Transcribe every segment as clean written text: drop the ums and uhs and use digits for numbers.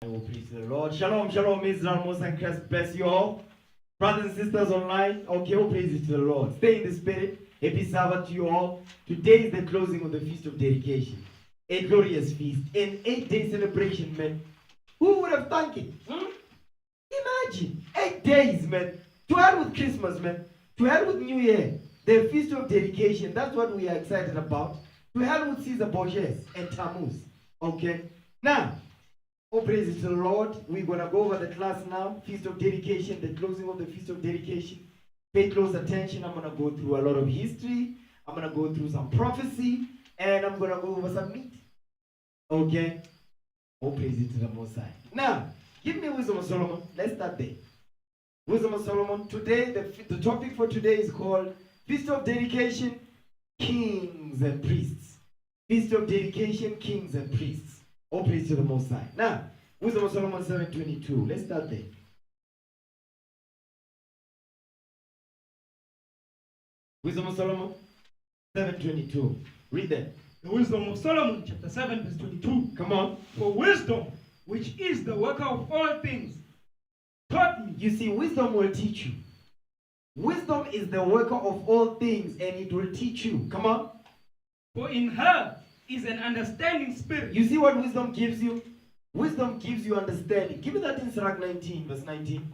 Oh, praise the Lord. Shalom, shalom, Israel, most and Christ bless you all. Brothers and sisters online, okay, all praises to the Lord. Stay in the spirit. Happy Sabbath to you all. Today is the closing of the Feast of Dedication. A glorious feast. An 8-day celebration, man. Who would have thunk it? Imagine. 8 days, man. To hell with Christmas, man. To hell with New Year. The Feast of Dedication. That's what we are excited about. To hell with Caesar Borges and Tammuz. Okay? Now, all praises to the Lord. We're going to go over the class now. Feast of Dedication, the closing of the Feast of Dedication. Pay close attention. I'm going to go through a lot of history. I'm going to go through some prophecy. And I'm going to go over some meat. Okay? All praises to the Most High. Now, give me Wisdom of Solomon. Let's start there. Wisdom of Solomon. Today, the topic for today is called Feast of Dedication, Kings and Priests. Feast of Dedication, Kings and Priests. All praise to the Most High. Now, Wisdom of Solomon 7:22. Let's start there. Wisdom of Solomon 7:22. Read that. The Wisdom of Solomon, chapter 7, verse 22. Come on. For wisdom, which is the worker of all things, taught me. You see, wisdom will teach you. Wisdom is the worker of all things, and it will teach you. Come on. For in her is an understanding spirit. You see what wisdom gives you? Wisdom gives you understanding. Give me that in Sirach 19, verse 19.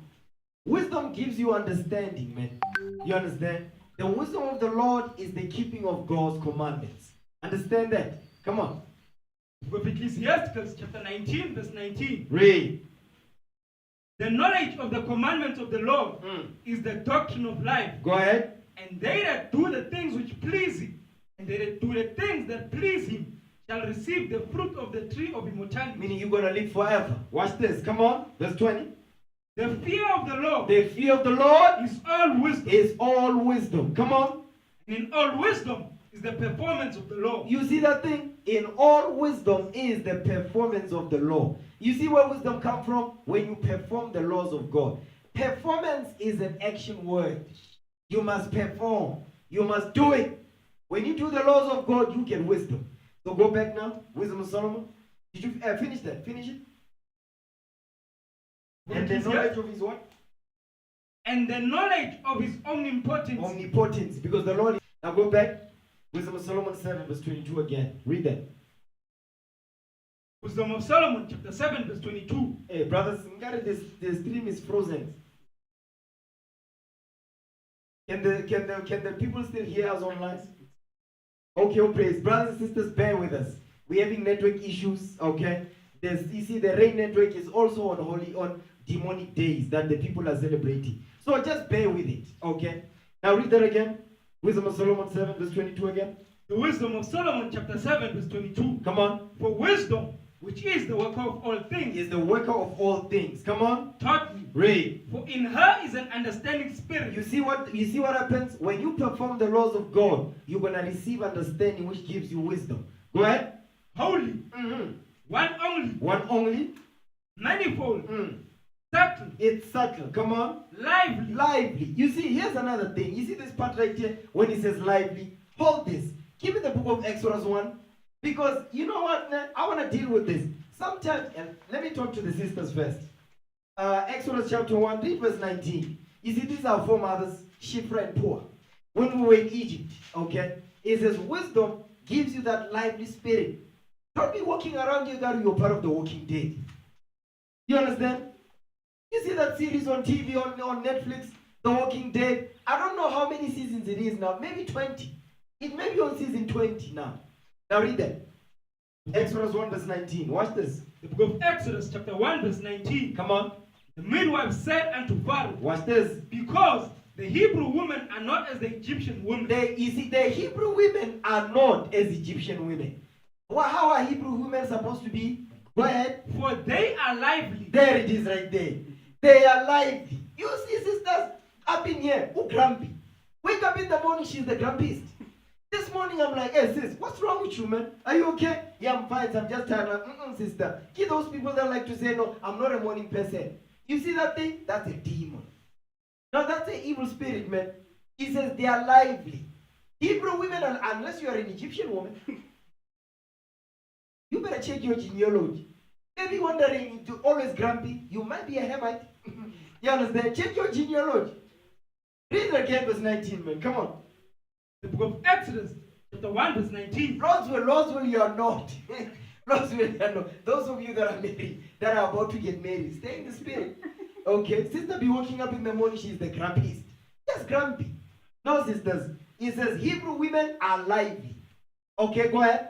Wisdom gives you understanding, man. You understand? The wisdom of the Lord is the keeping of God's commandments. Understand that? Come on. With Ecclesiastes, chapter 19, verse 19. Read. The knowledge of the commandments of the Lord is the doctrine of life. Go ahead. And they that do the things which please him, and they that do the things that please him, shall receive the fruit of the tree of immortality. Meaning you're going to live forever. Watch this. Come on. Verse 20. The fear of the Lord. The fear of the Lord is all wisdom. Is all wisdom. Come on. And in all wisdom is the performance of the law. You see that thing? In all wisdom is the performance of the law. You see where wisdom comes from? When you perform the laws of God. Performance is an action word. You must perform. You must do it. When you do the laws of God, you get wisdom. So go back now. Wisdom of Solomon. Did you finish that? Finish it. And the knowledge of his what? And the knowledge of his omnipotence. Omnipotence. Because the Lord is... Now go back. Wisdom of Solomon 7 verse 22 again. Read that. Wisdom of Solomon chapter 7 verse 22. Hey brothers, the stream is frozen. Can the people still hear us online? Okay, oh praise. Brothers and sisters, bear with us. We're having network issues, okay? You see, the rain network is also on demonic days that the people are celebrating. So just bear with it, okay? Now read that again. Wisdom of Solomon 7 verse 22 again. The Wisdom of Solomon chapter 7 verse 22. Come on. For wisdom, which is the worker of all things, is the worker of all things. Come on. Taught me. Read. For in her is an understanding spirit. You see what happens? When you perform the laws of God, you're going to receive understanding which gives you wisdom. Go ahead. Holy. One only. One only. Manifold. Subtle. It's subtle. Come on. Lively. Lively. You see, here's another thing. You see this part right here when it says lively? Hold this. Give me the book of Exodus 1. Because you know what? I want to deal with this. Sometimes, and let me talk to the sisters first. Exodus chapter 1, read verse 19. You see, these are foremothers, Shiphrah and Puah. When we were in Egypt, okay? It says, wisdom gives you that lively spirit. Don't be walking around here that you're part of the Walking Dead. You understand? You see that series on TV, on Netflix, The Walking Dead? I don't know how many seasons it is now. Maybe 20. It may be on season 20 now. Now read that. Exodus 1 verse 19. Watch this. The book of Exodus chapter 1 verse 19. Come on. The midwife said unto Pharaoh. Watch this. Because the Hebrew women are not as the Egyptian women. You see, the Hebrew women are not as Egyptian women. Well, how are Hebrew women supposed to be? Go ahead. For they are lively. There it is right there. They are lively. You see sisters up in here who grumpy. Wake up in the morning, she's the grumpiest. This morning I'm like, hey sis, what's wrong with you, man? Are you okay? Yeah, I'm fine. I'm just tired. Sister. Give those people that like to say, no, I'm not a morning person. You see that thing? That's a demon. Now that's an evil spirit, man. He says they are lively. Hebrew women, unless you are an Egyptian woman, you better check your genealogy. Maybe wondering, to always grumpy, you might be a Hamite. You understand? Check your genealogy. Read it again, verse 19, man. Come on. The book of Exodus, chapter 1, verse 19. Roswell, you are not. Roswell, you are not. Those of you that are married, that are about to get married, stay in the spirit. Okay? Sister be waking up in the morning, she's the grumpiest. Just grumpy. No, sisters. It says Hebrew women are lively. Okay, go ahead.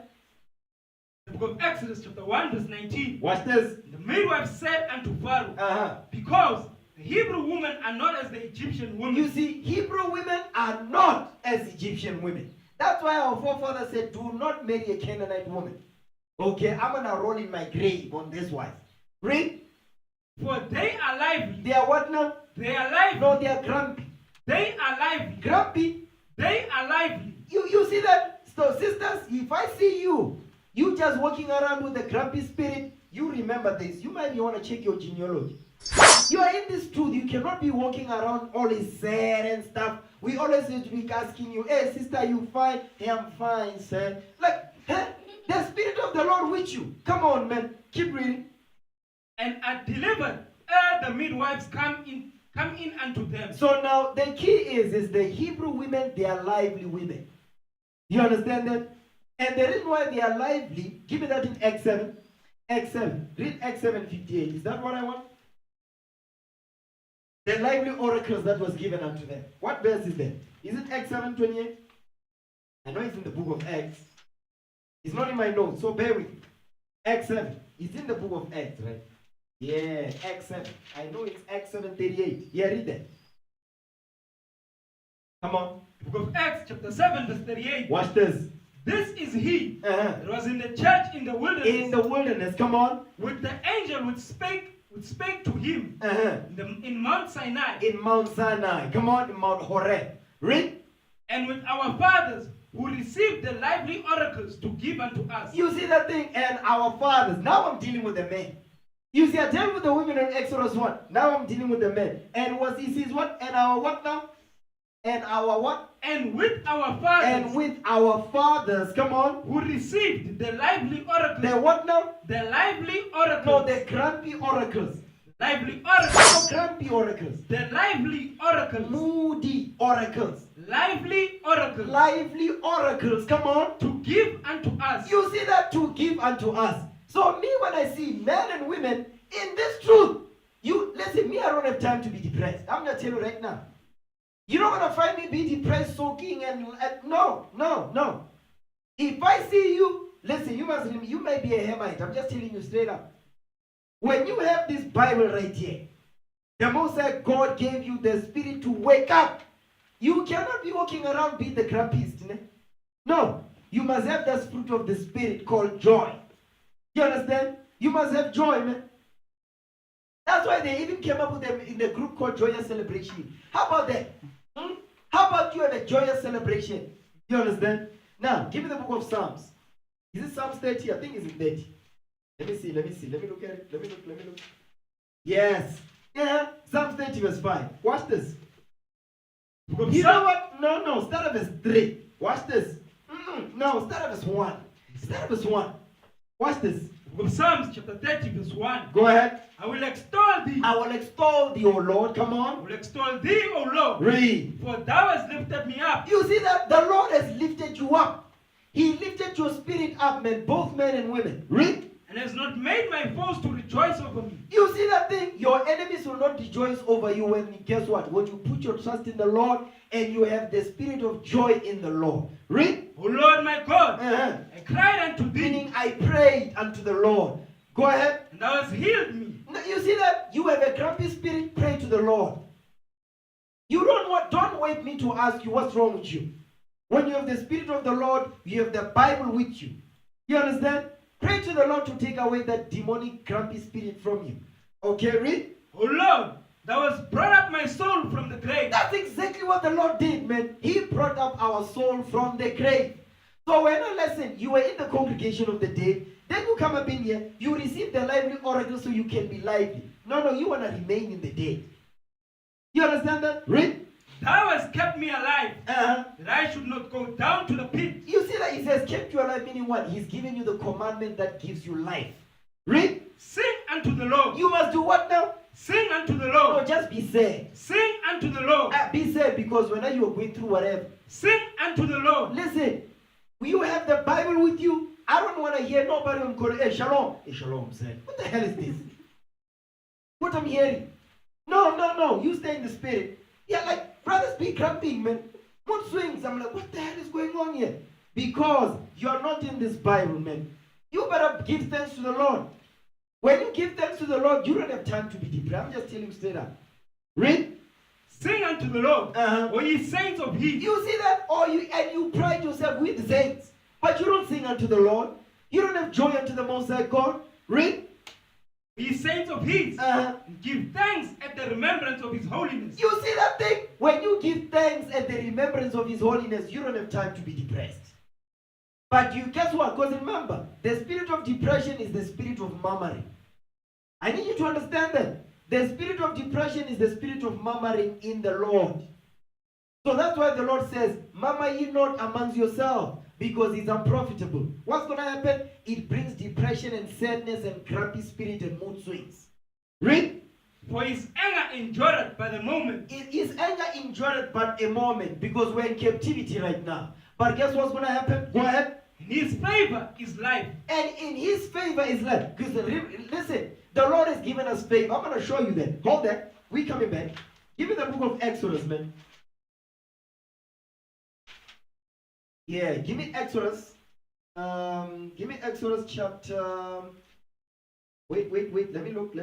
The book of Exodus, chapter 1, verse 19. Watch this. The midwife said unto Pharaoh, because the Hebrew women are not as the Egyptian women. You see, Hebrew women are not as Egyptian women. That's why our forefathers said, do not marry a Canaanite woman. Okay, I'm going to roll in my grave on this one. Read. For they are lively. They are what now? They are lively. No, they are grumpy. They are lively. Grumpy? They are lively. You see that? So, sisters, if I see you just walking around with a grumpy spirit, you remember this. You might want to check your genealogy. You are in this truth. You cannot be walking around always sad and stuff. We always need to be asking you, hey, sister, you fine? Hey, I'm fine, sir. Like, huh? The Spirit of the Lord with you. Come on, man. Keep reading. And are delivered the midwives come in unto them. So now, the key is the Hebrew women, they are lively women. You understand that? And the reason why they are lively, give me that in Acts 7. Acts 7. Read Acts 7:58. Is that what I want? The lively oracles that was given unto them. What verse is that? Is it Acts 7:28? I know it's in the book of Acts. It's not in my notes, so bear with me. Acts 7. It's in the book of Acts, right? Yeah, Acts 7. I know it's Acts 7:38. Yeah, read that. Come on. The book of Acts, chapter 7, verse 38. Watch this. This is he that was in the church in the wilderness. In the wilderness, come on. With the angel which spake to him in Mount Sinai. In Mount Sinai. Come on, in Mount Horeb. Read. And with our fathers who received the lively oracles to give unto us. You see that thing? And our fathers. Now I'm dealing with the men. You see, I dealt with the women in Exodus 1. Now I'm dealing with the men. And he says what? And our what now? And our what? And with our fathers. And with our fathers, come on. Who received the lively oracles. The what now? The lively oracles. No, the grumpy oracles. Lively oracles. No, grumpy oracles. The lively oracles. Moody oracles. Lively oracles. Lively oracles, come on. To give unto us. You see that? To give unto us. So me, when I see men and women in this truth, listen, me, I don't have time to be depressed. I'm going to tell you right now. You're not going to find me be depressed, soaking, and no. If I see you, listen, you may be a Hamite. I'm just telling you straight up. When you have this Bible right here, the Most High God gave you the spirit to wake up. You cannot be walking around being the grumpiest. No, you must have the fruit of the spirit called joy. You understand? You must have joy, man. That's why they even came up with them in the group called Joyous Celebration. How about that? How about you have a joyous celebration? You understand? Now, give me the book of Psalms. Is it Psalms 30? I think it's in 30. Let me see. Let me look at it. Let me look. Yes. Yeah. Psalms 30 verse 5. Watch this. You know what? No. Start at verse 3. Watch this. No, start at verse 1. Start at verse 1. Watch this. Book of Psalms chapter 30 verse 1. Go ahead. I will extol thee. I will extol thee, O Lord. Come on. I will extol thee, O Lord. Read. For thou hast lifted me up. You see that? The Lord has lifted you up. He lifted your spirit up, man. Both men and women. Read. And has not made my foes to rejoice over me. You see that thing? Your enemies will not rejoice over you when, guess what? When you put your trust in the Lord and you have the spirit of joy in the Lord. Read. O Lord my God, I cried unto thee. Meaning I prayed unto the Lord. Go ahead. And thou hast healed me. You see that? You have a grumpy spirit, pray to the Lord. You don't wait me to ask you what's wrong with you. When you have the spirit of the Lord, you have the Bible with you. You understand? Pray to the Lord to take away that demonic grumpy spirit from you. Okay, read. O Lord, thou hast brought up my soul from the grave. That's exactly what the Lord did, man. He brought up our soul from the grave. So when you were in the congregation of the day, then you come up in here, you receive the lively oracle so you can be lively. No, you want to remain in the dead. You understand that? Read. Thou hast kept me alive, that I should not go down to the pit. You see that he says kept you alive, meaning what? He's given you the commandment that gives you life. Read. Sing unto the Lord. You must do what now? Sing unto the No, Lord. just be sad. Sing unto the Lord. Be sad because whenever you are going through whatever, Sing unto the Lord. listen, you have the Bible with you. I don't want to hear nobody on call. Hey, shalom. Hey, shalom, said. What the hell is this? What I'm hearing? No. You stay in the spirit. Yeah, like brothers be cramping, man. Mood swings. I'm like, what the hell is going on here? Because you are not in this Bible, man. You better give thanks to the Lord. When you give thanks to the Lord, you don't have time to be depressed. I'm just telling you straight up. Read. Sing unto the Lord, Uh-huh. O ye saints of His. You see that? Or you pride yourself with the saints. But you don't sing unto the Lord. You don't have joy unto the Most High God. Read. Ye saints of His. Uh-huh. Give thanks at the remembrance of His holiness. You see that thing? When you give thanks at the remembrance of His holiness, you don't have time to be depressed. But you guess what? Because remember, the spirit of depression is the spirit of murmuring. I need you to understand that. The spirit of depression is the spirit of murmuring in the Lord. So that's why the Lord says, murmur ye not amongst yourselves, because it's unprofitable. What's going to happen? It brings depression and sadness and grumpy spirit and mood swings. Read. For His anger endureth by the moment. His anger endured but a moment, because we're in captivity right now. But guess what's going to happen? Go ahead. In His favor is life. And in His favor is life. Because listen, the Lord has given us favor. I'm going to show you that. Hold that. We're coming back. Give me the book of Exodus, man. Yeah, give me Exodus. Give me Exodus chapter. Wait. Let me look.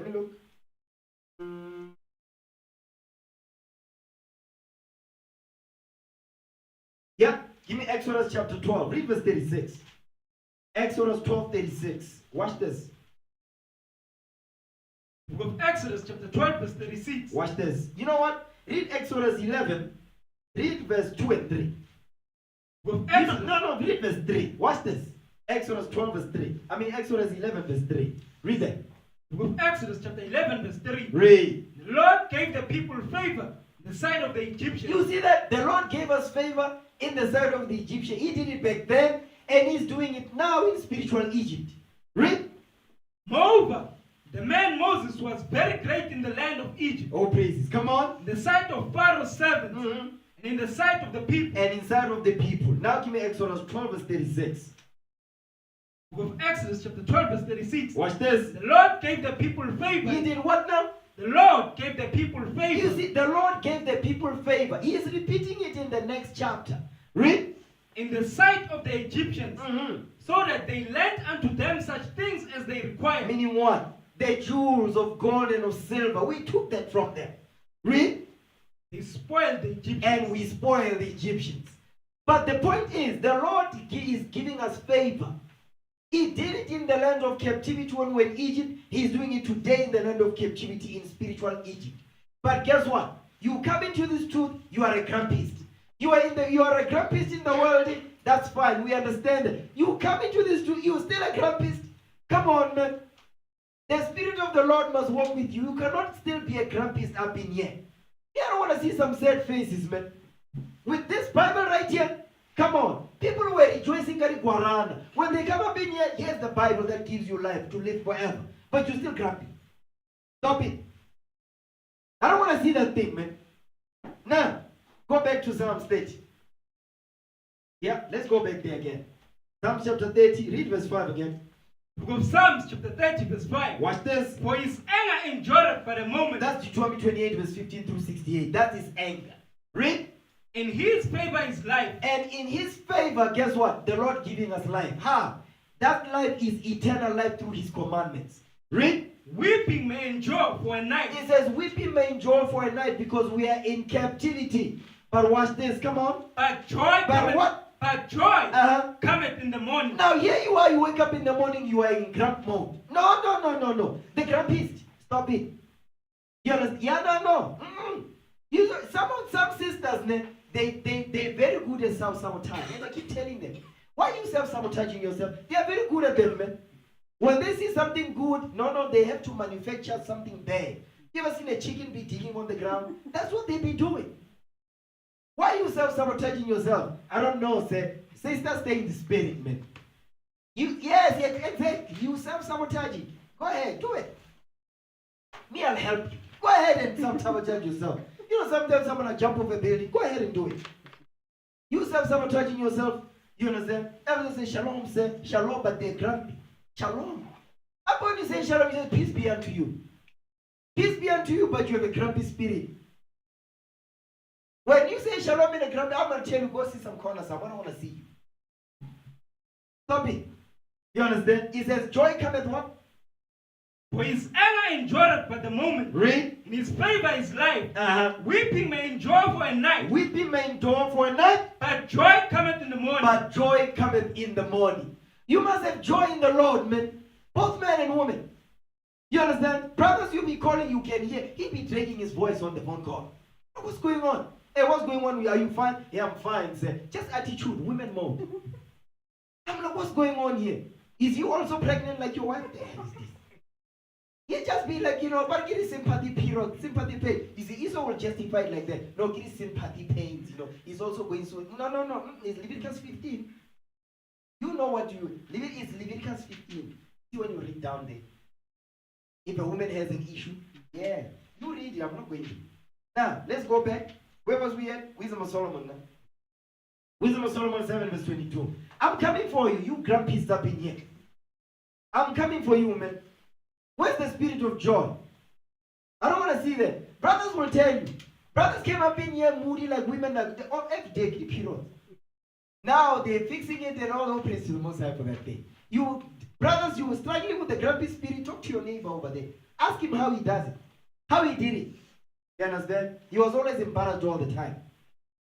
Yeah, give me Exodus chapter 12. Read verse 36. Exodus 12:36. Watch this. Book of Exodus chapter 12 verse 36. Watch this. You know what? Read Exodus 11. Read verse 2 and 3. Book of Exodus. No, read verse 3. Watch this. Exodus 12 verse 3. Exodus 11 verse 3. Read that. Book of Exodus chapter 11 verse 3. Read. The Lord gave the people favor in the sight of the Egyptians. You see that? The Lord gave us favor in the sight of the Egyptian. He did it back then, and He's doing it now in spiritual Egypt. Read. Moreover, the man Moses was very great in the land of Egypt. Oh, praises. Come on. In the sight of Pharaoh's servants, and in the sight of the people. And inside of the people. Now give me Exodus 12 verse 36. Book of Exodus chapter 12 verse 36. Watch this. The Lord gave the people favor. He did what now? The Lord gave the people favor. You see, the Lord gave the people favor. He is repeating it in the next chapter. Read. In the sight of the Egyptians, so that they lent unto them such things as they required. Meaning what? The jewels of gold and of silver. We took that from them. Read. They spoiled the Egyptians. And we spoiled the Egyptians. But the point is, the Lord is giving us favor. He did it in the land of captivity when we were in Egypt. He's doing it today in the land of captivity in spiritual Egypt. But guess what? You come into this truth, you are a grumpist. You are a grumpist in the world. That's fine. We understand it. You come into this truth, you're still a grumpist. Come on, man. The Spirit of the Lord must walk with you. You cannot still be a grumpist up in here. I don't want to see some sad faces, man. With this Bible right here, come on. People were rejoicing Guarana. When they come up in here, here's the Bible that gives you life to live forever. But you're still grumpy. Stop it. I don't want to see that thing, man. Now, go back to Psalms 30. Yeah, let's go back there again. Psalms chapter 30, read verse 5 again. Book of Psalms chapter 30 verse 5. Watch this. For His anger endureth for a moment. That's Deuteronomy 28 verse 15 through 68. That is anger. Read. In His favor is life. And in His favor, guess what? The Lord giving us life. How? That life is eternal life through His commandments. Read. Weeping may endure for a night. It says weeping may endure for a night because we are in captivity. But watch this. Come on. But joy But what? But joy cometh in the morning. Now here you are. You wake up in the morning. You are in grump mode. No. The grumpist. Stop it. You understand? Yeah, no. Some sisters, they're very good at self-sabotage. And I keep telling them, why are you self-sabotaging yourself? They are very good at that, man. When they see something good, they have to manufacture something bad. You ever seen a chicken be digging on the ground? That's what they be doing. Why are you self-sabotaging yourself? I don't know, sir. Sister, stay in the spirit, man. Yes, exactly. You self-sabotaging. Go ahead, do it. Me, I'll help you. Go ahead and sabotage yourself. You know, sometimes someone will jump off a building. Go ahead and do it. You self-sabotaging yourself. You understand? Everyone say shalom, but they're grumpy. Shalom. How when you say shalom, you say peace be unto you. Peace be unto you, but you have a grumpy spirit. When you say shalom in a grumpy, I'm going to tell you, go see some corners. I want to see you. Stop it. You understand? It says, joy cometh what? For his anger endureth but the moment. Read. In his favor is life. Weeping may endure for a night. Weeping may endure for a night. But joy cometh in the morning. But joy cometh in the morning. You must have joy in the Lord, man. Both men and women. You understand? Brothers, you be calling, you can hear. He be dragging his voice on the phone call. What's going on? Hey, what's going on? Are you fine? Yeah, I'm fine, sir. Just attitude, women mode. I'm like, what's going on here? Is you also pregnant like your wife? What the hell is this? You just be like, you know, but get a sympathy period, sympathy pain. You see, Esau will justify it like that. No, get sympathy pains, you know. He's also going so. No. It's Leviticus 15. You know what it's Leviticus 15. See when you read down there. If a woman has an issue, yeah, you read it. I'm not going to. Now, let's go back. Where was we at? Wisdom of Solomon now. Wisdom of Solomon 7 verse 22. I'm coming for you. You grumpy stuff in here. I'm coming for you, man. Where's the spirit of joy? I don't want to see that. Brothers will tell you. Brothers came up in here moody like women every day, period. Now they're fixing it and all praise to the Most High for that day. You brothers, you were struggling with the grumpy spirit. Talk to your neighbor over there. Ask him how he does it. How he did it. You understand? He was always embarrassed all the time.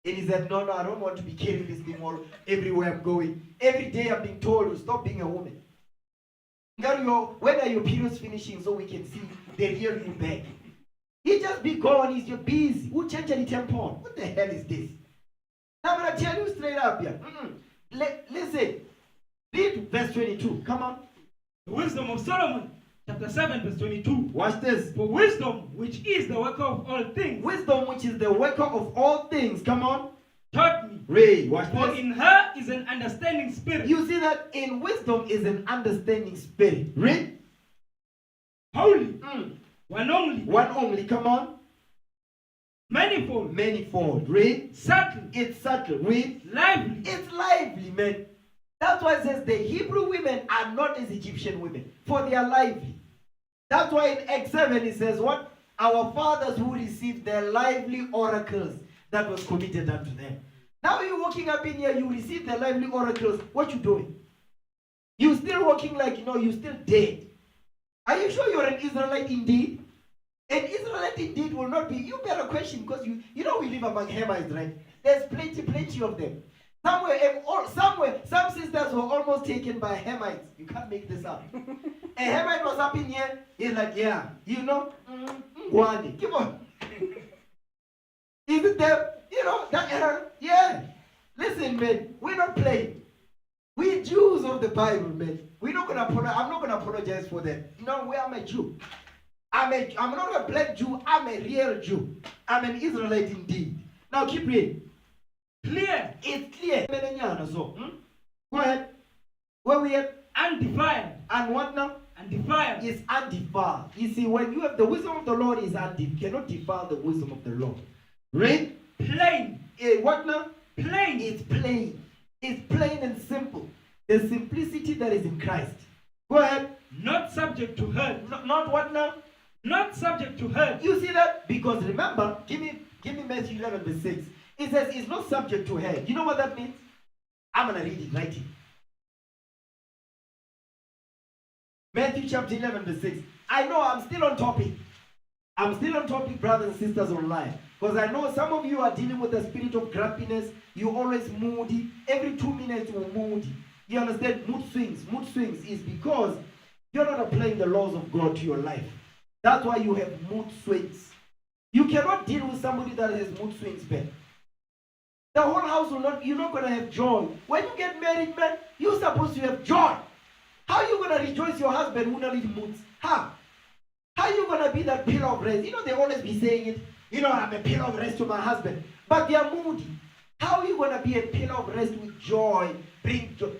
And he said, no, I don't want to be carrying this thing all everywhere I'm going. Every day I'm being told to stop being a woman. When are your periods finishing so we can see the real you back? He just be gone, he's just busy. Who changed the tampon? What the hell is this? Now I'm going to tell you straight up here. Listen. Read verse 22. Come on. The wisdom of Solomon, chapter 7, verse 22. Watch this. For wisdom, which is the worker of all things. Wisdom, which is the worker of all things. Come on. Taught me. Read. Watch For this. in her is an understanding spirit. You see that in wisdom is an understanding spirit. Read. Holy. One only. One only. Come on. Manifold. Manifold. Read. Subtle. It's subtle. Read. Lively. It's lively, man. That's why it says the Hebrew women are not as Egyptian women, for they are lively. That's why in Acts 7 it says what? Our fathers who received their lively oracles that was committed unto them. Now you're walking up in here, you receive the lively oracles. What you doing? You still walking like, you still dead. Are you sure you're an Israelite indeed? An Israelite indeed will not be. You better question because you know we live among Hamites, right? There's plenty of them. Somewhere, some sisters were almost taken by Hamites. You can't make this up. A Hamite was up in here. He's like, yeah, Gwani. Come on. Is it there? Yeah. Listen, man, we're not playing. We're Jews of the Bible, man. I'm not gonna apologize for that. No, I'm a Jew. I'm not a black Jew. I'm a real Jew. I'm an Israelite indeed. Now keep reading. Clear. It's clear. So, go ahead. Where we at? Undefiled. And what now? Undefiled. It's undefiled. You see, when you have the wisdom of the Lord is undefiled. You cannot defile the wisdom of the Lord. Read. Plain. What now? Plain. It's plain. It's plain and simple. The simplicity that is in Christ. Go ahead. Not subject to hurt. Not what now? Not subject to hurt. You see that? Because remember, give me Matthew 11 verse 6. It says it's not subject to hurt. You know what that means? I'm going to read it right here. Matthew chapter 11 verse 6. I know I'm still on topic. I'm still on topic, brothers and sisters online. Because I know some of you are dealing with the spirit of grumpiness. You're always moody. Every 2 minutes you're moody. You understand? Mood swings. Mood swings is because you're not applying the laws of God to your life. That's why you have mood swings. You cannot deal with somebody that has mood swings, man. The whole house you're not going to have joy. When you get married, man, you're supposed to have joy. How are you going to rejoice your husband who not in moods? How are you going to be that pillar of rest? They always be saying it. I'm a pillar of rest to my husband. But they are moody. How are you going to be a pillar of rest with joy? Bring joy.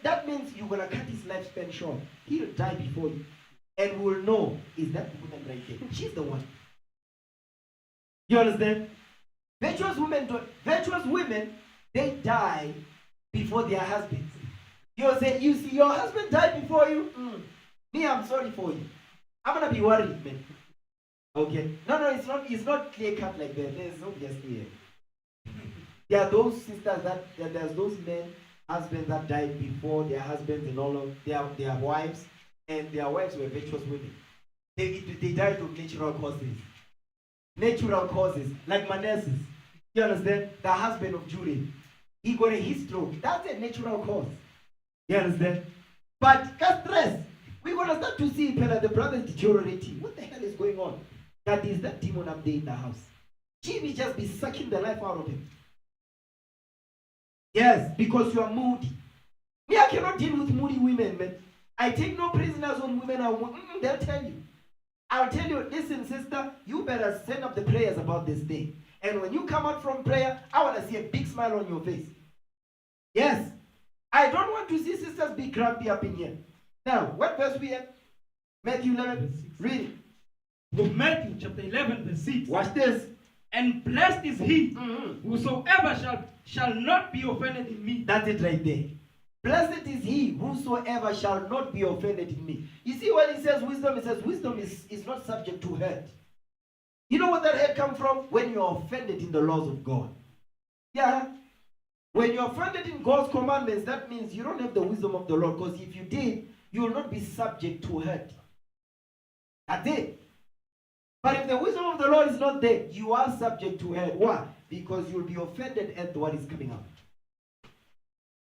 That means you're going to cut his lifespan short. He'll die before you. and we'll know, is that woman right there? She's the one. You understand? Virtuous women, they die before their husbands. You'll say, you see, your husband died before you? Me, I'm sorry for you. I'm gonna be worried, man. Okay? No, it's not clear cut like that. There's obviously. There are those sisters there's those men, husbands that died before their husbands and all of their wives, and their wives were virtuous women. They died of natural causes. Natural causes, like Manasseh. You understand? The husband of Judah. He got a heat stroke. That's a natural cause. You understand? But stress. We're going to start to see the brothers deteriorating. What the hell is going on? That is that demon up there in the house. She will just be sucking the life out of him. Yes, because you are moody. Me, I cannot deal with moody women, man. I take no prisoners on women. They'll tell you. I'll tell you, listen, sister, you better send up the prayers about this thing. And when you come out from prayer, I want to see a big smile on your face. Yes. I don't want to see sisters be grumpy up in here. Now, what verse we have? Matthew 11. Read it. Book Matthew chapter 11 verse 6. Watch this. And blessed is he whosoever shall not be offended in me. That's it right there. Blessed is he whosoever shall not be offended in me. You see when he says wisdom is not subject to hurt. You know what that hurt comes from? When you're offended in the laws of God. Yeah. When you're offended in God's commandments, that means you don't have the wisdom of the Lord. Because if you did, you will not be subject to hurt. That's it. But if the wisdom of the Lord is not there, you are subject to hurt. Why? Because you'll be offended at what is coming out.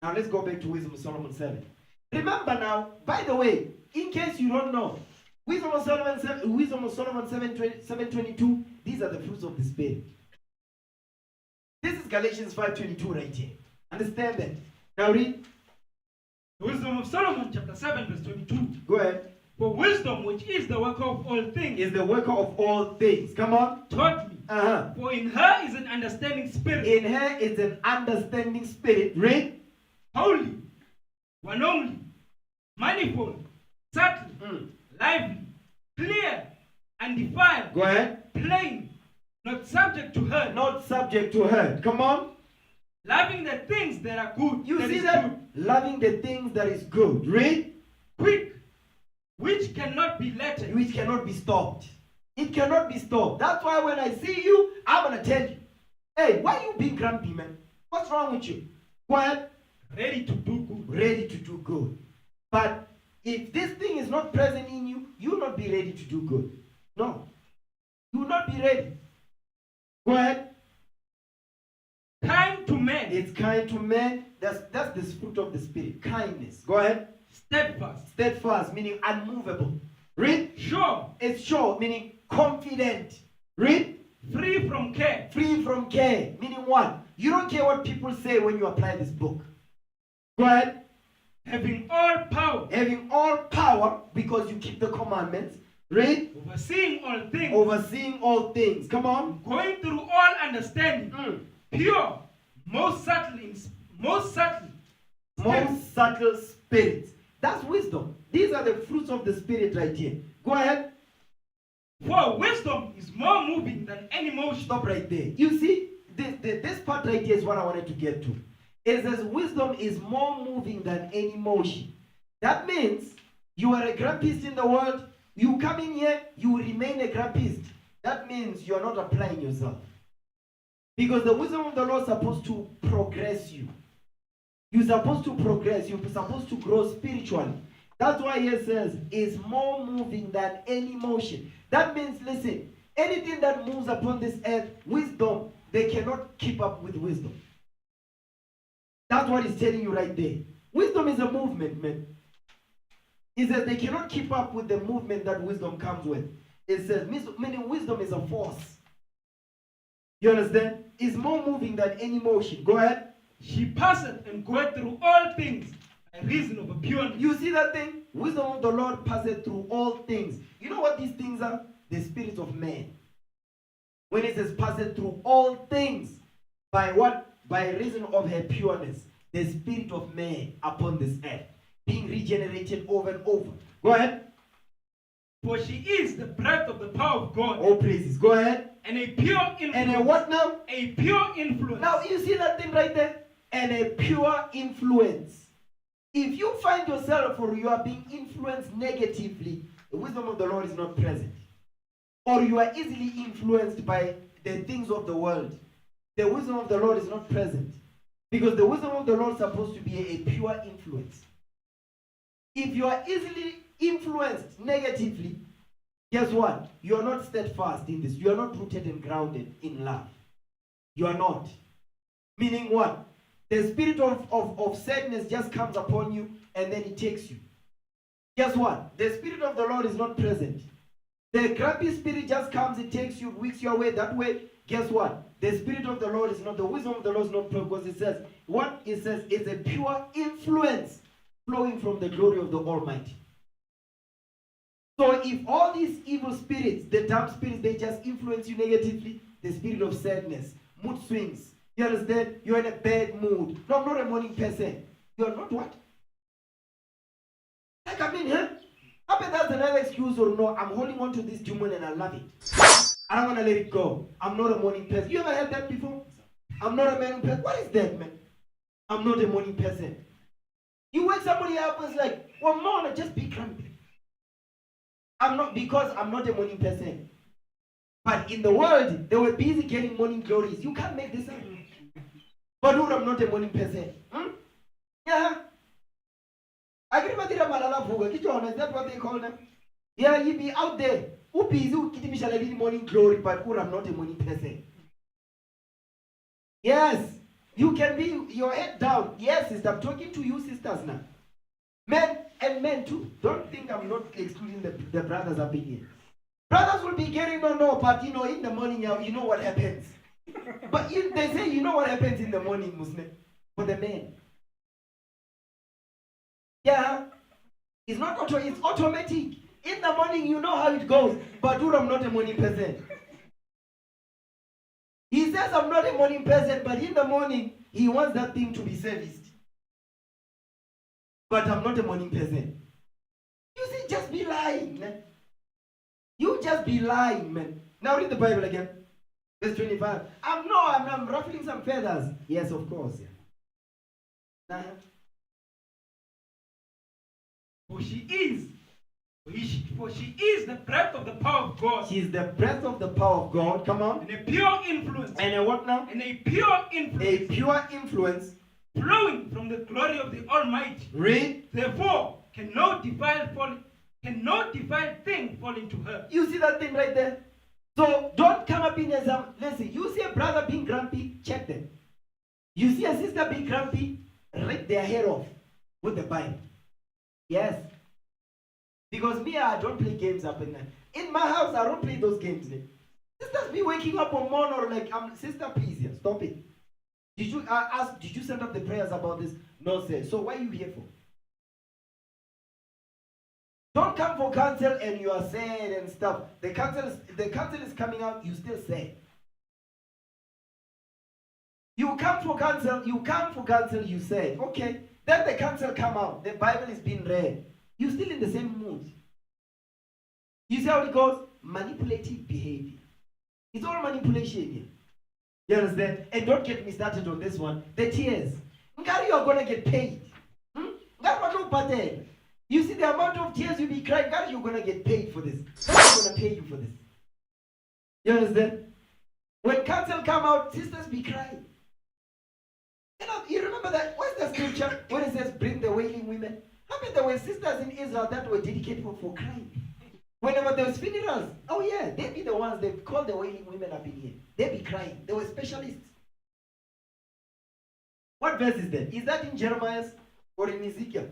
Now let's go back to Wisdom of Solomon 7. Remember now, by the way, in case you don't know, Wisdom of Solomon 7:22, these are the fruits of the Spirit. This is Galatians 5:22 right here. Understand that. Now read. Wisdom of Solomon chapter 7 verse 22. Go ahead. For wisdom, which is the worker of all things, is the worker of all things. Come on. taught me. For in her is an understanding spirit. In her is an understanding spirit. Read. Holy, one only, manifold, subtle, lively, clear, undefiled. Go ahead. Plain, not subject to hurt. Not subject to hurt. Come on. Loving the things that are good. You see that? Good. Loving the things that is good. Read. Quick, which cannot be lettered. Which cannot be stopped. It cannot be stopped. That's why when I see you, I'm going to tell you, hey, why you being grumpy, man? What's wrong with you? Go ahead. Ready to do good. Ready to do good. But if this thing is not present in you, you will not be ready to do good. No. You will not be ready. Go ahead. Kind to men. It's kind to men. That's the fruit of the Spirit. Kindness. Go ahead. Steadfast. Steadfast, meaning unmovable. Read. Sure. It's sure, meaning confident. Read. Free from care. Free from care, meaning what? You don't care what people say when you apply this book. Go ahead. Having all power. Having all power because you keep the commandments. Read. Overseeing all things. Overseeing all things. Come on. Going through all understanding. Pure. Most subtle spirits. That's wisdom. These are the fruits of the Spirit right here. Go ahead. For wisdom is more moving than any motion. Stop right there. You see, this part right here is what I wanted to get to. It says wisdom is more moving than any motion. That means you are a grampist in the world. You come in here, you remain a grampist. That means you are not applying yourself. Because the wisdom of the Lord is supposed to progress you. You're supposed to progress. You're supposed to grow spiritually. That's why he says it's more moving than any motion. That means, listen, anything that moves upon this earth, wisdom, they cannot keep up with wisdom. That's what he's telling you right there. Wisdom is a movement, man. He says they cannot keep up with the movement that wisdom comes with. It says, meaning wisdom is a force. You understand? It's more moving than any motion. Go ahead. She passeth and goeth through all things by reason of a pureness. You see that thing? Wisdom of the Lord passeth through all things. You know what these things are? The spirit of man. When it says passeth through all things, by what? By reason of her pureness, the spirit of man upon this earth, being regenerated over and over. Go ahead. For she is the breath of the power of God. Oh, praises. Go ahead. And a pure influence. And a what now? A pure influence. Now, you see that thing right there? And a pure influence. If you find yourself or you are being influenced negatively, the wisdom of the Lord is not present. Or you are easily influenced by the things of the world, the wisdom of the Lord is not present. Because the wisdom of the Lord is supposed to be a pure influence. If you are easily influenced negatively, guess what? You are not steadfast in this. You are not rooted and grounded in love. You are not. Meaning what? The spirit of sadness just comes upon you and then it takes you. Guess what? The spirit of the Lord is not present. The grumpy spirit just comes, it takes you, wicks your way that way. Guess what? The spirit of the Lord is not, the wisdom of the Lord is not pure, because it says, what it says is a pure influence flowing from the glory of the Almighty. So if all these evil spirits, the dumb spirits, they just influence you negatively, the spirit of sadness, mood swings, you understand? You're in a bad mood. No, I'm not a morning person. You're not what? Like, I mean, huh? I bet that's another excuse or no, I'm holding on to this demon and I love it. I don't want to let it go. I'm not a morning person. You ever heard that before? I'm not a morning person. What is that, man? I'm not a morning person. You wake somebody up and it's like, well, morning, just be grumpy. I'm not, because I'm not a morning person. But in the world, they were busy getting morning glories. You can't make this up. But who, I'm not a morning person. Yeah. I can remember Malala Vuga. Is that what they call them? Yeah, you be out there. Who busy who getting me morning glory, but who, I'm not a morning person. Yes. You can be your head down. Yes, sister. I'm talking to you sisters now. Men and men too. Don't think I'm not excluding the brothers up in here. Brothers will be getting no, but you know, in the morning, you know what happens. But they say you know what happens in the morning, Muslim. For the men. Yeah. It's not auto, it's automatic. In the morning, you know how it goes. But dude, I'm not a morning person. He says I'm not a morning person, but in the morning, he wants that thing to be serviced. But I'm not a morning person. You see, just be lying, man. You just be lying, man. Now read the Bible again. Verse 25. I'm ruffling some feathers. Yes, of course. Yeah. For she is the breath of the power of God. She is the breath of the power of God. Come on. And a pure influence. And a what now? And a pure influence. A pure influence. Flowing from the glory of the Almighty. Read. Therefore, can no defiled thing fall into her. You see that thing right there? So don't come up in as listen, you see a brother being grumpy, check them. You see a sister being grumpy, rip their hair off with the Bible. Yes. Because me, I don't play games up in there. In my house, I don't play those games. Sisters be waking up on morning or like, sister, please, yeah, stop it. Did you ask? Did you send up the prayers about this? No, sir. So what are you here for? Don't come for counsel and you are sad and stuff. The counsel is coming out, you still sad. You come for counsel, you say, okay. Then the counsel come out, the Bible is being read. You're still in the same mood. You see how it goes? Manipulative behavior. It's all manipulation here. You understand? And don't get me started on this one. The tears. Ngari, you're going to get paid. You see the amount of tears you be crying, Ngari, you're going to get paid for this. I'm going to pay you for this. You understand? When counsel come out, sisters be crying. You remember that? What's the scripture when it says bring the wailing women? How many there were sisters in Israel that were dedicated for crying? Whenever there was funerals, oh yeah, they'd be the ones they call the wailing women up in here. They'd be crying. They were specialists. What verse is that? Is that in Jeremiah or in Ezekiel?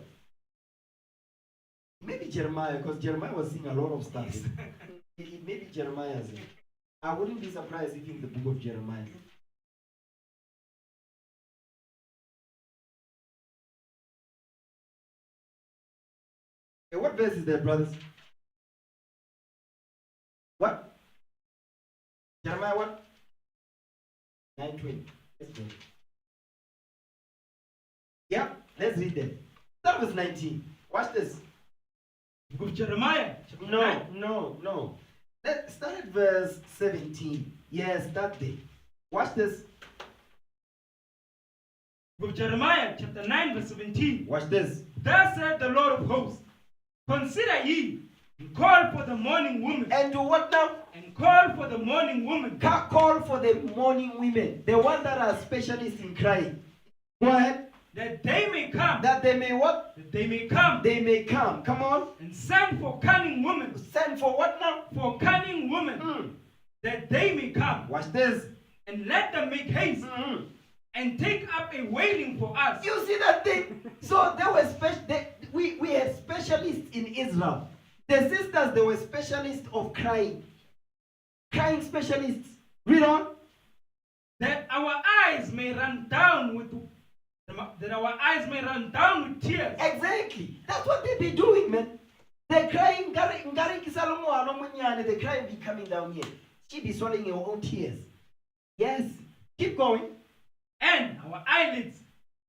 Maybe Jeremiah, because Jeremiah was seeing a lot of stuff. Maybe Jeremiah's. I wouldn't be surprised if in the book of Jeremiah. Okay, what verse is that, brothers? What? Jeremiah what? 9:20. Let's go. Yeah, let's read that. Start verse 19. Watch this. Book of Jeremiah, chapter 9. No. Let's start at verse 17. Yes, that day. Watch this. Book of Jeremiah, chapter 9, verse 17. Watch this. Thus said the Lord of hosts, consider ye, and call for the mourning woman. And do what now? And call for the mourning woman. Call for the mourning women. The ones that are specialists in crying. Go ahead. That they may come. That they may what? That they may come. They may come. Come on. And send for cunning women. Send for what now? For cunning women. That they may come. Watch this. And let them make haste. And take up a wailing for us. You see that thing? So there were we had specialists in Israel. The sisters, they were specialists of crying. Crying specialists. Read on. That our eyes may run down with tears. Exactly. That's what they be doing, man. They're crying. They're crying be coming down here. She be swallowing her own tears. Yes. Keep going. And our eyelids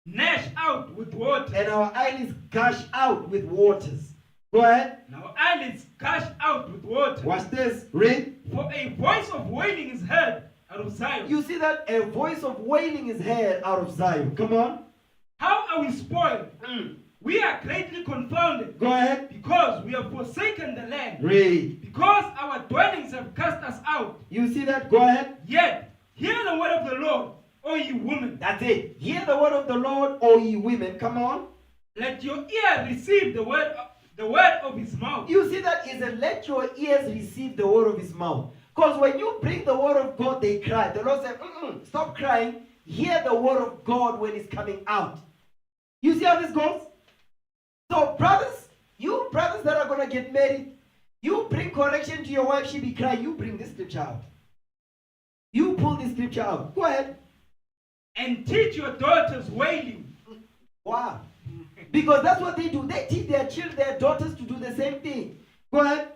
gnash out with water. And our eyelids gush out with waters. Go ahead. And our eyelids gush out with water. Watch this. Read. For a voice of wailing is heard out of Zion. You see that? A voice of wailing is heard out of Zion. Come on. How are we spoiled? We are greatly confounded. Go ahead. Because we have forsaken the land. Read. Because our dwellings have cast us out. You see that? Go ahead. Yet, hear the word of the Lord, O ye women. That's it. Hear the word of the Lord, O ye women. Come on. Let your ear receive the word of his mouth. You see that? Is a let your ears receive the word of his mouth. Because when you bring the word of God, they cry. The Lord said, stop crying. Hear the word of God when it's coming out. You see how this goes? So brothers, you brothers that are going to get married, you bring correction to your wife, she be crying. You bring this scripture out. You pull this scripture out. Go ahead. And teach your daughters wailing. Wow. Because that's what they do. They teach their children, their daughters to do the same thing. Go ahead.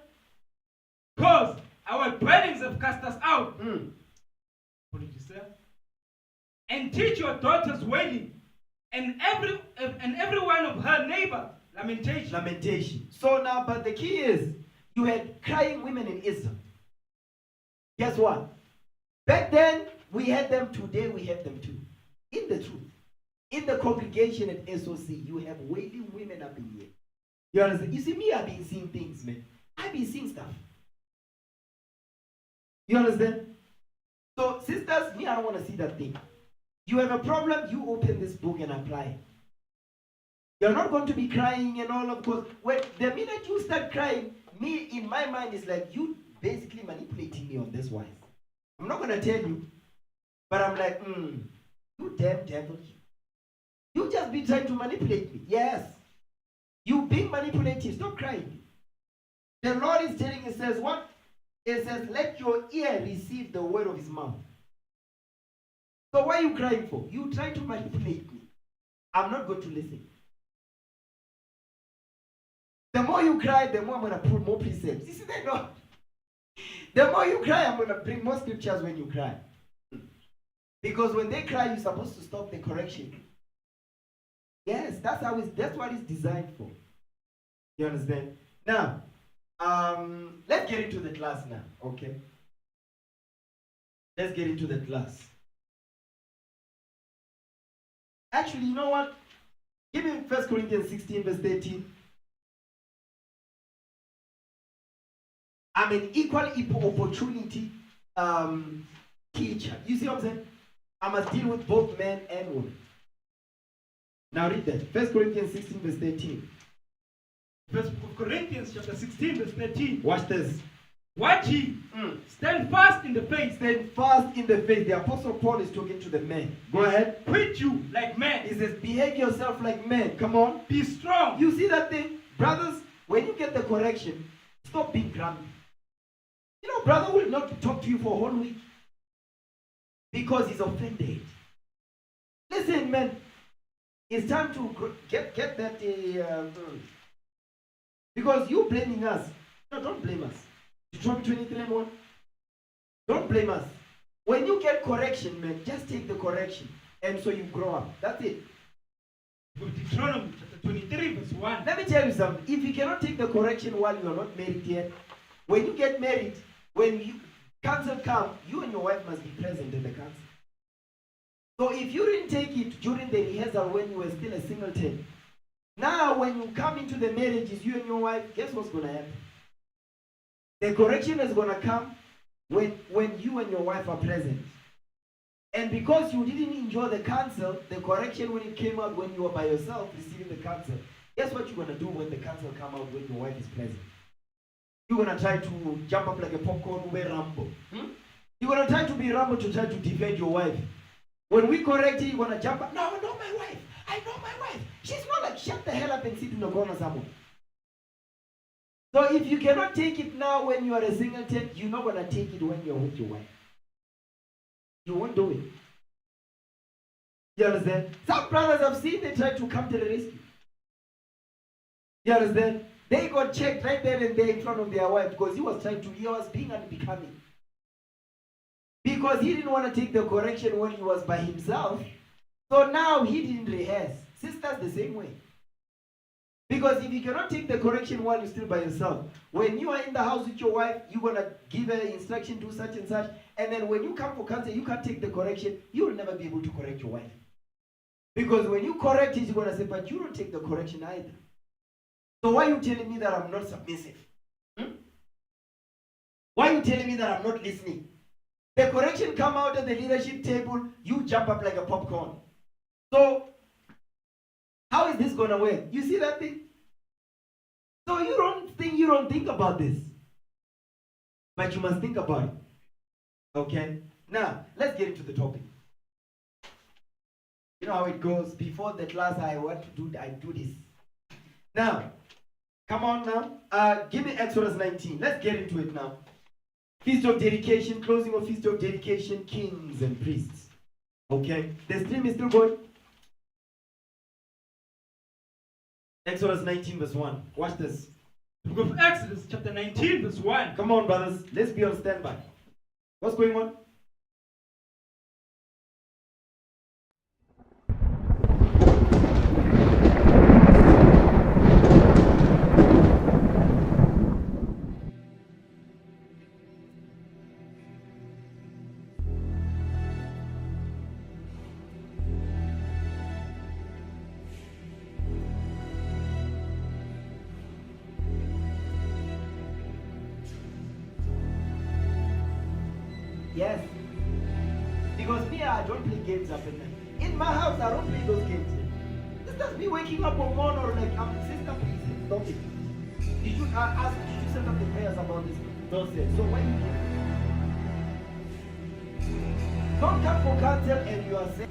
Because our dwellings have cast us out. What did you say? And teach your daughters wailing. And every one of her neighbors lamentation. Lamentation. So now, but the key is, you had crying women in Israel. Guess what? Back then, we had them. Today, we have them too. In the truth. In the congregation at SOC, you have wailing women up in here. You understand? You see, me, I've been seeing things, man. I've been seeing stuff. You understand? So, sisters, me, I don't want to see that thing. You have a problem, you open this book and apply it. You're not going to be crying and all of course. When the minute you start crying, me, in my mind, is like you basically manipulating me on this wise. I'm not going to tell you, but I'm like, you damn devil. You just be trying to manipulate me. Yes. You being manipulative. Stop crying. The Lord is telling, it says what? It says, let your ear receive the word of his mouth. So what are you crying for? You try to manipulate me. I'm not going to listen. The more you cry, the more I'm going to put more precepts. You see that? No. The more you cry, I'm going to bring more scriptures when you cry. Because when they cry, you're supposed to stop the correction. Yes, that's what it's designed for. You understand? Now, let's get into the class now, okay? Let's get into the class. Actually, you know what? Give me 1 Corinthians 16, verse 13. I'm an equal opportunity teacher. You see what I'm saying? I must deal with both men and women. Now read that. 1 Corinthians 16, verse 13. 1 Corinthians chapter 16, verse 13. Watch this. Watch ye. Stand fast in the faith. Stand fast in the faith. The Apostle Paul is talking to the men. Go ahead. Quit you like men. He says, behave yourself like men. Come on. Be strong. You see that thing? Brothers, when you get the correction, stop being grumpy. You know, brother will not talk to you for a whole week because he's offended. Listen, man. It's time to get that. Because you blaming us. No, don't blame us. Deuteronomy 23 and 1. Don't blame us. When you get correction, man, just take the correction. And so you grow up. That's it. Deuteronomy chapter 23 verse 1. Let me tell you something. If you cannot take the correction while you are not married yet, when you get married, when you council come, you and your wife must be present in the council. So if you didn't take it during the rehearsal when you were still a singleton, now when you come into the marriages, you and your wife, guess what's going to happen? The correction is going to come when you and your wife are present. And because you didn't enjoy the counsel, the correction when it came out when you were by yourself receiving the counsel, guess what you're going to do when the counsel come out when your wife is present? You're going to try to jump up like a popcorn over Rambo. You're going to try to be Rambo to try to defend your wife. When we correct you, you're going to jump up. No, my wife. I know my wife. She's not like, shut the hell up and sit in the corner somewhere. So if you cannot take it now when you are a singleton, you're not going to take it when you're with your wife. You won't do it. You understand? Some brothers I've seen, they try to come to the rescue. You understand? They got checked right there and there in front of their wife because he was being unbecoming. Because he didn't want to take the correction when he was by himself. So now he didn't rehearse. Sisters the same way. Because if you cannot take the correction while you're still by yourself, when you are in the house with your wife, you're going to give her instruction, do such and such, and then when you come for counsel, you can't take the correction, you will never be able to correct your wife. Because when you correct it, you're going to say, but you don't take the correction either. So why are you telling me that I'm not submissive? Why are you telling me that I'm not listening? The correction come out at the leadership table, you jump up like a popcorn. So, how is this going to work? You see that thing? So you don't think about this. But you must think about it. Okay? Now, let's get into the topic. You know how it goes. Before the class, I do this. Now, come on now. Give me Exodus 19. Let's get into it now. Feast of Dedication, closing of Feast of Dedication, kings and priests. Okay? The stream is still going. Exodus 19 verse 1. Watch this. The book of Exodus chapter 19 verse 1. Come on, brothers. Let's be on standby. What's going on? Yes. Because me, I don't play games up at night. In my house, I don't play those games. This does me waking up on morning or like, sister, please, stop it. Did you set up the prayers about this? Don't say. So why you do? Don't come for counsel and you are saying.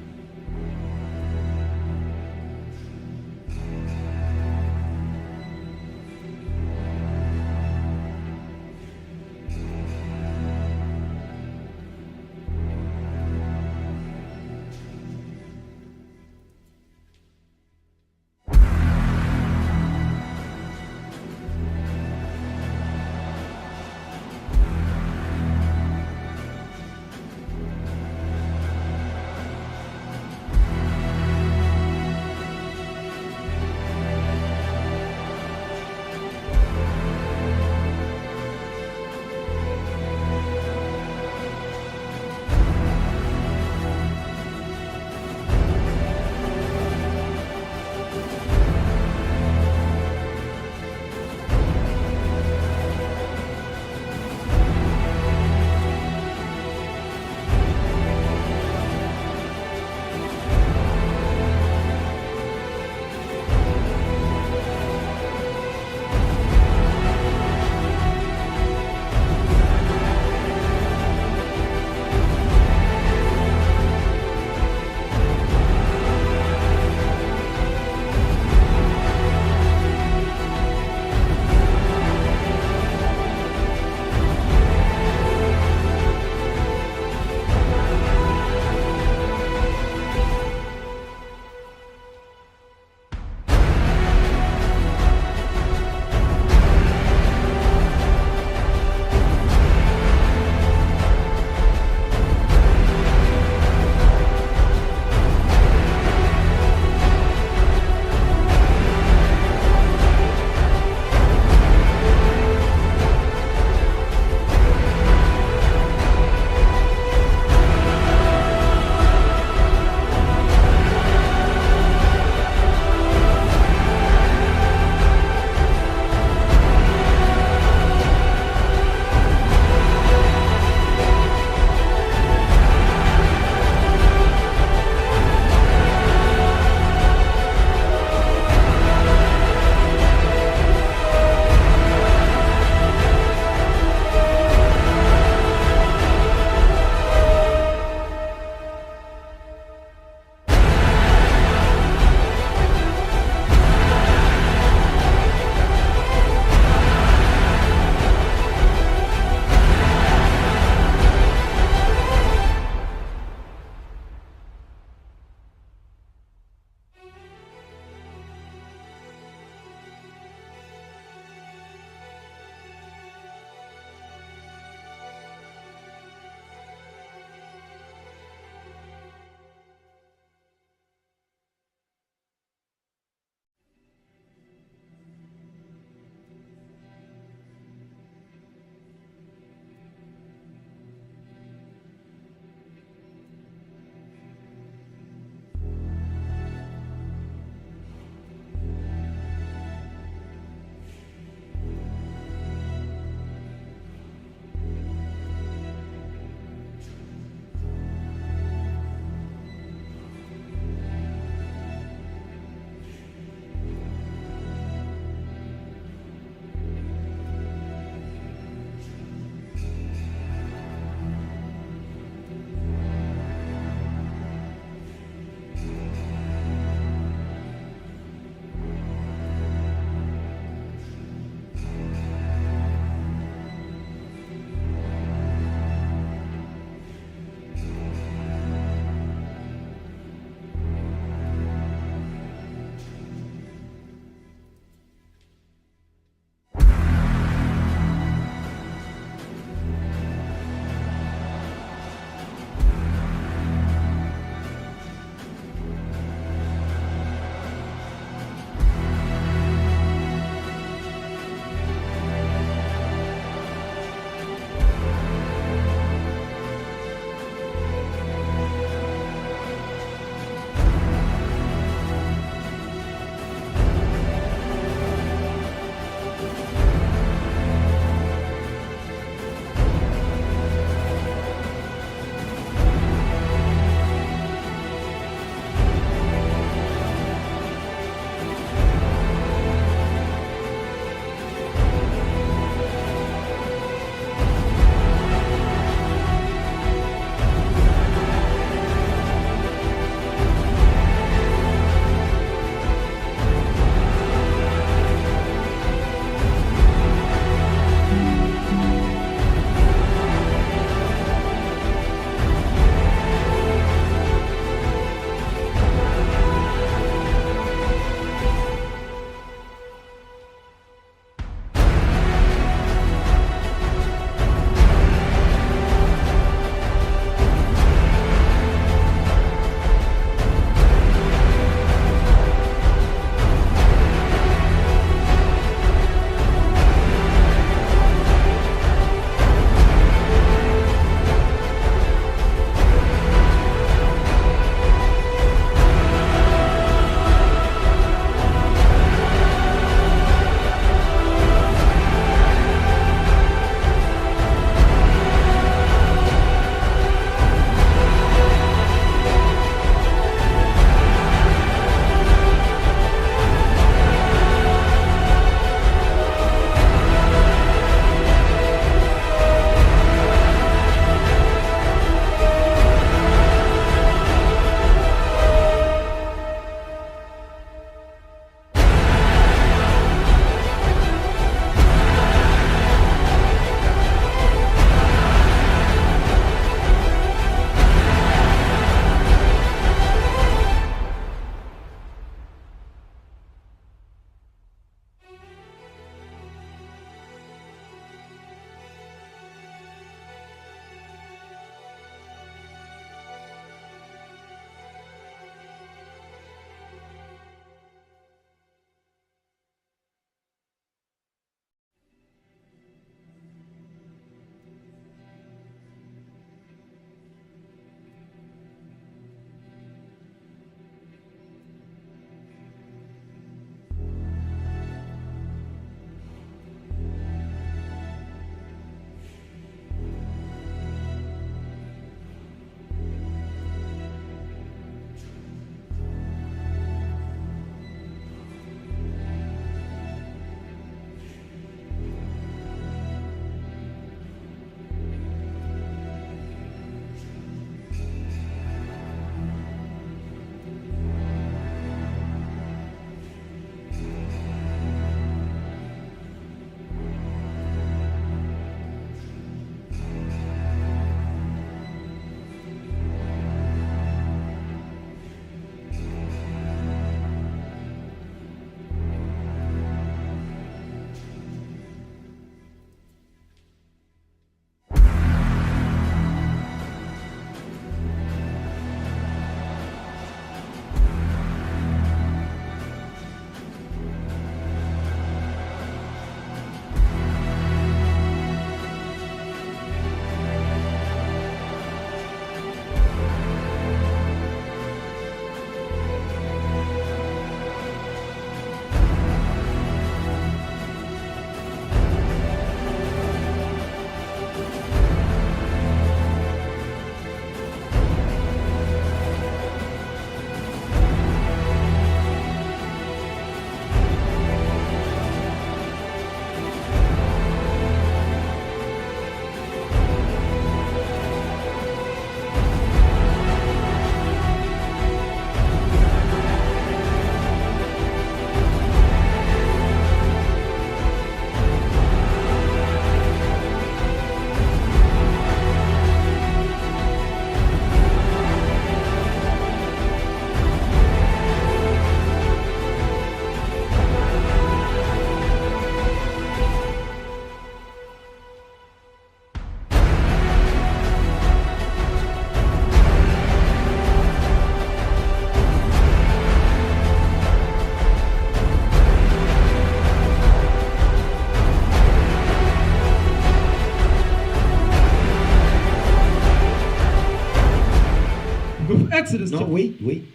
Book of Exodus. No, wait.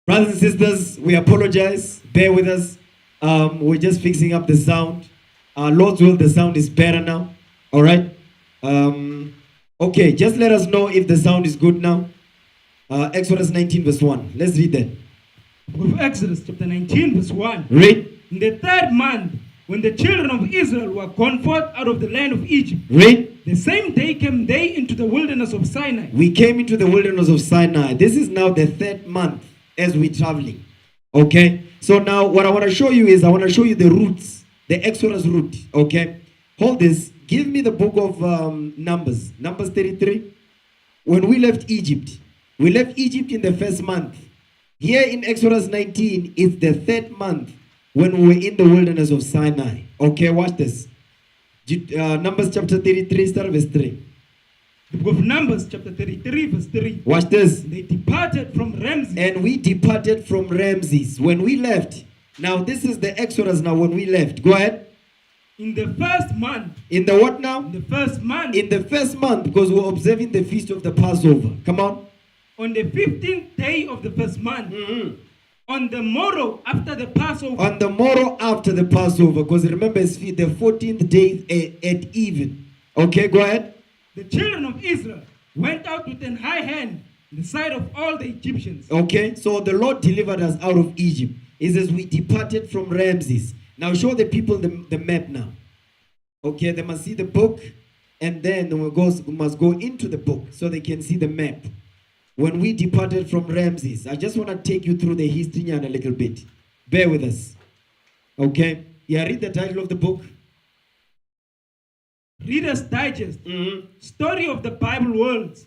Brothers and sisters, we apologize. Bear with us. We're just fixing up the sound. Lord's will, the sound is better now. All right. Okay, just let us know if the sound is good now. Exodus 19 verse 1. Let's read that. Book of Exodus chapter 19 verse 1. Read. In the third month, when the children of Israel were gone forth out of the land of Egypt, Read. the same day came they into the wilderness of Sinai. We came into the wilderness of Sinai. This is now the third month as we're traveling. Okay? So now what I want to show you is I want to show you the routes, the Exodus route. Okay? Hold this. Give me the book of Numbers. Numbers 33. When we left Egypt in the first month. Here in Exodus 19, it's the third month when we were in the wilderness of Sinai. Okay, watch this. Numbers chapter 33, start verse 3. The book of Numbers chapter 33 verse 3. Watch this. They departed from Ramses. And we departed from Ramses. When we left. Now this is the Exodus now when we left. Go ahead. In the first month. In the what now? In the first month. In the first month, because we're observing the feast of the Passover. Come on. On the 15th day of the first month. Mm-hmm. On the morrow after the Passover. On the morrow after the Passover. Because remember, it's the 14th day at even. Okay, go ahead. The children of Israel went out with an high hand in the sight of all the Egyptians. Okay, so the Lord delivered us out of Egypt. It says we departed from Ramses. Now show the people the map now. Okay, they must see the book. And then we must go into the book so they can see the map. When we departed from Ramses, I just want to take you through the history a little bit. Bear with us. Okay? Yeah, read the title of the book. Reader's Digest. Mm-hmm. Story of the Bible world.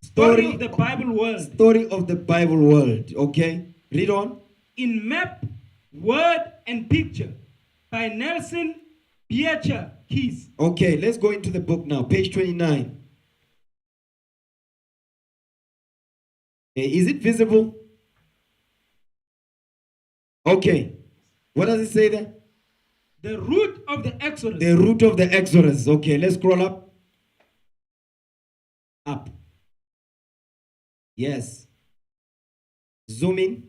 Story of the Bible world. Story of the Bible world. Okay? Read on. In map, word, and picture by Nelson Beecher Keys. Okay, let's go into the book now. Page 29. Is it visible? Okay. What does it say there? The route of the Exodus. The route of the Exodus. Okay, let's scroll up. Up. Yes. Zoom in.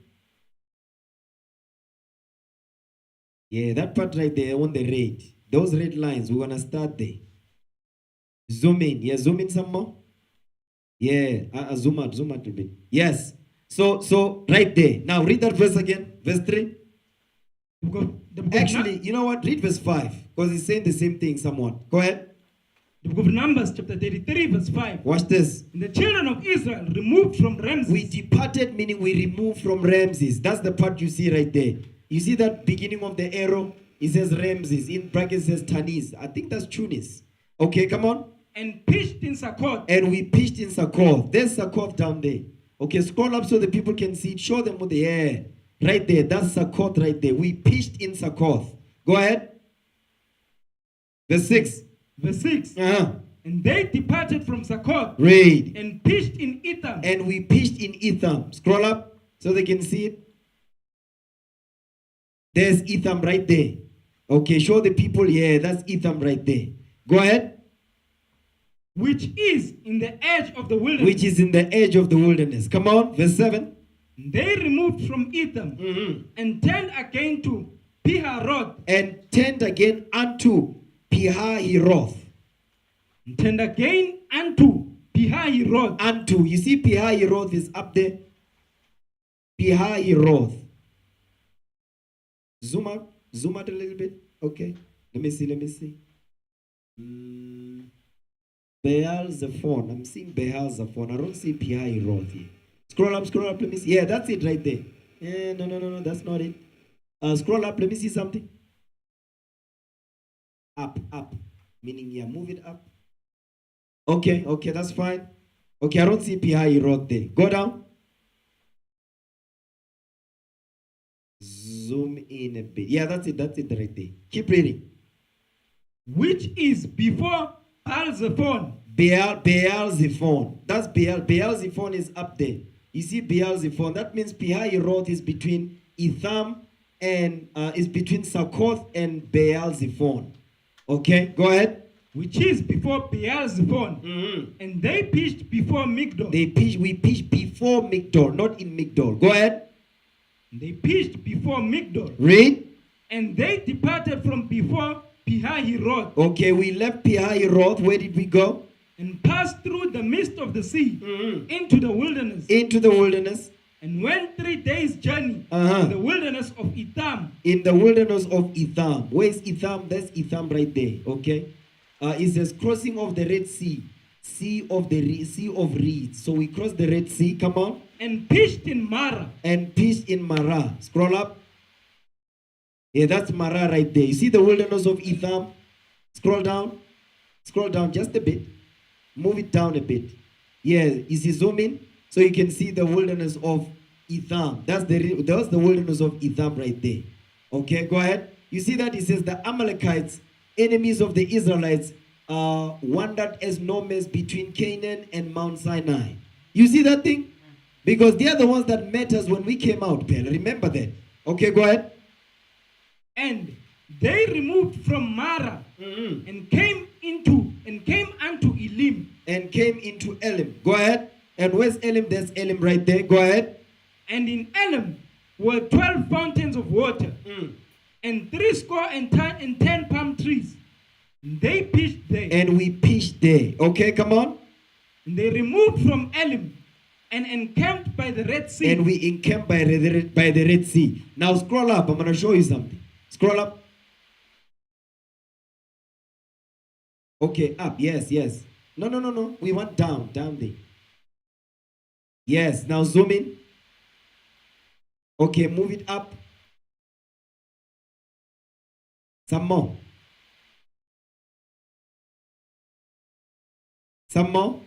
Yeah, that part right there on the red. Those red lines, we're going to start there. Zoom in. Yeah, zoom in some more. Yeah, zoom out a bit. Yes. So right there. Now read that verse again. Verse 3. Actually, you know what? Read verse 5. Because it's saying the same thing somewhat. Go ahead. The book of Numbers chapter 33 verse 5. Watch this. And the children of Israel removed from Ramses. We departed, meaning we removed from Ramses. That's the part you see right there. You see that beginning of the arrow? It says Ramses. In brackets it says Tanis. I think that's Tunis. Okay, come on. And pitched in Succoth. And we pitched in Succoth. There's Succoth down there. Okay, scroll up so the people can see it. Show them with the air. Right there. That's Succoth right there. We pitched in Succoth. Go ahead. Verse 6. Verse 6. Uh-huh. And they departed from Succoth. Read. And pitched in Etham. And we pitched in Etham. Scroll up so they can see it. There's Etham right there. Okay, show the people. Yeah, that's Etham right there. Go ahead. Which is in the edge of the wilderness. Which is in the edge of the wilderness. Come on, verse 7. They removed from Etham and turned again to Piharoth. And turned again unto Pihahiroth. And turned again unto Pihahiroth. Unto. You see Pihahiroth is up there. Pihahiroth. Zoom out a little bit. Okay. Let me see. Baal Zephon. I'm seeing Baal Zephon. I don't see Pihahiroth here. Scroll up, let me see. Yeah, that's it right there. No, that's not it. Scroll up, let me see something. Up. Meaning, yeah, move it up. Okay, that's fine. Okay, I don't see Pihahiroth there. Go down. Zoom in a bit. Yeah, that's it right there. Keep reading. Which is before Baal-Zephon. Baal-Zephon. That's Baal. Baal-Zephon is up there. You see Baal-Zephon. That means Pihahiroth is between Etham and is between Succoth and Baal-Zephon. Okay, go ahead. which is before Baal-zephon, Mhm. and they pitched before Migdol. We pitched before Migdol, not in Migdol. Go ahead. They pitched before Migdol, Read. and they departed from before Pihahiroth, Okay, we left Pihahiroth. Where did we go? and passed through the midst of the sea Mhm. into the wilderness, Into the wilderness. and went 3 days' journey Uh-huh. in the wilderness of Etham. In the wilderness of Etham. Where is Etham? That's Etham right there. Okay. It says crossing of the Red Sea. Sea of reeds. So we crossed the Red Sea. Come on. And pitched in Marah. And pitched in Marah. Scroll up. Yeah, that's Marah right there. You see the wilderness of Etham? Scroll down. Scroll down just a bit. Move it down a bit. Yeah, you see, zoom in so you can see the wilderness of Etham. That's the wilderness of Etham right there. Okay, go ahead. You see that it says the Amalekites, enemies of the Israelites, wandered as nomads between Canaan and Mount Sinai. You see that thing? Because they are the ones that met us when we came out, Pell. Remember that. Okay, go ahead. And they removed from Marah Mhm. and came unto Elim. And came into Elim. Go ahead. And where's Elim? There's Elim right there. Go ahead. And in Elim were 12 fountains of water, and 70 palm trees. And they pitched there. And we pitched there. Okay, come on. And they removed from Elim and encamped by the Red Sea. And we encamped by the Red Sea. Now scroll up. I'm going to show you something. Scroll up. Okay, up. Yes, yes. No. We want down there. Yes, now zoom in. Okay, move it up. Some more. Some more.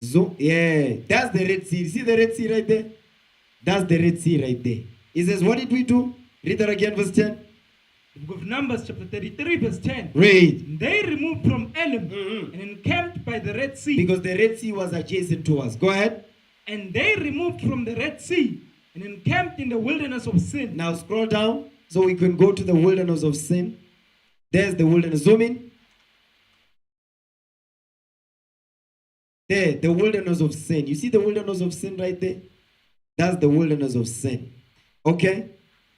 Zoom. Yeah, that's the Red Sea. See the Red Sea right there? That's the Red Sea right there. It says, what did we do? Read that again, verse 10. The book of Numbers, chapter 33, verse 10. Read. They removed from Elim Mhm. and encamped by the Red Sea. Because the Red Sea was adjacent to us. Go ahead. And they removed from the Red Sea and encamped in the wilderness of Sin. Now scroll down so we can go to the wilderness of sin. There's the wilderness. Zoom in. There, the wilderness of sin. You see the wilderness of sin right there? That's the wilderness of sin. Okay.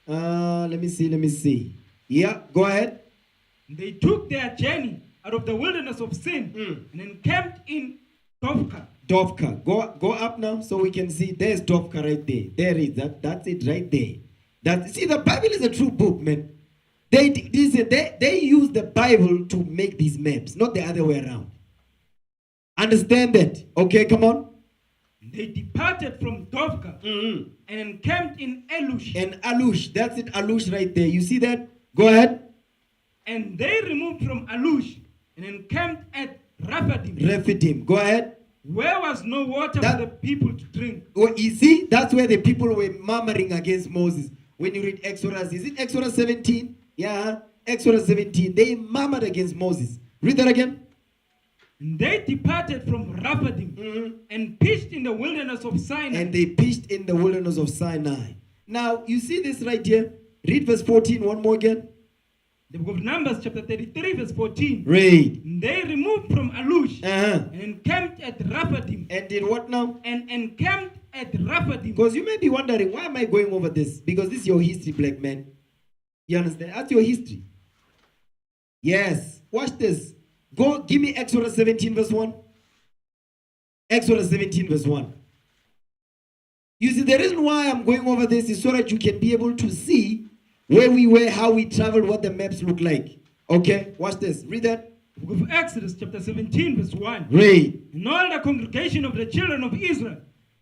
Let me see. Yeah, go ahead. They took their journey out of the wilderness of Sin and encamped in Dovka. Dovka. Go up now so we can see. There's Dovka right there. There is that. That's it right there. See, the Bible is a true book, man. They use the Bible to make these maps, not the other way around. Understand that? Okay, come on. They departed from Dovka and encamped in Elush. And Alush, that's it, Alush right there. You see that? Go ahead. And they removed from Alush and encamped at Rephidim. Rephidim, go ahead. Where was no water for the people to drink. Oh, you see, that's where the people were murmuring against Moses. When you read Exodus, is it Exodus 17? Yeah, Exodus 17. They murmured against Moses. Read that again. And they departed from Rephidim and pitched in the wilderness of Sinai. And they pitched in the wilderness of Sinai. Now, you see this right here? Read verse 14 one more again. The book of Numbers, chapter 33, verse 14. Read. And they removed from Alush Uh-huh. and encamped at Rephidim. And did what now? And encamped at Rephidim. Because you may be wondering, why am I going over this? Because this is your history, black man. You understand? That's your history. Yes. Watch this. Go, give me Exodus 17 verse 1. Exodus 17 verse 1. You see, the reason why I'm going over this is so that you can be able to see where we were, how we traveled, what the maps look like. Okay, watch this. Read that. The book of Exodus, chapter 17, verse 1. Read. And all the congregation of the children of Israel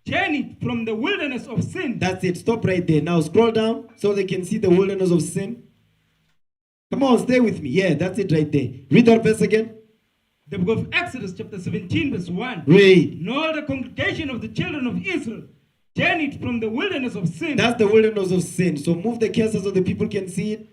journeyed from the wilderness of Sin. That's it. Stop right there. Now scroll down so they can see the wilderness of sin. Come on, stay with me. Yeah, that's it right there. Read that verse again. The book of Exodus, chapter 17, verse 1. Read. And all the congregation of the children of Israel journeyed from the wilderness of Sin. That's the wilderness of sin. So move the cursor so the people can see it.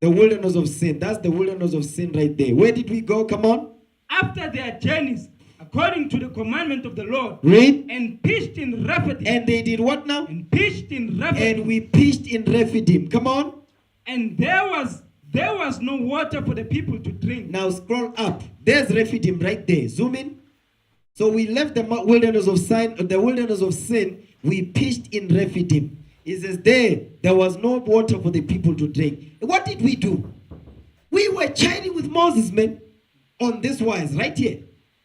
The wilderness of sin. That's the wilderness of sin right there. Where did we go? Come on. After their journeys, according to the commandment of the Lord. Read. And pitched in Rephidim. And they did what now? And pitched in Rephidim. And we pitched in Rephidim. Come on. And there was there was no water for the people to drink. Now scroll up. There's Rephidim right there. Zoom in. So we left the wilderness of sin. We pitched in Rephidim. It says there was no water for the people to drink. What did we do? We were chiding with Moses, man, on this wise, right here.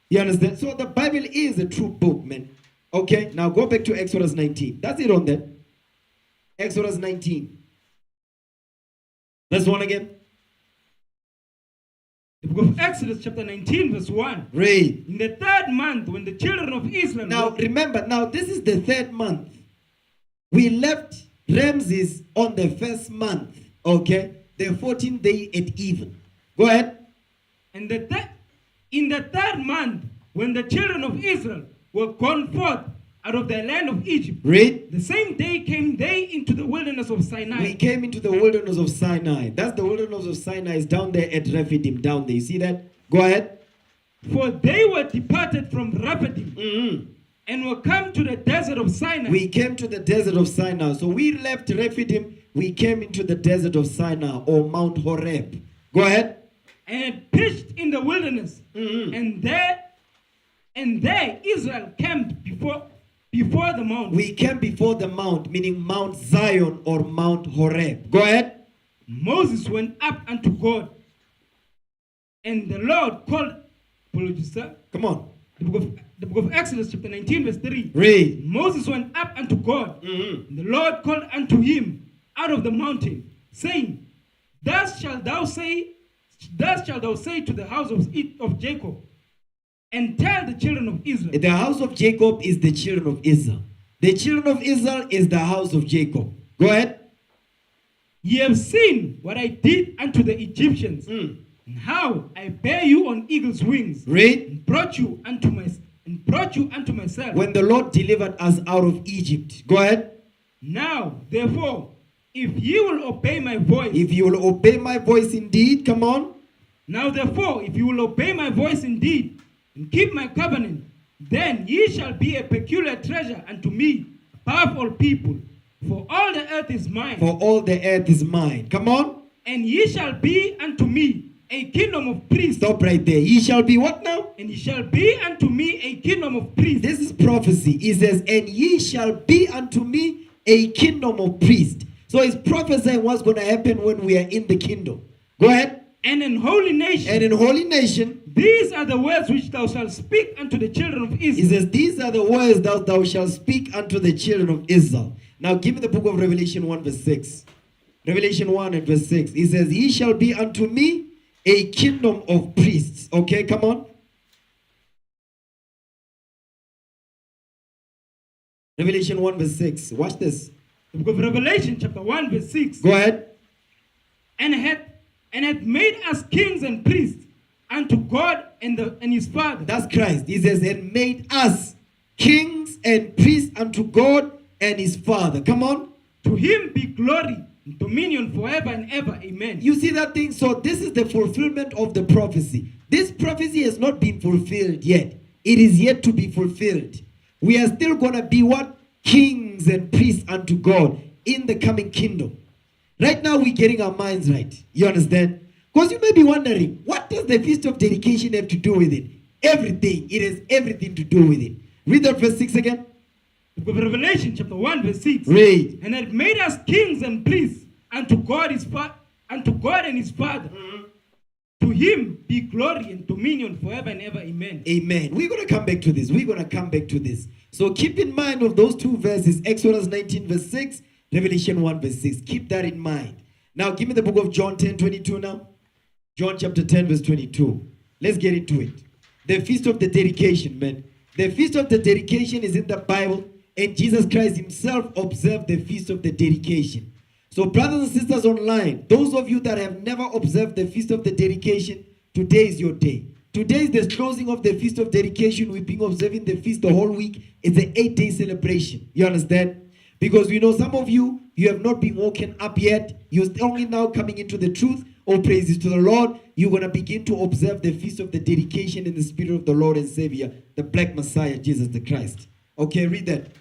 You understand? So the Bible is a true book, man. Okay, now go back to Exodus 19. That's it on that. Exodus 19. Verse 1 again. The book of Exodus chapter 19 verse 1. Read. In the 3rd month, when the children of Israel... Now remember, now this is the 3rd month. We left Ramses on the 1st month. Okay? The 14th day at even. Go ahead. And in the 3rd month, when the children of Israel were gone forth out of the land of Egypt. Read. The same day came they into the wilderness of Sinai. We came into the wilderness of Sinai. That's the wilderness of Sinai. Is down there at Rephidim. Down there. You see that? Go ahead. For they were departed from Rephidim and were come to the desert of Sinai. We came to the desert of Sinai. So we left Rephidim. We came into the desert of Sinai or Mount Horeb. Go ahead. And pitched in the wilderness. And there Israel camped before the mount. We camped before the mount, meaning Mount Zion or Mount Horeb. Go ahead. Moses went up unto God, and the Lord called. Apologies, sir. Come on. The book of Exodus chapter 19 verse 3. Read. Moses went up unto God. And the Lord called unto him out of the mountain, saying, Thus shalt thou say to the house of Jacob, and tell the children of Israel. The house of Jacob is the children of Israel. The children of Israel is the house of Jacob. Go ahead. Ye have seen what I did unto the Egyptians, and how I bare you on eagle's wings. Read. And brought you unto myself. When the Lord delivered us out of Egypt. Go ahead. Now, therefore, if ye will obey my voice. If you will obey my voice indeed, come on. Now, therefore, if you will obey my voice indeed, and keep my covenant, then ye shall be a peculiar treasure unto me above all people. For all the earth is mine. For all the earth is mine. Come on. And ye shall be unto me a kingdom of priests. Stop right there. Ye shall be what now? And ye shall be unto me a kingdom of priests. This is prophecy. It says, and ye shall be unto me a kingdom of priests. So it's prophesying what's going to happen when we are in the kingdom. Go ahead. And in holy nation. And in holy nation. These are the words which thou shalt speak unto the children of Israel. It says, these are the words that thou shalt speak unto the children of Israel. Now give me the book of Revelation 1 verse 6. Revelation 1 and verse 6. It says, ye shall be unto me a kingdom of priests. Okay, come on. Revelation 1 verse 6. Watch this. The book of Revelation chapter 1 verse 6. Go ahead. And hath made us kings and priests unto God and his Father. That's Christ. He says, and made us kings and priests unto God and his Father. Come on. To him be glory and dominion forever and ever. Amen. You see that thing? So this is the fulfillment of the prophecy. This prophecy has not been fulfilled yet. It is yet to be fulfilled. We are still going to be what? Kings and priests unto God in the coming kingdom. Right now we're getting our minds right. You understand? Because you may be wondering, what does the Feast of Dedication have to do with it? Everything. It has everything to do with it. Read that verse 6 again. The book of Revelation chapter 1 verse 6. Read. And hath made us kings and priests unto God and his Father. To him be glory and dominion forever and ever. Amen. Amen. We're going to come back to this. We're going to come back to this. So keep in mind of those two verses, Exodus 19 verse 6, Revelation 1 verse 6. Keep that in mind. Now give me the book of John 10:22 now. John chapter 10 verse 22. Let's get into it. The Feast of the Dedication, man. The Feast of the Dedication is in the Bible, and Jesus Christ himself observed the Feast of the Dedication. So brothers and sisters online, those of you that have never observed the Feast of the Dedication, today is your day. Today is the closing of the Feast of Dedication. We've been observing the feast the whole week. It's an 8-day celebration. You understand? Because we know some of you, you have not been woken up yet. You're only now coming into the truth. All praises to the Lord. You're going to begin to observe the Feast of the Dedication in the Spirit of the Lord and Savior, the Black Messiah, Jesus the Christ. Okay, read that.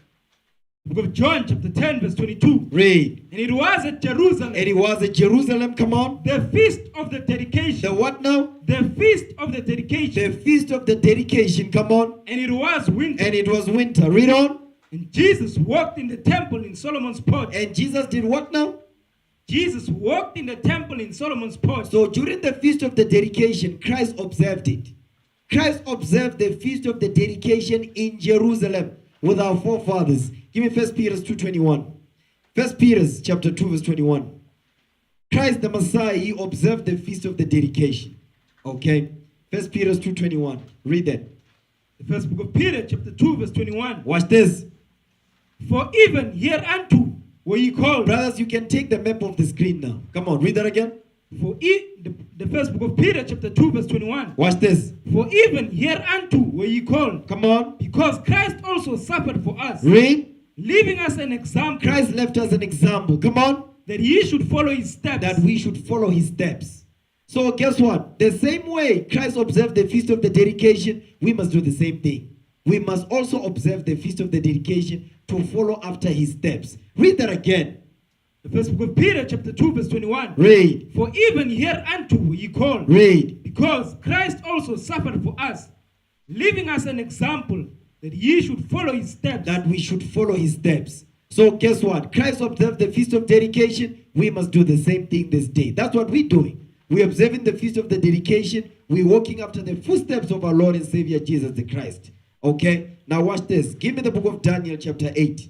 Book of John chapter 10 verse 22. Read. And it was at Jerusalem. And it was at Jerusalem, come on. The feast of the dedication. The what now? The feast of the dedication. The feast of the dedication, come on. And it was winter. And it was winter. Read on. And Jesus walked in the temple in Solomon's porch. And Jesus did what now? Jesus walked in the temple in Solomon's porch. So during the feast of the dedication, Christ observed it. Christ observed the feast of the dedication in Jerusalem with our forefathers. Give me 1 Peter 2:21. 1 Peter chapter 2 verse 21. Christ the Messiah, he observed the feast of the dedication. Okay? 1 Peter 2:21. Read that. The first book of Peter chapter 2 verse 21. Watch this. For even hereunto were ye called. Brothers, you can take the map of the screen now. Come on, read that again. The first book of Peter chapter 2 verse 21. Watch this. For even hereunto were ye called. Come on. Because Christ also suffered for us. Read. Leaving us an example. Christ left us an example. Come on. That ye should follow his steps. That we should follow his steps. So guess what? The same way Christ observed the feast of the dedication, we must do the same thing. We must also observe the feast of the dedication to follow after his steps. Read that again. The first book of Peter chapter 2 verse 21. Read. For even hereunto were ye called. Read. Because Christ also suffered for us, leaving us an example that ye should follow his steps. That we should follow his steps. So guess what? Christ observed the feast of dedication. We must do the same thing this day. That's what we're doing. We're observing the feast of the dedication. We're walking after the footsteps of our Lord and Savior Jesus the Christ. Okay? Now watch this. Give me the book of Daniel chapter 8.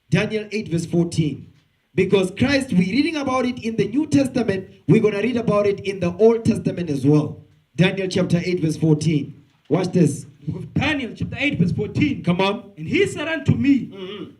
Daniel 8 verse 14. Because Christ, we're reading about it in the New Testament. We're going to read about it in the Old Testament as well. Daniel chapter 8 verse 14. Watch this. Book of Daniel chapter 8 verse 14. Come on. And he said unto me,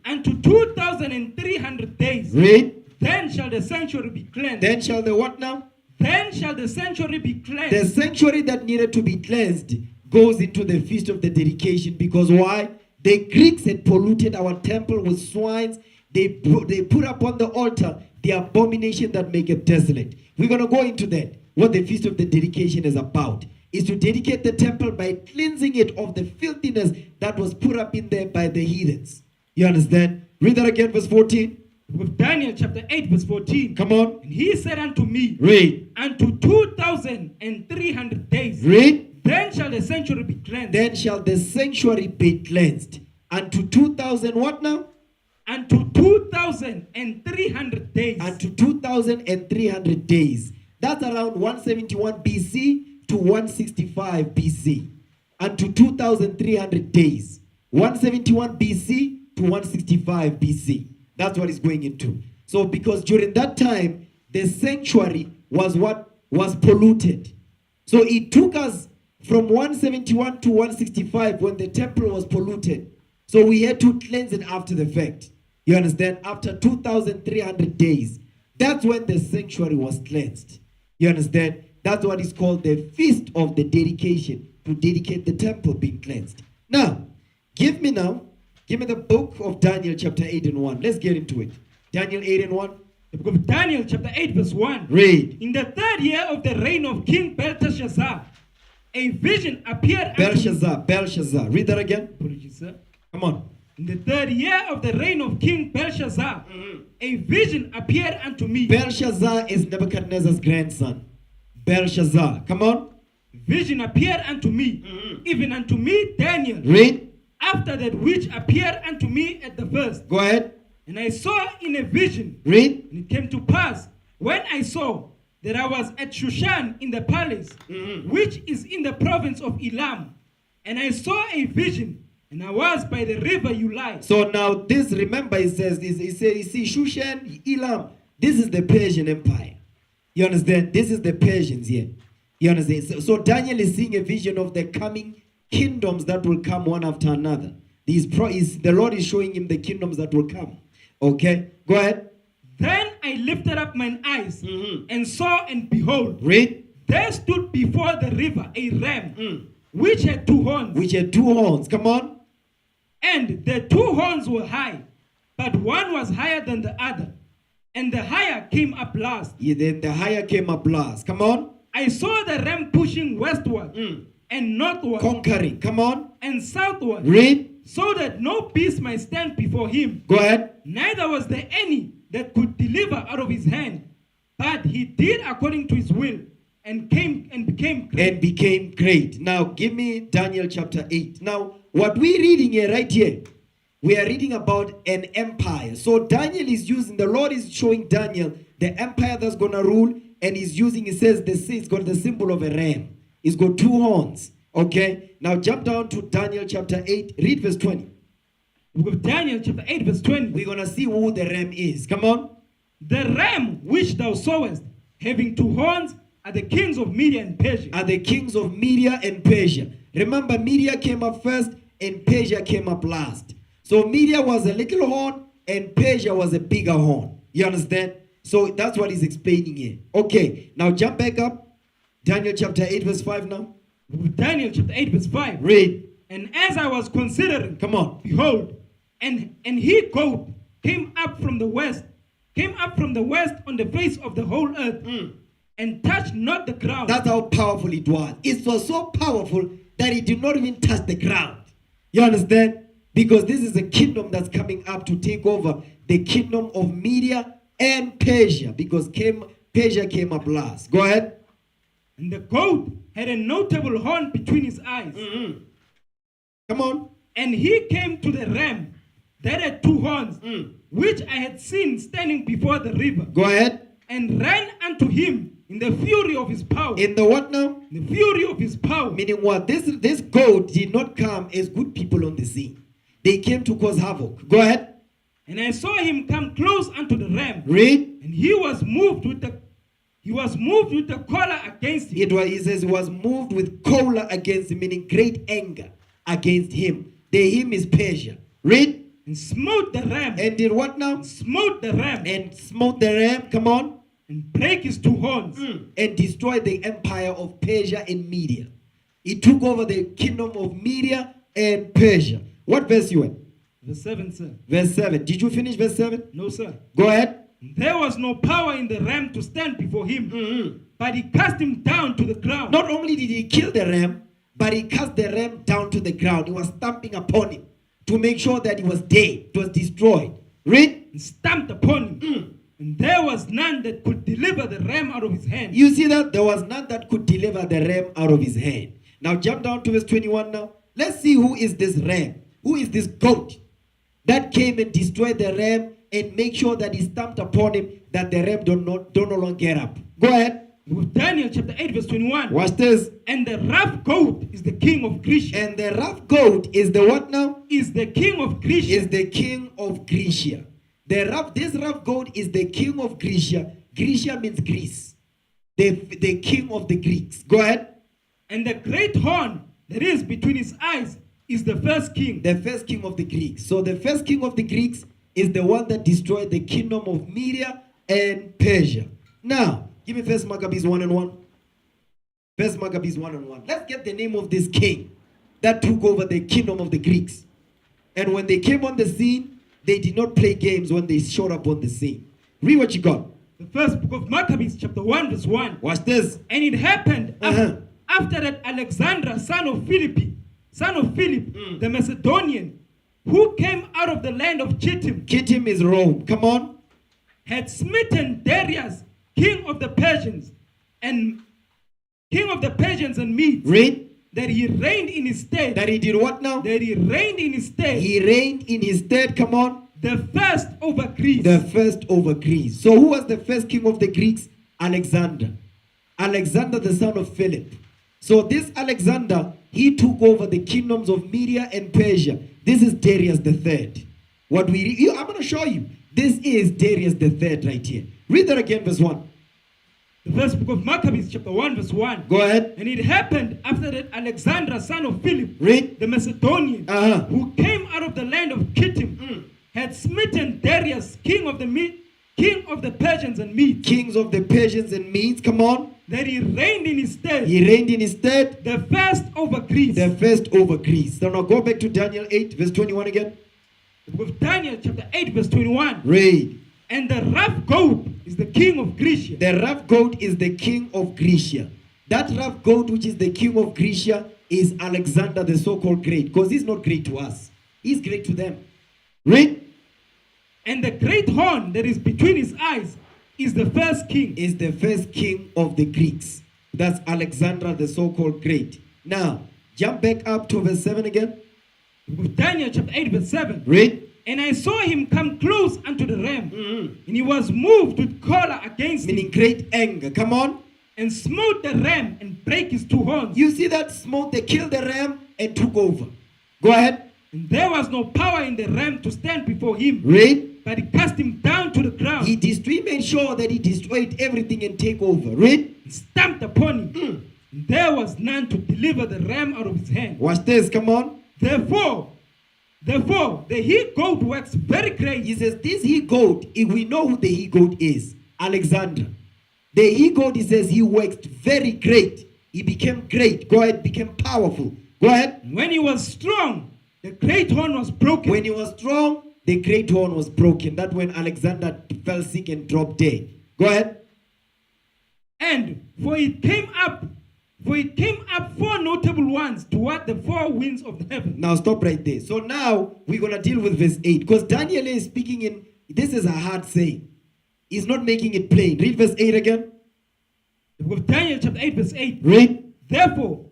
unto 2,300 days. Read. Then shall the sanctuary be cleansed. Then shall the what now? Then shall the sanctuary be cleansed. The sanctuary that needed to be cleansed goes into the feast of the dedication. Because why? The Greeks had polluted our temple with swines. They put upon the altar the abomination that make it desolate. We're going to go into that. What the feast of the dedication is about is to dedicate the temple by cleansing it of the filthiness that was put up in there by the heathens. You understand? Read that again, verse 14. With Daniel chapter 8 verse 14. Come on. And he said unto me, read. Unto 2,300 days. Read. Then shall the sanctuary be cleansed. Then shall the sanctuary be cleansed. Unto 2,000 what now? Unto 2,300 days. Unto 2,300 days. That's around 171 BC to 165 BC. Unto 2,300 days. 171 BC to 165 BC. That's what it's going into. So because during that time, the sanctuary was what was polluted. So it took us from 171 to 165 when the temple was polluted. So we had to cleanse it after the fact. You understand? After 2,300 days. That's when the sanctuary was cleansed. You understand? That's what is called the feast of the dedication. To dedicate the temple being cleansed. Now, give me the book of Daniel chapter 8 and 1. Let's get into it. Daniel 8 and 1. The book of Daniel chapter 8 verse 1. Read. In the third year of the reign of King Belteshazzar, a vision appeared Belshazzar. Read that again. Apologies, sir. Come on. In the third year of the reign of King Belshazzar, a vision appeared unto me. Belshazzar is Nebuchadnezzar's grandson. Belshazzar. Come on. Vision appeared unto me, even unto me, Daniel. Read. After that which appeared unto me at the first. Go ahead. And I saw in a vision. Read. And it came to pass, when I saw that I was at Shushan in the palace, which is in the province of Elam. And I saw a vision, and I was by the river Ulai. So now this, remember, it says, you see, Shushan, Elam, this is the Persian Empire. You understand? This is the Persians here. You understand? So Daniel is seeing a vision of the coming kingdoms that will come one after another. The Lord is showing him the kingdoms that will come. Okay? Go ahead. Then I lifted up mine eyes and saw, and behold, read. There stood before the river a ram, which had two horns. Which had two horns. Come on. And the two horns were high, but one was higher than the other. And the higher came up last. Yeah, then the higher came up last. Come on. I saw the ram pushing westward and northward. Conquering. Come on. And southward. Read. so that no beast might stand before him. Go ahead. Neither was there any that could deliver out of his hand. But he did according to his will, and became great. And became great. Now give me Daniel chapter 8. Now what we're reading here, right here, we are reading about an empire. So Daniel is using, the Lord is showing Daniel the empire that's going to rule, and he's using, it says, it's got the symbol of a ram. It's got 2 horns. Okay, now jump down to Daniel chapter 8, read verse 20. With Daniel chapter 8 verse 20. We're going to see who the ram is. Come on. The ram which thou sawest, having 2 horns, are the kings of Media and Persia. Are the kings of Media and Persia. Remember, Media came up first and Persia came up last. So Media was a little horn and Persia was a bigger horn. You understand? So that's what he's explaining here. Okay, now jump back up. Daniel chapter 8 verse 5 now. Daniel chapter 8 verse 5. Read. And as I was considering, come on, behold, and he goat came up from the west on the face of the whole earth, and touched not the ground. That's how powerful it was. It was so powerful that it did not even touch the ground. You understand? Because this is a kingdom that's coming up to take over the kingdom of Media and Persia, because Persia came up last. Go ahead. And the goat had a notable horn between his eyes. Come on. And he came to the ram that had 2 horns, which I had seen standing before the river. Go ahead. And ran unto him in the fury of his power. In the what now? The fury of his power. Meaning what? This goat did not come as good people on the scene. They came to cause havoc. Go ahead. And I saw him come close unto the ram. Read. And he was moved with the choler against him. He says he was moved with choler against him, meaning great anger against him. The him is Persia. Read. And smote the ram. And did what now? Smote the ram. And smote the ram. Come on. And break his 2 horns. And destroyed the empire of Persia and Media. He took over the kingdom of Media and Persia. What verse you in? Verse 7, sir. Verse 7. Did you finish verse 7? No, sir. Go ahead. There was no power in the ram to stand before him, but he cast him down to the ground. Not only did he kill the ram, but he cast the ram down to the ground. He was stamping upon him to make sure that he was dead. It was destroyed. Read. And stamped upon him. And there was none that could deliver the ram out of his hand. You see that? There was none that could deliver the ram out of his hand. Now jump down to verse 21 now. Let's see who is this ram. Who is this goat that came and destroyed the ram and make sure that he stamped upon him that the ram don't no longer get up. Go ahead. With Daniel chapter 8 verse 21. Watch this. And the rough goat is the king of Grecia. And the rough goat is the what now? Is the king of Grecia. Is the king of Grecia. This rough goat is the king of Grecia. Grecia means Greece. The king of the Greeks. Go ahead. And the great horn that is between his eyes is the first king. The first king of the Greeks. So the first king of the Greeks is the one that destroyed the kingdom of Media and Persia. Now, give me First Maccabees 1:1. First Maccabees 1:1. Let's get the name of this king that took over the kingdom of the Greeks. And when they came on the scene, they did not play games when they showed up on the scene. Read what you got. The first book of Maccabees, chapter 1, verse 1. Watch this. And it happened after that Alexander, son of Philip, the Macedonian, who came out of the land of Chittim. Chittim is Rome. Come on. Had smitten Darius, king of the Persians, and Medes. Read. That he reigned in his stead. That he did what now? That he reigned in his stead. He reigned in his stead. Come on. The first over Greece. The first over Greece. So who was the first king of the Greeks? Alexander. Alexander, the son of Philip. So this Alexander, he took over the kingdoms of Media and Persia. This is Darius III. I'm going to show you. This is Darius III right here. Read that again, verse 1. The first book of Maccabees, chapter 1, verse 1. Go ahead. And it happened after that Alexander, son of Philip, Read. the Macedonian, who came out of the land of Chittim, had smitten Darius, king of the Persians and Medes. Kings of the Persians and Medes, come on. That he reigned in his stead. He reigned in his stead. The first over Greece. The first over Greece. So now go back to Daniel 8, verse 21 again. The book of Daniel, chapter 8, verse 21. Read. And the rough goat is the king of Grecia. The rough goat is the king of Grecia. That rough goat, which is the king of Grecia, is Alexander the so-called great. Because he's not great to us. He's great to them. Read. And the great horn that is between his eyes is the first king. Is the first king of the Greeks. That's Alexander, the so-called great. Now, jump back up to verse 7 again. Daniel chapter 8 verse 7. Read. And I saw him come close unto the ram, and he was moved with choler against Meaning him, great anger. Come on. and smote the ram and brake his two horns. You see that smoke? They killed the ram and took over. Go ahead. And there was no power in the ram to stand before him, Read. but he cast him down to the ground, He made sure that he destroyed everything and take over. Read. and stamped upon him. And there was none to deliver the ram out of his hand. Watch this. Come on. Therefore, the he-goat waxed very great. He says, this he-goat, if we know who the he-goat is, Alexander. The he-goat, he says, he waxed very great. He became great. Go ahead, became powerful. Go ahead. When he was strong, the great horn was broken. When he was strong, the great horn was broken. That when Alexander fell sick and dropped dead. Go ahead. And for it came up 4 notable ones toward the 4 winds of the heaven. Now stop right there. So now we're going to deal with verse 8. Because Daniel is speaking in, this is a hard saying. He's not making it plain. Read verse 8 again. The book of Daniel chapter 8 verse 8. Read. Therefore,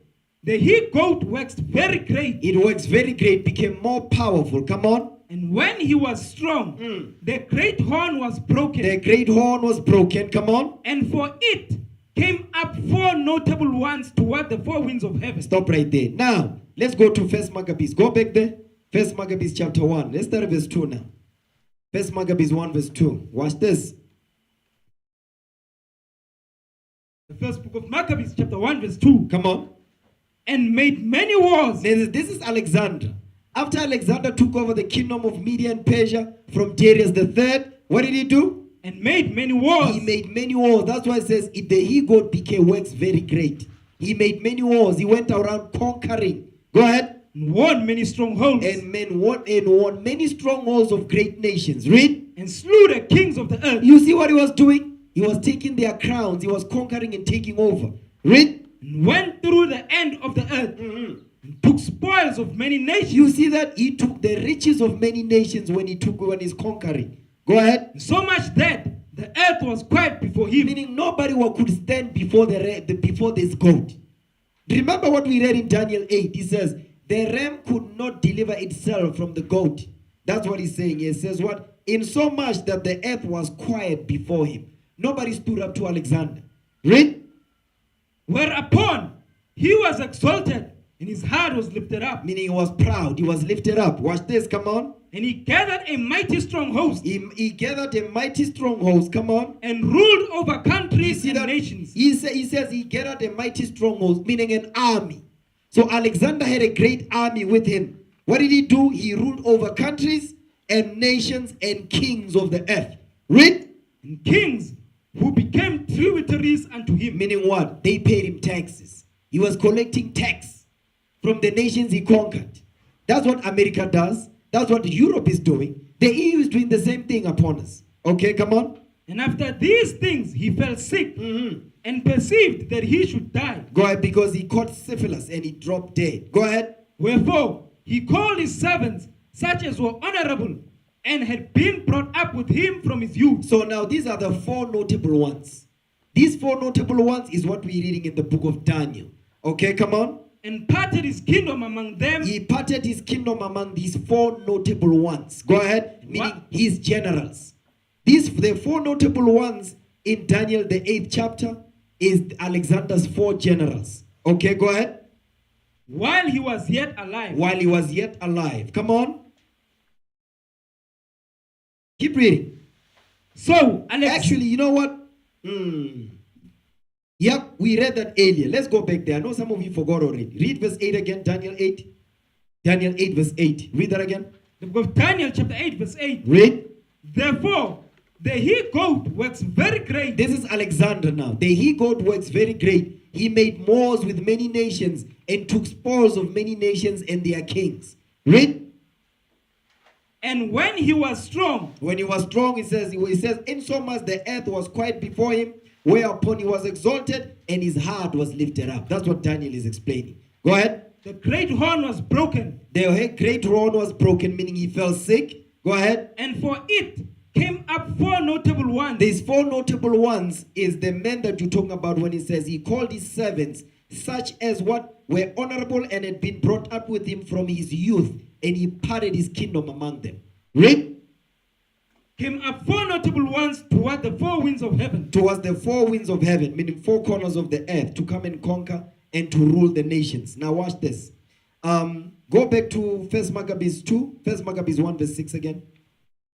the he-goat waxed very great. It waxed very great, became more powerful. Come on. And when he was strong, the great horn was broken. The great horn was broken. Come on. And for it came up 4 notable ones toward the 4 winds of heaven. Stop right there. Now, let's go to First Maccabees. Go back there. First Maccabees chapter 1. Let's start at verse 2 now. First Maccabees 1 verse 2. Watch this. The first book of Maccabees chapter 1 verse 2. Come on. And made many wars. This is Alexander. After Alexander took over the kingdom of Media and Persia from Darius III, what did he do? And made many wars. He made many wars. That's why it says, the he-goat became works very great. He made many wars. He went around conquering. Go ahead. And won many strongholds. And won many strongholds of great nations. Read. And slew the kings of the earth. You see what he was doing? He was taking their crowns. He was conquering and taking over. Read. And went through the end of the earth. And took spoils of many nations. You see that? He took the riches of many nations when he's conquering. Go ahead. So much that the earth was quiet before him. Meaning nobody could stand before before this goat. Remember what we read in Daniel 8. He says, the ram could not deliver itself from the goat. That's what he's saying. He says what? In so much that the earth was quiet before him. Nobody stood up to Alexander. Read. Whereupon he was exalted and his heart was lifted up. Meaning he was proud. He was lifted up. Watch this. Come on. And he gathered a mighty strong host. He gathered a mighty strong host. Come on. And ruled over countries and nations. He says he gathered a mighty strong host, meaning an army. So Alexander had a great army with him. What did he do? He ruled over countries and nations and kings of the earth. Read. And kings who became tributaries unto him. Meaning what? They paid him taxes. He was collecting tax from the nations he conquered. That's what America does. That's what Europe is doing. The EU is doing the same thing upon us. Okay, come on. And after these things, he fell sick and perceived that he should die. Go ahead, because he caught syphilis and he dropped dead. Go ahead. Wherefore, he called his servants, such as were honorable, and had been brought up with him from his youth. So now these are the 4 notable ones. These 4 notable ones is what we're reading in the book of Daniel. Okay, come on. And parted his kingdom among them. He parted his kingdom among these 4 notable ones. Go ahead. Meaning his generals. The 4 notable ones in Daniel, the 8th chapter, is Alexander's 4 generals. Okay, go ahead. While he was yet alive. While he was yet alive. Come on. Keep reading. So, actually, you know what? Yep, we read that earlier. Let's go back there. I know some of you forgot already. Read verse 8 again, Daniel 8. Daniel 8 verse 8. Read that again. The book of Daniel chapter 8 verse 8. Read. Therefore, the he-goat works very great. This is Alexander now. The he-goat works very great. He made wars with many nations and took spoils of many nations and their kings. Read. And when he was strong. When he was strong, he says, insomuch the earth was quiet before him, whereupon he was exalted and his heart was lifted up. That's what Daniel is explaining. Go ahead. the great horn was broken, The great horn was broken, meaning he fell sick. Go ahead. and for it came up 4 notable ones. These 4 notable ones is the men that you're talking about when he says he called his servants, such as what were honorable and had been brought up with him from his youth, and he parted his kingdom among them. Read. Came up 4 notable ones toward the 4 winds of heaven. Towards the 4 winds of heaven, meaning 4 corners of the earth, to come and conquer and to rule the nations. Now watch this. Go back to 1 Maccabees 2. 1 Maccabees 1 verse 6 again.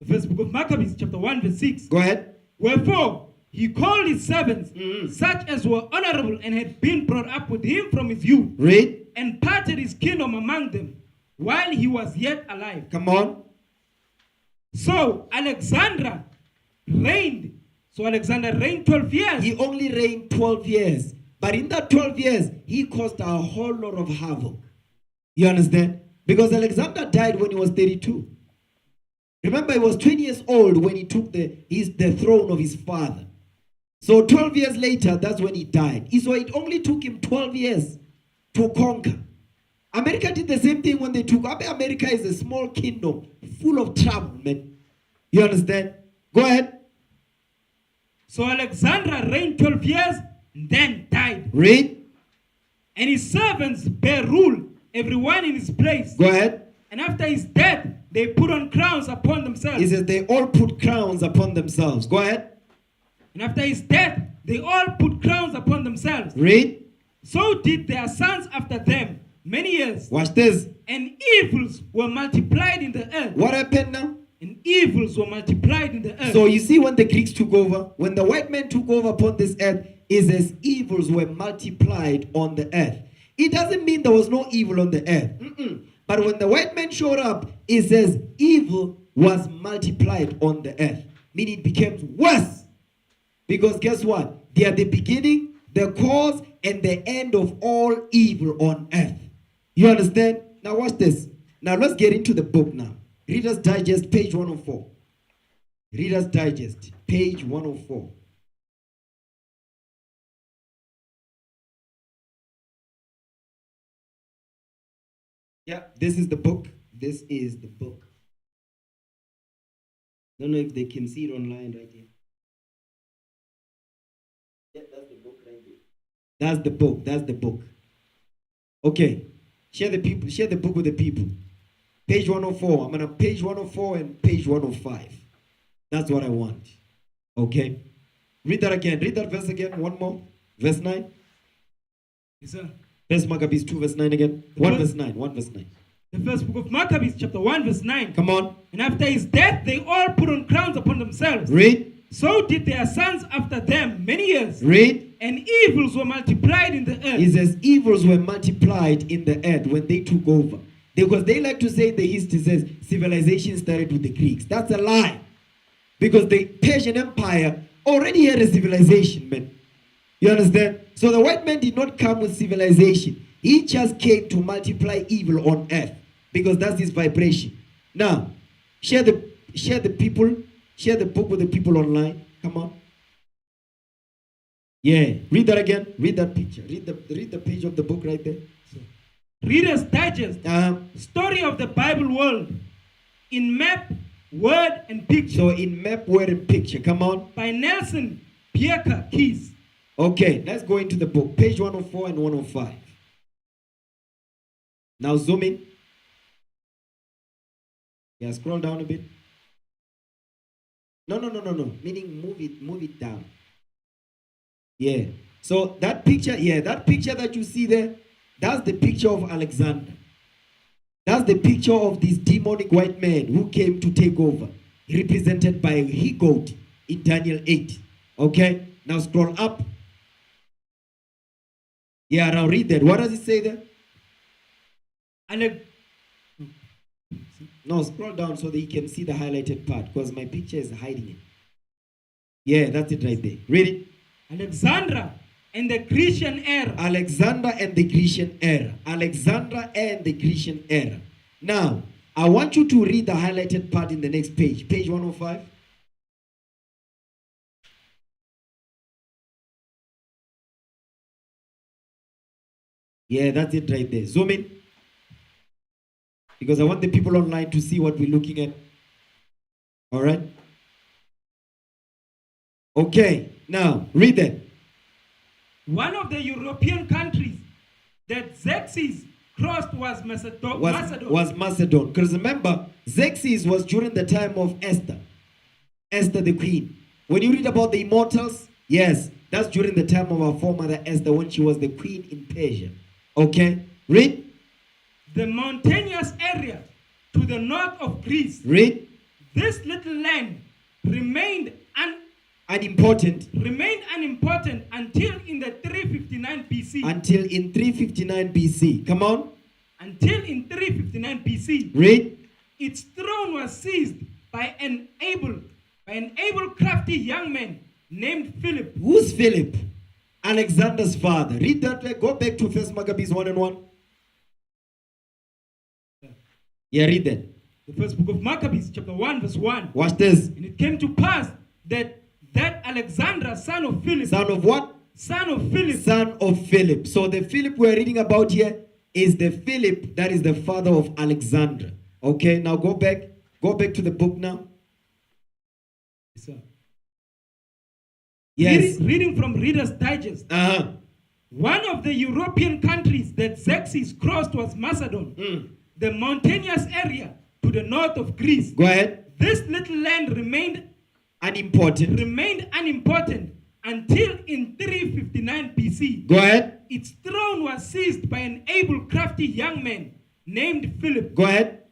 The first book of Maccabees, chapter 1, verse 6. Go ahead. Wherefore he called his servants, such as were honorable and had been brought up with him from his youth, Read. and parted his kingdom among them, while he was yet alive. Come on. So Alexander reigned. 12 years. He only reigned 12 years. But in that 12 years, he caused a whole lot of havoc. You understand? Because Alexander died when he was 32. Remember, he was 20 years old when he took the throne of his father. So 12 years later, that's when he died. So it only took him 12 years to conquer. America did the same thing when they took. America is a small kingdom full of trouble, man. You understand? Go ahead. So Alexander reigned 12 years, and then died. Read. And his servants bare rule, everyone in his place. Go ahead. And after his death, they put on crowns upon themselves. He says they all put crowns upon themselves. Go ahead. And after his death, they all put crowns upon themselves. Read. So did their sons after them many years. Watch this. And evils were multiplied in the earth. What happened now? And evils were multiplied in the earth. So you see, when the Greeks took over, when the white men took over upon this earth, is as evils were multiplied on the earth. It doesn't mean there was no evil on the earth. But when the white men showed up, it says evil was multiplied on the earth. Meaning it became worse. Because guess what? They are the beginning, the cause, and the end of all evil on earth. You understand? Now watch this. Now let's get into the book now. Reader's Digest, page 104. Reader's Digest, page 104. Yeah, this is the book. This is the book. Don't know if they can see it online right here. Yeah, that's the book right there. That's the book. That's the book. Okay. Share the book with the people. Page 104. I'm gonna page 104 and page 105. That's what I want. Okay. Read that again. Read that verse again. One more. Verse 9. Yes, sir. First Maccabees 2 verse 9 again. 1 verse 9. 1 verse 9. The first book of Maccabees, chapter 1, verse 9. Come on. And after his death, they all put on crowns upon themselves. Read. So did their sons after them many years. Read. And evils were multiplied in the earth. It says evils were multiplied in the earth when they took over. Because they like to say the history says civilization started with the Greeks. That's a lie. Because the Persian Empire already had a civilization, man. You understand? So the white man did not come with civilization. He just came to multiply evil on earth. Because that's his vibration. Now, share the book with the people online. Come on. Yeah. Read that again. Read that picture. Read the page of the book right there. Reader's Digest. Story of the Bible world. In map, word, and picture. So in map, word, and picture. Come on. By Nelson Pierre Keys. Okay, let's go into the book. Page 104 and 105. Now zoom in. Yeah, scroll down a bit. No. Meaning move it down. Yeah. So that picture, that you see there, that's the picture of Alexander. That's the picture of this demonic white man who came to take over, represented by a he-goat in Daniel 8. Okay? Now scroll up. Yeah, now read that. What does it say there? No, scroll down so that you can see the highlighted part, because my picture is hiding it. Yeah, that's it right there. Read it. Alexander and the Grecian era. Alexander and the Grecian era. Alexander and the Grecian era. Now, I want you to read the highlighted part in the next page. Page 105. Yeah, that's it right there. Zoom in. Because I want the people online to see what we're looking at. All right? Okay, now read that. One of the European countries that Xerxes crossed was Macedon. Was Macedon. Because remember, Xerxes was during the time of Esther. Esther the queen. When you read about the immortals, yes, that's during the time of our foremother Esther when she was the queen in Persia. Okay? Read. The mountainous area to the north of Greece. Read. This little land remained Unimportant. Until in the 359 BC. Until in 359 BC. Come on. Until in 359 BC. Read. Its throne was seized by an able, crafty young man named Philip. Who's Philip? Alexander's father. Read that. Go back to 1 Maccabees 1:1. Yeah, read that. The first book of Maccabees, chapter 1, verse 1. Watch this. And it came to pass that Alexander, son of Philip. Son of what? Son of Philip. Son of Philip. So the Philip we're reading about here is the Philip that is the father of Alexander. Okay, now go back. Go back to the book now. Yes, sir. Yes. Reading from Reader's Digest. One of the European countries that Xerxes crossed was Macedon, the mountainous area to the north of Greece. Go ahead. This little land remained unimportant until in 359 BC. Go ahead. Its throne was seized by an able, crafty young man named Philip. Go ahead.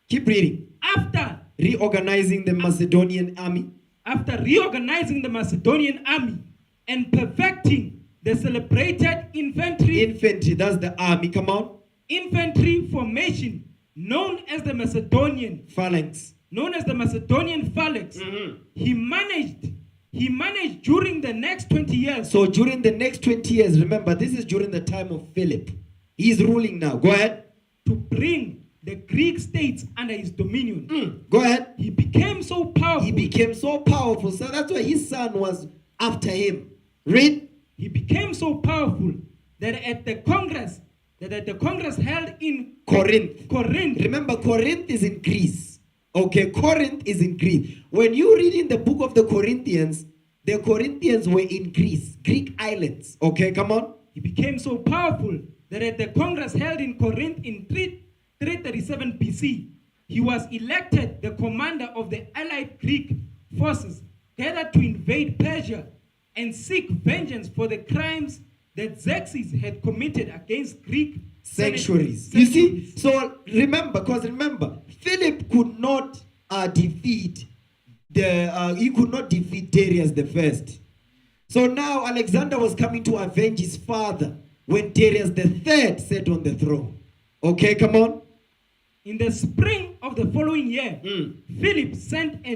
Keep reading. After reorganizing the Macedonian army and perfecting the celebrated infantry, that's the army, come on. Infantry formation known as the Macedonian phalanx. He managed during the next 20 years. So during the next 20 years, remember, this is during the time of Philip. He's ruling now. Go ahead. To bring the Greek states under his dominion. Go ahead. He became so powerful. So that's why his son was after him. Read. He became so powerful that at the Congress held in Corinth. Remember, Corinth is in Greece. Okay, Corinth is in Greece. When you read in the book of the Corinthians were in Greece, Greek islands. Okay, come on. He became so powerful that at the Congress held in Corinth in 337 BC, he was elected the commander of the allied Greek forces gathered to invade Persia and seek vengeance for the crimes that Xerxes had committed against Greek sanctuaries. You see? So remember, Philip could not defeat Darius the First. So now Alexander was coming to avenge his father when Darius the Third sat on the throne. Okay, come on. In the spring of the following year, Philip sent a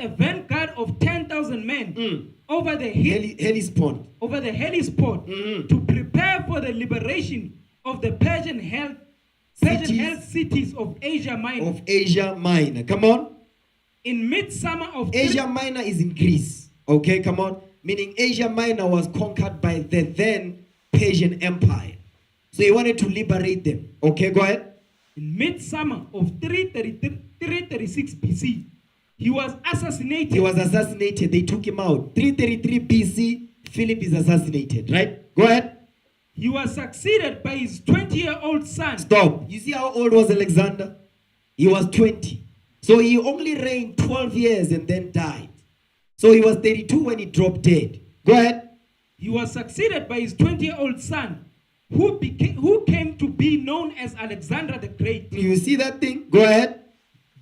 vanguard of 10,000 men over the Hellespont to prepare for the liberation of the Persian-held cities of Asia Minor. Come on. In midsummer of Asia Minor is in Greece. Okay, come on. Meaning Asia Minor was conquered by the then Persian Empire. So he wanted to liberate them. Okay, go ahead. In midsummer of 336 BC, he was assassinated. They took him out. 333 BC, Philip is assassinated, right? Go ahead. He was succeeded by his 20-year-old son. Stop. You see how old was Alexander? He was 20. So he only reigned 12 years and then died. So he was 32 when he dropped dead. Go ahead. He was succeeded by his 20-year-old son, who came to be known as Alexander the Great. You see that thing? Go ahead.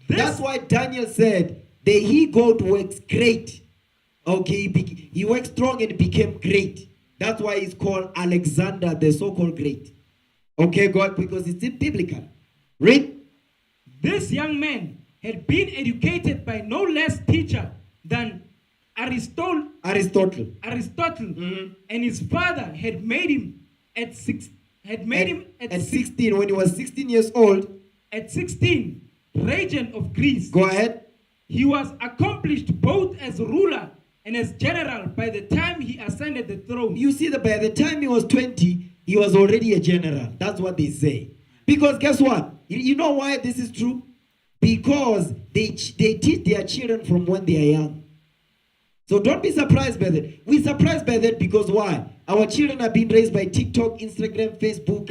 That's why Daniel said, the he-goat works great. Okay, he worked strong and became great. That's why he's called Alexander, the so-called great. Okay, God, because it's biblical. Read. This young man had been educated by no less teacher than Aristotle. And his father had made him at 16 when he was 16 years old. At 16, regent of Greece. Go ahead. He was accomplished both as ruler and as general by the time he ascended the throne. You see that by the time he was 20, he was already a general. That's what they say. Because guess what? You know why this is true? Because they teach their children from when they are young. So don't be surprised by that. We're surprised by that because why? Our children are being raised by TikTok, Instagram, Facebook,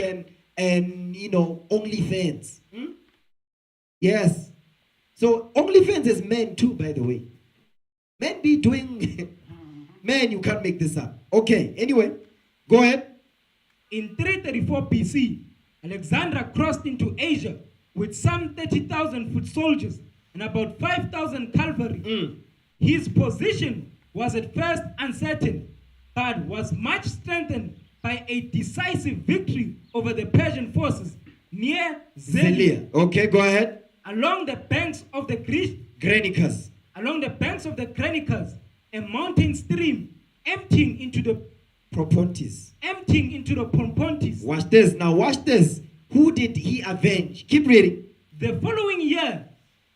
and OnlyFans. Yes. So OnlyFans is men too, by the way. Men be doing... Man, you can't make this up. Okay, anyway, go ahead. In 334 BC, Alexander crossed into Asia with some 30,000 foot soldiers and about 5,000 cavalry. His position was at first uncertain, but was much strengthened by a decisive victory over the Persian forces near Zelia. Okay, go ahead. Along the banks of the Granicus. Along the banks of the Granicus, a mountain stream emptying into the Propontis. Watch this. Now watch this. Who did he avenge? Keep reading. The following year,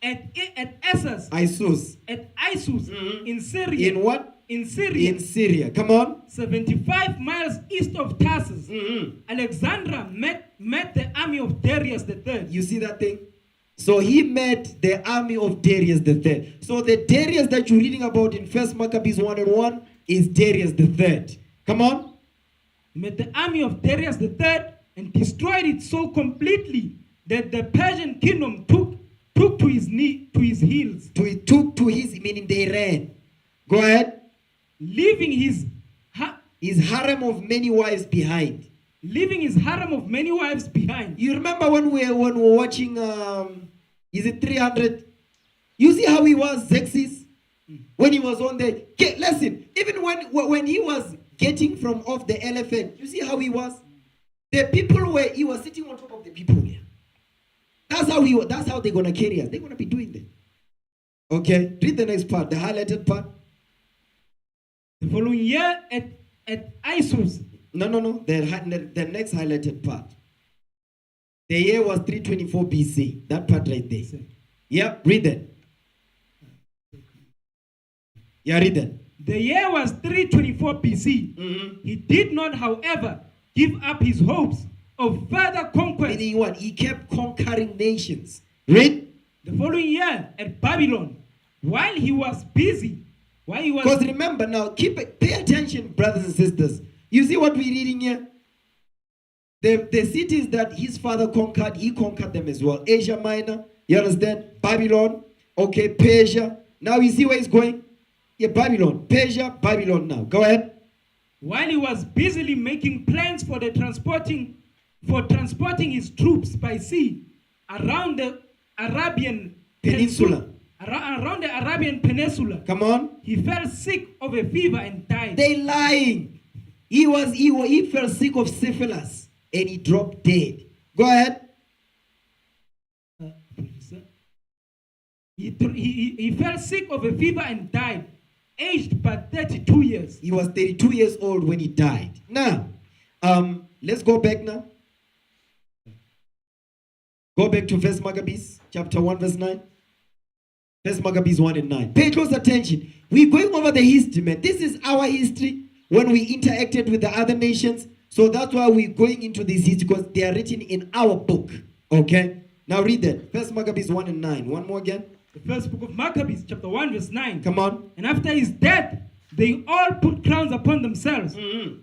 at Issus, in Syria. In what? In Syria. In Syria. Come on. 75 miles east of Tarsus. Alexander met the army of Darius III. You see that thing? So he met the army of Darius III. So the Darius that you're reading about in 1 Maccabees 1:1 is Darius III. Come on. Met the army of Darius III and destroyed it so completely that the Persian kingdom took to his heels. Took to his, meaning they ran. Go ahead. Leaving his harem of many wives behind. You remember when we were watching, is it 300? You see how he was, Xerxes? When he was on the... Listen, even when he was getting from off the elephant, you see how he was? The people he was sitting on top of the people here. That's how they're going to carry us. They're going to be doing that. Okay, read the next part, the highlighted part. The following year at Issus. No. The next highlighted part. The year was 324 BC. That part right there. Yep, read that. Yeah, read that. The year was 324 BC. He did not, however, give up his hopes of further conquest. Meaning what? He kept conquering nations. Read. The following year at Babylon, while he was busy, because remember now, pay attention, brothers and sisters. You see what we're reading here? The cities that his father conquered, he conquered them as well. Asia Minor, you understand? Babylon, okay, Persia. Now you see where he's going? Yeah, Babylon, Persia, Babylon now. Go ahead. While he was busily making plans for transporting his troops by sea around the Arabian Peninsula. Around the Arabian Peninsula. Come on. He fell sick of a fever and died. They lying. He fell sick of syphilis and he dropped dead. Go ahead. He fell sick of a fever and died, aged but 32 years. He was 32 years old when he died. Now, let's go back now. Go back to 1 Maccabees, chapter 1, verse 9. 1 Maccabees 1 and 9. Pay close attention. We're going over the history, man. This is our history when we interacted with the other nations. So that's why we're going into this history, because they are written in our book. Okay? Now read that. 1 Maccabees 1 and 9. One more again. The first book of Maccabees, chapter 1, verse 9. Come on. And after his death, they all put crowns upon themselves.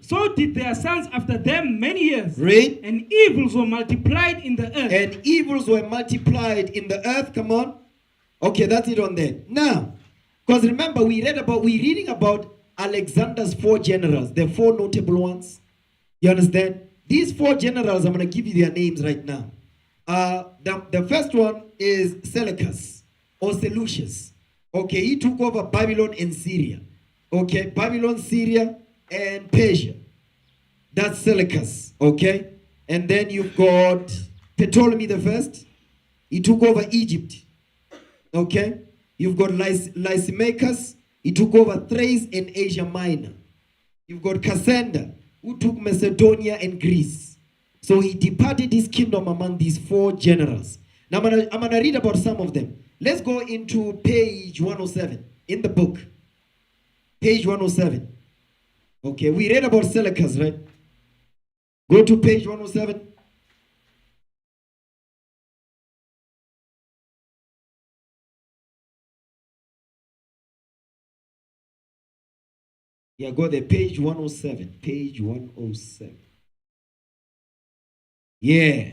So did their sons after them many years. Read. And evils were multiplied in the earth. And evils were multiplied in the earth. Come on. Okay, that's it on there. Now, because remember, we're reading about Alexander's 4 generals, the 4 notable ones. You understand? These 4 generals, I'm going to give you their names right now. The first one is Seleucus or Seleucus. Okay, he took over Babylon and Syria. Okay, Babylon, Syria, and Persia. That's Seleucus. Okay, and then you've got Ptolemy the First. He took over Egypt. Okay, you've got Lysimachus. He took over Thrace and Asia Minor. You've got Cassander, who took Macedonia and Greece. So he departed his kingdom among these 4 generals. Now I'm gonna read about some of them. Let's go into page 107 in the book. Page 107. Okay, we read about Seleucus, right? Go to page 107. Yeah, go there. Page 107. Page 107. Yeah.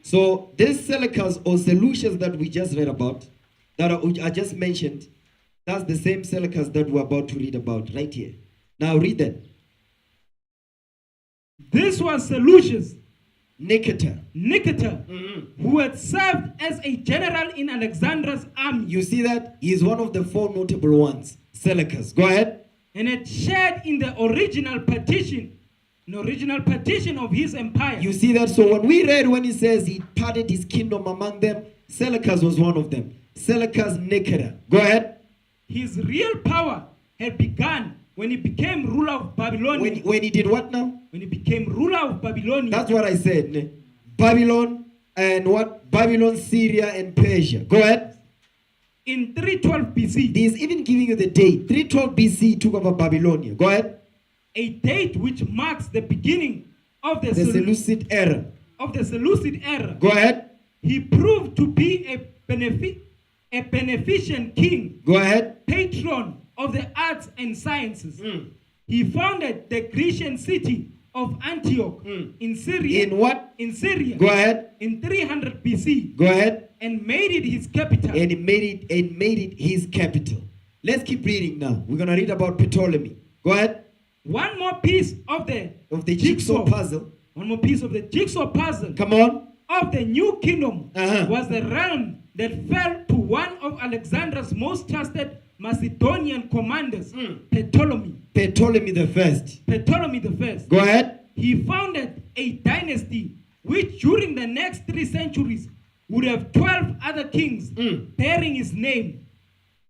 So this Seleucus or Seleucus that we just read about, that I just mentioned, that's the same Seleucus that we're about to read about right here. Now read that. This was Seleucus Nicator. who had served as a general in Alexander's army. You see that? He is one of the four notable ones. Seleucus. Go ahead. And had shared in the original partition of his empire. You see that? So when we read when he says he parted his kingdom among them, Seleucus was one of them. Seleucus Nicator. Go ahead. His real power had begun when he became ruler of Babylonia. When he did what now? When he became ruler of Babylonia. That's what I said. Ne? Babylon and what? Babylon, Syria, and Persia. Go ahead. In 312 BC. He's even giving you the date. 312 BC took over Babylonia. Go ahead. A date which marks the beginning of the Seleucid era. Of the Seleucid era. Go ahead. He proved to be a beneficent king. Go ahead. Patron of the arts and sciences. He founded the Grecian city of Antioch in Syria. In what? In Syria. Go ahead. In 300 BC. Go ahead. And made it his capital. And he made it his capital. Let's keep reading now. We're gonna read about Ptolemy. Go ahead. One more piece of the jigsaw puzzle. One more piece of the jigsaw puzzle. Come on. Of the new kingdom was the realm that fell to one of Alexander's most trusted Macedonian commanders, Ptolemy. Ptolemy the first. Ptolemy the first. Go ahead. He founded a dynasty which during the next 3 centuries would have 12 other kings bearing his name.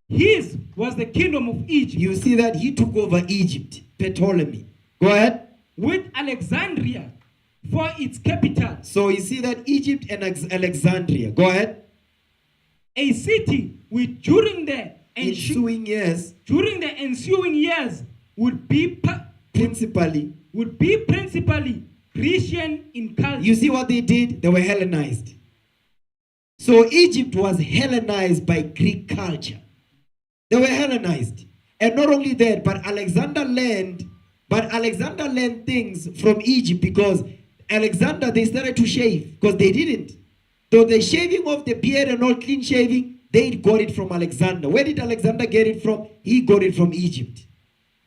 His was the kingdom of Egypt. You see that? He took over Egypt. Ptolemy. Go ahead. With Alexandria for its capital. So you see that? Egypt and Alexandria. Go ahead. A city which during the ensuing years would be principally Grecian in culture. You see what they did? They were Hellenized. So Egypt was Hellenized by Greek culture. They were Hellenized. And not only that, but Alexander learned things from Egypt because Alexander, they started to shave because they didn't. So the shaving of the beard and all clean shaving, they got it from Alexander. Where did Alexander get it from? He got it from Egypt.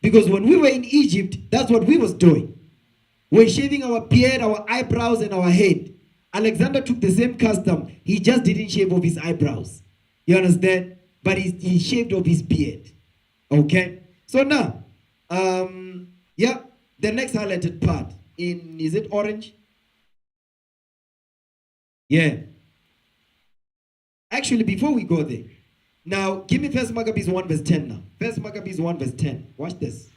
Because when we were in Egypt, that's what we was doing. We're shaving our beard, our eyebrows, and our head. Alexander took the same custom. He just didn't shave off his eyebrows. You understand? But he shaved off his beard. Okay? So now, the next highlighted part is it orange? Yeah. Actually, before we go there, now give me 1 Maccabees 1 verse 10 now. 1 Maccabees 1 verse 10. Watch this.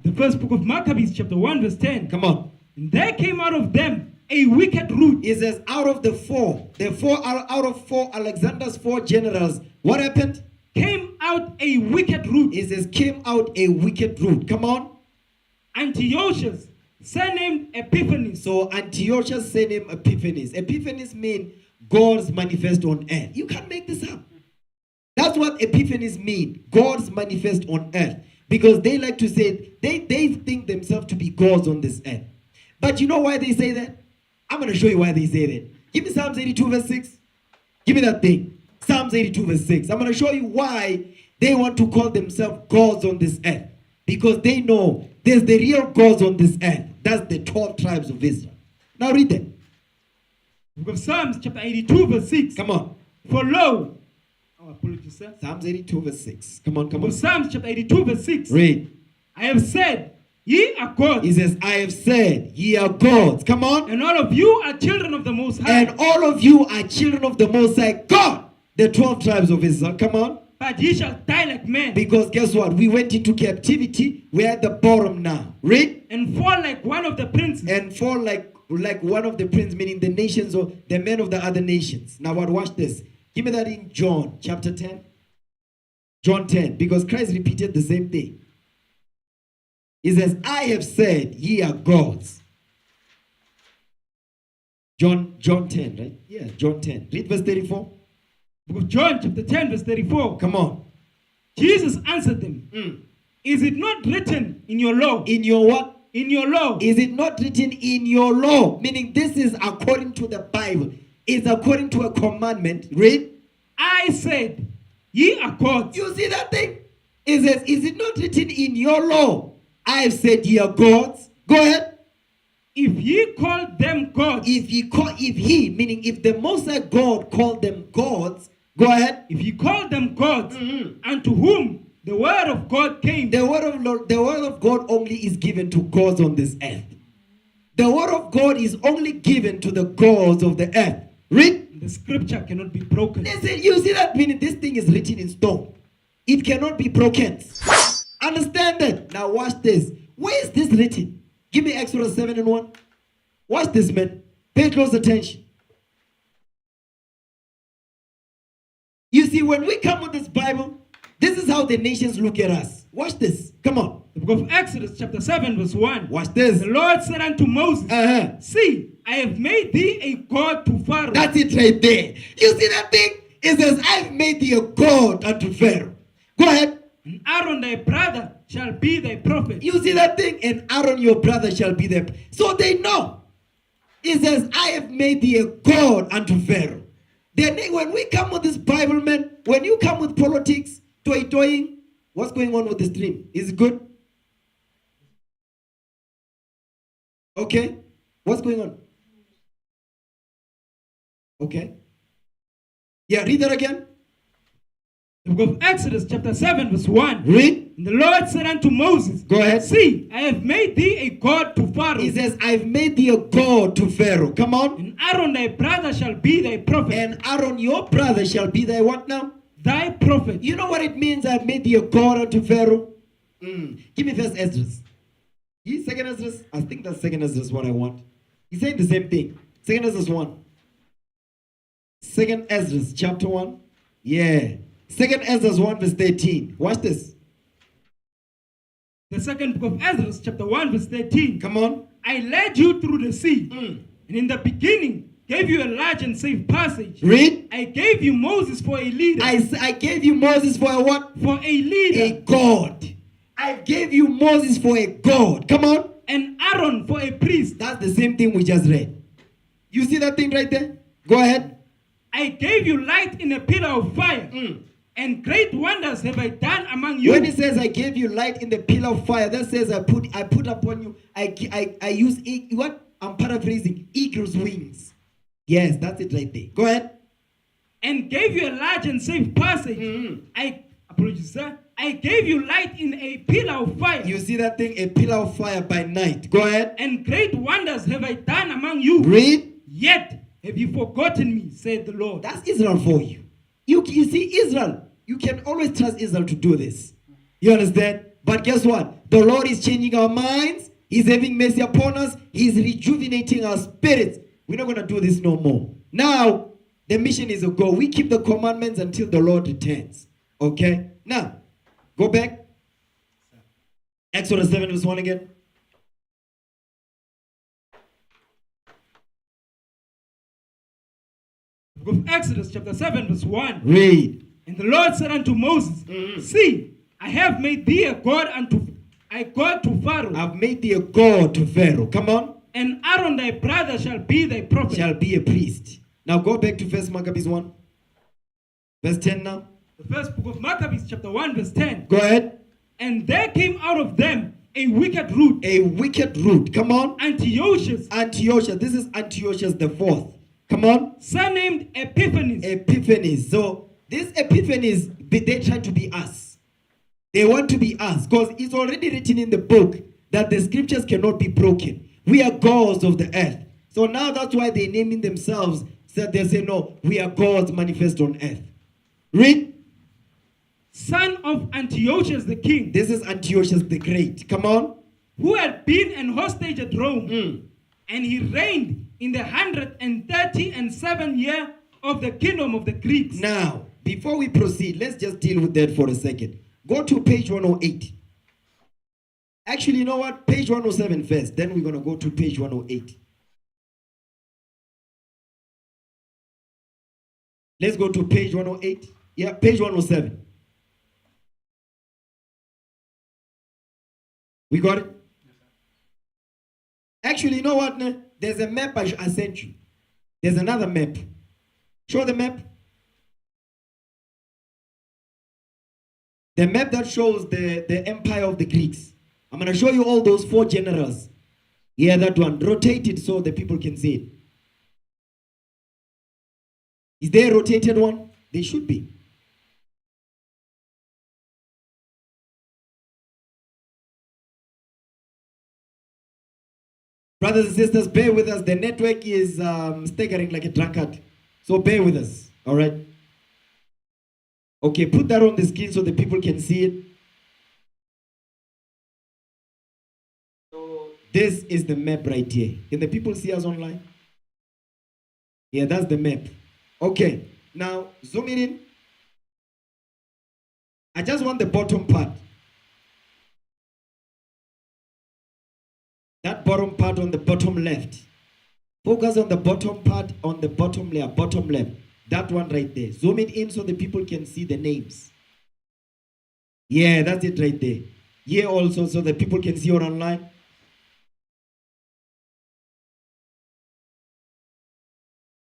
The first book of Maccabees, chapter 1 verse 10. Come on. And there came out of them a wicked root. It says out of out of four, Alexander's 4 generals, what happened? Came out a wicked root. It says came out a wicked root. Come on. Antiochus, surnamed Epiphanes. So Antiochus surnamed Epiphanes. Epiphanes means God's manifest on earth. You can't make this up. That's what Epiphanes mean. God's manifest on earth. Because they like to say, they think themselves to be gods on this earth. But you know why they say that? I'm going to show you why they say that. Give me Psalms 82 verse 6. Give me that thing. Psalms 82 verse 6. I'm going to show you why they want to call themselves gods on this earth. Because they know there's the real gods on this earth. That's the 12 tribes of Israel. Now read that. Book of Psalms chapter 82 verse 6. Come on. For lo, apologies, sir. Psalms 82 verse 6. Come on, come on. Psalms chapter 82 verse 6. Read. I have said, ye are gods. He says, I have said, ye are gods. Come on. And all of you are children of the Most High. And all of you are children of the Most High God. The 12 tribes of Israel. Come on. But ye shall die like men. Because guess what? We went into captivity. We're at the bottom now. Read. And fall like one of the princes. And fall like one of the princes, meaning the nations or the men of the other nations. Now what? Watch this. Give me that in John chapter 10. John 10. Because Christ repeated the same thing. He says, I have said, ye are gods. John 10, right? Yeah, John 10. Read verse 34. Book of John chapter 10 verse 34. Come on. Jesus answered them, Is it not written in your law? In your what? In your law. Is it not written in your law? Meaning this is according to the Bible. It's according to a commandment. Read. I said, ye are gods. You see that thing? It says, is it not written in your law? I have said ye are gods. Go ahead. If ye call them gods. If he, meaning if the Most High God called them gods, go ahead. If ye call them gods, unto whom the word of God came. The word of God only is given to gods on this earth. The word of God is only given to the gods of the earth. Read. The scripture cannot be broken. Listen, you see that meaning this thing is written in stone. It cannot be broken. Understand that? Now watch this. Where is this written? Give me Exodus 7:1. Watch this, man. Pay close attention. You see, when we come with this Bible, this is how the nations look at us. Watch this. Come on. The book of Exodus chapter 7 verse 1. Watch this. The Lord said unto Moses, See, I have made thee a god to Pharaoh. That's it right there. You see that thing? It says, I've made thee a god unto Pharaoh. Go ahead. And Aaron thy brother shall be thy prophet. You see that thing? And Aaron your brother shall be there. So they know. It says, I have made thee a god unto Pharaoh. Then when we come with this Bible, man, when you come with politics, toying, what's going on with the stream? Is it good? Okay. What's going on? Okay. Yeah, read that again. The book of Exodus chapter 7 verse 1. Read. And the Lord said unto Moses, Go ahead. See, I have made thee a god to Pharaoh. He says, I've made thee a god to Pharaoh. Come on. And Aaron thy brother shall be thy prophet. And Aaron your brother shall be thy what now? Thy prophet. You know what it means? I've made thee a god unto Pharaoh. Give me first Esdras. Second Esdras? I think that's second Esdras what I want. He's saying the same thing. Second Esdras 1. Second Esdras chapter 1. Yeah. Second Esdras 1 verse 13. Watch this. The second book of Esdras chapter 1 verse 13. Come on. I led you through the sea. And in the beginning gave you a large and safe passage. Read. I gave you Moses for a leader. I gave you Moses for a what? For a leader. A god. I gave you Moses for a god. Come on. And Aaron for a priest. That's the same thing we just read. You see that thing right there? Go ahead. I gave you light in a pillar of fire. And great wonders have I done among you. When it says I gave you light in the pillar of fire, that says I put upon you, I use what? I'm paraphrasing. Eagle's wings. Yes, that's it right there. Go ahead. And gave you a large and safe passage. Apologies, sir. I gave you light in a pillar of fire. You see that thing? A pillar of fire by night. Go ahead. And great wonders have I done among you. Read. Yet have you forgotten me, said the Lord. That's Israel for you. You see, Israel, you can always trust Israel to do this. You understand? But guess what? The Lord is changing our minds. He's having mercy upon us. He's rejuvenating our spirits. We're not going to do this no more. Now, the mission is a go. We keep the commandments until the Lord returns. Okay? Now, go back. Exodus 7 verse 1 again. Book of Exodus chapter 7 verse 1. Read. And the Lord said unto Moses, See, I have made thee a god to Pharaoh. I've made thee a god to Pharaoh. Come on. And Aaron thy brother shall be thy prophet. Shall be a priest. Now go back to First Maccabees 1. Verse 10 now. The first book of Maccabees chapter 1 verse 10. Go ahead. And there came out of them a wicked root. A wicked root. Come on. Antiochus. This is Antiochus the fourth. Come on. Surnamed Epiphanes. Epiphanes. So these Epiphanes, they try to be us. They want to be us. Because it's already written in the book that the scriptures cannot be broken. We are gods of the earth. So now that's why they're naming themselves. So they say, no, we are gods manifest on earth. Read. Son of Antiochus the king. This is Antiochus the great. Come on. Who had been an hostage at Rome. And he reigned in the 137th year of the kingdom of the Greeks. Now, before we proceed, let's just deal with that for a second. Go to page 108. Actually, you know what? Page 107 first. Then we're going to go to page 108. Let's go to page 108. Yeah, page 107. We got it? Actually, you know what? There's a map I sent you. There's another map. Show the map. The map that shows the empire of the Greeks. I'm going to show you all those 4 generals. Yeah, that one. Rotate it so the people can see it. Is there a rotated one? They should be. Brothers and sisters, bear with us. The network is staggering like a drunkard. So bear with us. All right? Okay, put that on the screen so the people can see it. So this is the map right here. Can the people see us online? Yeah, that's the map. Okay, now zoom it in. I just want the bottom part. That bottom part on the bottom left. Focus on the bottom part on the bottom layer, bottom left. That one right there. Zoom it in so the people can see the names. Yeah, that's it right there. Here also so the people can see it online.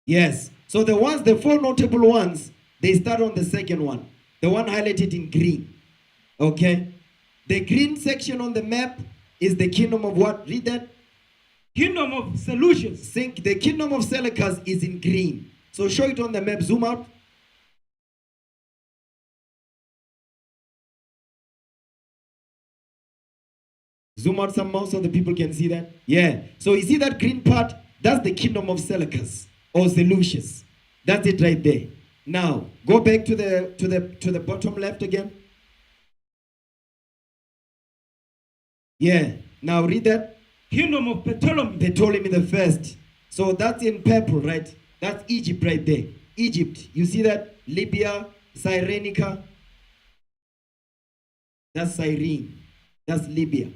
Yes. So the 4 notable ones, they start on the second one. The one highlighted in green. Okay. The green section on the map is the kingdom of what? Read that. Kingdom of Seleucius. The kingdom of Seleucus is in green. So show it on the map. Zoom out. Zoom out some more so the people can see that. Yeah. So you see that green part? That's the kingdom of Seleucus or Seleucus. That's it right there. Now go back to the bottom left again. Yeah. Now read that. Kingdom of Ptolemy. Ptolemy the first. So that's in purple, right? That's Egypt right there. Egypt. You see that? Libya, Cyrenica. That's Cyrene. That's Libya.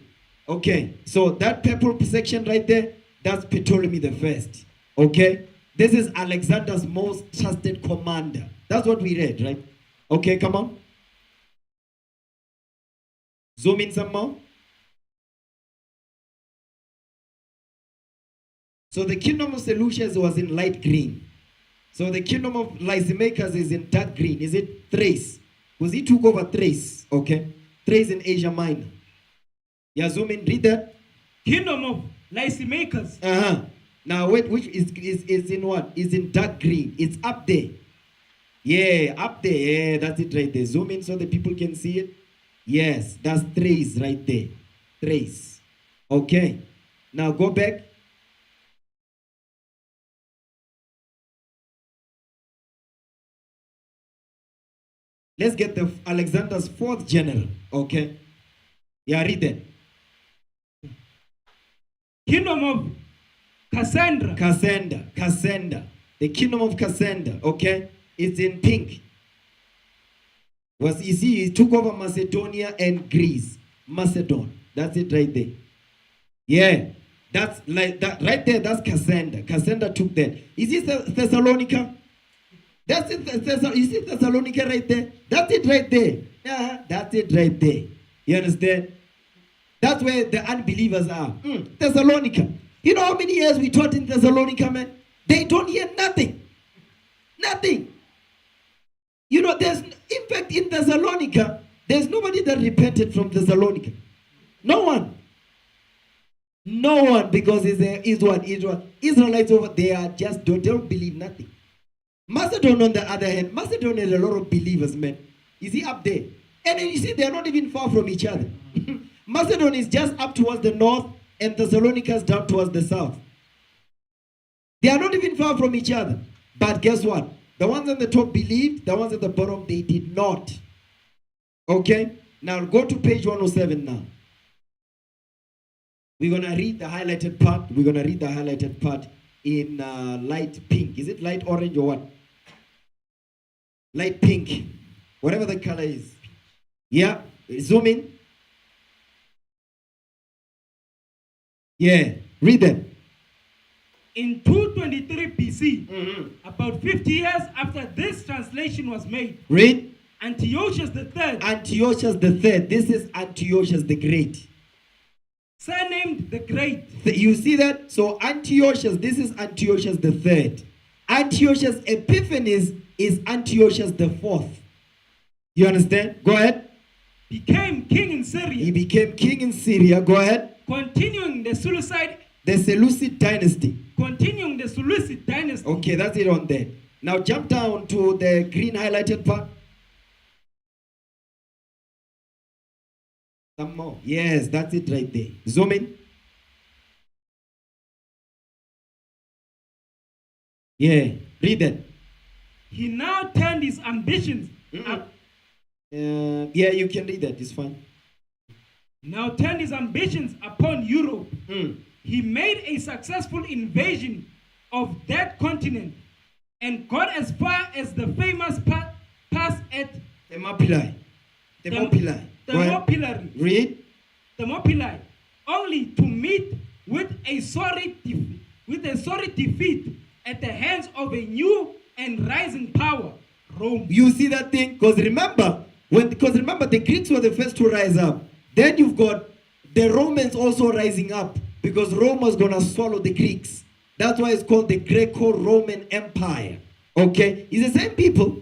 Okay. So that purple section right there, that's Ptolemy the first. Okay. This is Alexander's most trusted commander. That's what we read, right? Okay, come on. Zoom in some more. So the kingdom of Seleucus was in light green. So the kingdom of Lysimachus is in dark green. Is it Thrace? Because he took over Thrace. Okay. Thrace in Asia Minor. Yeah, zoom in. Read that. Kingdom of Lysimachus. Now wait, which is in what? Is in dark green. It's up there. Yeah, up there. Yeah, that's it right there. Zoom in so the people can see it. Yes, that's Thrace right there. Thrace. Okay. Now go back. Let's get the Alexander's 4th general. Okay. Yeah, read that. Kingdom of Cassandra. Cassander. The kingdom of Cassander. Okay. It's in pink. You see, he took over Macedonia and Greece. Macedon. That's it right there. Yeah. That's like that right there. That's Cassander. Cassander took that. Is this Thessalonica? That's it. You see Thessalonica right there? That's it right there. Yeah, that's it right there. You understand? That's where the unbelievers are. Thessalonica. You know how many years we taught in Thessalonica, man? They don't hear nothing. Nothing. You know, in fact, in Thessalonica, there's nobody that repented from Thessalonica. No one. No one, because Israelites over there they don't believe nothing. Macedon, on the other hand, Macedon has a lot of believers, man. You see up there. And then you see they're not even far from each other. Macedon is just up towards the north and Thessalonica is down towards the south. They are not even far from each other. But guess what? The ones on the top believed, the ones at the bottom, they did not. Okay? Now go to page 107 now. We're going to read the highlighted part. We're going to read the highlighted part in light pink. Is it light orange or what? Light pink. Whatever the color is. Yeah. Zoom in. Yeah, read that. In 223 BC, Mhm. about 50 years after this translation was made, Read. Antiochus III, Antiochus the third. This is Antiochus the Great. surnamed the Great, You see that? So Antiochus, this is Antiochus the third. Antiochus Epiphanes is Antiochus the fourth. You understand? Go ahead. became king in He Syria, became king in Syria. Go ahead. continuing the Seleucid Dynasty. dynasty. Okay, that's it on there. Now jump down to the green highlighted part. Some more. Yes, that's it right there. Zoom in. Yeah, read that. He now turned his ambitions up, Yeah, you can read that. It's fine. now turned his ambitions upon Europe. Mm. He made a successful invasion of that continent and got as far as the famous pass at Thermopylae. Thermopylae. Go ahead. Thermopylae, Read. Thermopylae, only to meet with a sorry defeat at the hands of a new and rising power, Rome. You see that thing? Because remember, the Greeks were the first to rise up. Then you've got the Romans also rising up because Rome was going to swallow the Greeks. That's why it's called the Greco-Roman Empire. Okay? It's the same people.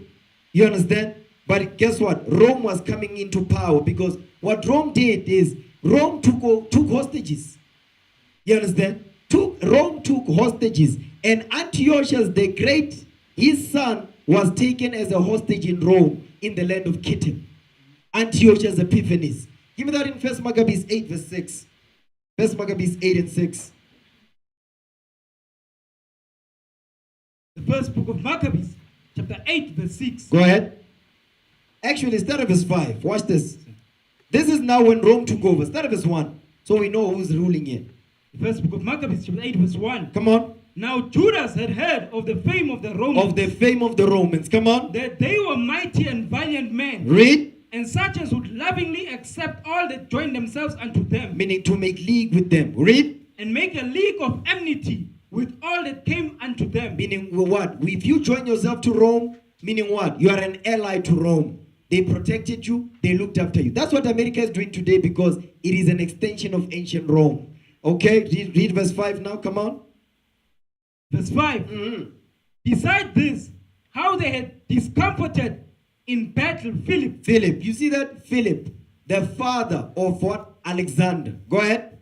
You understand? But guess what? Rome was coming into power because what Rome did is Rome took hostages. You understand? Rome took hostages. And Antiochus the Great, his son, was taken as a hostage in Rome in the land of Kittim. Antiochus Epiphanes. Give me that in 1 Maccabees 8 verse 6. 1 Maccabees 8 and 6. The first book of Maccabees, chapter 8, verse 6. Go ahead. Actually, start at verse 5. Watch this. This is now when Rome took over. Start at verse 1. So we know who's ruling here. The first book of Maccabees, chapter 8, verse 1. Come on. Now Judas had heard of the fame of the Romans. Of the fame of the Romans. Come on. That they were mighty and valiant men. Read. And such as would lovingly accept all that join themselves unto them. Meaning to make league with them. Read. And make a league of enmity with all that came unto them. Meaning what? If you join yourself to Rome, meaning what? You are an ally to Rome. They protected you. They looked after you. That's what America is doing today because it is an extension of ancient Rome. Okay? Read verse 5 now. Come on. Verse 5. Mm-hmm. Besides this, how they had discomforted in battle Philip. You see that? Philip, the father of what? Alexander. Go ahead.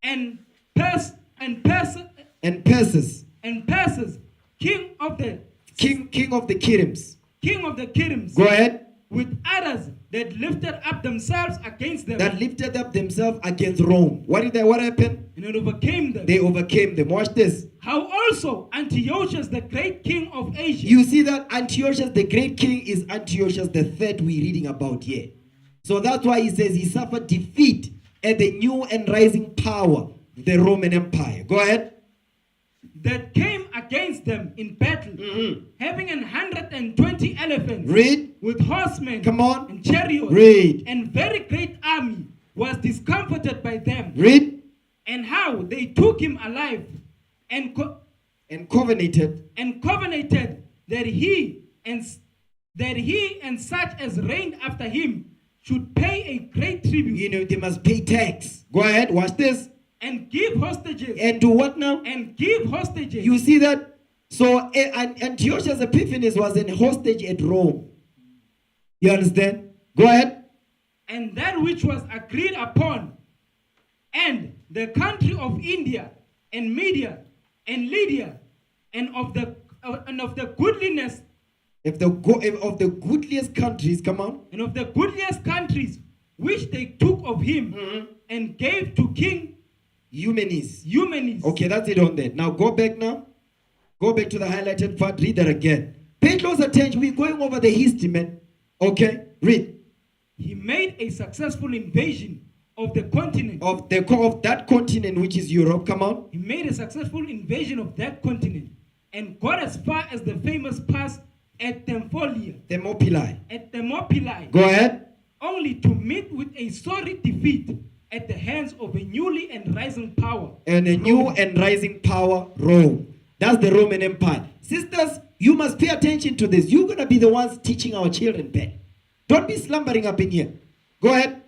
And Perses, king of the Kittims. Go ahead. With others that lifted up themselves against them. That lifted up themselves against Rome. What happened? And it overcame them. They overcame them. Watch this. How also Antiochus, the great king of Asia. You see that Antiochus, the great king, is Antiochus the third we're reading about here. So that's why he says he suffered defeat at the new and rising power, the Roman Empire. Go ahead. That came against them in battle, having 120 elephants. Read. With horsemen. Come on. And chariots. Read. And very great army was discomforted by them. Read. And how they took him alive and covenanted that he and such as reigned after him should pay a great tribute. You know, they must pay tax. Go ahead, watch this. And give hostages. And do what now? And give hostages. You see that? So Antiochus Epiphanes was a hostage at Rome. You understand? Go ahead. And that which was agreed upon, and the country of India and Media and Lydia, and of the goodliness of the goodliest countries, come on. And of the goodliest countries which they took of him and gave to King Eumenes. Okay, that's it on there. Now go back now. Go back to the highlighted part. Read that again. Pay close attention. We're going over the history, man. Okay, read. He made a successful invasion of the continent. Of that continent, which is Europe. Come on. He made a successful invasion of that continent and got as far as the famous pass at Thermopylae. At Thermopylae. Go ahead. Only to meet with a sorry defeat at the hands of a newly and rising power. And a new and rising power, Rome. That's the Roman Empire. Sisters, you must pay attention to this. You're going to be the ones teaching our children better. Don't be slumbering up in here. Go ahead.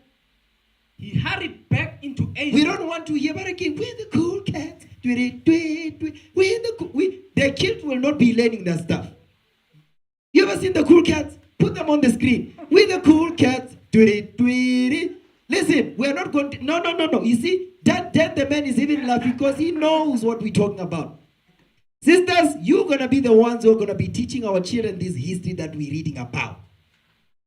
He hurried back into Asia. We don't want to hear, but again, we're the cool cats. We're the cool. The kids will not be learning that stuff. You ever seen the cool cats? Put them on the screen. We're the cool cats. Listen, we're not going to. No. You see, that the man is even laughing because he knows what we're talking about. Sisters, you're going to be the ones who are going to be teaching our children this history that we're reading about.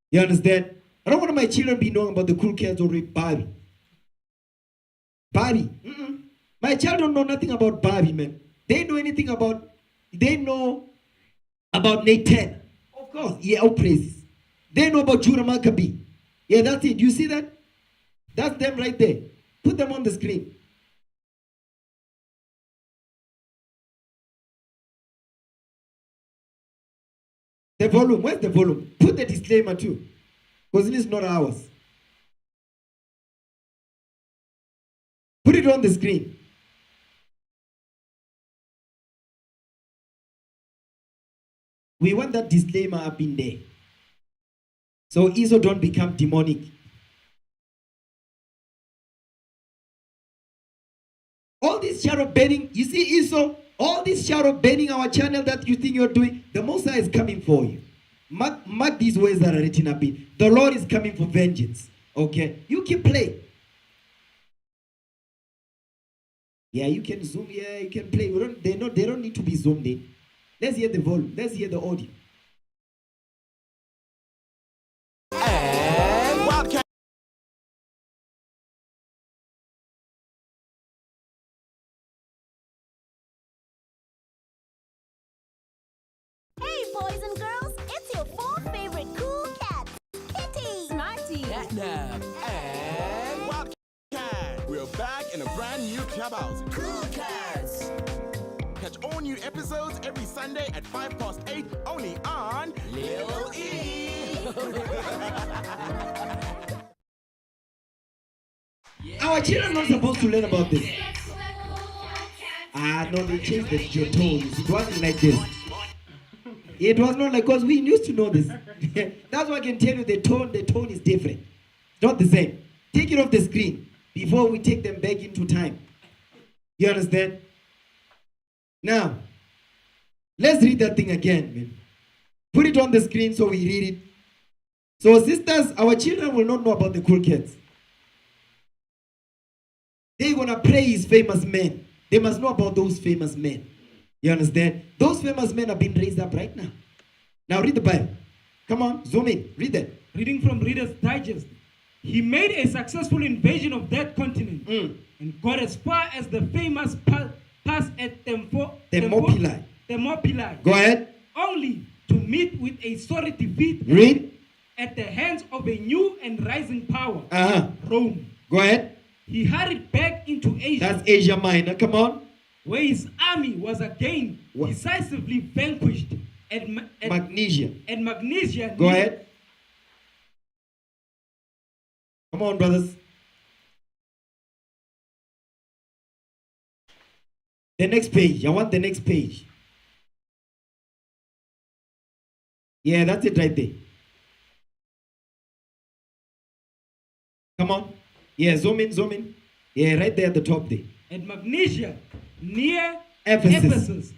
You understand? I don't want my children be knowing about the cool cats or Barbie. Barbie. My child don't know nothing about Barbie, man. They know about Nathan. Of course. Yeah, all praises. They know about Judah Maccabee. Yeah, that's it. You see that? That's them right there. Put them on the screen. The volume. Where's the volume? Put the disclaimer too. Because it is not ours. Put it on the screen. We want that disclaimer up in there. So Esau don't become demonic. All this shadow banning, you see Esau, all this shadow banning our channel that you think you're doing, the Messiah is coming for you. Mark these words that are written up in. The Lord is coming for vengeance. Okay? You keep playing. Yeah, you can zoom. Yeah, you can play. They don't need to be zoomed in. Let's hear the volume. Let's hear the audio. And Wildcat. Hey, boys and girls, it's your four favorite cool cats, Kitty, Smarty, Catnap, and Wildcat. We're back in a brand new clubhouse. Cool Cats. Catch all new episodes every Sunday at 8:05 only on Lil E. Our children are not supposed to learn about this. No, they changed the tones. It wasn't like this. It was not like, because we used to know this. That's why I can tell you the tone is different. It's not the same. Take it off the screen before we take them back into time. You understand? Now, let's read that thing again, man. Put it on the screen so we read it. So, sisters, our children will not know about the cool cats. They're going to praise famous men. They must know about those famous men. You understand? Those famous men are being raised up right now. Now, read the Bible. Come on, zoom in. Read that. Reading from Reader's Digest. He made a successful invasion of that continent and got as far as the famous pass at Thermopylae. Go ahead. Only to meet with a sorry defeat. Read. At the hands of a new and rising power, Rome. Go ahead. He hurried back into Asia. That's Asia Minor. Come on. Where his army was again decisively vanquished at Magnesia. Go ahead. Come on, brothers. The next page. I want the next page. Yeah, that's it right there. Come on. Yeah, zoom in. Yeah, right there at the top there. At Magnesia, near Ephesus.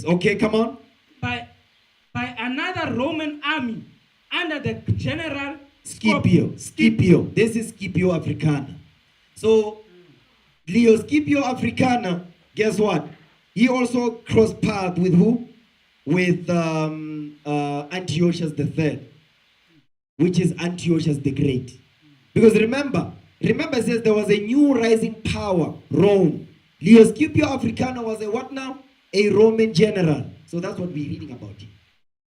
Okay, come on. By another Roman army under the general Scipio. This is Scipio Africana. So, Leo Scipio Africana, guess what? He also crossed paths with who? With Antiochus III, which is Antiochus the Great. Because remember, it says there was a new rising power, Rome. Leo Scipio Africana was a what now? A Roman general. So that's what we're reading about here.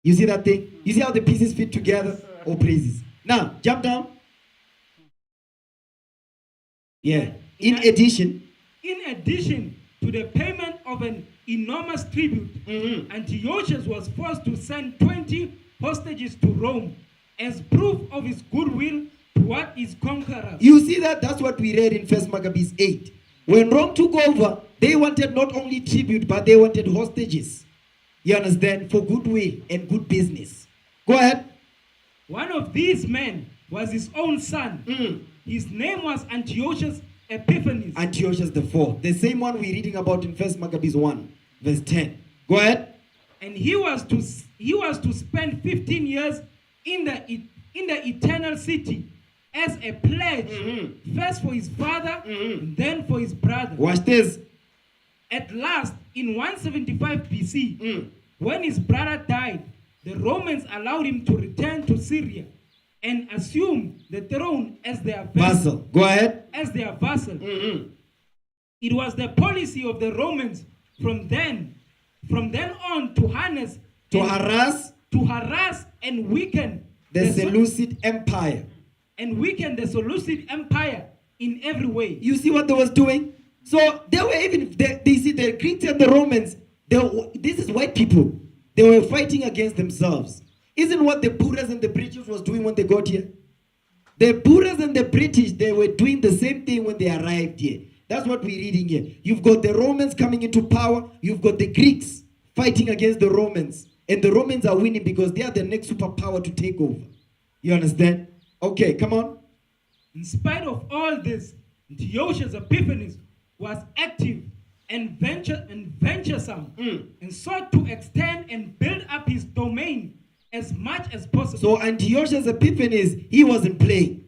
You see that thing? You see how the pieces fit together? Oh, praises. Now, jump down. Yeah. In addition to the payment of an enormous tribute, Antiochus was forced to send 20 hostages to Rome as proof of his goodwill what is conquerors. You see that? That's what we read in 1 Maccabees 8. When Rome took over, they wanted not only tribute, but they wanted hostages. You understand? For goodwill and good business. Go ahead. One of these men was his own son. His name was Antiochus Epiphanes. Antiochus the fourth. The same one we're reading about in 1 Maccabees 1, verse 10. Go ahead. And he was to spend 15 years in the eternal city as a pledge, first for his father, and then for his brother. Watch this. At last, in 175 BC, when his brother died, the Romans allowed him to return to Syria and assume the throne as their Vassal. Go ahead. As their vassal. It was the policy of the Romans from then on to harass and weaken the Seleucid Empire. And weaken the Seleucid Empire in every way. You see what they was doing? So they were even, they see the Greeks and the Romans, this is white people. They were fighting against themselves. Isn't what the Buddhists and the British was doing when they got here? The Buddhists and the British, they were doing the same thing when they arrived here. That's what we're reading here. You've got the Romans coming into power. You've got the Greeks fighting against the Romans. And the Romans are winning because they are the next superpower to take over. You understand? Okay, come on. In spite of all this, Antiochus Epiphanes was active and venturesome and sought to extend and build up his domain as much as possible. So Antiochus Epiphanes, he wasn't playing.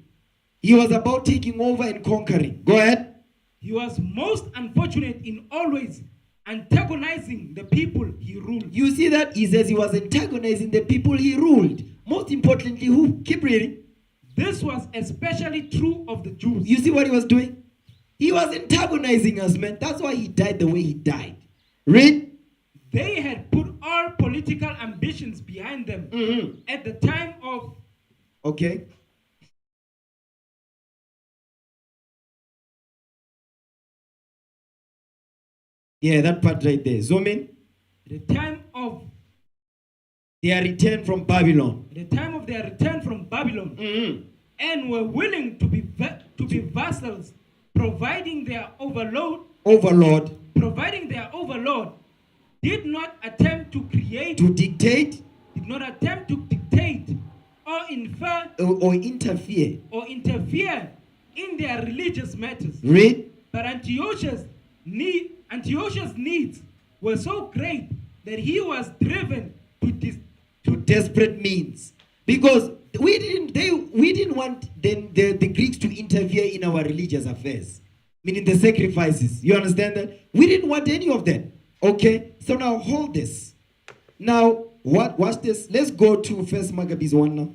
He was about taking over and conquering. Go ahead. He was most unfortunate in always antagonizing the people he ruled. You see that? He says he was antagonizing the people he ruled. Most importantly, who? Keep reading. This was especially true of the Jews. You see what he was doing? He was antagonizing us, man. That's why he died the way he died. Read. They had put all political ambitions behind them at the time of... Okay. Yeah, that part right there. Zoom in. The time of their return from Babylon. The time of their return from Babylon. And were willing to be vassals, providing their overlord, did not attempt to dictate or interfere in their religious matters. Read. But Antiochus' needs were so great that he was driven to desperate means, because we didn't want the Greeks to interfere in our religious affairs, meaning the sacrifices. You understand that? We didn't want any of that. Okay, so now hold this. Now watch this. Let's go to 1 Maccabees 1 now.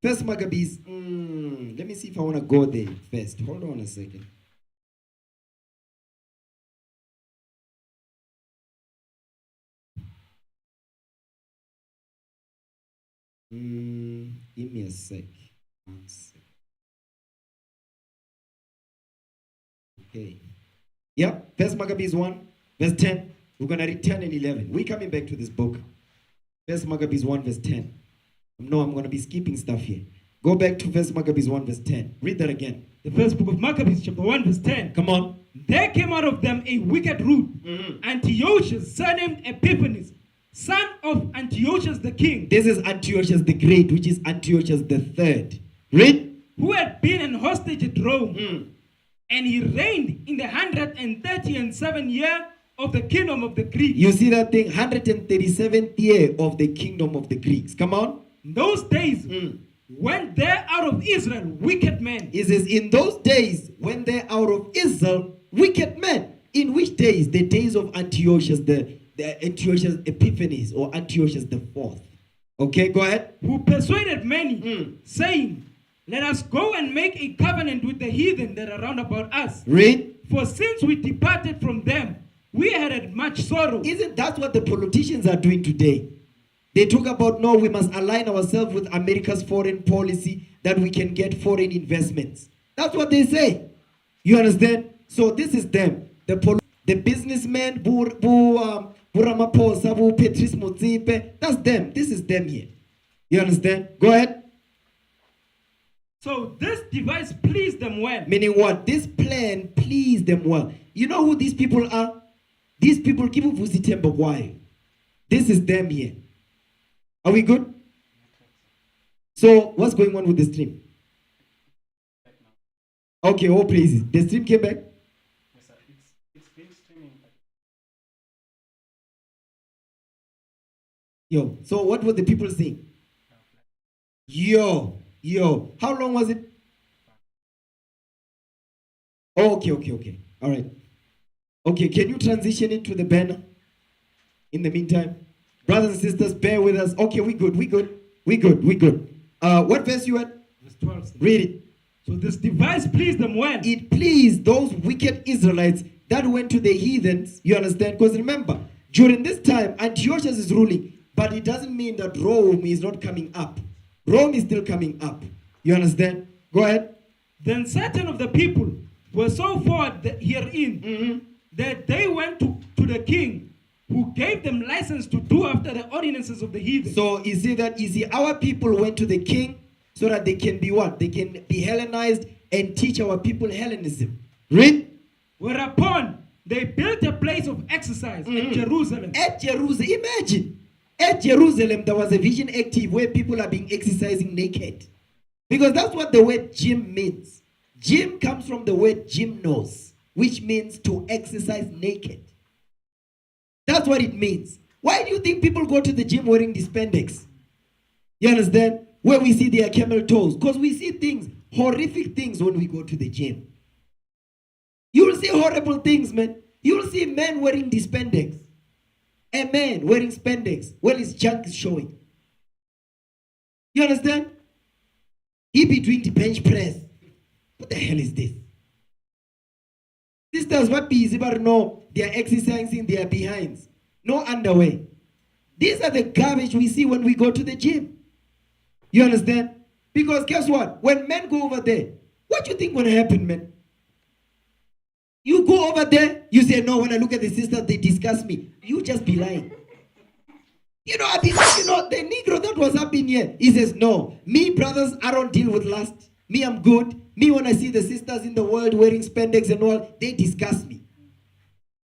1 Maccabees. Let me see if I want to go there first. Hold on a second. Give me a sec. 1 sec. Okay. Yeah, 1 Maccabees 1, verse 10. We're going to read 10 and 11. We're coming back to this book. 1 Maccabees 1, verse 10. No, I'm going to be skipping stuff here. Go back to 1 Maccabees 1, verse 10. Read that again. The first book of Maccabees, chapter 1, verse 10. Come on. There came out of them a wicked root, Antiochus, surnamed Epiphanes, son of Antiochus the king. This is Antiochus the Great, which is Antiochus the third. Read. Who had been an hostage at Rome. And he reigned in the 137th year of the kingdom of the Greeks. You see that thing? 137th year of the kingdom of the Greeks. Come on. In those days, when there out of Israel wicked men. It says, in those days, when there out of Israel wicked men. In which days? The days of Antiochus, the Antiochus Epiphanes, or Antiochus the fourth. Okay, go ahead. Who persuaded many, saying, let us go and make a covenant with the heathen that are round about us. Read. For since we departed from them, we had much sorrow. Isn't that what the politicians are doing today? They talk about, no, we must align ourselves with America's foreign policy that we can get foreign investments. That's what they say. You understand? So this is them. The businessmen, Ramaphosa, Patrice Motsepe, that's them. This is them here. You understand? Go ahead. So this device pleased them well. Meaning what? This plan pleased them well. You know who these people are? These people, this is them here. Are we good? So what's going on with the stream? Okay, all praises. The stream came back? Yes, sir. It's been streaming. Yo, so what were the people saying? Yo. How long was it? Oh, okay. All right. Okay, can you transition it to the banner in the meantime? Brothers and sisters, bear with us. Okay, we good. What verse you at? Verse 12. Read it. So this device pleased them well. It pleased those wicked Israelites that went to the heathens. You understand? Because remember, during this time, Antiochus is ruling, but it doesn't mean that Rome is not coming up. Rome is still coming up. You understand? Go ahead. Then certain of the people were so forward herein that they went to the king, who gave them license to do after the ordinances of the heathen. So you see, our people went to the king so that they can be what? They can be Hellenized and teach our people Hellenism. Read. Whereupon they built a place of exercise at Jerusalem. At Jerusalem, imagine. At Jerusalem, there was a vision active where people are being exercising naked. Because that's what the word gym means. Gym comes from the word gymnos, which means to exercise naked. That's what it means. Why do you think people go to the gym wearing spandex? You understand? Where we see their camel toes. Because we see things, horrific things when we go to the gym. You will see horrible things, man. You will see men wearing spandex. A man wearing spandex when his junk is showing. You understand? He be doing the bench press. What the hell is this? Sisters, what busy but no, they are exercising their behinds. No underwear. These are the garbage we see when we go to the gym. You understand? Because guess what? When men go over there, what do you think will happen, man? You go over there, you say, no, when I look at the sisters, they disgust me. You just be lying. The Negro that was up in here, he says, no, me, brothers, I don't deal with lust. Me, I'm good. Me, when I see the sisters in the world wearing spandex and all, they disgust me.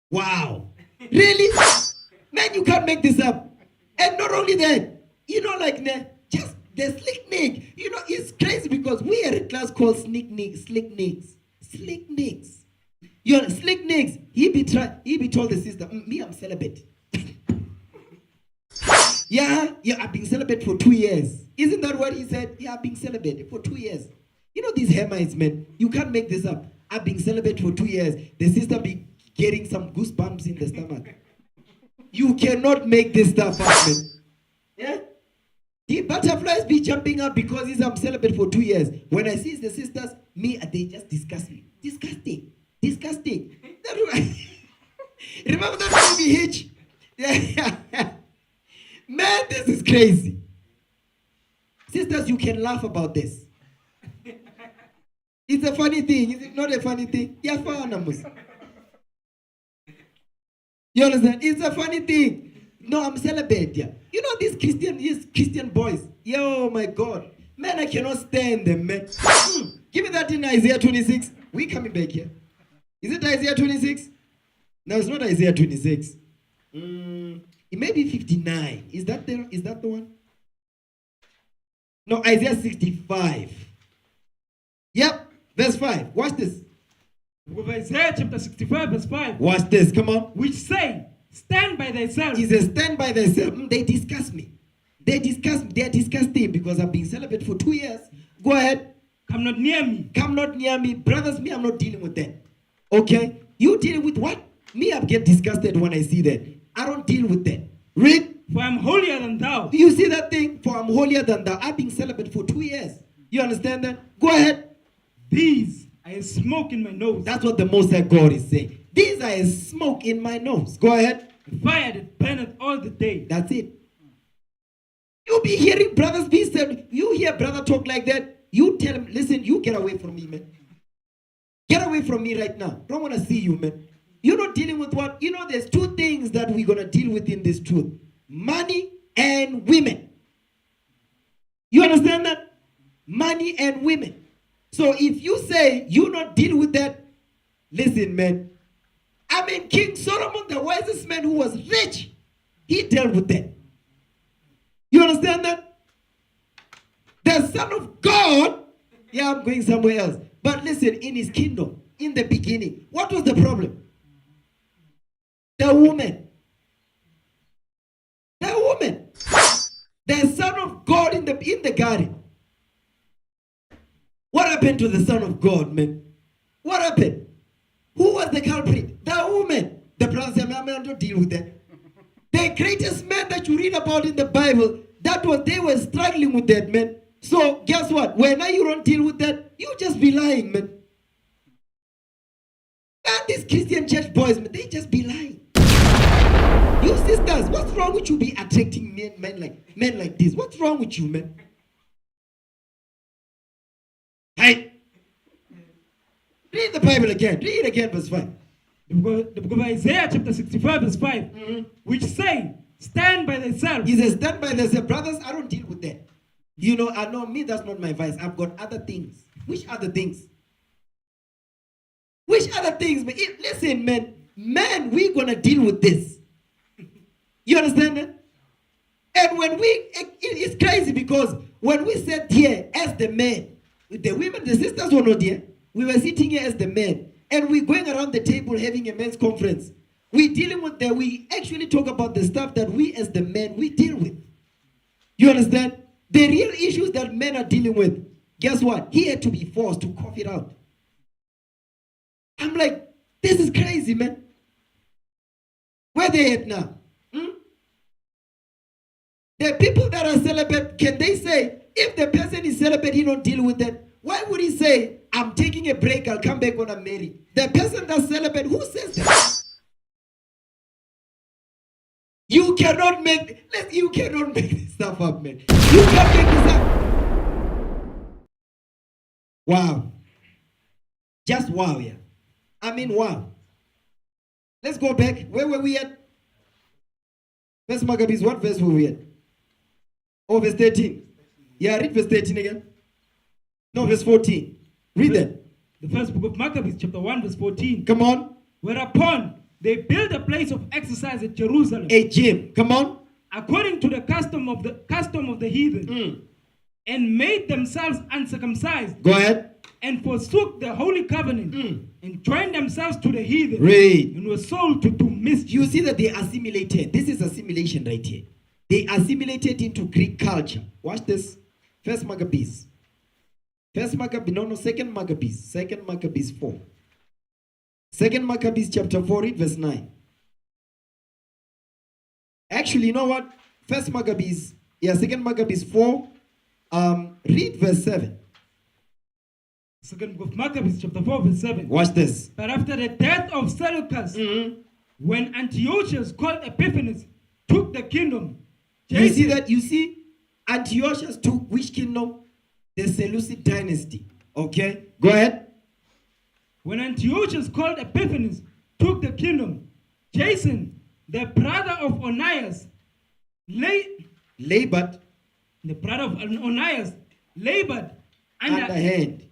Wow. Really? Man, you can't make this up. And not only that, just the slick nick. It's crazy because we are a class called slick nicks. Slick nicks. Slick nicks. He be told the sister, me, I'm celibate. Yeah, I've been celibate for 2 years. Isn't that what he said? Yeah, I've been celibate for 2 years. These Hamites, man, you can't make this up. I've been celibate for 2 years. The sister be getting some goosebumps in the stomach. You cannot make this stuff up, man. Yeah? The butterflies be jumping up because I'm celibate for 2 years. When I see the sisters, they just disgust me. Disgusting. Remember that movie Hitch? Yeah. Man, this is crazy. Sisters, you can laugh about this. It's a funny thing. Is it not a funny thing? Yeah, fun. You understand? It's a funny thing. No, I'm celibate. Yeah. These Christian boys. Yo, my God. Man, I cannot stand them, man. Give me that in Isaiah 26. We coming back here. Is it Isaiah 26? No, it's not Isaiah 26. It may be 59. Is that the one? No, Isaiah 65. Yep. Verse 5. Watch this. With Isaiah chapter 65, verse 5. Watch this. Come on. Which say, stand by thyself. He says, stand by thyself. They discuss me. They are disgusting because I've been celibate for 2 years. Go ahead. Come not near me. Come not near me. Brothers, me, I'm not dealing with that. Okay? You deal with what? Me, I get disgusted when I see that. I don't deal with that. Read. For I'm holier than thou. You see that thing? For I'm holier than thou. I've been celibate for 2 years. You understand that? Go ahead. These are a smoke in my nose. That's what the Most High God is saying. These are a smoke in my nose. Go ahead. A fire that burneth all the day. That's it. You'll be hearing brothers be said. You hear brother talk like that. You tell him, listen, you get away from me, man. Get away from me right now. Don't want to see you, man. You're not dealing with what? There's 2 things that we're going to deal with in this truth. Money and women. You understand that? Money and women. So if you say you not deal with that, listen, man. I mean, King Solomon, the wisest man who was rich, he dealt with that. You understand that? The Son of God, yeah, I'm going somewhere else. But listen, in his kingdom, in the beginning, what was the problem? The woman. The woman. The Son of God in the garden. What happened to the Son of God, man? What happened? Who was the culprit? The woman. The brother said, man, don't deal with that. The greatest man that you read about in the Bible, they were struggling with that, man. So guess what? When you don't deal with that, you just be lying, man. And these Christian church boys, man, they just be lying. You sisters, what's wrong with you be attracting men like this? What's wrong with you, man? Hey. Read the Bible again. Read it again, verse 5. The book of Isaiah chapter 65 verse 5, which say, stand by thyself. He says, stand by thyself. Brothers, I don't deal with that. You know, I know me, that's not my vice. I've got other things. Which other things? Which other things? But listen, man, we're going to deal with this. You understand that? And when it's crazy because when we sat here as the men, the women, the sisters were not here. We were sitting here as the men. And we're going around the table having a men's conference. We're dealing with that. We actually talk about the stuff that we as the men, we deal with. You understand? The real issues that men are dealing with. Guess what? He had to be forced to cough it out. I'm like, this is crazy, man. Where they at now? The people that are celibate, can they say, if the person is celibate, he don't deal with that? Why would he say, I'm taking a break, I'll come back when I'm married? The person that's celibate, who says that? You cannot make this stuff up, man. You can't make this up. Wow. Just wow, yeah. I mean, wow. Let's go back. Where were we at? First Maccabees, what verse were we at? Oh, verse 13. Yeah, read verse 13 again. No, verse 14. Read that. The first book of Maccabees, chapter 1, verse 14. Come on. Whereupon they built a place of exercise at Jerusalem. A gym. Come on. According to the custom of the heathen. And made themselves uncircumcised. Go ahead. And forsook the holy covenant. And joined themselves to the heathen. Read. And were sold to do mischief. You see that they assimilated. This is assimilation right here. They assimilated into Greek culture. Watch this. First Maccabees. Second Maccabees 4. Second Maccabees chapter 4, read verse 9. Actually, you know what? Second Maccabees 4, read verse 7. Second book of Maccabees chapter 4, verse 7. Watch this. But after the death of Seleucus, when Antiochus called Epiphanes took the kingdom. You see that? You see? Antiochus took which kingdom? The Seleucid dynasty. Okay? Go ahead. When Antiochus called Epiphanes took the kingdom, Jason, the brother of Onias, labored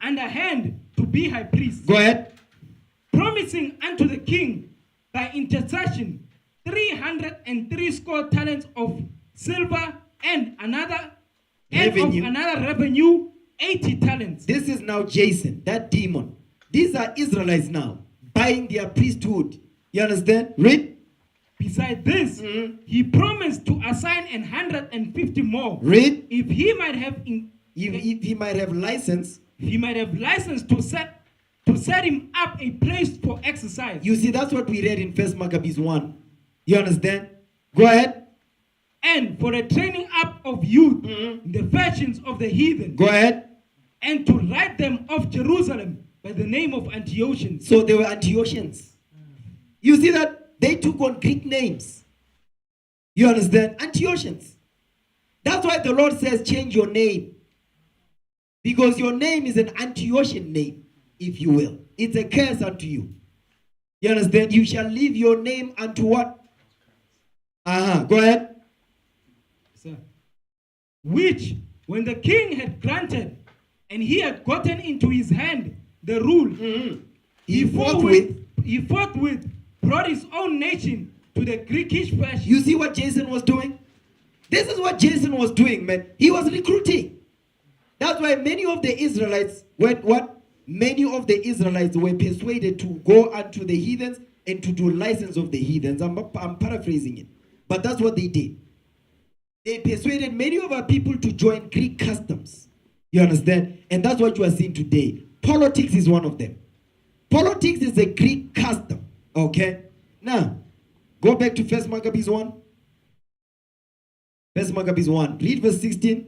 underhand to be high priest. Go ahead. Promising unto the king by intercession 303 score talents of silver and another revenue 80 talents. This is now Jason, that demon. These are Israelites now, buying their priesthood. You understand? Read. Beside this, he promised to assign 150 more. Read. If he might have license. He might have license to set him up a place for exercise. You see, that's what we read in First Maccabees 1. You understand? Go ahead. And for the training up of youth in the fashions of the heathen. Go ahead. And to write them off Jerusalem by the name of Antiochians. So they were Antiochians. You see that? They took on Greek names. You understand? Antiochians. That's why the Lord says change your name. Because your name is an Antiochian name, if you will. It's a curse unto you. You understand? You shall leave your name unto what? Go ahead. Sir. Which, when the king had granted, and he had gotten into his hand the rule. He forthwith. He forthwith brought his own nation to the Greekish fashion. You see what Jason was doing? This is what Jason was doing, man. He was recruiting. That's why many of the Israelites many of the Israelites were persuaded to go unto the heathens and to do license of the heathens. I'm paraphrasing it. But that's what they did. They persuaded many of our people to join Greek customs. You understand? And that's what you are seeing today. Politics is one of them. Politics is a Greek custom. Okay? Now, go back to 1 Maccabees 1. 1 Maccabees 1. Read verse 16.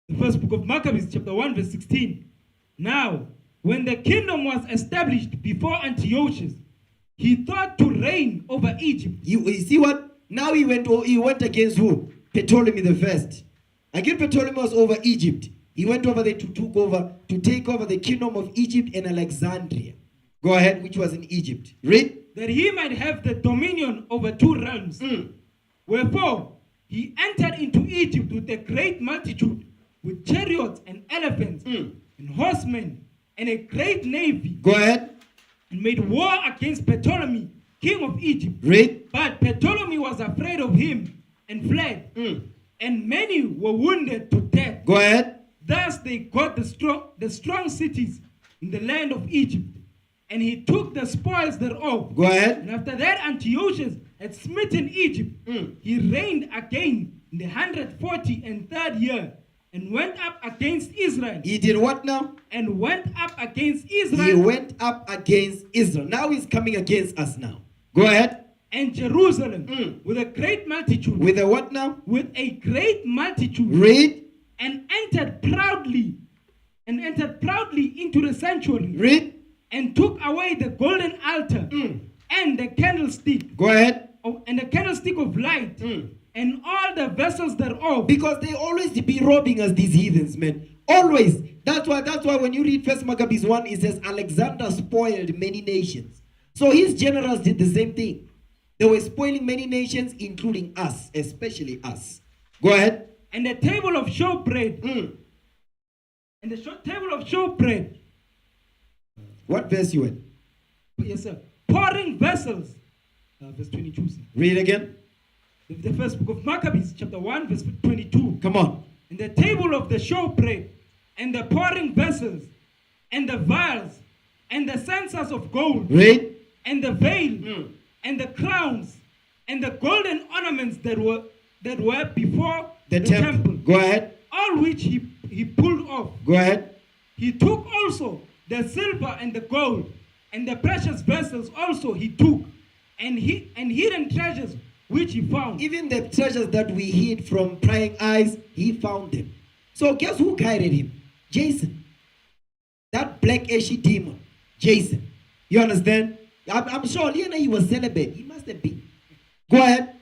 The first book of Maccabees, chapter 1, verse 16. Now, when the kingdom was established before Antiochus, he thought to reign over Egypt. You see what? Now he went against who? Ptolemy the first. Again, Ptolemy was over Egypt. He went over there to take over the kingdom of Egypt and Alexandria. Go ahead, which was in Egypt. Read. That he might have the dominion over two realms. Wherefore, he entered into Egypt with a great multitude, with chariots and elephants, and horsemen, and a great navy. Go ahead. And made war against Ptolemy, king of Egypt. Read. But Ptolemy was afraid of him and fled. And many were wounded to death. Go ahead. Thus they got the strong cities in the land of Egypt. And he took the spoils thereof. Go ahead. And after that Antiochus had smitten Egypt, he reigned again in the 143rd year, and went up against Israel. He did what now? And went up against Israel. He went up against Israel. Now he's coming against us now. Go ahead. And Jerusalem with a great multitude. With a what now? With a great multitude. Read. And entered proudly into the sanctuary. Read. And took away the golden altar and the candlestick. Go ahead. And the candlestick of light and all the vessels thereof. Because they always be robbing us, these heathens, man. Always. That's why when you read 1 Maccabees 1, it says Alexander spoiled many nations. So his generals did the same thing. They were spoiling many nations, including us, especially us. Go ahead. And the table of showbread. And the table of showbread. What verse you in? Yes, sir. Pouring vessels. Verse 22. Sir. Read again. The first book of Maccabees, chapter 1, verse 22. Come on. And the table of the showbread, and the pouring vessels, and the vials, and the censers of gold. Read. And the veil, and the crowns, and the golden ornaments that were before the temple. Go ahead. All which he pulled off. Go ahead. He took also the silver and the gold, and the precious vessels also he took, and hidden treasures which he found. Even the treasures that we hid from prying eyes, he found them. So guess who guided him? Jason. That black ashy demon. Jason. You understand? I'm sure Liana, he was celibate. He must have been. Go ahead.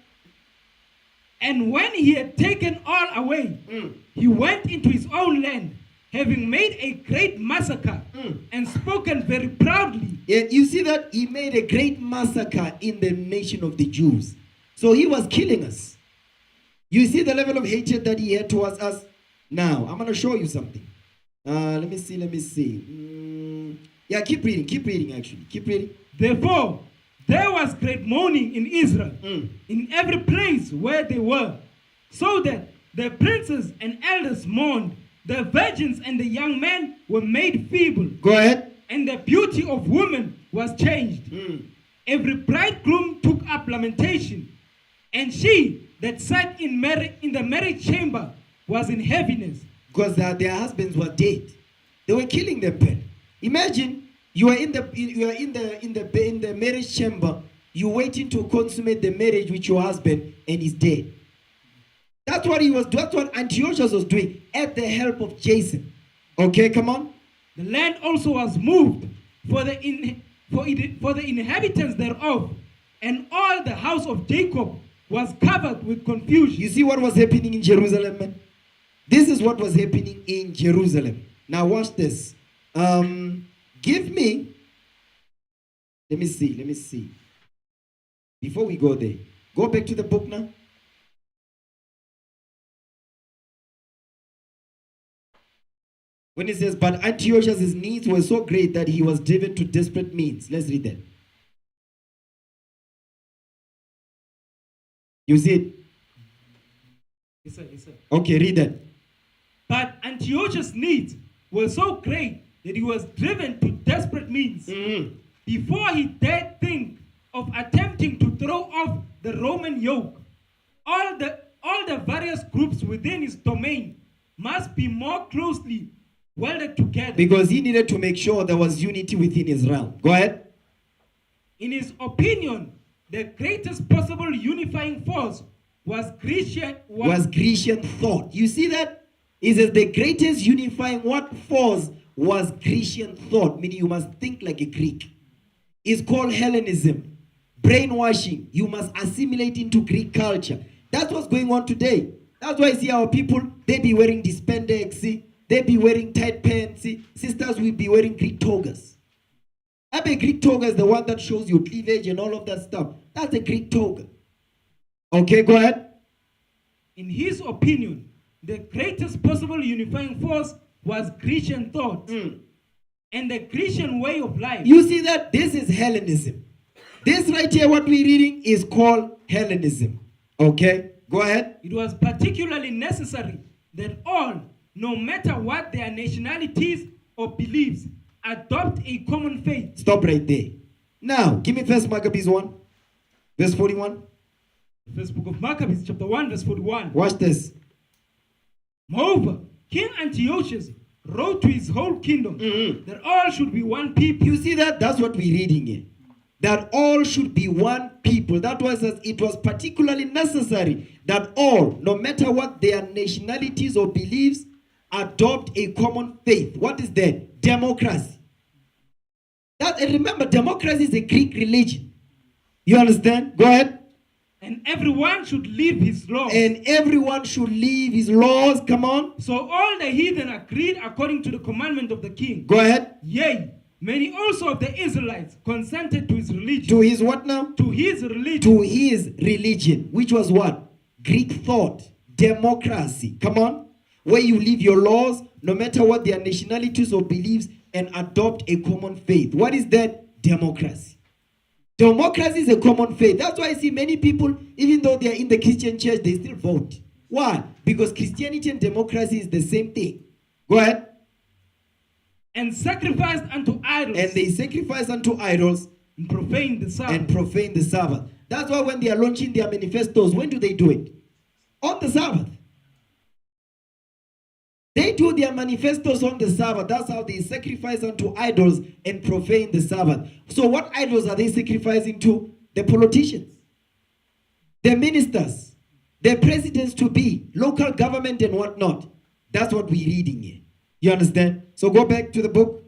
And when he had taken all away, he went into his own land, having made a great massacre and spoken very proudly. Yeah, you see that? He made a great massacre in the nation of the Jews. So he was killing us. You see the level of hatred that he had towards us? Now, I'm going to show you something. Let me see. Yeah, keep reading actually. Keep reading. Therefore, there was great mourning in Israel, in every place where they were, so that the princes and elders mourned, the virgins and the young men were made feeble. Go ahead. And the beauty of women was changed. Every bridegroom took up lamentation, and she that sat in the marriage chamber was in heaviness. Because their husbands were dead. They were killing them, pen. Imagine you are in the marriage chamber, you're waiting to consummate the marriage with your husband, and he's dead. That's what Antiochus was doing at the help of Jason. Okay, come on. The land also was moved for the inhabitants thereof, and all the house of Jacob was covered with confusion. You see what was happening in Jerusalem, man? This is what was happening in Jerusalem. Now watch this. Give me. Let me see. Before we go there, go back to the book now. When it says, but Antiochus' needs were so great that he was driven to desperate means. Let's read that. You see it? Yes, sir, yes, sir. Okay, read that. But Antiochus' needs were so great that he was driven to desperate means. Before he dared think of attempting to throw off the Roman yoke, all the various groups within his domain must be more closely welded together. Because he needed to make sure there was unity within his realm. Go ahead. In his opinion, the greatest possible unifying force was Grecian thought. You see that? It says the greatest unifying what force was Grecian thought, meaning you must think like a Greek. It's called Hellenism. Brainwashing. You must assimilate into Greek culture. That's what's going on today. That's why I see our people, they be wearing spandex, see? They be wearing tight pants, see? Sisters will be wearing Greek togas. I mean, Greek toga is the one that shows your cleavage and all of that stuff. That's a Greek toga. Okay, go ahead. In his opinion, the greatest possible unifying force was Grecian thought and the Grecian way of life. You see that? This is Hellenism. This right here, what we're reading, is called Hellenism. Okay, go ahead. It was particularly necessary that all, no matter what their nationalities or beliefs, adopt a common faith. Stop right there. Now, give me First Maccabees 1, verse 41. First book of Maccabees, chapter 1, verse 41. Watch this. Moreover, King Antiochus wrote to his whole kingdom that all should be one people. You see that? That's what we're reading here. That all should be one people. That was, it was particularly necessary that all, no matter what their nationalities or beliefs, adopt a common faith. What is that? Democracy. And remember, democracy is a Greek religion. You understand? Go ahead. And everyone should live his laws. And everyone should live his laws. Come on. So all the heathen agreed according to the commandment of the king. Go ahead. Yea, many also of the Israelites consented to his religion. To his what now? To his religion. To his religion, which was what? Greek thought. Democracy. Come on. Where you live your laws, no matter what their nationalities or beliefs, and adopt a common faith. What is that? Democracy. Democracy is a common faith. That's why I see many people, even though they are in the Christian church, they still vote. Why? Because Christianity and democracy is the same thing. Go ahead. And sacrificed unto idols. And they sacrifice unto idols. And profane the Sabbath. And profane the Sabbath. That's why when they are launching their manifestos, when do they do it? On the Sabbath. They do their manifestos on the Sabbath. That's how they sacrifice unto idols and profane the Sabbath. So what idols are they sacrificing to? The politicians, the ministers, the presidents to be, local government and whatnot. That's what we're reading here. You understand? So go back to the book.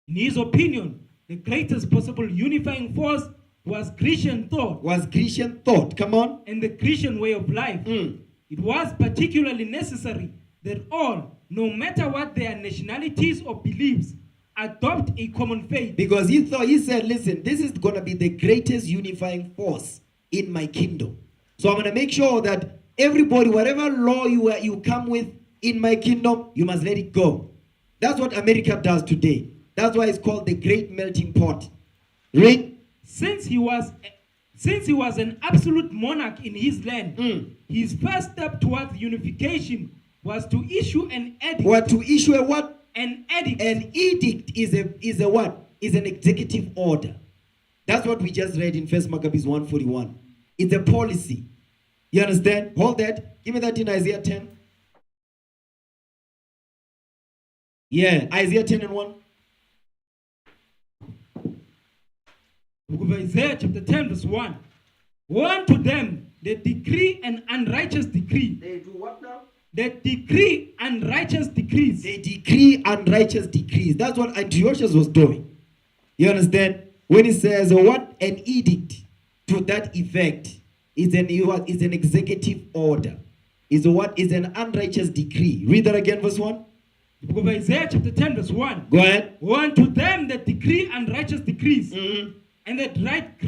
In his opinion, the greatest possible unifying force was Grecian thought. Was Grecian thought. Come on. And the Grecian way of life. It was particularly necessary that all, no matter what their nationalities or beliefs, adopt a common faith. Because he said, listen, this is going to be the greatest unifying force in my kingdom. So I'm going to make sure that everybody, whatever law you come with in my kingdom, you must let it go. That's what America does today. That's why it's called the great melting pot. Read. Since he was an absolute monarch in his land, his first step towards unification was to issue an edict. What? To issue a what? An edict. An edict is a what? Is an executive order. That's what we just read in First Maccabees 1:41. It's a policy. You understand? Hold that. Give me that in Isaiah 10. Yeah, Isaiah 10 and 1. Book of Isaiah chapter 10 verse 1. Woe unto them that decree an unrighteous decree. They do what now? That decree unrighteous decrees. They decree unrighteous decrees. That's what Antiochus was doing. You understand? When he says what? An edict to that effect is an executive order. Is what? Is an unrighteous decree. Read that again, verse 1. The book of Isaiah chapter 10 verse 1. Go ahead. Woe unto them that decree unrighteous decrees. And that right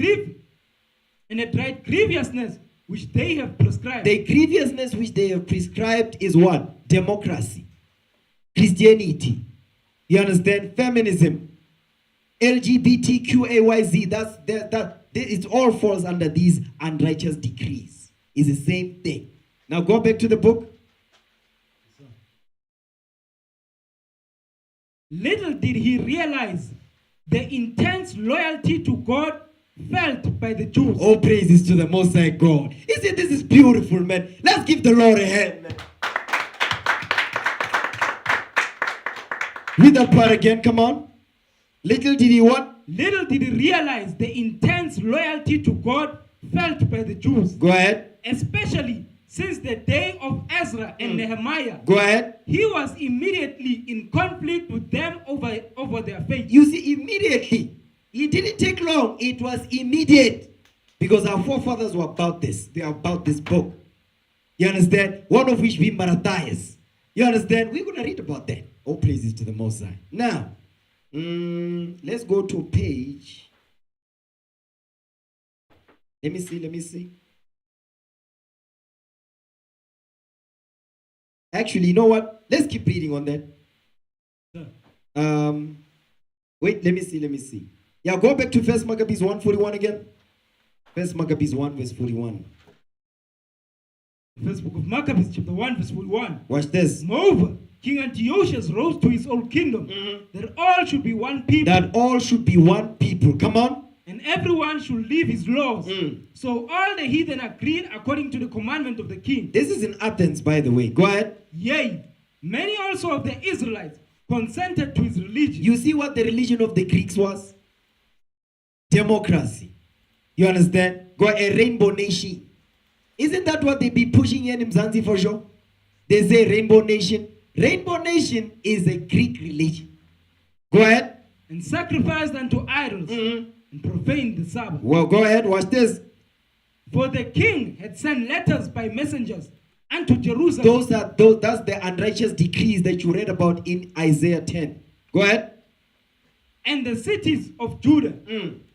grievousness which they have prescribed. The grievousness which they have prescribed is what? democracy, Christianity, you understand, feminism, LGBTQAYZ, that it all falls under these unrighteous decrees. It's the same thing. Now go back to the book. Little did he realize the intense loyalty to God felt by the Jews. All praises to the Most High God. Isn't this is beautiful, man? Let's give the Lord a hand, man. Read that part again, come on. Little did he what? Little did he realize the intense loyalty to God felt by the Jews. Go ahead. Especially since the day of Ezra and Nehemiah. Go ahead. He was immediately in conflict with them over their faith. You see, immediately. It didn't take long. It was immediate. Because our forefathers were about this. They are about this book. You understand? One of which being Matthias. You understand? We're going to read about that. All praises to the Most High. Now, let's go to page. Let me see. Actually, you know what? Let's keep reading on that. Wait, let me see. Yeah, go back to 1 Maccabees 1:41 again. 1 Maccabees 1 verse 41. First book of Maccabees, chapter 1, verse 41. Watch this. Moreover, King Antiochus rose to his own kingdom, that all should be one people. That all should be one people. Come on. And everyone should leave his laws. So all the heathen agreed according to the commandment of the king. This is in Athens, by the way. Go ahead. Yea, many also of the Israelites consented to his religion. You see what the religion of the Greeks was? Democracy. You understand? Go a rainbow nation. Isn't that what they be pushing here in Mzansi for sure? They say rainbow nation. Rainbow nation is a Greek religion. Go ahead. And sacrificed unto idols and profaned the Sabbath. Well, go ahead. Watch this. For the king had sent letters by messengers unto Jerusalem. That's the unrighteous decrees that you read about in Isaiah 10. Go ahead. And the cities of Judah,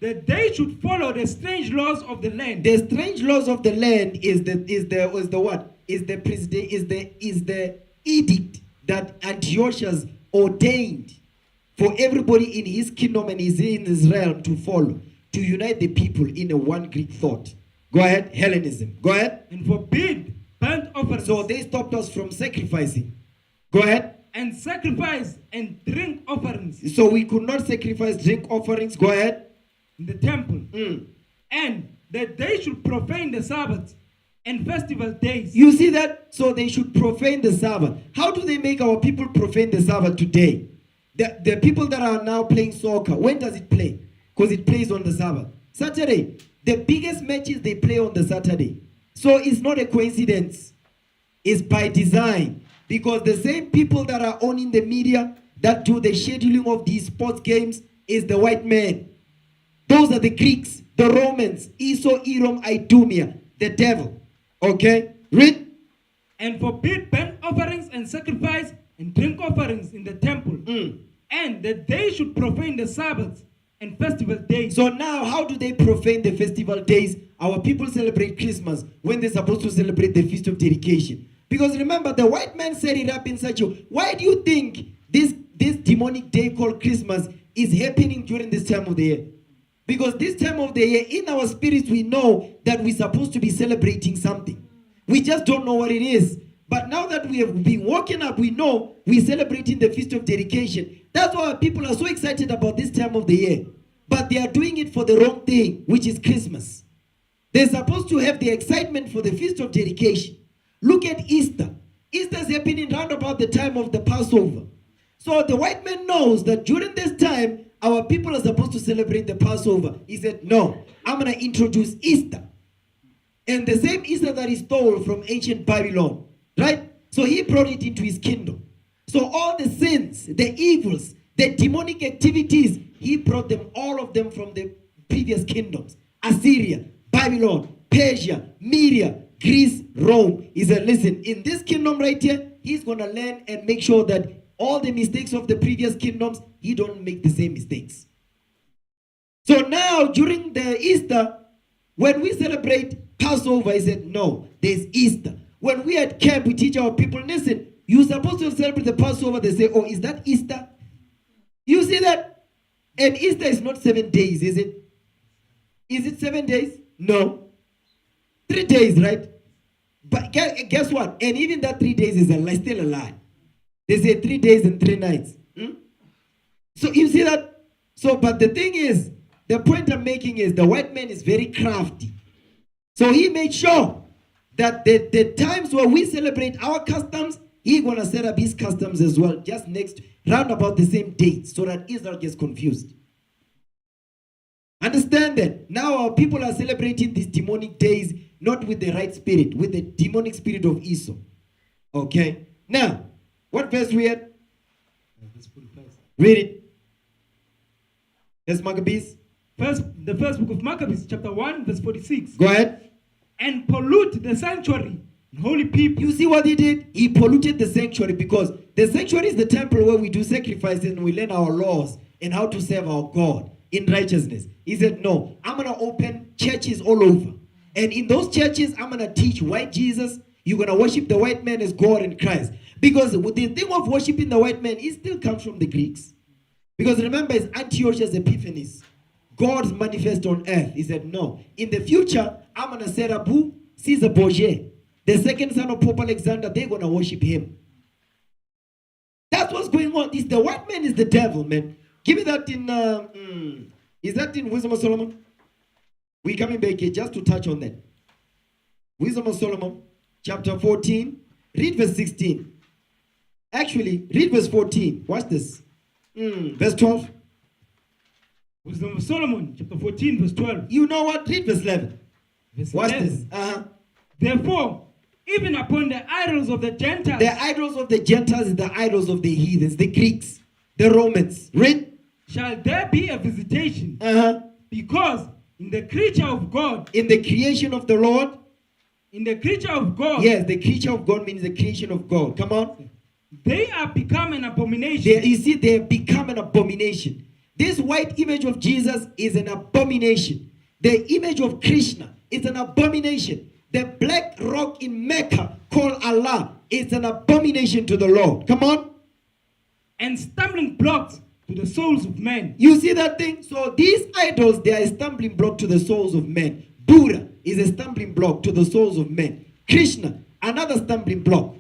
that they should follow the strange laws of the land. The strange laws of the land is the what? Is the edict that Antiochus ordained for everybody in his kingdom and in his realm to follow, to unite the people in a one Greek thought. Go ahead, Hellenism. Go ahead. And forbid burnt offerings. So they stopped us from sacrificing. Go ahead. And sacrifice and drink offerings. So we could not sacrifice drink offerings. Go ahead. In the temple. And that they should profane the Sabbath and festival days. You see that? So they should profane the Sabbath. How do they make our people profane the Sabbath today? The people that are now playing soccer, when does it play? Because it plays on the Sabbath. Saturday. The biggest matches they play on the Saturday. So it's not a coincidence. It's by design. Because the same people that are owning the media that do the scheduling of these sports games is the white man. Those are the Greeks, the Romans, Esau, Edom, Idumea, the devil. Okay? Read. And forbid burnt offerings and sacrifice and drink offerings in the temple. And that they should profane the Sabbaths and festival days. So now, how do they profane the festival days? Our people celebrate Christmas when they're supposed to celebrate the Feast of Dedication. Because remember, the white man set it up in such a... Why do you think this demonic day called Christmas is happening during this time of the year? Because this time of the year, in our spirits, we know that we're supposed to be celebrating something. We just don't know what it is. But now that we have been woken up, we know we're celebrating the Feast of Dedication. That's why people are so excited about this time of the year. But they are doing it for the wrong thing, which is Christmas. They're supposed to have the excitement for the Feast of Dedication. Look at Easter. Easter's happening round about the time of the Passover. So the white man knows that during this time, our people are supposed to celebrate the Passover. He said, no, I'm going to introduce Easter. And the same Easter that he stole from ancient Babylon. Right? So he brought it into his kingdom. So all the sins, the evils, the demonic activities, he brought them, all of them from the previous kingdoms. Assyria, Babylon, Persia, Media, Greece, Rome. He said, listen, in this kingdom right here, he's going to learn and make sure that all the mistakes of the previous kingdoms, he don't make the same mistakes. So now, during the Easter, when we celebrate Passover, he said, no, there's Easter. When we at camp, we teach our people, listen, you're supposed to celebrate the Passover. They say, oh, is that Easter? You see that? And Easter is not 7 days, is it? Is it 7 days? No. 3 days, right? But guess what? And even that 3 days is still a lie. They say 3 days and 3 nights. So you see that? So, but the thing is, the point I'm making is the white man is very crafty. So he made sure that the times where we celebrate our customs, he's going to set up his customs as well, just next, round about the same date, so that Israel gets confused. Understand that? Now our people are celebrating these demonic days, not with the right spirit, with the demonic spirit of Esau. Okay? Now, what verse we at? Read it. Yes, Maccabees. The first book of Maccabees, chapter 1, verse 46. Go ahead. And pollute the sanctuary and holy people. You see what he did? He polluted the sanctuary, because the sanctuary is the temple where we do sacrifices and we learn our laws and how to serve our God in righteousness. He said, no, I'm going to open churches all over. And in those churches, I'm going to teach white Jesus. You're going to worship the white man as God and Christ. Because the thing of worshiping the white man, it still comes from the Greeks. Because remember, it's Antiochus Epiphanes. God's manifest on earth. He said, no. In the future, I'm going to set up who? Caesar Borgia. The second son of Pope Alexander, they're going to worship him. That's what's going on. The white man is the devil, man. Give me that in, is that in Wisdom of Solomon? We're coming back here just to touch on that. Wisdom of Solomon, chapter 14. Read verse 16. Actually, read verse 14. Watch this. Verse 12. Wisdom of Solomon, chapter 14, verse 12. You know what? Read verse 11. Watch 11. this. Therefore, even upon the idols of the Gentiles. The idols of the Gentiles is the idols of the heathens, the Greeks, the Romans. Read. Shall there be a visitation? Because in the creature of God. In the creation of the Lord. In the creature of God. Yes, the creature of God means the creation of God. Come on. They are become an abomination. You see, they have become an abomination. This white image of Jesus is an abomination. The image of Krishna is an abomination. The black rock in Mecca called Allah is an abomination to the Lord. Come on. And stumbling blocks to the souls of men. You see that thing? So these idols, they are a stumbling block to the souls of men. Buddha is a stumbling block to the souls of men. Krishna, another stumbling block.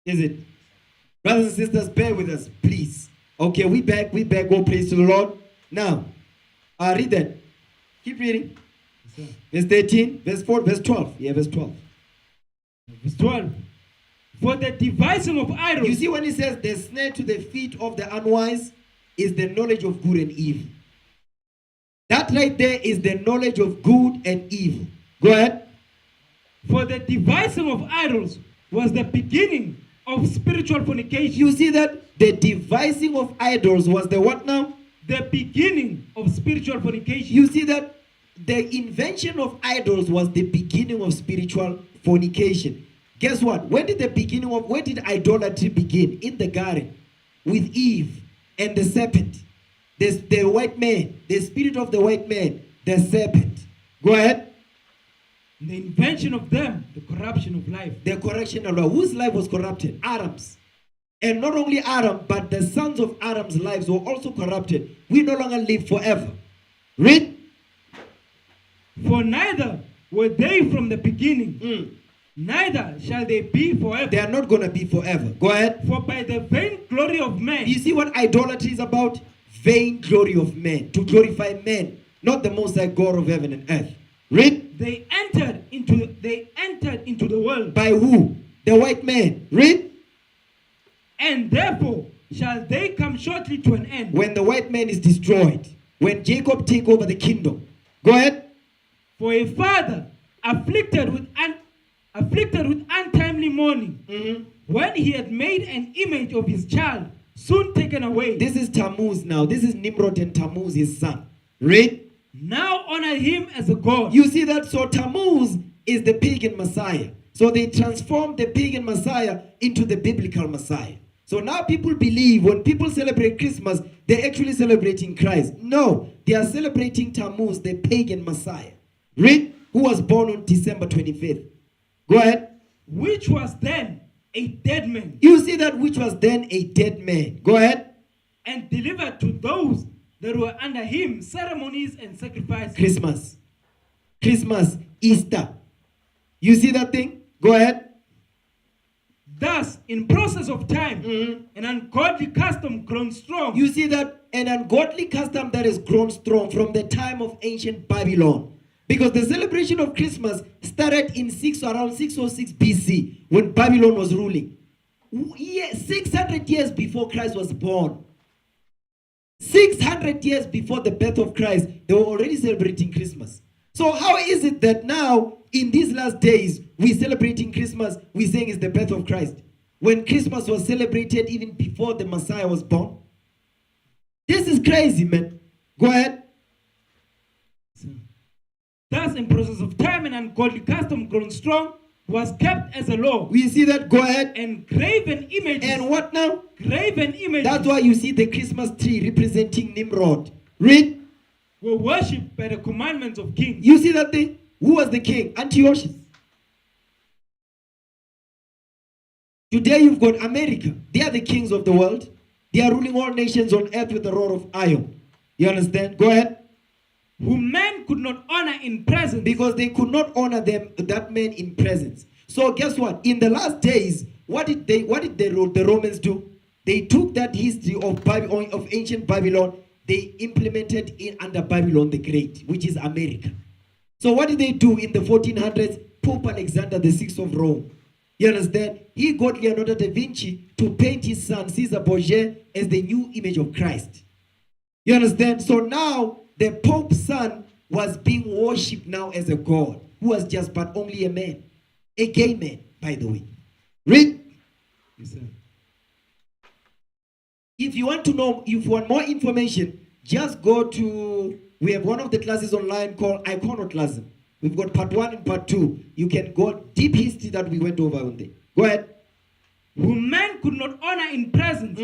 Is it? Brothers and sisters, bear with us, please. Okay, we back. All praise to the Lord. Now, read that. Keep reading. Verse 13, verse 4, verse 12. Yeah, verse 12. Verse 12. For the devising of idols. You see when he says the snare to the feet of the unwise is the knowledge of good and evil. That right there is the knowledge of good and evil. Go ahead. For the devising of idols was the beginning of spiritual fornication. You see that? The devising of idols was the what now? The beginning of spiritual fornication. You see that? The invention of idols was the beginning of spiritual fornication. Guess what? Where did idolatry begin? In the garden. With Eve and the serpent. The white man. The spirit of the white man. The serpent. Go ahead. The invention of them, the corruption of life. The corruption of life. Whose life was corrupted? Adam's. And not only Adam, but the sons of Adam's lives were also corrupted. We no longer live forever. Read. For neither were they from the beginning, neither shall they be forever. They are not going to be forever. Go ahead. For by the vain glory of men. You see what idolatry is about? Vain glory of men. To glorify men, not the Most High God of heaven and earth. Read. They entered into the world. By who? The white man. Read. And therefore shall they come shortly to an end. When the white man is destroyed. When Jacob take over the kingdom. Go ahead. For a father afflicted with untimely mourning, when he had made an image of his child, soon taken away. This is Tammuz now. This is Nimrod and Tammuz, his son. Read. Now honor him as a god. You see that? So Tammuz is the pagan Messiah. So they transformed the pagan Messiah into the biblical Messiah. So now people believe when people celebrate Christmas, they're actually celebrating Christ. No, they are celebrating Tammuz, the pagan Messiah. Read. Who was born on December 25th. Go ahead. Which was then a dead man You see that which was then a dead man. Go ahead. and delivered to those that were under him ceremonies and sacrifices. Christmas, Easter. You see that thing? Go ahead. Thus, in process of time, an ungodly custom grown strong. You see that an ungodly custom that has grown strong from the time of ancient Babylon. Because the celebration of Christmas started in around 606 BC when Babylon was ruling. 600 years before Christ was born. 600 years before the birth of Christ, they were already celebrating Christmas. So how is it that now, in these last days, we're celebrating Christmas, we're saying it's the birth of Christ, when Christmas was celebrated even before the Messiah was born? This is crazy, man. Go ahead. Thus, in process of time, an ungodly custom grown strong was kept as a law. We see that. Go ahead. And graven images. And what now? Graven images. That's why you see the Christmas tree representing Nimrod. Read. Were worshipped by the commandments of kings. You see that thing? Who was the king? Antiochus. Today you've got America. They are the kings of the world. They are ruling all nations on earth with a rod of iron. You understand? Go ahead. Whom men could not honor in presence. Because they could not honor that man in presence. So guess what? In the last days, what did the Romans do? They took that history of ancient Babylon. They implemented it under Babylon the Great, which is America. So what did they do in the 1400s? Pope Alexander VI of Rome. You understand? He got Leonardo da Vinci to paint his son Caesar Borgia as the new image of Christ. You understand? So now the Pope's son was being worshipped now as a god, who was just but only a man. A gay man, by the way. Read. Yes, sir. If you want to know, if you want more information, just go to, we have one of the classes online called Iconoclasm. We've got part 1 and part 2. You can go deep history that we went over on there. Go ahead. Whom men could not honor in presence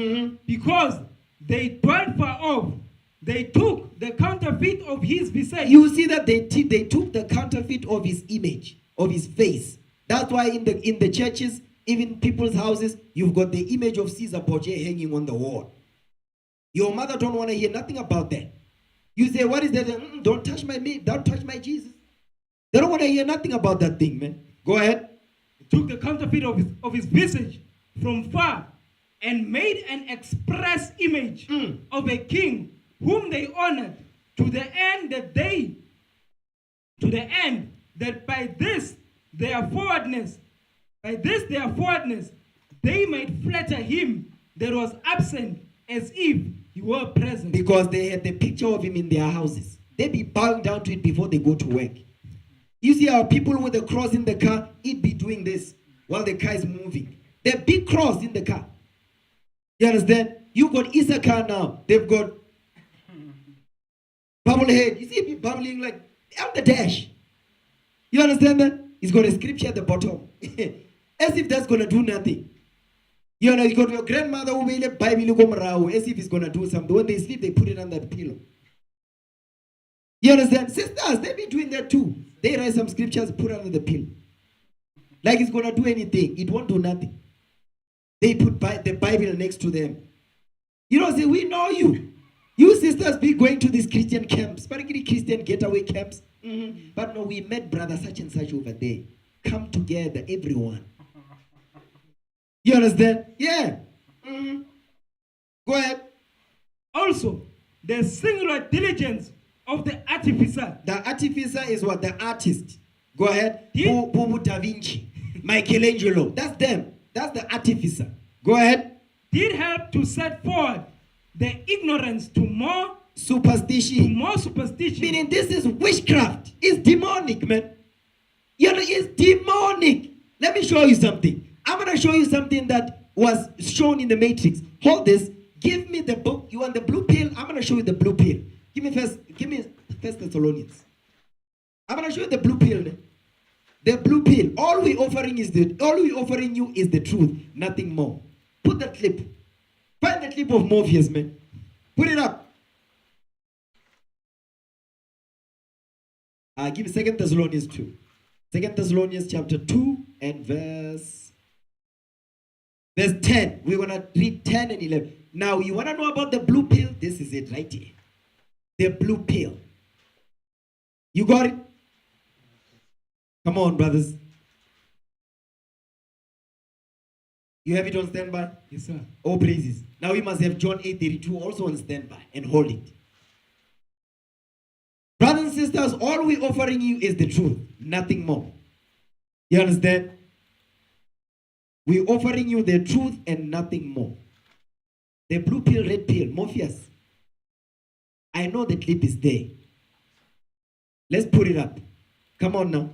because they dwelt far off. They took the counterfeit of his visage. You see that they took the counterfeit of his image, of his face. That's why in the churches, even people's houses, you've got the image of Caesar Borgia hanging on the wall. Your mother don't want to hear nothing about that. You say, what is that? Don't touch don't touch my Jesus. They don't want to hear nothing about that thing, man. Go ahead. Took the counterfeit of his visage from far and made an express image of a king whom they honored to the end that by this their forwardness, they might flatter him that was absent as if he were present. Because they had the picture of him in their houses. They be bowing down to it before they go to work. You see our people with the cross in the car, it be doing this while the car is moving. The big cross in the car. You understand? You got Issachar now. They've got bubblehead. You see it bubbling like on the dash. You understand that? He's got a scripture at the bottom. As if that's going to do nothing. You know, you got your grandmother who will Bible as if it's going to do something. When they sleep, they put it under the pillow. You understand? Sisters, they be doing that too. They write some scriptures, put under the pillow. Like it's going to do anything. It won't do nothing. They put the Bible next to them. You know, say, we know you. You sisters be going to these Christian camps, particularly Christian getaway camps. But no, we met brother such and such over there. Come together, everyone. You understand? Yeah. Go ahead. Also, the singular diligence of the artificer. The artificer is what? The artist. Go ahead. Bubu Da Vinci, Michelangelo. That's them. That's the artificer. Go ahead. Did help to set forward the ignorance to more superstition. Meaning this is witchcraft. It's demonic, man. You know, it's demonic. Let me show you something. I'm going to show you something that was shown in the Matrix. Hold this. Give me the book. You want the blue pill? I'm going to show you the blue pill. Give me First Thessalonians. I'm going to show you the blue pill. The blue pill. All we offering you is the truth, nothing more. Put that clip. Find the clip of Morpheus, man. Put it up. Give me 2 Thessalonians 2. 2 Thessalonians chapter 2 and verse Verse 10. We're going to read 10 and 11. Now, you want to know about the blue pill? This is it right here. The blue pill. You got it? Come on, brothers. You have it on standby? Yes, sir. Oh, praises. Now we must have John 8:32 also on standby and hold it. Brothers and sisters, all we're offering you is the truth, nothing more. You understand? We're offering you the truth and nothing more. The blue pill, red pill, Morpheus. I know the clip is there. Let's put it up. Come on now.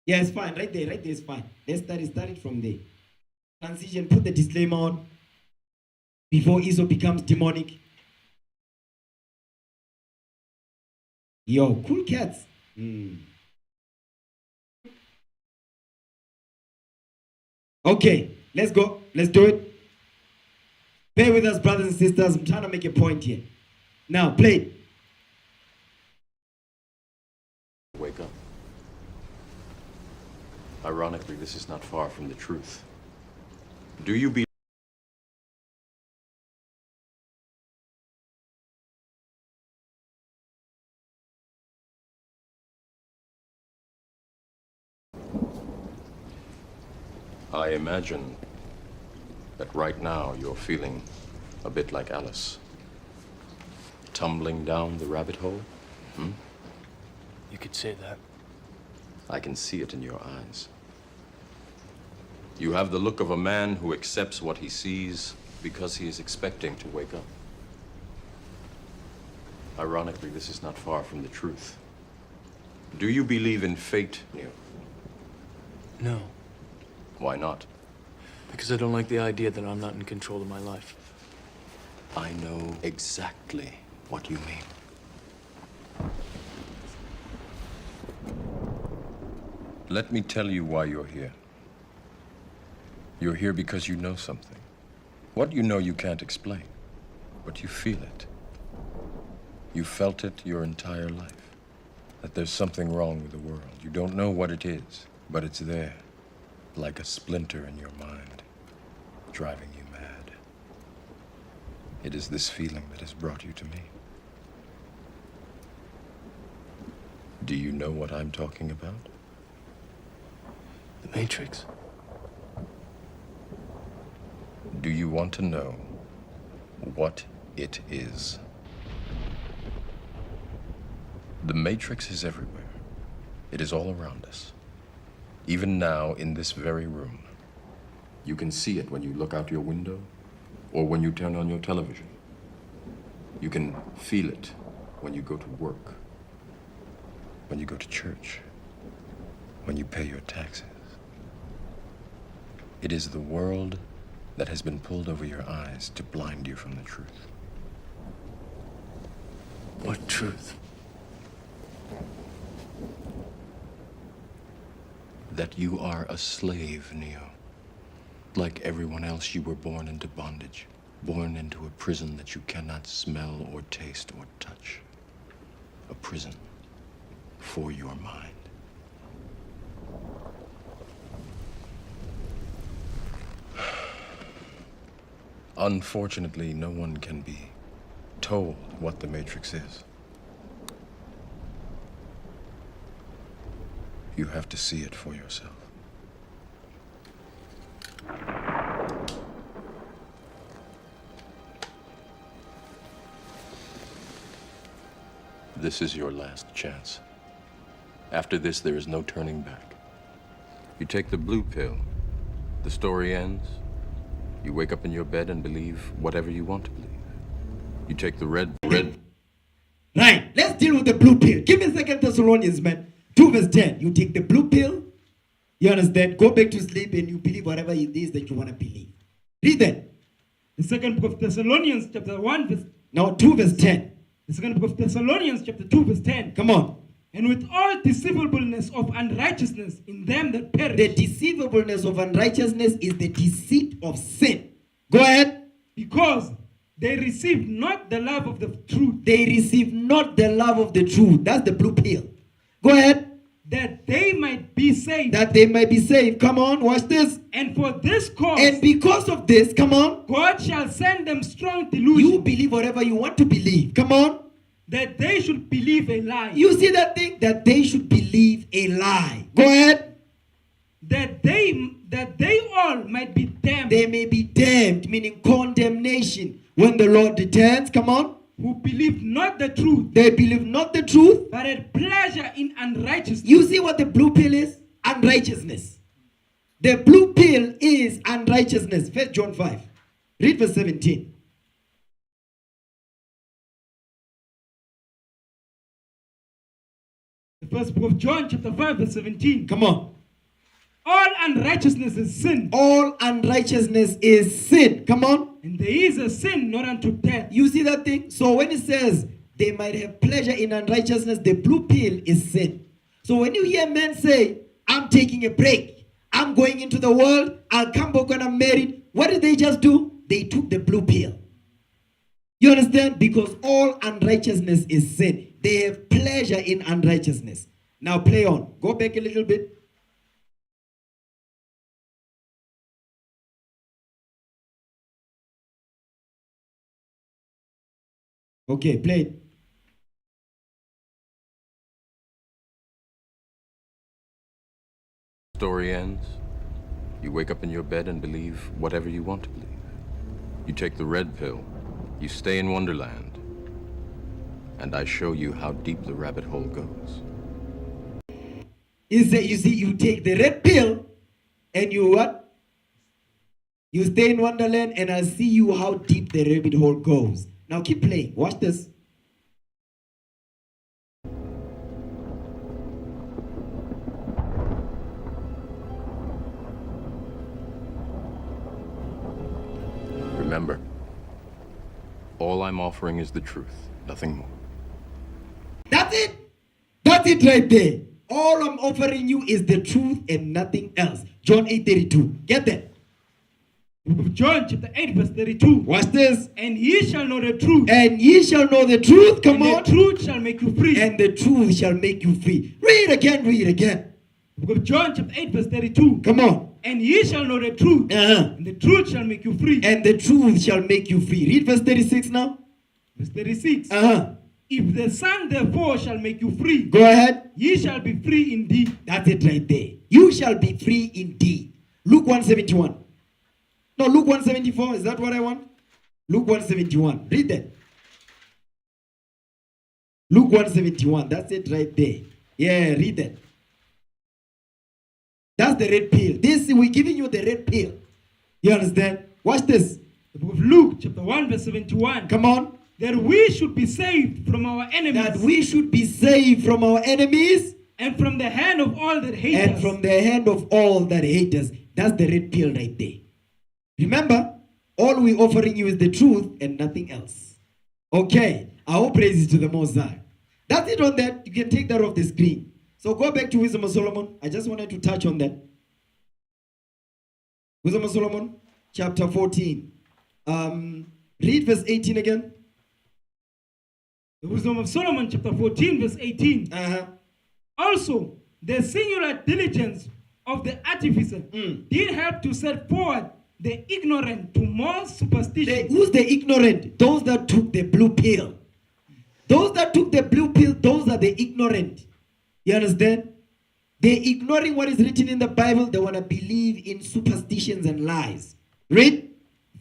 Yeah, it's fine. Right there is fine. Let's start it from there. Transition, put the disclaimer on before Iso becomes demonic. Yo, cool cats. Okay, let's go. Let's do it. Bear with us, brothers and sisters. I'm trying to make a point here. Now, play. Wake up. Ironically, this is not far from the truth. Do you believe? I imagine that right now you're feeling a bit like Alice. Tumbling down the rabbit hole? You could say that. I can see it in your eyes. You have the look of a man who accepts what he sees because he is expecting to wake up. Ironically, this is not far from the truth. Do you believe in fate, Neil? No, Why not? because I don't like the idea that I'm not in control of my life. I know exactly what you mean. Let me tell you why you're here. You're here because you know something. What you know you can't explain, but you feel it. You felt it your entire life, that there's something wrong with the world. You don't know what it is, but it's there, like a splinter in your mind, driving you mad. It is this feeling that has brought you to me. Do you know what I'm talking about? The Matrix? Do you want to know what it is? The Matrix is everywhere. It is all around us. Even now, in this very room. You can see it when you look out your window or when you turn on your television. You can feel it when you go to work, when you go to church, when you pay your taxes. It is the world that has been pulled over your eyes to blind you from the truth. What truth? That you are a slave, Neo. Like everyone else, you were born into bondage, born into a prison that you cannot smell or taste or touch. A prison for your mind. Unfortunately, no one can be told what the Matrix is. You have to see it for yourself. This is your last chance. After this, there is no turning back. You take the blue pill. The story ends. You wake up in your bed and believe whatever you want to believe. You take the red. Right, let's deal with the blue pill. Give me 2 Thessalonians, man. 2 verse 10. You take the blue pill, you understand, go back to sleep and you believe whatever it is that you want to believe. Read that. The second book of Thessalonians, chapter 1, verse... Now 2 verse 10. The second book of Thessalonians, chapter 2, verse 10. Come on. and with all deceivableness of unrighteousness in them that perish. The deceivableness of unrighteousness is the deceit of sin. Go ahead. Because they receive not the love of the truth, They receive not the love of the truth. That's the blue pill. Go ahead. that they might be saved. That they might be saved. Come on, watch this. And for this cause, And because of this, come on, God shall send them strong you delusion, believe whatever you want to believe. Come on. that they should believe a lie, You see that thing? That they should believe a lie. Go ahead. that they all might be damned, They may be damned, meaning condemnation. When the Lord returns, come on. who believe not the truth, They believe not the truth. but had pleasure in unrighteousness. You see what the blue pill is? Unrighteousness. The blue pill is unrighteousness. 1 John 5. Read verse 17. The first book of John, chapter 5, verse 17. Come on. All unrighteousness is sin, All unrighteousness is sin. Come on. and there is a sin not unto death. You see that thing? So when it says they might have pleasure in unrighteousness, the blue pill is sin. So when you hear men say, I'm taking a break, I'm going into the world, I'll come back when I'm married, what did they just do? They took the blue pill. You understand? Because all unrighteousness is sin. They have pleasure in unrighteousness. Now play on. Go back a little bit. Okay, play it. Story ends. You wake up in your bed and believe whatever you want to believe. You take the red pill. You stay in Wonderland. And I show you how deep the rabbit hole goes. Is that you see, you take the red pill and you what? You stay in Wonderland and I'll see you how deep the rabbit hole goes. Now keep playing. Watch this. Remember, all I'm offering is the truth, nothing more. That's it. That's it right there. All I'm offering you is the truth and nothing else. John 8:32. Get that? The book of John, chapter 8, verse 32. Watch this. And ye shall know the truth, And ye shall know the truth. Come and on. the truth shall make you free. And the truth shall make you free. Read again, read again. The book of John, chapter 8, verse 32. Come on. And ye shall know the truth, Uh-huh. and the truth shall make you free. And the truth shall make you free. Read verse 36 now. Verse 36. Uh-huh. If the Son therefore shall make you free, Go ahead. ye shall be free indeed. That's it right there. You shall be free indeed. Luke 171. No, Luke 174. Is that what I want? Luke 171. Read that. Luke 171. That's it right there. Yeah, read that. That's the red pill. This, we're giving you the red pill. You understand? Watch this. The book of Luke, chapter 1, verse 71. Come on. That we should be saved from our enemies, That we should be saved from our enemies and from the hand of all that hate and us. from the hand of all that hate us. That's the red pill right there. Remember, all we're offering you is the truth and nothing else. Okay, our praises to the Most High. That's it on that. You can take that off the screen. So go back to Wisdom of Solomon. I just wanted to touch on that. Wisdom of Solomon, chapter 14. Read verse 18 again. The wisdom of Solomon, chapter 14, verse 18. Uh-huh. Also, the singular diligence of the artificer did help to set forward the ignorant to more superstition. Who's the ignorant? Those that took the blue pill. Those that took the blue pill, those are the ignorant. You understand? They're ignoring what is written in the Bible. They want to believe in superstitions and lies. Read.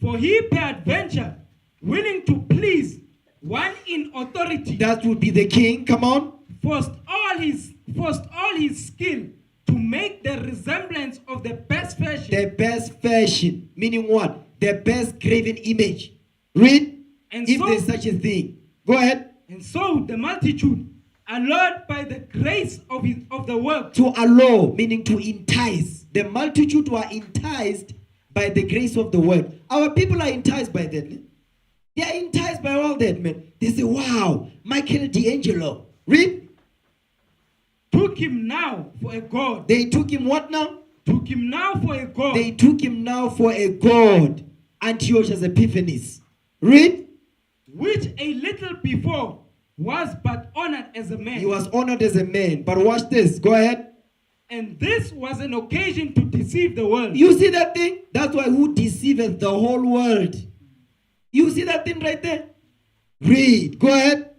For he peradventure, willing to please one in authority, That would be the king. Come on. forced all his skill to make the resemblance of the best fashion. The best fashion. Meaning what? The best graven image. Read. And If so- there's such a thing. Go ahead. And so the multitude, allured by the grace of the work, To allow, meaning to entice. The multitude were enticed by the grace of the word. Our people are enticed by that. Man. They are enticed by all that, man. They say, wow, Michael D'Angelo. Read. took him now for a god. They took him what now? Took him now for a god. They took him now for a god. Antiochus Epiphanes. Read. Which a little before was but honored as a man. He was honored as a man. But watch this. Go ahead. And this was an occasion to deceive the world. You see that thing? That's why who deceiveth the whole world. You see that thing right there? Read. Go ahead.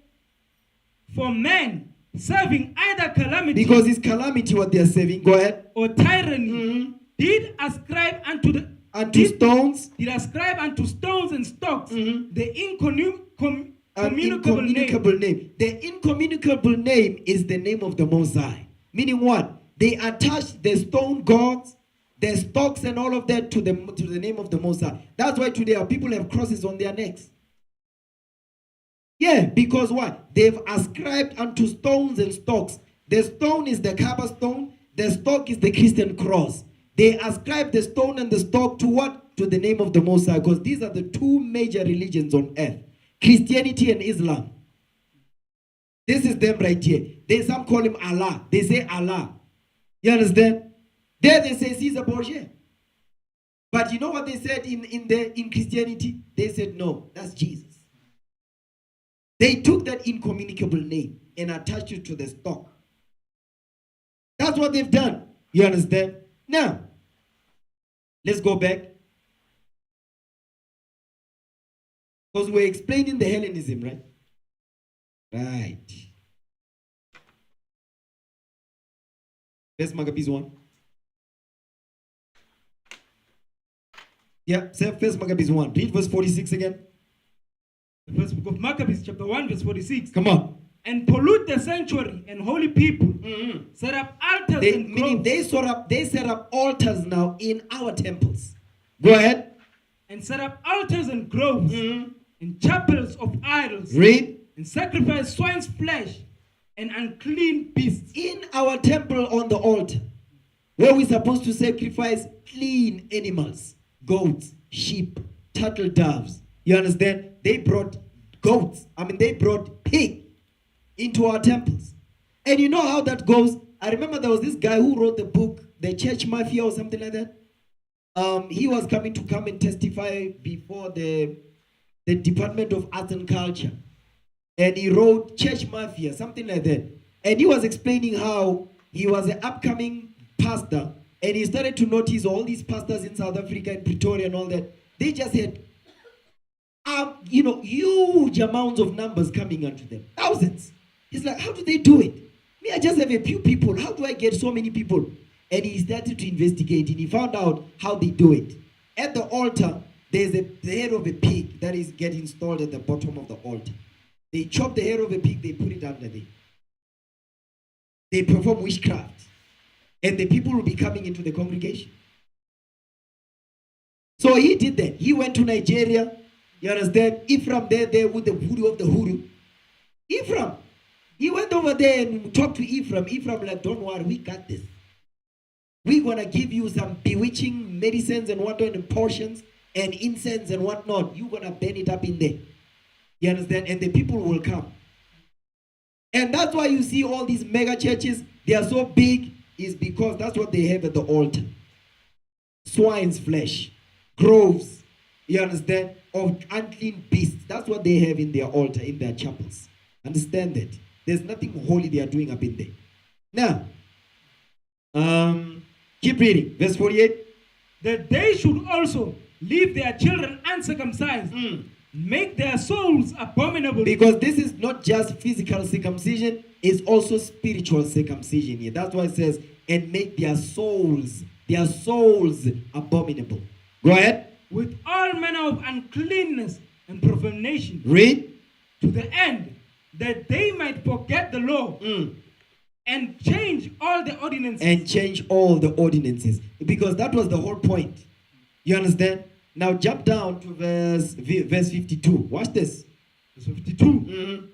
For men serving either calamity Because it's calamity what they are serving. Go ahead. or tyranny Mhm. did ascribe unto the Unto stones. did ascribe unto stones and stocks Mhm. the An incommunicable name. incommunicable name. The incommunicable name is the name of the Most High. Meaning what? They attach the stone gods, the stocks and all of that to the name of the Most High. That's why today our people have crosses on their necks. Yeah, because what? They've ascribed unto stones and stocks. The stone is the Kaaba stone. The stock is the Christian cross. They ascribe the stone and the stock to what? To the name of the Most High. Because these are the two major religions on earth. Christianity and Islam. This is them right here. Some call him Allah. They say Allah. You understand? There they say Caesar Borgia. But you know what they said in Christianity? They said no, that's Jesus. They took that incommunicable name and attached it to the stock. That's what they've done. You understand? Now, let's go back. Because we're explaining the Hellenism, right? Right. First Maccabees 1. Yeah, say First Maccabees 1. Read verse 46 again. The first book of Maccabees, chapter 1, verse 46. Come on. And pollute the sanctuary and holy people. Set up altars and Meaning groves. they set up altars now in our temples. Go ahead. And set up altars and groves. And chapels of idols. Read. And sacrifice swine's flesh and unclean beasts. In our temple on the altar, where we're supposed to sacrifice clean animals, goats, sheep, turtle doves. You understand? They brought goats. They brought pig into our temples. And you know how that goes? I remember there was this guy who wrote the book, The Church Mafia or something like that. He was coming to come and testify before the Department of Arts and Culture. And he wrote Church Mafia, something like that. And he was explaining how he was an upcoming pastor. And he started to notice all these pastors in South Africa and Pretoria and all that. They just had, huge amounts of numbers coming onto them. Thousands. He's like, how do they do it? Me, I just have a few people. How do I get so many people? And he started to investigate and he found out how they do it. At the altar, there's the head of a pig that is getting installed at the bottom of the altar. They chop the head of a pig, they put it under there. They perform witchcraft. And the people will be coming into the congregation. So he did that. He went to Nigeria. You understand? Ephraim there with the voodoo of the hoodoo. Ephraim. He went over there and talked to Ephraim. Ephraim like, don't worry, we got this. We're going to give you some bewitching medicines and whatnot and potions and incense and whatnot. You're going to burn it up in there. You understand? And the people will come. And that's why you see all these mega churches, they are so big, is because that's what they have at the altar. Swine's flesh, groves, you understand, of unclean beasts. That's what they have in their altar, in their chapels. Understand that? There's nothing holy they are doing up in there. Now, keep reading. Verse 48. That they should also leave their children uncircumcised, make their souls abominable. Because this is not just physical circumcision, it's also spiritual circumcision here. That's why it says, and make their souls abominable. Go ahead. With all manner of uncleanness and profanation. Read. To the end that they might forget the law and change all the ordinances. Because that was the whole point. You understand? Now jump down to verse 52. Watch this. Verse 52.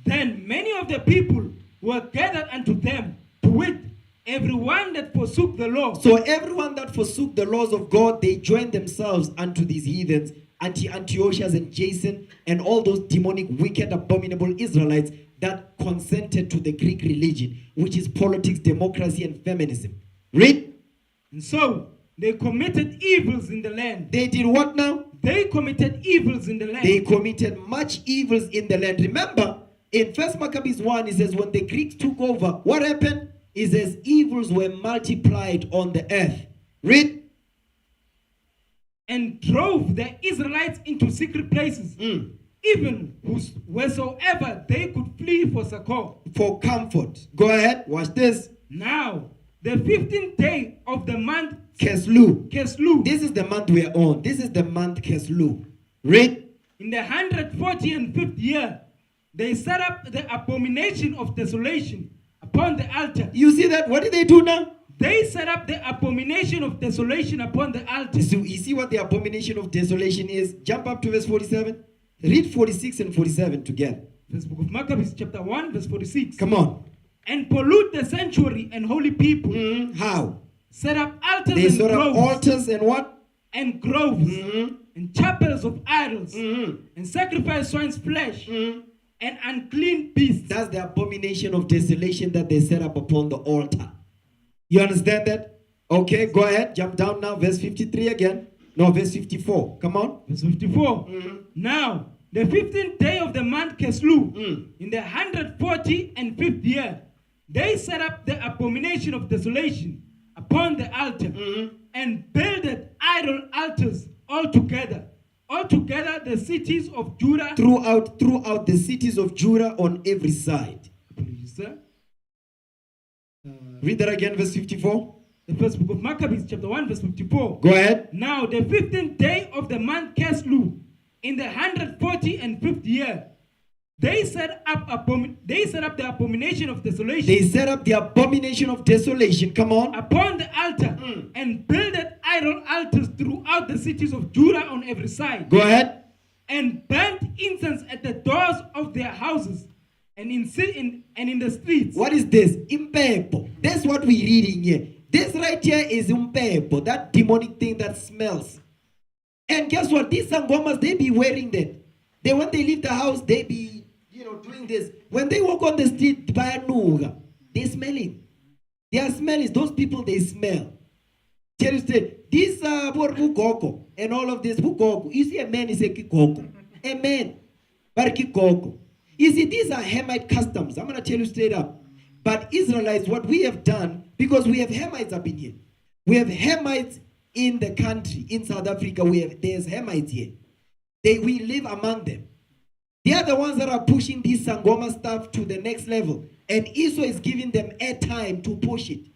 Then many of the people were gathered unto them, to wit, everyone that forsook the law. So everyone that forsook the laws of God, they joined themselves unto these heathens, Antiochus and Jason, and all those demonic, wicked, abominable Israelites that consented to the Greek religion, which is politics, democracy, and feminism. Read. And so they committed evils in the land. They did what now? They committed evils in the land. They committed much evils in the land. Remember, in 1 Maccabees 1, it says when the Greeks took over, what happened? It says evils were multiplied on the earth. Read. And drove the Israelites into secret places, even wheresoever they could flee for succor. For comfort. Go ahead. Watch this. Now, the 15th day of the month Keslu. Keslu, This is the month we are on. This is the month Keslu. Read. in the 145th year, they set up the abomination of desolation upon the altar. You see that? What did they do now? They set up the abomination of desolation upon the altar. So you see what the abomination of desolation is? Jump up to verse 47. Read 46 and 47 together. This book of Maccabees, chapter 1, verse 46. Come on. And pollute the sanctuary and holy people. How? Set up altars They and set up groves. altars and what? And groves. And chapels of idols. And sacrifice swine's flesh. And unclean beasts. That's the abomination of desolation that they set up upon the altar. You understand that? Okay, go ahead. Jump down now. Verse 53 again. No, verse 54. Come on. Verse 54. Now, the 15th day of the month Keslu, in the 145th year, they set up the abomination of desolation upon the altar and builded idol altars altogether. Altogether, the cities of Judah. Throughout the cities of Judah on every side. Apologies, sir. Read that again, verse 54. The first book of Maccabees, chapter 1, verse 54. Go ahead. Now, the 15th day of the month Keslu, in the 145th year, they set up the abomination of desolation. They set up the abomination of desolation. Come on. Upon the altar and builded idol altars throughout the cities of Judah on every side. Go ahead. And burnt incense at the doors of their houses and in the streets. What is this? Impepo. That's what we're reading here. This right here is umpepo, that demonic thing that smells. And guess what? These sangomas, they be wearing that. When they leave the house, they be, doing this. When they walk on the street, they smell it. They are smelling. Those people, they smell. Tell you straight, these bukoko and all of this bukoko. You see a man is a kikoko. A man, but kikoko. You see, these are Hamite customs. I'm going to tell you straight up. But Israelites, what we have done, because we have Hamites up in here. We have Hamites in the country, in South Africa. There's Hamites here. We live among them. They are the ones that are pushing this Sangoma stuff to the next level. And Esau is giving them airtime to push it.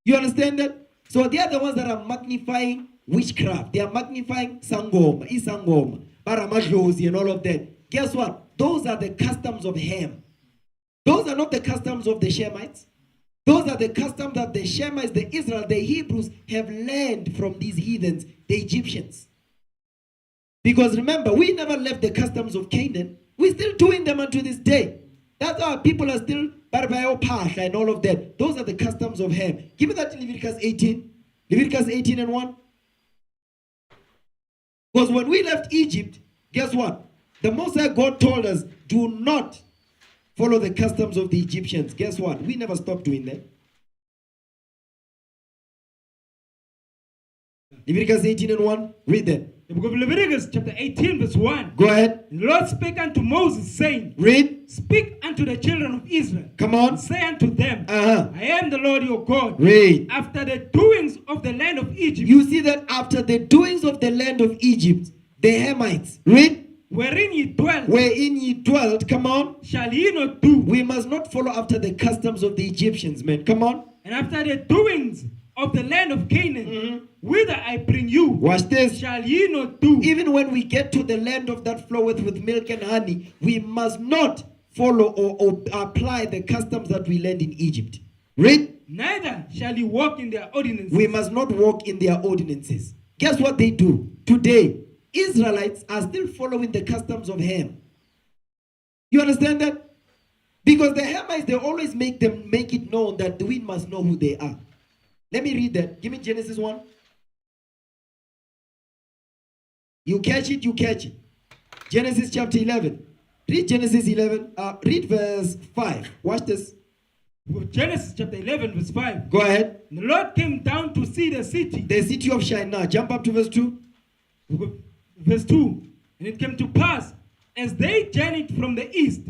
You understand that? So they are the ones that are magnifying witchcraft. They are magnifying Sangoma, Isangoma, Baramadlozi and all of that. Guess what? Those are the customs of Ham. Those are not the customs of the Shemites. Those are the customs that the Shemites, the Israel, the Hebrews have learned from these heathens, the Egyptians. Because remember, we never left the customs of Canaan. We're still doing them unto this day. That's why people are still Barbayo Pasha and all of that. Those are the customs of Ham. Give me that in Leviticus 18. Leviticus 18 and 1. Because when we left Egypt, guess what? The Most High God told us, do not follow the customs of the Egyptians. Guess what? We never stopped doing that. Leviticus 18 and 1. Read that. The book of Leviticus, chapter 18, verse 1. Go ahead. The Lord spake unto Moses, saying, Read. Speak unto the children of Israel. Come on. And say unto them, I am the Lord your God. Read. After the doings of the land of Egypt. You see that after the doings of the land of Egypt, the Hamites. Read. Wherein ye dwelt. Wherein ye dwelt. Come on. Shall ye not do. We must not follow after the customs of the Egyptians, man. Come on. And after the doings of the land of Canaan, whither I bring you. Watch this. Shall ye not do. Even when we get to the land of that floweth with milk and honey, we must not follow or apply the customs that we learned in Egypt. Read. Neither shall ye walk in their ordinances. We must not walk in their ordinances. Guess what they do? Today, Israelites are still following the customs of Ham. You understand that? Because the Hamites, they always make it known that we must know who they are. Let me read that. Give me Genesis 1. You catch it, you catch it. Genesis chapter 11. Read Genesis 11. Read verse 5. Watch this. Genesis chapter 11, verse 5. Go ahead. The Lord came down to see the city. The city of Shinar. Jump up to verse 2. Verse 2. And it came to pass, as they journeyed from the east,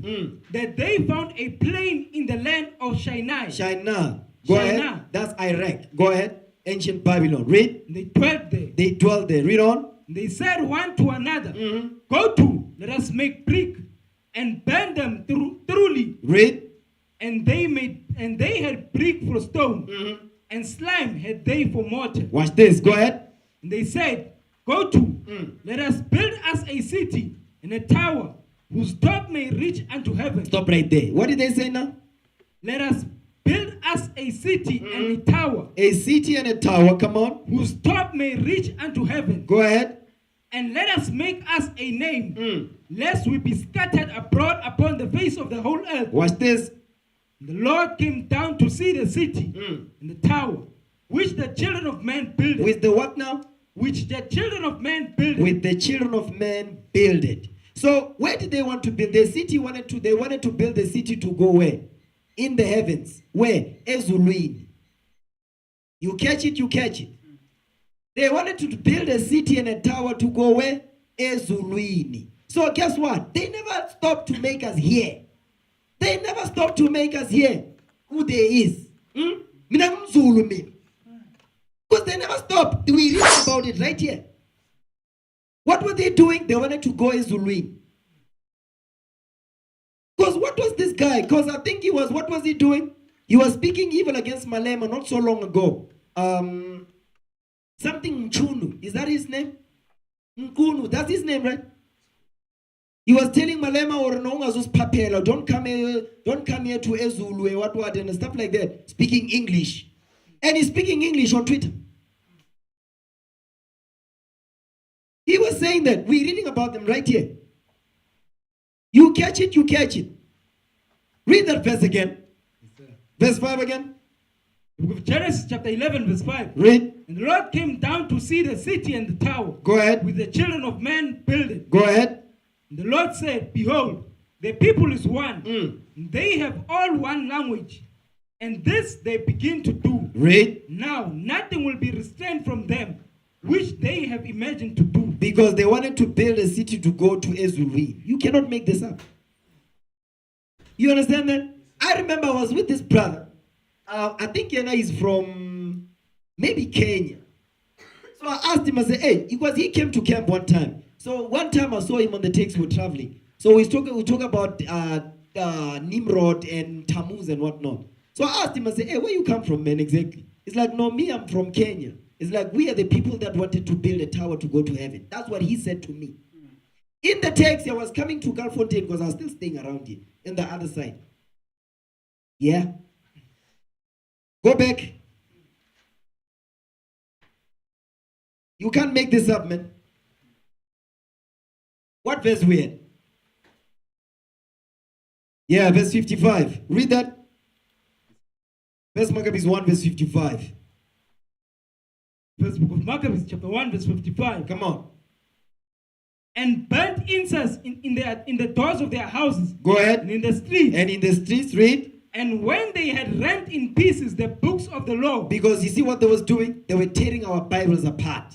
that they found a plain in the land of Shinar. Shinar. Go Shinar. ahead. That's Iraq. Go ahead. Ancient Babylon. Read. And they dwelt there. They dwelt there. Read on. They said one to another, Go to, let us make brick and burn them thoroughly. Read. And they had brick for stone, and slime had they for mortar. Watch this. Go ahead. And they said, Go to, let us build us a city and a tower whose top may reach unto heaven. Stop right there. What did they say now? Let us build us a city and a tower. A city and a tower. Come on. Whose top may reach unto heaven. Go ahead. And let us make us a name, lest we be scattered abroad upon the face of the whole earth. Watch this. The Lord came down to see the city and the tower, which the children of men builded. With the what now? Which the children of men builded. With the children of men build it. So where did they want to build? The city they wanted to build the city to go where? In the heavens. Where? Ezulwini. You catch it, you catch it. They wanted to build a city and a tower to go where? Ezulwini. So guess what? They never stopped to make us hear. They never stopped to make us hear who they is. Mina ngumZulu mina. Because they never stopped. We read about it right here. What were they doing? They wanted to go Ezulwini. Because what was this guy? Because I think what was he doing? He was speaking evil against Malema not so long ago. Something Mchunu. Is that his name? Nkunu. That's his name, right? He was telling Malema or Nongazus Papela, don't come here to Ezulu, what, and stuff like that. Speaking English. And he's speaking English on Twitter. He was saying that. We're reading about them right here. You catch it, you catch it. Read that verse again. Verse 5 again. Genesis chapter 11, verse 5. Read. And the Lord came down to see the city and the tower. Go ahead. With the children of men build it. Go ahead. And the Lord said, Behold, the people is one. They have all one language. And this they begin to do. Read. Now nothing will be restrained from them, which they have imagined to do. Because they wanted to build a city to go to Ezulwini. You cannot make this up. You understand that? I remember I was with this brother. I think he's from maybe Kenya. So I asked him, I said, hey, because he came to camp one time. So one time I saw him on the taxi, we were traveling. So we talk about Nimrod and Tammuz and whatnot. So I asked him, I said, hey, where you come from, man, exactly? It's like, no, me, I'm from Kenya. It's like, we are the people that wanted to build a tower to go to heaven. That's what he said to me. In the taxi, I was coming to Galfontein because I was still staying around here, in the other side. Yeah. Go back. You can't make this up, man. What verse we at? Yeah, verse 55. Read that. First Maccabees 1, verse 55. First book of Maccabees, chapter 1, verse 55. Come on. And burnt incense in the doors of their houses. Go ahead. And in the streets. And in the streets, read. And when they had rent in pieces the books of the law. Because you see what they was doing? They were tearing our Bibles apart.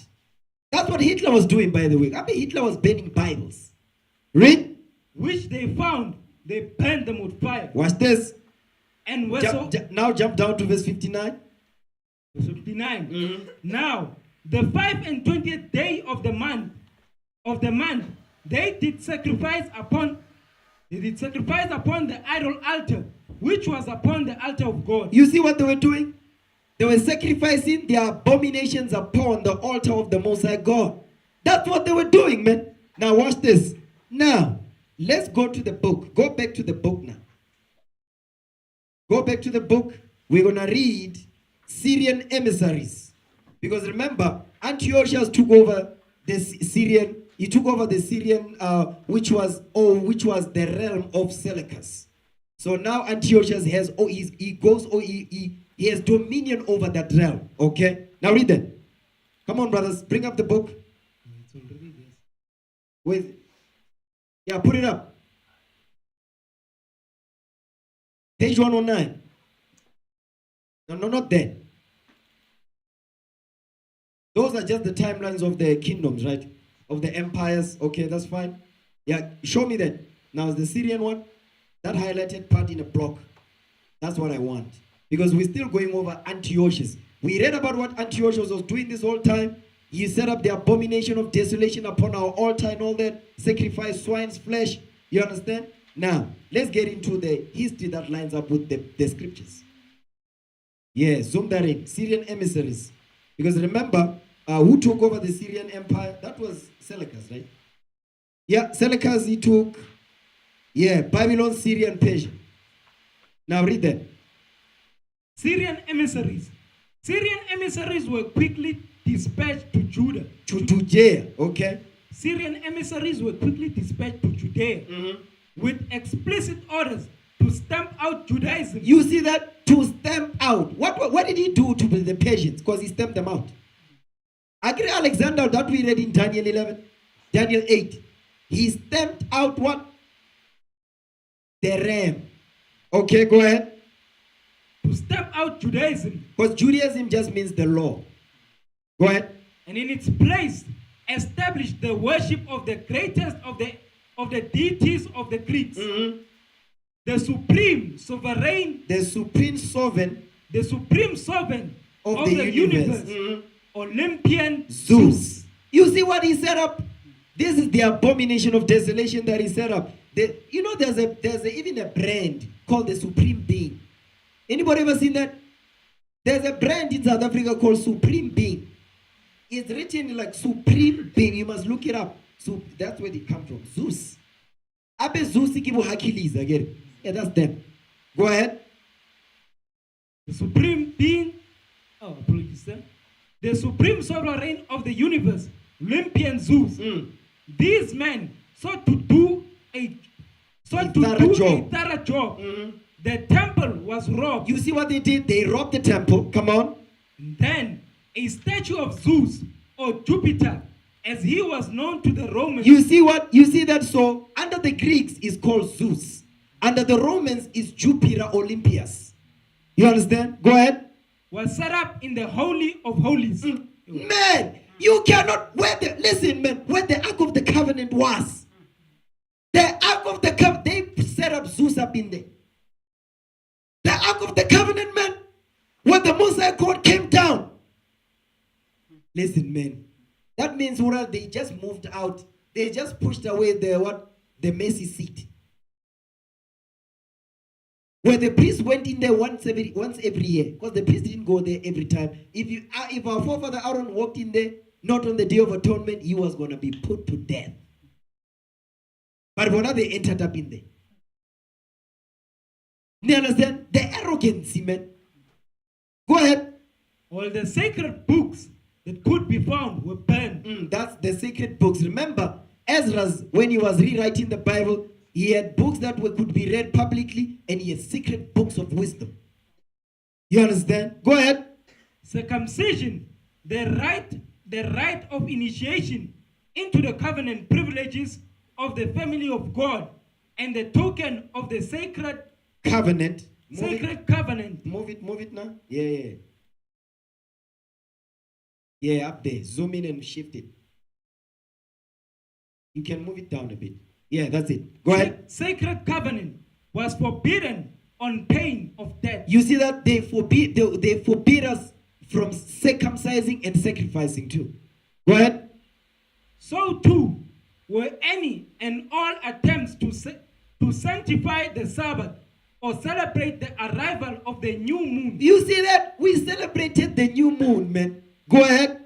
That's what Hitler was doing, by the way. I mean, Hitler was burning Bibles. Read. Which they found, they burned them with fire. Watch this. And now jump down to verse 59. Verse 59. Now, the 25th day of the month, they did sacrifice upon the idol altar, which was upon the altar of God. You see what they were doing? They were sacrificing their abominations upon the altar of the Most High God. That's what they were doing, man. Now watch this. Now, let's go to the book. Go back to the book now. Go back to the book. We're going to read Syrian emissaries. Because remember, Antiochus took over the Syrian, which was the realm of Seleucus. So now Antiochus has, he has dominion over that realm. Okay? Now read that. Come on, brothers. Bring up the book. With, yeah, put it up. Page 109. No, not that. Those are just the timelines of the kingdoms, right? Of the empires. Okay, that's fine. Yeah, show me that. Now, the Syrian one, that highlighted part in a block. That's what I want. Because we're still going over Antiochus. We read about what Antiochus was doing this whole time. He set up the abomination of desolation upon our altar and all that. Sacrifice swine's flesh. You understand? Now, let's get into the history that lines up with the scriptures. Yeah, zoom that in. Syrian emissaries. Because remember, who took over the Syrian empire? That was Seleucus, right? Yeah, Seleucus, he took, Babylon, Syria, Persia. Now read that. Syrian emissaries. Syrian emissaries were quickly dispatched to Judah. To Judea, okay. Syrian emissaries were quickly dispatched to Judea with explicit orders to stamp out Judaism. You see that? To stamp out. What did he do to the Persians? Because he stamped them out. Agree, Alexander, that we read in Daniel 11, Daniel 8. He stamped out what? The ram. Okay, go ahead. To stamp out Judaism. Because Judaism just means the law. Go ahead. And in its place, established the worship of the greatest of the deities of the Greeks. The supreme sovereign. The supreme sovereign. The supreme sovereign of the universe. Olympian Zeus. You see what he set up? This is the abomination of desolation that he set up. There's even a brand called the Supreme Being. Anybody ever seen that? There's a brand in South Africa called Supreme Being. It's written like Supreme Being. You must look it up. So that's where it comes from. Zeus. Abe Zeus ikibu Achilles again. Yeah, that's them. Go ahead. The Supreme Being. Oh, apologies, sir. The supreme sovereign of the universe, Olympian Zeus. These men sought to do a thorough job. The temple was robbed. You see what they did? They robbed the temple. Come on. Then a statue of Zeus or Jupiter, as he was known to the Romans. You see what? You see that? So under the Greeks is called Zeus. Under the Romans is Jupiter Olympius. You understand? Go ahead. Was set up in the Holy of Holies. Man, you cannot, listen man, where the Ark of the Covenant was. The Ark of the Covenant, they set up Zeus up in there. The Ark of the Covenant, man, where the Mosaic Code came down. Listen, man, that means they just moved out. They just pushed away the mercy seat. Where the priest went in there once every year, because the priest didn't go there every time. If our forefather Aaron walked in there, not on the Day of Atonement, he was going to be put to death. But when they entered up in there, you understand? The arrogance, man. Go ahead. All the sacred books that could be found were burned. That's the sacred books. Remember, Ezra's, when he was rewriting the Bible, he had books that could be read publicly, and he had secret books of wisdom. You understand? Go ahead. Circumcision, the right of initiation into the covenant privileges of the family of God, and the token of the sacred covenant. Covenant. Move it now. Yeah. Yeah, up there. Zoom in and shift it. You can move it down a bit. Yeah, that's it. Go ahead. Sacred covenant was forbidden on pain of death. You see that? They forbid us from circumcising and sacrificing too. Go ahead. So too were any and all attempts to sanctify the Sabbath or celebrate the arrival of the new moon. You see that? We celebrated the new moon, man. Go ahead.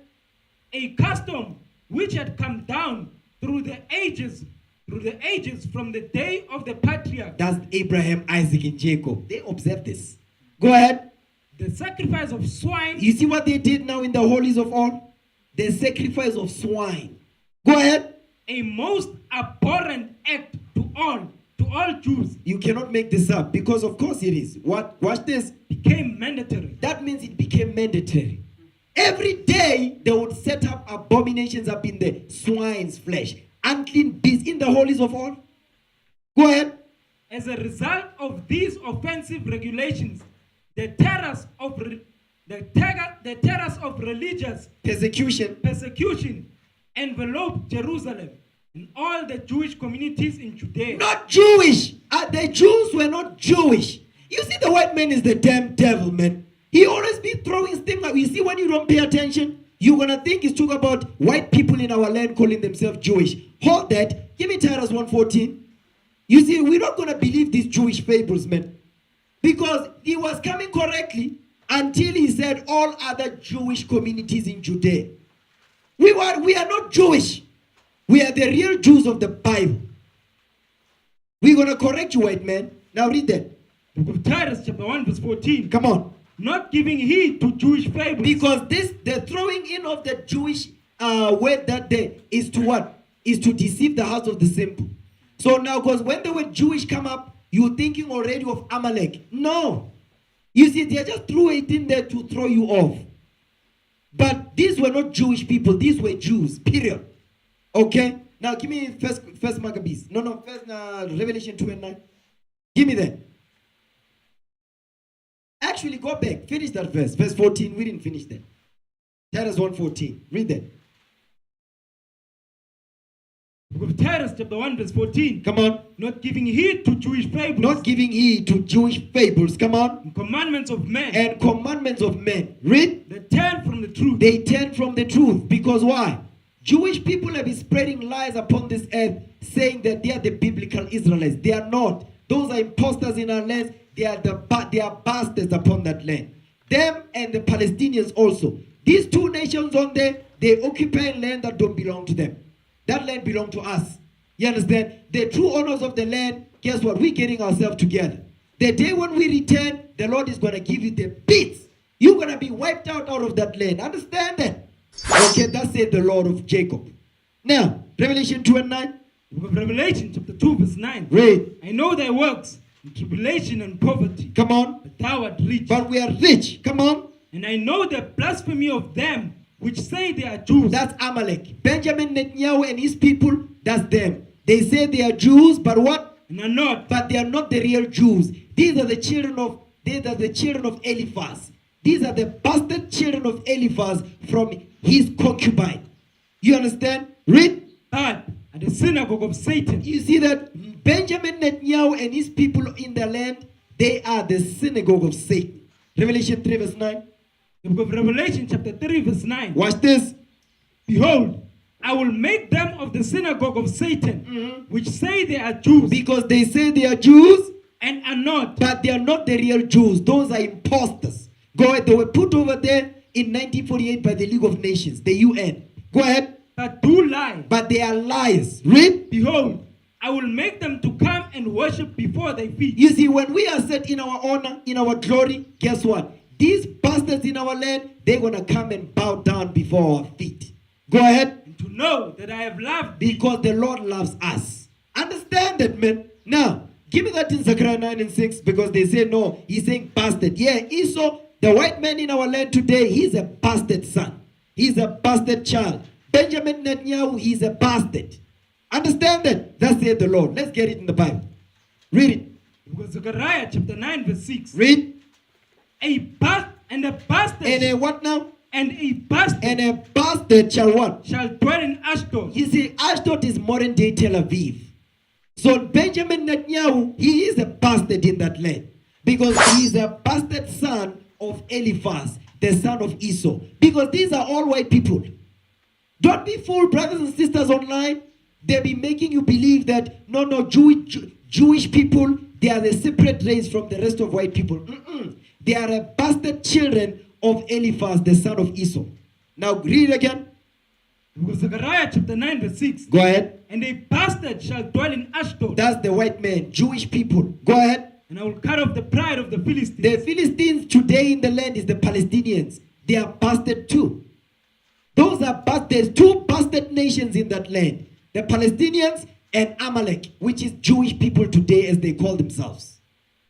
A custom which had come down through the ages from the day of the patriarchs. That's Abraham, Isaac, and Jacob. They observed this. Go ahead. The sacrifice of swine. You see what they did now in the holies of all? The sacrifice of swine. Go ahead. A most abhorrent act to all Jews. You cannot make this up, because of course it is. Watch this. Became mandatory. That means it became mandatory. Every day they would set up abominations up in the swine's flesh. Unclean beasts in the holies of all. Go ahead. As a result of these offensive regulations, the terrors of religious persecution enveloped Jerusalem and all the Jewish communities in Judea. Not Jewish. The Jews were not Jewish. You see, the white man is the damn devil, man. He always be throwing things out. You see, when you don't pay attention, you're going to think he's talking about white people in our land calling themselves Jewish. Hold that. Give me Titus 1:14. You see, we're not going to believe these Jewish fables, man. Because he was coming correctly until he said all other Jewish communities in Judea. We are not Jewish. We are the real Jews of the Bible. We're going to correct you, white man. Now read that. Book of Titus chapter 1 verse 14. Come on. Not giving heed to Jewish fables. Because the throwing in of the Jewish word that day is to what? Is to deceive the hearts of the simple. So now, because when the word Jewish come up, you're thinking already of Amalek. No. You see, they just threw it in there to throw you off. But these were not Jewish people. These were Jews, period. Okay? Now, give me first Maccabees. No, first Revelation 2:9. Give me that. Actually, go back. Finish that verse. Verse 14. We didn't finish that. Titus 1:14. Read that. Book of Titus chapter 1 verse 14. Come on. Not giving heed to Jewish fables. Not giving heed to Jewish fables. Come on. And commandments of men. And commandments of men. Read. They turn from the truth. They turn from the truth. Because why? Jewish people have been spreading lies upon this earth, saying that they are the biblical Israelites. They are not. Those are imposters in our lands. They are bastards upon that land. Them and the Palestinians also. These two nations on there, they occupy land that don't belong to them. That land belongs to us. You understand? The true owners of the land, guess what? We're getting ourselves together. The day when we return, the Lord is going to give you the beats. You're going to be wiped out of that land. Understand that? Okay, that's it, the Lord of Jacob. Now, Revelation 2:9. Book of Revelation chapter 2 verse 9. Read. I know thy works, in tribulation and poverty. Come on. But thou art rich. But we are rich. Come on. And I know the blasphemy of them which say they are Jews. That's Amalek. Benjamin Netanyahu and his people, that's them. They say they are Jews, but what? And are not. But they are not the real Jews. These are the children of Eliphaz. These are the bastard children of Eliphaz from his concubine. You understand? Read. But at the synagogue of Satan. You see that Benjamin Netanyahu and his people in the land, they are the synagogue of Satan. Revelation 3 verse 9. The book of Revelation chapter 3 verse 9. Watch this. Behold, I will make them of the synagogue of Satan, which say they are Jews. Because they say they are Jews. And are not. But they are not the real Jews. Those are imposters. Go ahead. They were put over there in 1948 by the League of Nations, the UN. Go ahead. But do lie. But they are liars. Read. Behold, I will make them to come and worship before thy feet. You see, when we are set in our honor, in our glory, guess what? These bastards in our land, they're going to come and bow down before our feet. Go ahead. And to know that I have loved. Because the Lord loves us. Understand that, man. Now, give me that in Zechariah 9:6, because they say no. He's saying bastard. Yeah, Esau, the white man in our land today, he's a bastard son. He's a bastard child. Benjamin Netanyahu, he's a bastard. Understand that? That's the Lord. Let's get it in the Bible. Read it. Because Zechariah chapter 9 verse 6. Read. A bastard. And a what now? And a bastard. And a bastard shall what? Shall dwell in Ashdod. You see, Ashdod is modern day Tel Aviv. So Benjamin Netanyahu, he is a bastard in that land. Because he is a bastard son of Eliphaz, the son of Esau. Because these are all white people. Don't be fooled, brothers and sisters online. They'll be making you believe that, no, Jewish people, they are the separate race from the rest of white people. They are a bastard children of Eliphaz, the son of Esau. Now read again. Because Zechariah chapter 9 verse 6. Go ahead. And a bastard shall dwell in Ashdod. That's the white man, Jewish people. Go ahead. And I will cut off the pride of the Philistines. The Philistines today in the land is the Palestinians. They are bastard too. Those are bastards, two bastard nations in that land. The Palestinians and Amalek, which is Jewish people today as they call themselves.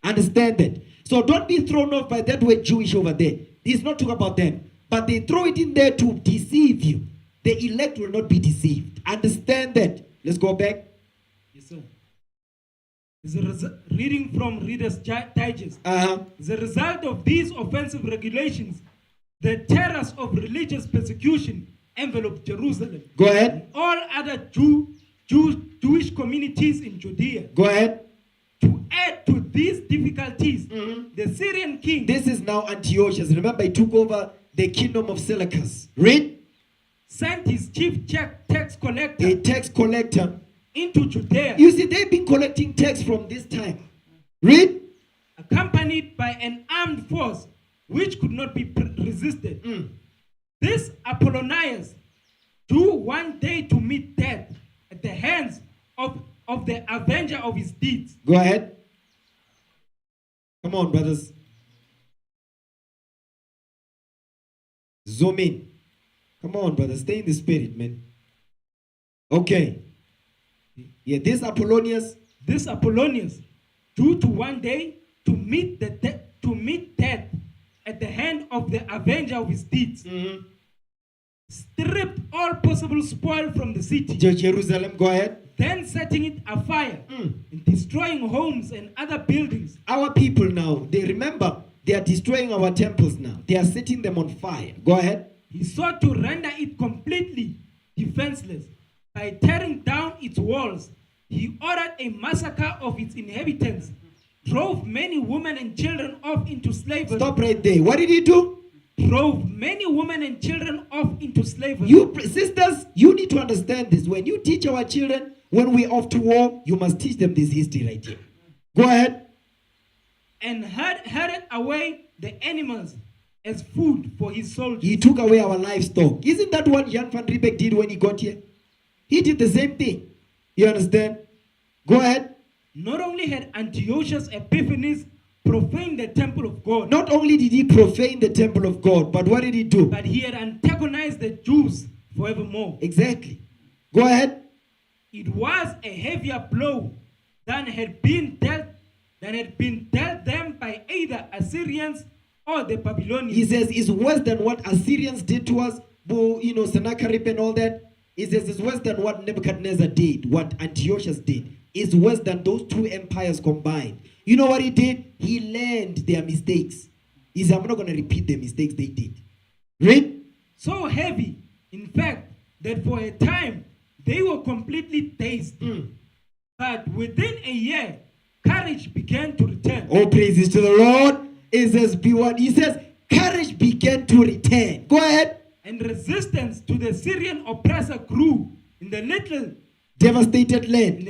Understand that? So don't be thrown off by that word Jewish over there. He's not talking about them. But they throw it in there to deceive you. The elect will not be deceived. Understand that? Let's go back. Yes, sir. Reading from Reader's Digest. The result of these offensive regulations, the terrors of religious persecution enveloped Jerusalem. Go ahead. And all other Jewish communities in Judea. Go ahead. To add to these difficulties, the Syrian king. This is now Antiochus. Remember, he took over the kingdom of Seleucus. Read. Sent his chief tax collector. A tax collector. Into Judea. You see, they've been collecting tax from this time. Read. Accompanied by an armed force which could not be resisted. This Apollonius due one day to meet death at the hands of the avenger of his deeds. Go ahead. Come on, brothers. Zoom in. Come on, brothers. Stay in the spirit, man. Okay. Yeah, this Apollonius due to one day to meet death at the hand of the avenger of his deeds. Stripped all possible spoil from the city. Jerusalem, go ahead. Then setting it afire and destroying homes and other buildings. Our people now, they remember they are destroying our temples now. They are setting them on fire. Go ahead. He sought to render it completely defenseless by tearing down its walls. He ordered a massacre of its inhabitants, drove many women and children off into slavery. Stop right there. What did he do? Drove many women and children off into slavery. You sisters, you need to understand this. When you teach our children, when we're off to war, you must teach them this history right here. Go ahead. And herded away the animals as food for his soldiers. He took away our livestock. Isn't that what Jan van Riebeck did when he got here? He did the same thing. You understand? Go ahead. Not only had Antiochus Epiphanes profaned the temple of God. Not only did he profane the temple of God, but what did he do? But he had antagonized the Jews forevermore. Exactly. Go ahead. It was a heavier blow than had been dealt them by either Assyrians or the Babylonians. He says it's worse than what Assyrians did to us, Sennacherib and all that. He says it's worse than what Nebuchadnezzar did, what Antiochus did. It's worse than those two empires combined. You know what he did? He learned their mistakes. He said, I'm not going to repeat the mistakes they did. Read. So heavy, in fact, that for a time they were completely dazed. But within a year, courage began to return. All praises to the Lord. It says, he says, courage began to return. Go ahead. And resistance to the Syrian oppressor grew in the little devastated land.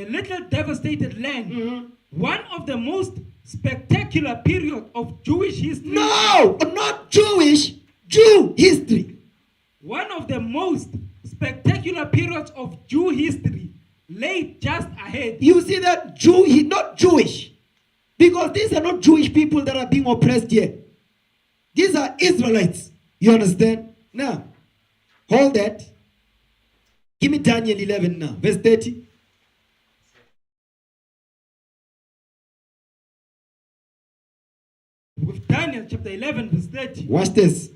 One of the most spectacular period of Jewish history. No, not Jewish, Jew history. One of the most spectacular periods of Jew history lay just ahead. You see that not Jewish, because these are not Jewish people that are being oppressed here. These are Israelites. You understand? Now, hold that. Give me Daniel 11 now, verse 30. With Daniel chapter 11 verse 30. Watch this.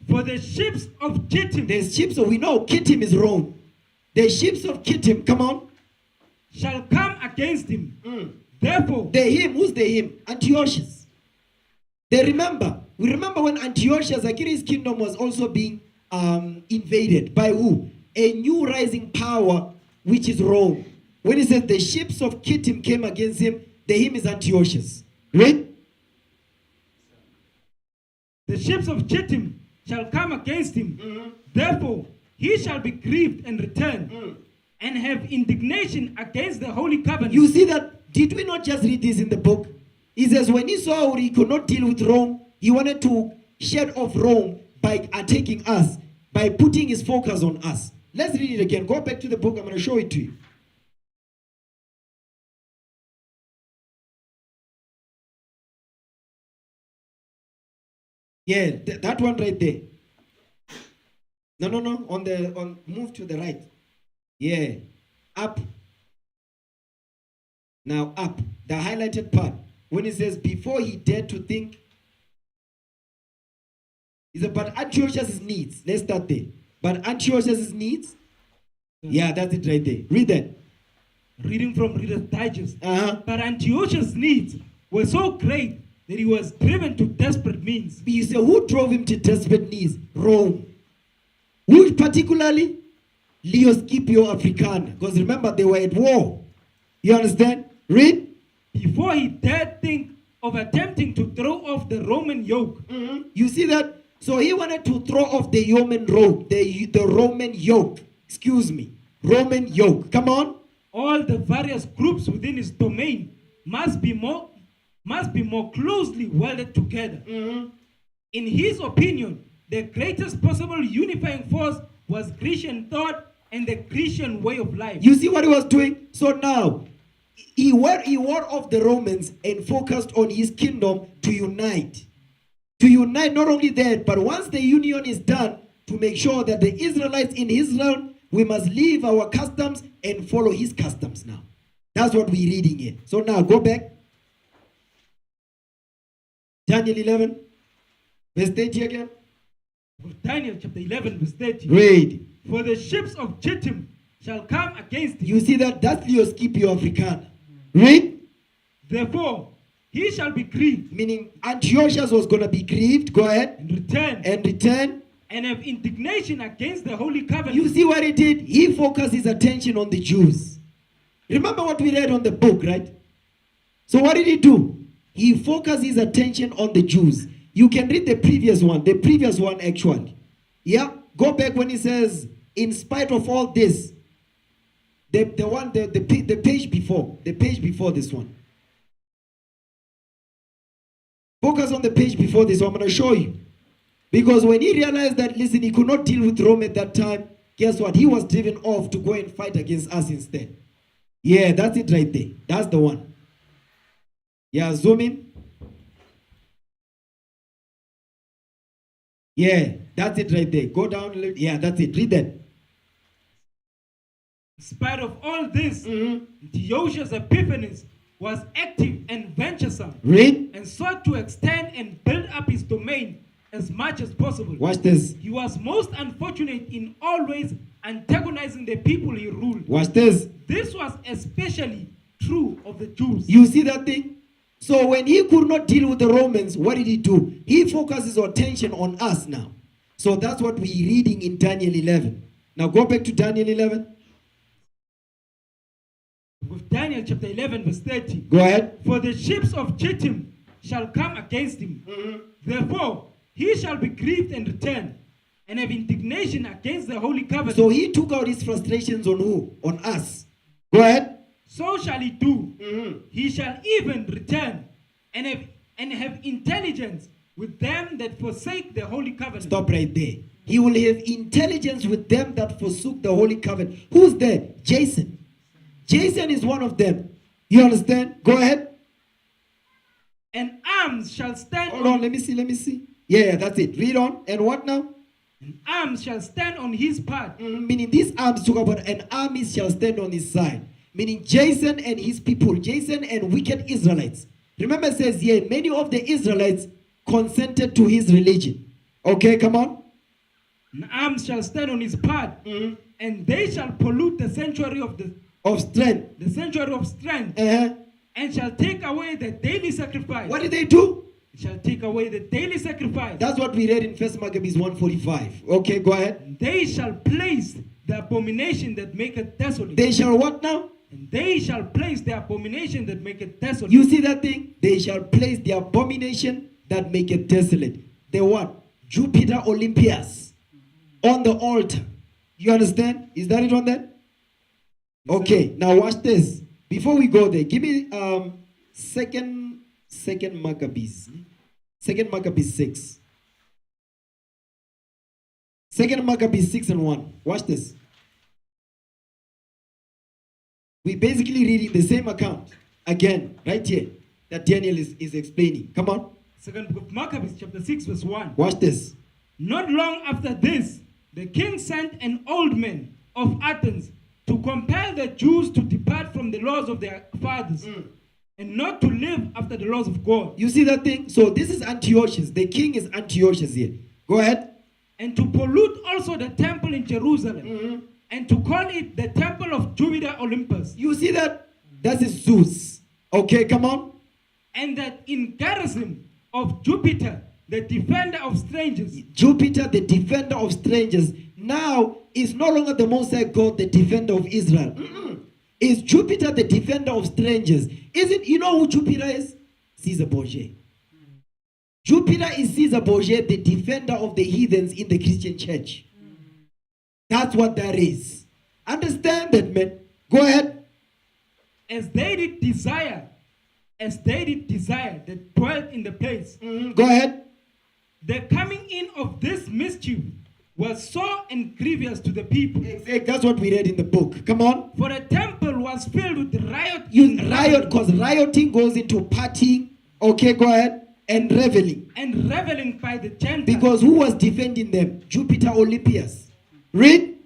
For the ships of Kittim. The ships of, we know Kittim is Rome. The ships of Kittim, come on. Shall come against him. Therefore. The him, who's the him? Antiochus. We remember when Antiochus, Akiri's kingdom was also being invaded by who? A new rising power, which is Rome. When he says the ships of Kittim came against him, the him is Antiochus. Read. The ships of Kittim shall come against him. Therefore, he shall be grieved and return and have indignation against the holy covenant. You see that? Did we not just read this in the book? He says when he saw he could not deal with Rome, he wanted to shed off Rome by attacking us, by putting his focus on us. Let's read it again. Go back to the book. I'm going to show it to you. Yeah, that one right there. No. Move to the right. Yeah. Up. Now up. The highlighted part. When it says before he dared to think. He said, but Antiochus' needs. Let's start there. But Antiochus' needs. Yeah, that's it right there. Read that. Reading from Reader's Digest. Uh-huh. But Antiochus' needs were so great that he was driven to desperate means. You say, who drove him to desperate needs? Rome. Who particularly? Leo Scipio Africana. Because remember, they were at war. You understand? Read. Before he dared think of attempting to throw off the Roman yoke. You see that? So he wanted to throw off the Roman yoke. The Roman yoke. Excuse me. Roman yoke. Come on. All the various groups within his domain must be more closely welded together. In his opinion, the greatest possible unifying force was Grecian thought and the Grecian way of life. You see what he was doing? So now, he wore off the Romans and focused on his kingdom to unite. To unite, not only that, but once the union is done, to make sure that the Israelites in his realm, we must leave our customs and follow his customs now. That's what we're reading here. So now, go back. Daniel 11, verse 30 again. Daniel chapter 11 verse 30. Read. For the ships of Chittim shall come against him. You see that? That's Leo Scipio Africana. Read. Therefore, he shall be grieved. Meaning Antiochus was going to be grieved. Go ahead. And return. And return. And have indignation against the Holy Covenant. You see what he did? He focused his attention on the Jews. Remember what we read on the book, right? So what did he do? He focused his attention on the Jews. You can read the previous one actually. Yeah, go back when he says, in spite of all this, the page before this one. Focus on the page before this one. I'm going to show you. Because when he realized that, listen, he could not deal with Rome at that time, guess what? He was driven off to go and fight against us instead. Yeah, that's it right there. That's the one. Yeah, zoom in. Yeah, that's it right there. Go down a little. Yeah, that's it. Read that. In spite of all this, Antiochus Epiphanes was active and venturesome. Read. And sought to extend and build up his domain as much as possible. Watch this. He was most unfortunate in always antagonizing the people he ruled. Watch this. This was especially true of the Jews. You see that thing? So when he could not deal with the Romans, what did he do? He focuses his attention on us now. So that's what we're reading in Daniel 11. Now go back to Daniel 11. With Daniel chapter 11 verse 30. Go ahead. For the ships of Chittim shall come against him. Therefore, he shall be grieved and return, and have indignation against the Holy Covenant. So he took out his frustrations on who? On us. Go ahead. So shall he do. He shall even return and have intelligence with them that forsake the Holy Covenant. Stop right there. He will have intelligence with them that forsook the Holy Covenant. Who's there? Jason. Jason is one of them. You understand? Go ahead. And arms shall stand. Hold on, let me see. Yeah, that's it. Read on. And what now? And arms shall stand on his part. Meaning these arms talk about an army shall stand on his side. Meaning Jason and his people. Jason and wicked Israelites. Remember it says here, many of the Israelites consented to his religion. Okay, come on. And arms shall stand on his part. And they shall pollute the sanctuary of strength. The sanctuary of strength. And shall take away the daily sacrifice. What did they do? It shall take away the daily sacrifice. That's what we read in 1 Maccabees 1:45. Okay, go ahead. And they shall place the abomination that maketh desolate. They shall what now? And they shall place the abomination that maketh desolate. You see that thing? They shall place the abomination that maketh desolate. The what? Jupiter Olympias on the altar. You understand? Is that it on that? Okay, now watch this. Before we go there, give me second Maccabees. 2 Maccabees 6. 2 Maccabees 6 and 1. Watch this. We basically reading the same account again, right here, that Daniel is explaining. Come on. Second book of Maccabees, chapter 6, verse 1. Watch this. Not long after this, the king sent an old man of Athens to compel the Jews to depart from the laws of their fathers and not to live after the laws of God. You see that thing? So this is Antiochus. The king is Antiochus here. Go ahead. And to pollute also the temple in Jerusalem and to call it the temple of Jupiter Olympus, You see that? That is Zeus. Okay, come on. and that in garrison of Jupiter, the defender of strangers, Jupiter, the defender of strangers, now is no longer the Most High God, the defender of Israel. Is Jupiter the defender of strangers? Isn't, you know who Jupiter is? Caesar Borgia. Jupiter is Caesar Borgia, the defender of the heathens in the Christian church. That's what that is. Understand that, man. Go ahead. as they did desire that dwelt in the place. Go ahead. The coming in of this mischief was sore and grievous to the people. That's what we read in the book. Come on. For the temple was filled with riot. You riot, because rioting goes into partying. Okay, go ahead. And reveling. And reveling by the Gentiles. Because who was defending them? Jupiter Olympus. Read.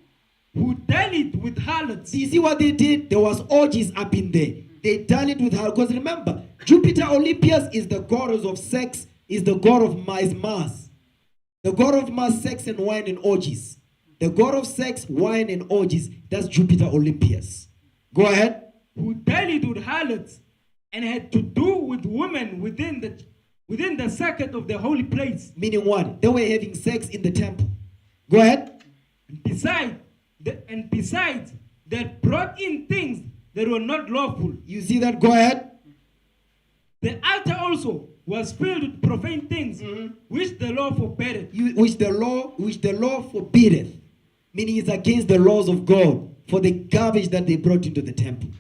Who dallied with harlots. You see what they did? There was orgies up in there. They dallied with harlots. Because remember, Jupiter Olympus is the goddess of sex, is the god of Mars. The god of Mars, sex and wine and orgies. The god of sex, wine and orgies. That's Jupiter Olympus. Go ahead. Who dallied with harlots and had to do with women within the circuit of the holy place. Meaning what? They were having sex in the temple. Go ahead. Besides, that brought in things that were not lawful. You see that? Go ahead. The altar also was filled with profane things, which the law forbade. Which the law forbiddeth. Meaning it's against the laws of God for the garbage that they brought into the temple.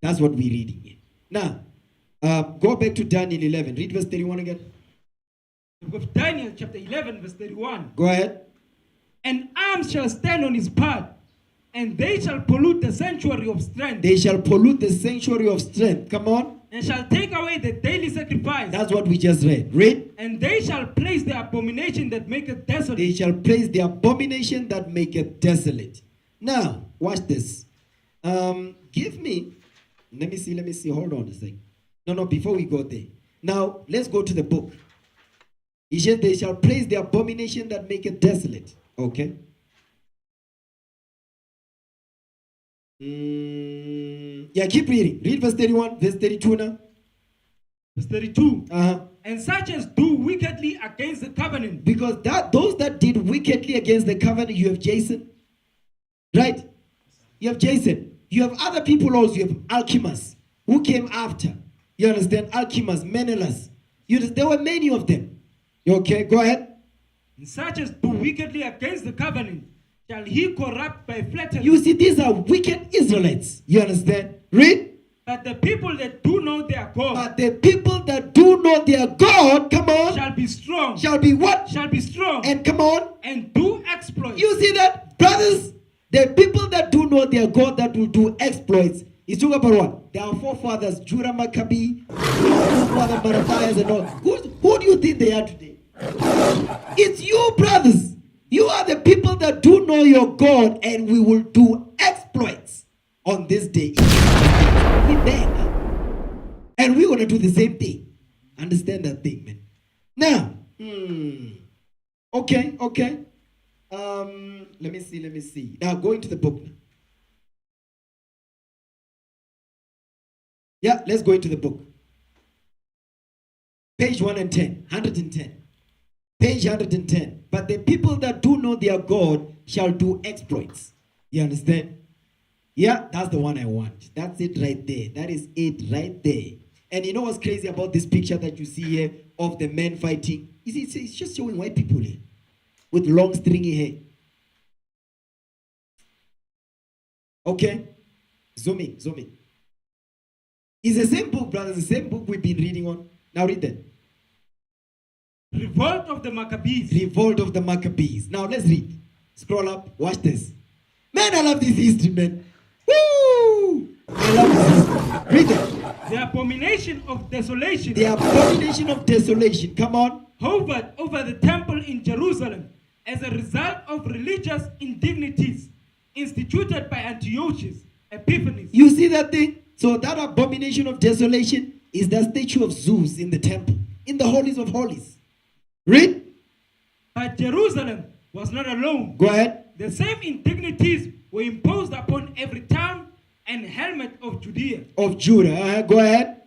That's what we're reading here. Now, go back to Daniel 11. Read verse 31 again. The book of Daniel chapter 11 verse 31. Go ahead. And arms shall stand on his part, and they shall pollute the sanctuary of strength. They shall pollute the sanctuary of strength. Come on. And shall take away the daily sacrifice. That's what we just read. Read. And they shall place the abomination that maketh desolate. They shall place the abomination that maketh desolate. Now, watch this. Give me. Let me see. Hold on a second. No, before we go there. Now, let's go to the book. He said, they shall place the abomination that maketh desolate. Okay. Yeah, keep reading. Read verse 31, verse 32 now. Verse 32. Uh-huh. And such as do wickedly against the covenant. Because those that did wickedly against the covenant, you have Jason. Right? You have Jason. You have other people also. You have Alchemus, who came after. You understand? Alchemus, Menelaus. There were many of them. Okay, go ahead. And such as do wickedly against the covenant, shall he corrupt by flattery. You see, these are wicked Israelites. You understand? Read. But the people that do know their God. But the people that do know their God, come on. Shall be strong. Shall be what? Shall be strong. And come on. And do exploits. You see that, brothers? The people that do know their God that will do exploits. He's talking about what? There are forefathers, Jura Maccabee, forefather Matthias and all. Who do you think they are today? It's you, brothers. You are the people that do know your God, and we will do exploits on this day. We're there. And we're going to do the same thing. Understand that thing, man. Now, okay. Let me see. Now, go into the book now. Yeah, let's go into the book. Page 110. Page 110. But the people that do know their God shall do exploits. You understand? Yeah, that's the one I want. That's it right there. That is it right there. And you know what's crazy about this picture that you see here of the men fighting? It's just showing white people here with long stringy hair. Okay? Zoom in. It's the same book, brothers, the same book we've been reading on. Now read that. Revolt of the Maccabees. Revolt of the Maccabees. Now let's read. Scroll up. Watch this. Man, I love this history, man. Woo! I love this history. Read it. The abomination of desolation. The abomination of desolation. Come on. Hovered over the temple in Jerusalem as a result of religious indignities instituted by Antiochus Epiphanes. You see that thing? So that abomination of desolation is the statue of Zeus in the temple, in the holies of holies. Read. But Jerusalem was not alone. Go ahead. The same indignities were imposed upon every town and hamlet of Judea. Of Judah. Go ahead.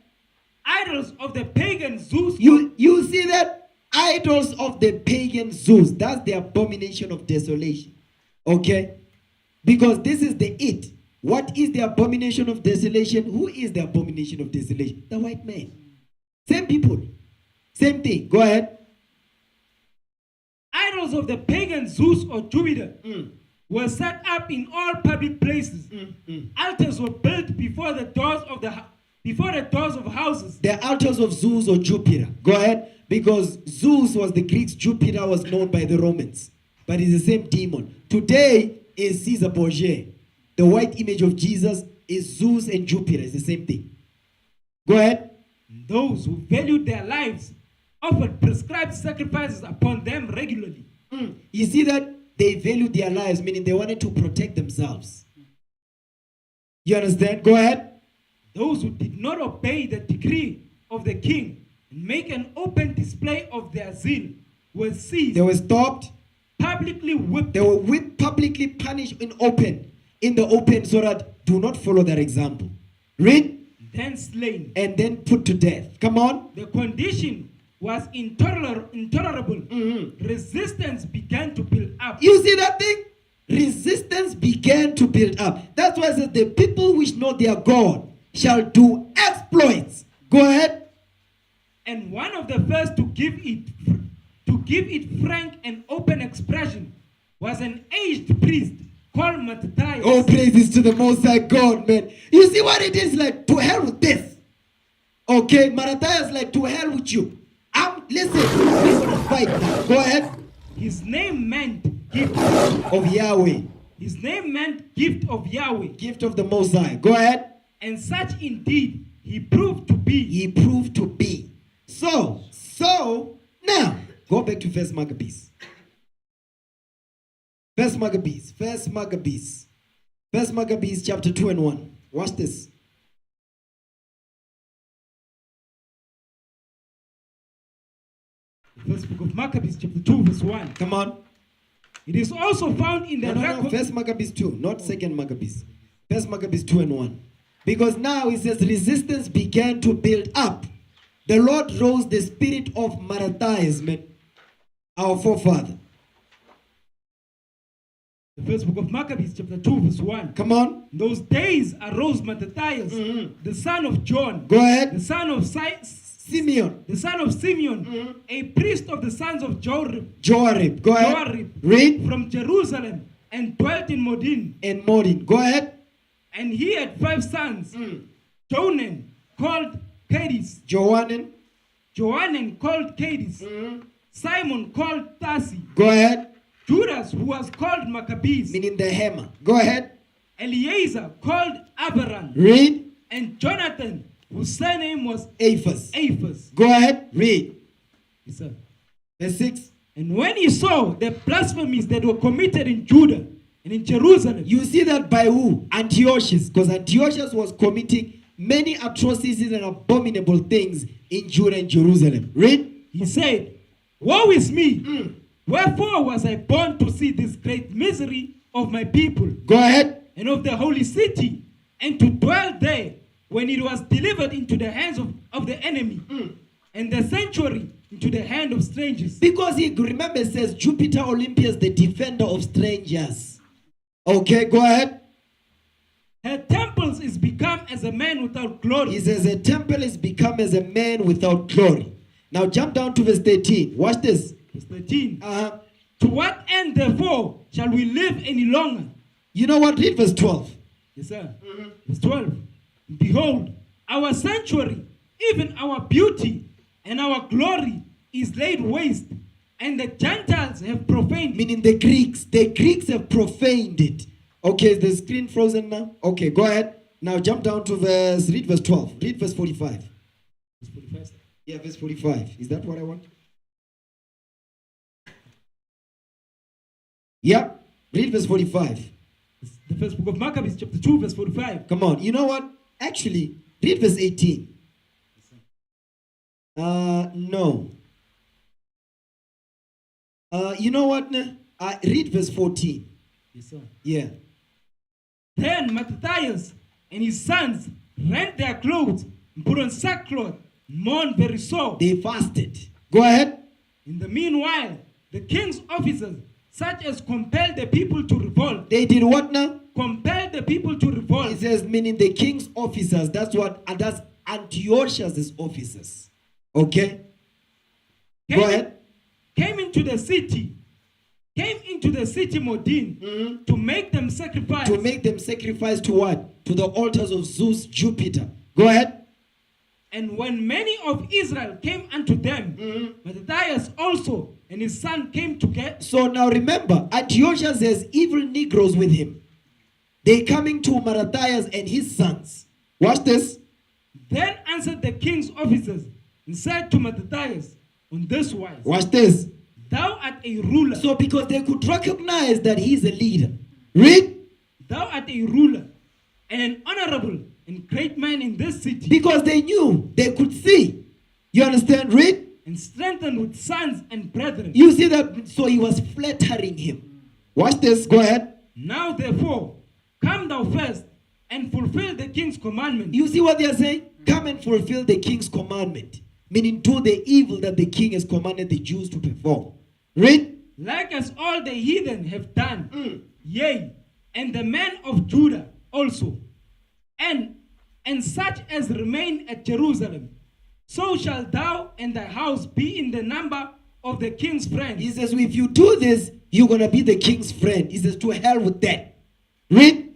Idols of the pagan Zeus. You see that? Idols of the pagan Zeus. That's the abomination of desolation. Okay? Because this is the it. What is the abomination of desolation? Who is the abomination of desolation? The white man. Same people. Same thing. Go ahead. Idols of the pagan Zeus or Jupiter were set up in all public places. Altars were built before the doors of houses. The altars of Zeus or Jupiter. Go ahead. Because Zeus was the Greeks, Jupiter was known by the Romans. But it's the same demon. Today is Caesar Borgia. The white image of Jesus is Zeus and Jupiter. It's the same thing. Go ahead. Those who valued their lives offered prescribed sacrifices upon them regularly. You see that? They valued their lives, meaning they wanted to protect themselves. You understand? Go ahead. Those who did not obey the decree of the king and make an open display of their zeal were seized. They were stopped. Publicly whipped. They were whipped, publicly punished in the open, so that do not follow their example. Read. Then slain. And then put to death. Come on. The condition was intolerable. Resistance began to build up. You see that thing? Resistance began to build up. That's why it says the people which know their God shall do exploits. Go ahead. And one of the first to give it frank and open expression was an aged priest called Matthias. Oh, praises to the Most High God, man. You see what it is like? To hell with this. Okay, Matthias like, to hell with you. Listen, we're going to fight now. Go ahead. His name meant gift of Yahweh. His name meant gift of Yahweh. Gift of the Most High. Go ahead. And such indeed he proved to be. He proved to be. So, now, go back to First Maccabees. First Maccabees chapter 2 and 1. Watch this. The first book of Maccabees chapter 2 verse 1. Come on. It is also found in the No, First Maccabees 2, not Second Maccabees. First Maccabees 2 and 1. Because now it says resistance began to build up. The Lord rose the spirit of Matthias, our forefather. The first book of Maccabees chapter 2 verse 1. Come on. In those days arose Matthias, the son of John. Go ahead. The son of Simeon. The son of Simeon, a priest of the sons of Joarib. Go ahead. Joarib. Read. From Jerusalem, and dwelt in Modin. Go ahead. And he had 5 sons. Johanan called Cades. Johanan called Cades. Simon called Tassi. Go ahead. Judas, who was called Maccabees. Meaning the hammer. Go ahead. Eleazar called Abiram. Read. And Jonathan, whose surname was Aphas. Go ahead. Read. Yes, sir. Verse 6. And when he saw the blasphemies that were committed in Judah and in Jerusalem. You see that by who? Antiochus. Because Antiochus was committing many atrocities and abominable things in Judah and Jerusalem. Read. He said, woe is me. Wherefore was I born to see this great misery of my people? Go ahead. And of the holy city, and to dwell there when it was delivered into the hands of the enemy, and the sanctuary into the hand of strangers. Because he, remember, it says Jupiter Olympus, the defender of strangers. Okay, go ahead. Her temples is become as a man without glory. He says a temple is become as a man without glory. Now jump down to verse 13. Watch this. Verse 13. To what end, therefore, shall we live any longer? You know what? Read verse 12. Yes, sir. Verse 12. Behold, our sanctuary, even our beauty and our glory is laid waste, and the Gentiles have profaned it. Meaning the Greeks have profaned it. Okay, is the screen frozen now? Okay, go ahead. Now jump down to read verse 12. Read verse 45. Verse 45, sir. Yeah, verse 45. Is that what I want? Yeah, read verse 45. The first book of Maccabees, chapter 2, verse 45. Come on, you know what? Actually, read verse 18. No. You know what? Read verse 14. Yes, sir. Yeah. Then Mattathias and his sons rent their clothes and put on sackcloth, mourned very sore. They fasted. Go ahead. In the meanwhile, the king's officers, such as compelled the people to revolt, They did what now? compelled the people to revolt. It says meaning the king's officers. That's what, and that's Antiochus' officers. Okay? Came, Go ahead. came into the city Modin to make them sacrifice. To make them sacrifice to what? To the altars of Zeus, Jupiter. Go ahead. And when many of Israel came unto them, Mattathias also and his son came together. So now remember, Antiochus has evil Negroes with him. They coming to Mattathias and his sons. Watch this. Then answered the king's officers and said to Mattathias on this wise, Watch this. Thou art a ruler. So because they could recognize that he's a leader. Read. Thou art a ruler and an honorable and great man in this city, Because they knew, they could see. You understand? Read. and strengthened with sons and brethren. You see that? So he was flattering him. Watch this. Go ahead. Now therefore, come thou first and fulfill the king's commandment. You see what they are saying? Come and fulfill the king's commandment. Meaning do the evil that the king has commanded the Jews to perform. Read. Like as all the heathen have done, yea, and the men of Judah also, and such as remain at Jerusalem, so shalt thou and thy house be in the number of the king's friends. He says, if you do this, you're going to be the king's friend. He says, to hell with that. Read.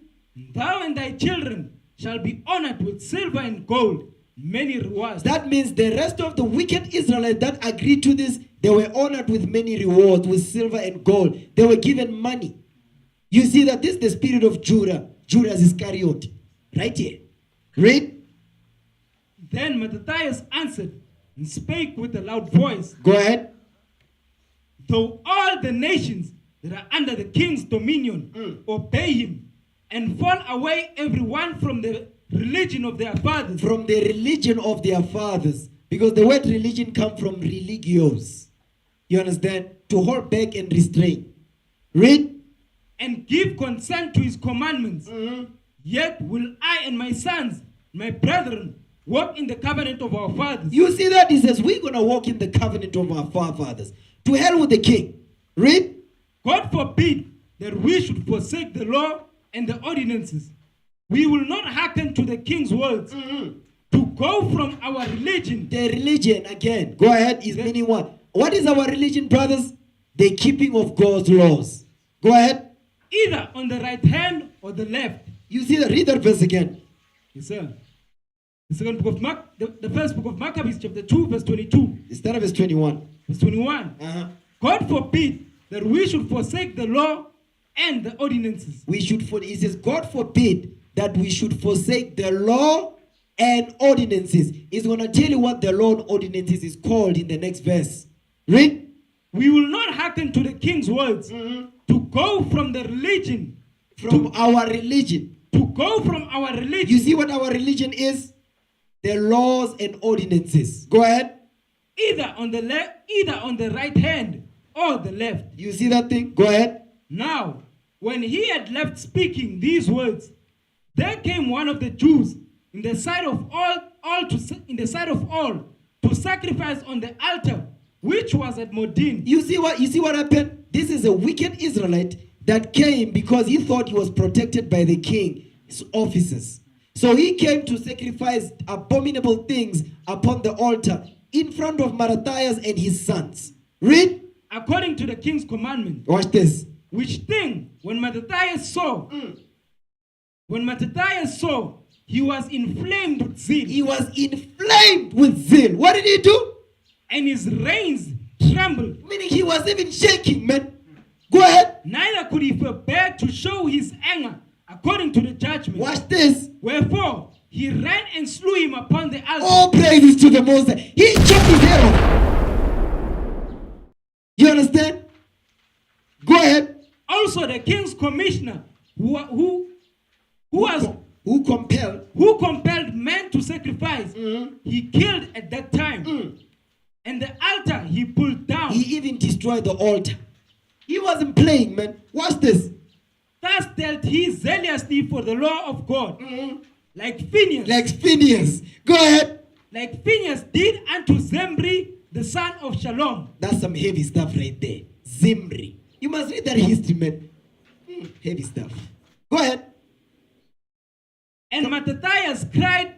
Thou and thy children shall be honored with silver and gold, many rewards. That means the rest of the wicked Israelites that agreed to this, they were honored with many rewards, with silver and gold. They were given money. You see that this is the spirit of Judas Iscariot. Right here. Read. Then Mattathias answered and spake with a loud voice, Go ahead. though all the nations that are under the king's dominion obey him and fall away every one from the religion of their fathers, From the religion of their fathers. Because the word religion comes from religios. You understand? To hold back and restrain. Read. and give consent to his commandments, yet will I and my sons, my brethren, walk in the covenant of our fathers. You see that? He says, we're going to walk in the covenant of our forefathers. To hell with the king. Read. God forbid that we should forsake the law and the ordinances. We will not hearken to the king's words to go from our religion. The religion, again, go ahead, is meaning what? What is our religion, brothers? The keeping of God's laws. Go ahead. Either on the right hand or the left. You see that? Read that verse again. Yes, sir. The second book of Mark, the first book of Maccabees, chapter 2, verse 22. Start of verse 21. Verse 21. God forbid that we should forsake the law and the ordinances. We should, he says, God forbid that we should forsake the law and ordinances. He's going to tell you what the law and ordinances is called in the next verse. Read. We will not hearken to the king's words to go from the religion. From our religion. To go from our religion. You see what our religion is? The laws and ordinances. Go ahead. Either on the left, either on the right hand or the left. You see that thing? Go ahead. Now, when he had left speaking these words, there came one of the Jews in the sight of all to sacrifice on the altar which was at Modin. You see what happened? This is a wicked Israelite that came because he thought he was protected by the king's officers. So he came to sacrifice abominable things upon the altar in front of Mattathias and his sons. Read. According to the king's commandment. Watch this. Which thing, when Mattathias saw, he was inflamed with zeal. He was inflamed with zeal. What did he do? And his reins trembled. Meaning he was even shaking, man. Go ahead. Neither could he forbear to show his anger according to the judgment. Watch this. Wherefore, he ran and slew him upon the altar. All praises to the Most High. He chopped his head off. You understand? Go ahead. Also, the king's commissioner, who compelled men to sacrifice, he killed at that time. And the altar he pulled down. He even destroyed the altar. He wasn't playing, man. Watch this. Thus dealt he zealously for the law of God, like Phineas. Like Phineas. Go ahead. Like Phineas did unto Zimri, the son of Shalom. That's some heavy stuff right there. Zimri. You must read that history, man. Heavy stuff. Go ahead. And Mattathias cried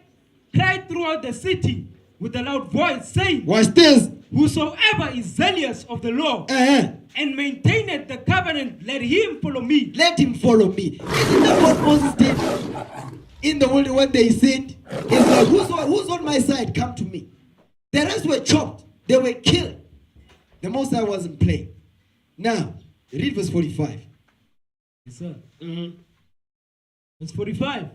throughout the city with a loud voice, saying, Watch this. Whosoever is zealous of the law and maintaineth the covenant, let him follow me. Let him follow me. Isn't that what Moses did in the world when they sinned? It's like, who's on my side? Come to me. The rest were chopped. They were killed. The Most High wasn't playing. Now, read verse 45. Yes, sir. Verse 45.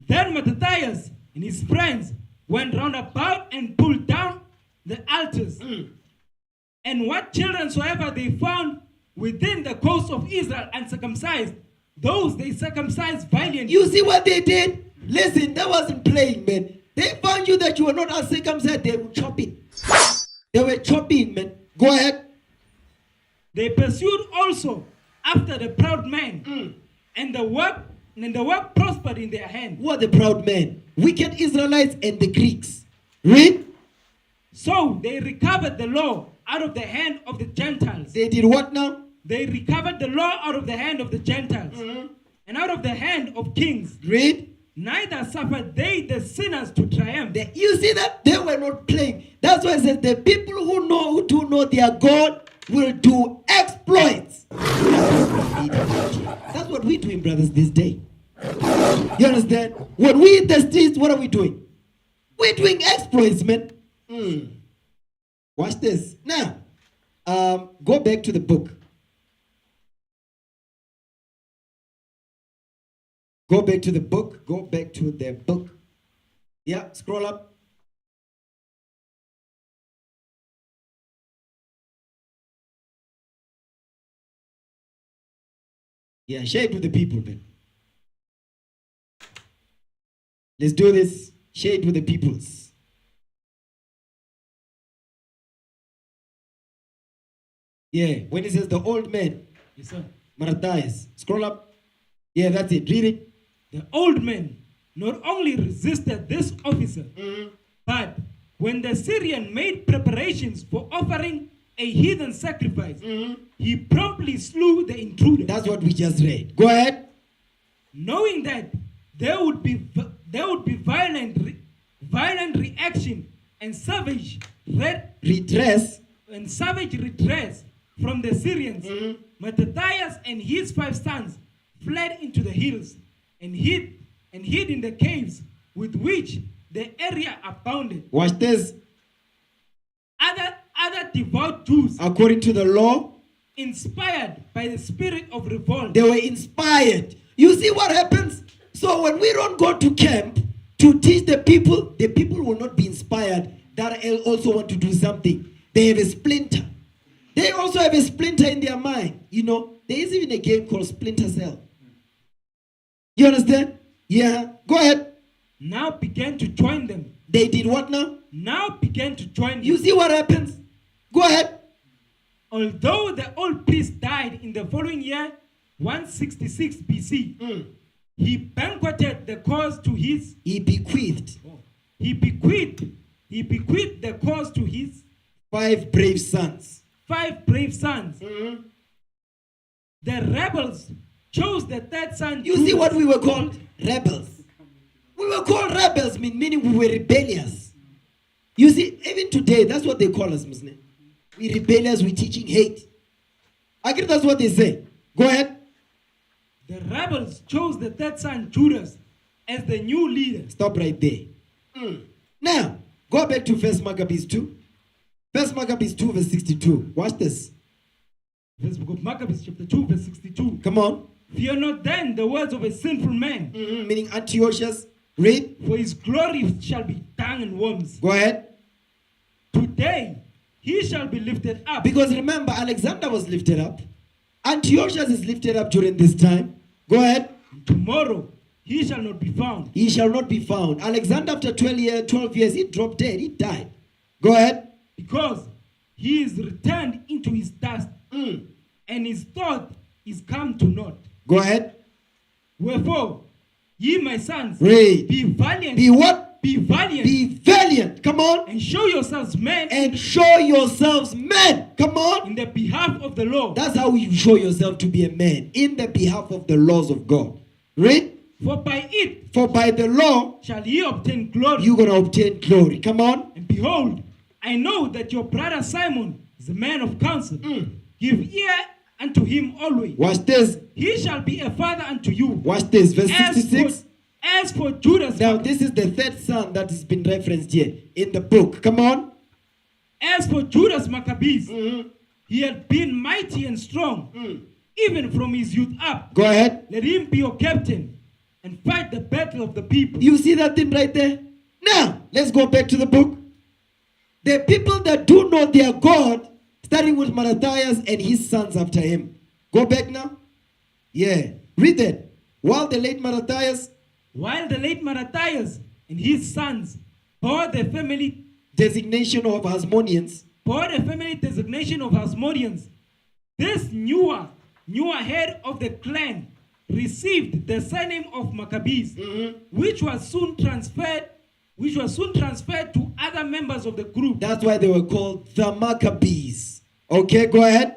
Then Mattathias and his friends went round about and pulled down the altars. And what children soever they found within the coast of Israel uncircumcised, those they circumcised valiantly. You see what they did? Listen, that wasn't playing, man. They found you that you were not uncircumcised, they would chop it. They were chopping, man. Go ahead. They pursued also after the proud man, and the work prospered in their hand. Who are the proud men? Wicked Israelites and the Greeks. Read. So they recovered the law out of the hand of the Gentiles. They did what now? They recovered the law out of the hand of the Gentiles and out of the hand of kings. Read. Neither suffered they the sinners to triumph. You see that? They were not playing. That's why it says the people who know their God will do exploits. That's what we're doing, brothers, this day. You understand? When we hit the streets, what are we doing? We're doing exploits, man. Watch this. Now, go back to the book. Go back to the book. Go back to the book. Yeah, scroll up. Yeah, share it with the people, man. Let's do this. Share it with the peoples. Yeah, when it says the old man, Yes, sir. Matthias, scroll up. Yeah, that's it. Read it. The old men not only resisted this officer, but when the Syrian made preparations for offering a heathen sacrifice, he promptly slew the intruder. That's what we just read. Go ahead. Knowing that there would be violent reaction and savage redress from the Syrians, Mattathias and his 5 sons fled into the hills and hid in the caves with which the area abounded. Watch this. Other devout Jews, according to the law, inspired by the spirit of revolt, they were inspired. You see what happens? So when we don't go to camp to teach the people will not be inspired that also want to do something. They have a splinter. They also have a splinter in their mind. You know, there is even a game called Splinter Cell. You understand? Yeah. Go ahead. now began to join them. They did what now? Now began to join them. You see what happens? Go ahead. Although the old priest died in the following year, 166 BC, he banqueted the cause to his... He bequeathed. He bequeathed the cause to his... 5 brave sons. 5 brave sons. The rebels chose the third son. You see what we were called? Rebels. We were called rebels, meaning we were rebellious. You see, even today, that's what they call us, Muslim. We rebellious, we teaching hate. I guess that's what they say. Go ahead. The rebels chose the third son, Judas, as the new leader. Stop right there. Now, go back to 1 Maccabees 2. 1 Maccabees 2 verse 62. Watch this. First book of Maccabees chapter 2 verse 62. Come on. Fear not then the words of a sinful man. Meaning Antiochus. Read. For his glory shall be dung and worms. Go ahead. Today he shall be lifted up. Because remember, Alexander was lifted up. Antiochus is lifted up during this time. Go ahead. Tomorrow he shall not be found. He shall not be found. Alexander, after 12 years, he dropped dead. He died. Go ahead. Because he is returned into his dust, and his thought is come to naught. Go ahead. Wherefore, ye my sons, Read. be valiant. Be what? Be valiant. Be valiant. Come on. And show yourselves men And show yourselves men. Come on. in the behalf of the Lord. That's how you show yourself to be a man. In the behalf of the laws of God. Read. For by it For by the law, shall ye obtain glory. you're going to obtain glory. Come on. And behold, I know that your brother Simon is a man of counsel. Give ear unto him always. Watch this. He shall be a father unto you. Watch this. Verse As 66. as for Judas, Now, this is the third son that has been referenced here in the book. Come on. as for Judas Maccabees, he had been mighty and strong, even from his youth up. Go ahead. Let him be your captain and fight the battle of the people. You see that thing right there? Now, let's go back to the book. The people that do know their God, starting with Matthias and his sons after him. Go back now. Yeah. Read that. While the late Matthias, While the late Matthias and his sons bore the family designation of Hasmoneans, designation of Hasmoneans, this newer head of the clan received the surname of Maccabees, which was soon transferred to other members of the group. that's why they were called the Maccabees. Okay, go ahead.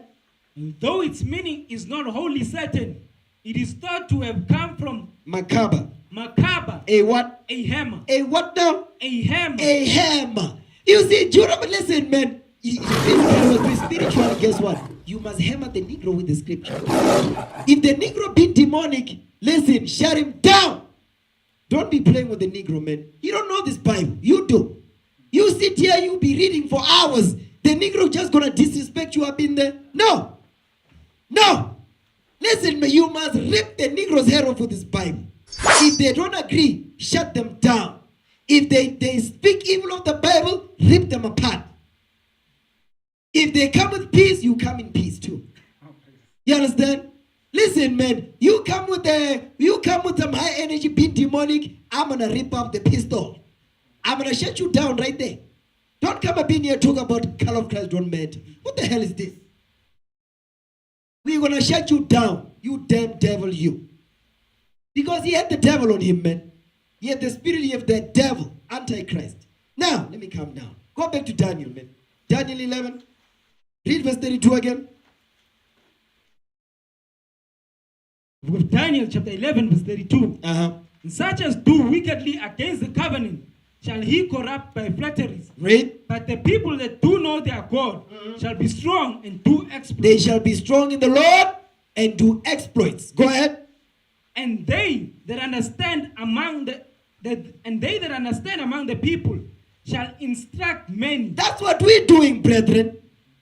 Though its meaning is not wholly certain, it is thought to have come from Macabre. Macabre, A what? a hammer. A what now? A hammer. A hammer. You see, Judah, but listen, man. If you must be spiritual, guess what? You must hammer the Negro with the scripture. If the Negro be demonic, listen, shut him down. Don't be playing with the Negro, man. You don't know this Bible. You do. You sit here, you be reading for hours. The Negro just gonna disrespect you up in there. No. No. Listen, man, you must rip the Negro's hair off with this Bible. If they don't agree, shut them down. If they speak evil of the Bible, rip them apart. If they come with peace, you come in peace too. You understand? Listen, man, you come with some high energy, being demonic, I'm gonna rip up the pistol. I'm gonna shut you down right there. Don't come up in here talk about color of Christ don't matter. What the hell is this? We're gonna shut you down, you damn devil, you. Because he had the devil on him, man. He had the spirit of the devil, Antichrist. Now, let me calm down. Go back to Daniel, man. Daniel 11. Read verse 32 again. With Daniel chapter 11 verse 32. Uh-huh. And such as do wickedly against the covenant shall he corrupt by flatteries. Read. But the people that do know their God shall be strong and do exploits. They shall be strong in the Lord and do exploits. Go ahead. And they that understand among the people shall instruct many. That's what we're doing, brethren.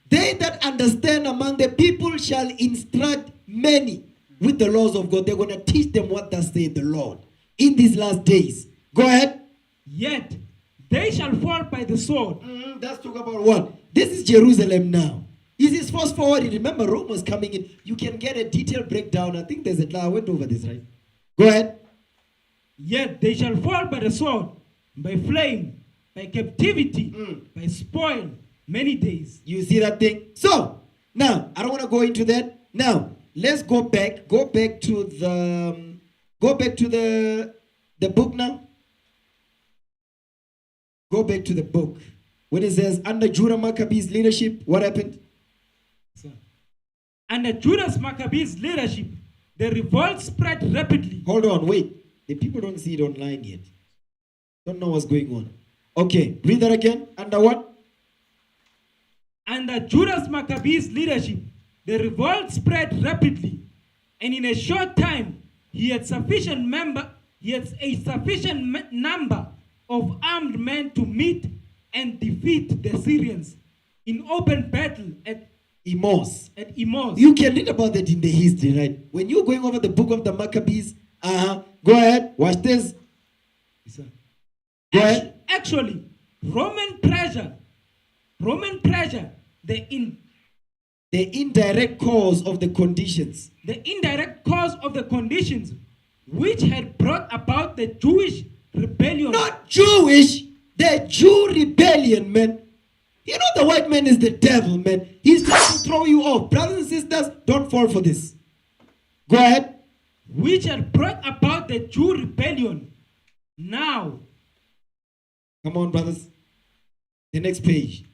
They that understand among the people shall instruct many with the laws of God. They're going to teach them what thus saith the Lord in these last days. Go ahead. Yet they shall fall by the sword. That's talk about what? This is Jerusalem now. Is this fast forward? Remember, Rome was coming in. You can get a detailed breakdown. I think there's I went over this, right? Go ahead. Yet they shall fall by the sword, by flame, by captivity, by spoil, many days. You see that thing? So, now, I don't want to go into that. Now, let's go back. Go back to the book now. Go back to the book. When it says, under Judah Maccabees' leadership, what happened? Under Judas Maccabees' leadership, the revolt spread rapidly. Hold on, wait. The people don't see it online yet. Don't know what's going on. Okay, read that again. Under what? Under Judas Maccabees' leadership, the revolt spread rapidly, and in a short time, he had a sufficient number of armed men to meet and defeat the Syrians in open battle at Emos. Emos. You can read about that in the history, right? When you're going over the book of the Maccabees, go ahead, watch this. Go ahead. Actually, Roman pressure, the indirect cause of the conditions. Which had brought about the Jewish rebellion. Not Jewish, the Jew rebellion, man. You know the white man is the devil, man. He's trying to throw you off. Brothers and sisters, don't fall for this. Go ahead. which had brought about the Jew rebellion. Now, Come on, brothers. The next page.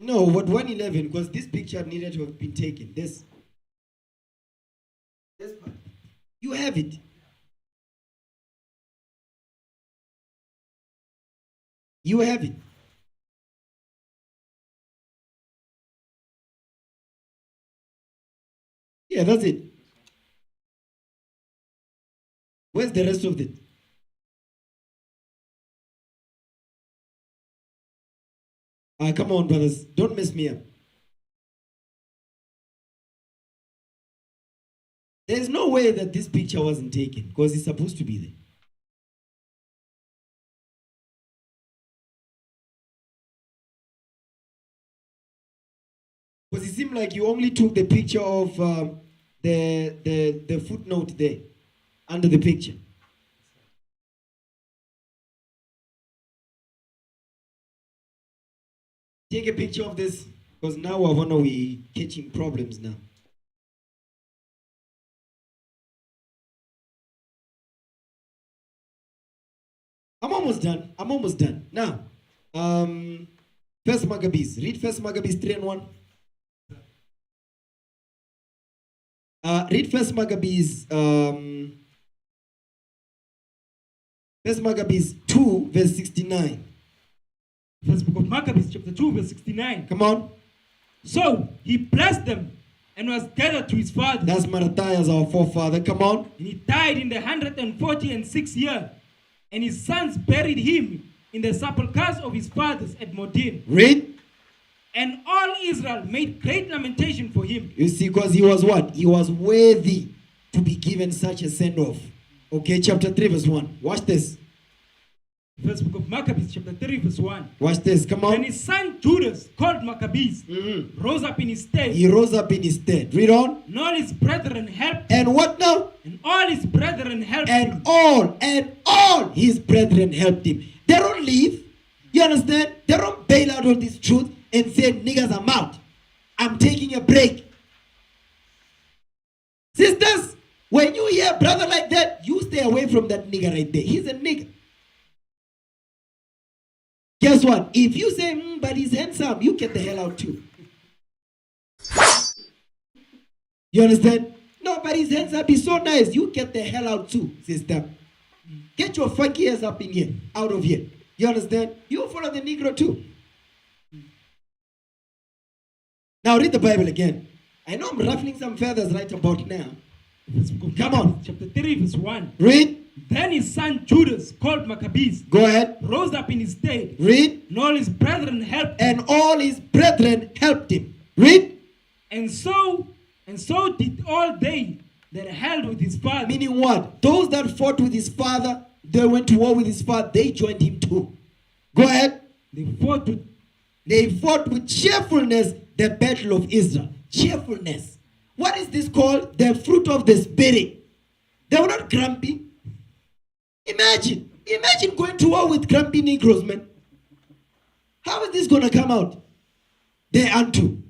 No, what 111, because this picture needed to have been taken. This part. You have it. You have it. Yeah, that's it. Where's the rest of it? Come on, brothers. Don't mess me up. There's no way that this picture wasn't taken because it's supposed to be there. Because it seemed like you only took the picture of the footnote there under the picture. Take a picture of this because now we're catching problems now. I'm almost done. Now, First Maccabees. Read First Maccabees 3 and 1. Read First Maccabees. First Maccabees 2 verse 69. First book of Maccabees, chapter 2, verse 69. Come on. So he blessed them and was gathered to his father. That's Matthias, our forefather. Come on. And he died in the 146th year. And his sons buried him in the sepulchres of his fathers at Modin. Read. And all Israel made great lamentation for him. You see, because he was what? He was worthy to be given such a send-off. Okay, chapter 3, verse 1. Watch this. First book of Maccabees, chapter 3, verse 1. Watch this. Come on. And his son Judas, called Maccabees, rose up in his stead. He rose up in his stead. Read on. And all his brethren helped him. And what now? And all his brethren helped And him. all his brethren helped him. They don't leave. You understand? They don't bail out all this truth and say, niggas, I'm out. I'm taking a break. Sisters, when you hear a brother like that, you stay away from that nigger right there. He's a nigger. Guess what? If you say, but he's handsome, you get the hell out too. You understand? No, but he's handsome, he's so nice. You get the hell out too, sister. Get your funky ass up in here, out of here. You understand? You follow the Negro too. Now read the Bible again. I know I'm ruffling some feathers right about now. Come on. Chapter 3, verse 1. Read. Then his son Judas, called Maccabees, Go ahead. rose up in his stead. Read. And all his brethren helped him. And all his brethren helped him. Read. And so did all they that held with his father. Meaning what? Those that fought with his father, they went to war with his father, they joined him too. Go ahead. They fought with cheerfulness the battle of Israel. Cheerfulness. What is this called? The fruit of the Spirit. They were not grumpy. Imagine going to war with grumpy Negroes, man. How is this going to come out? They unto.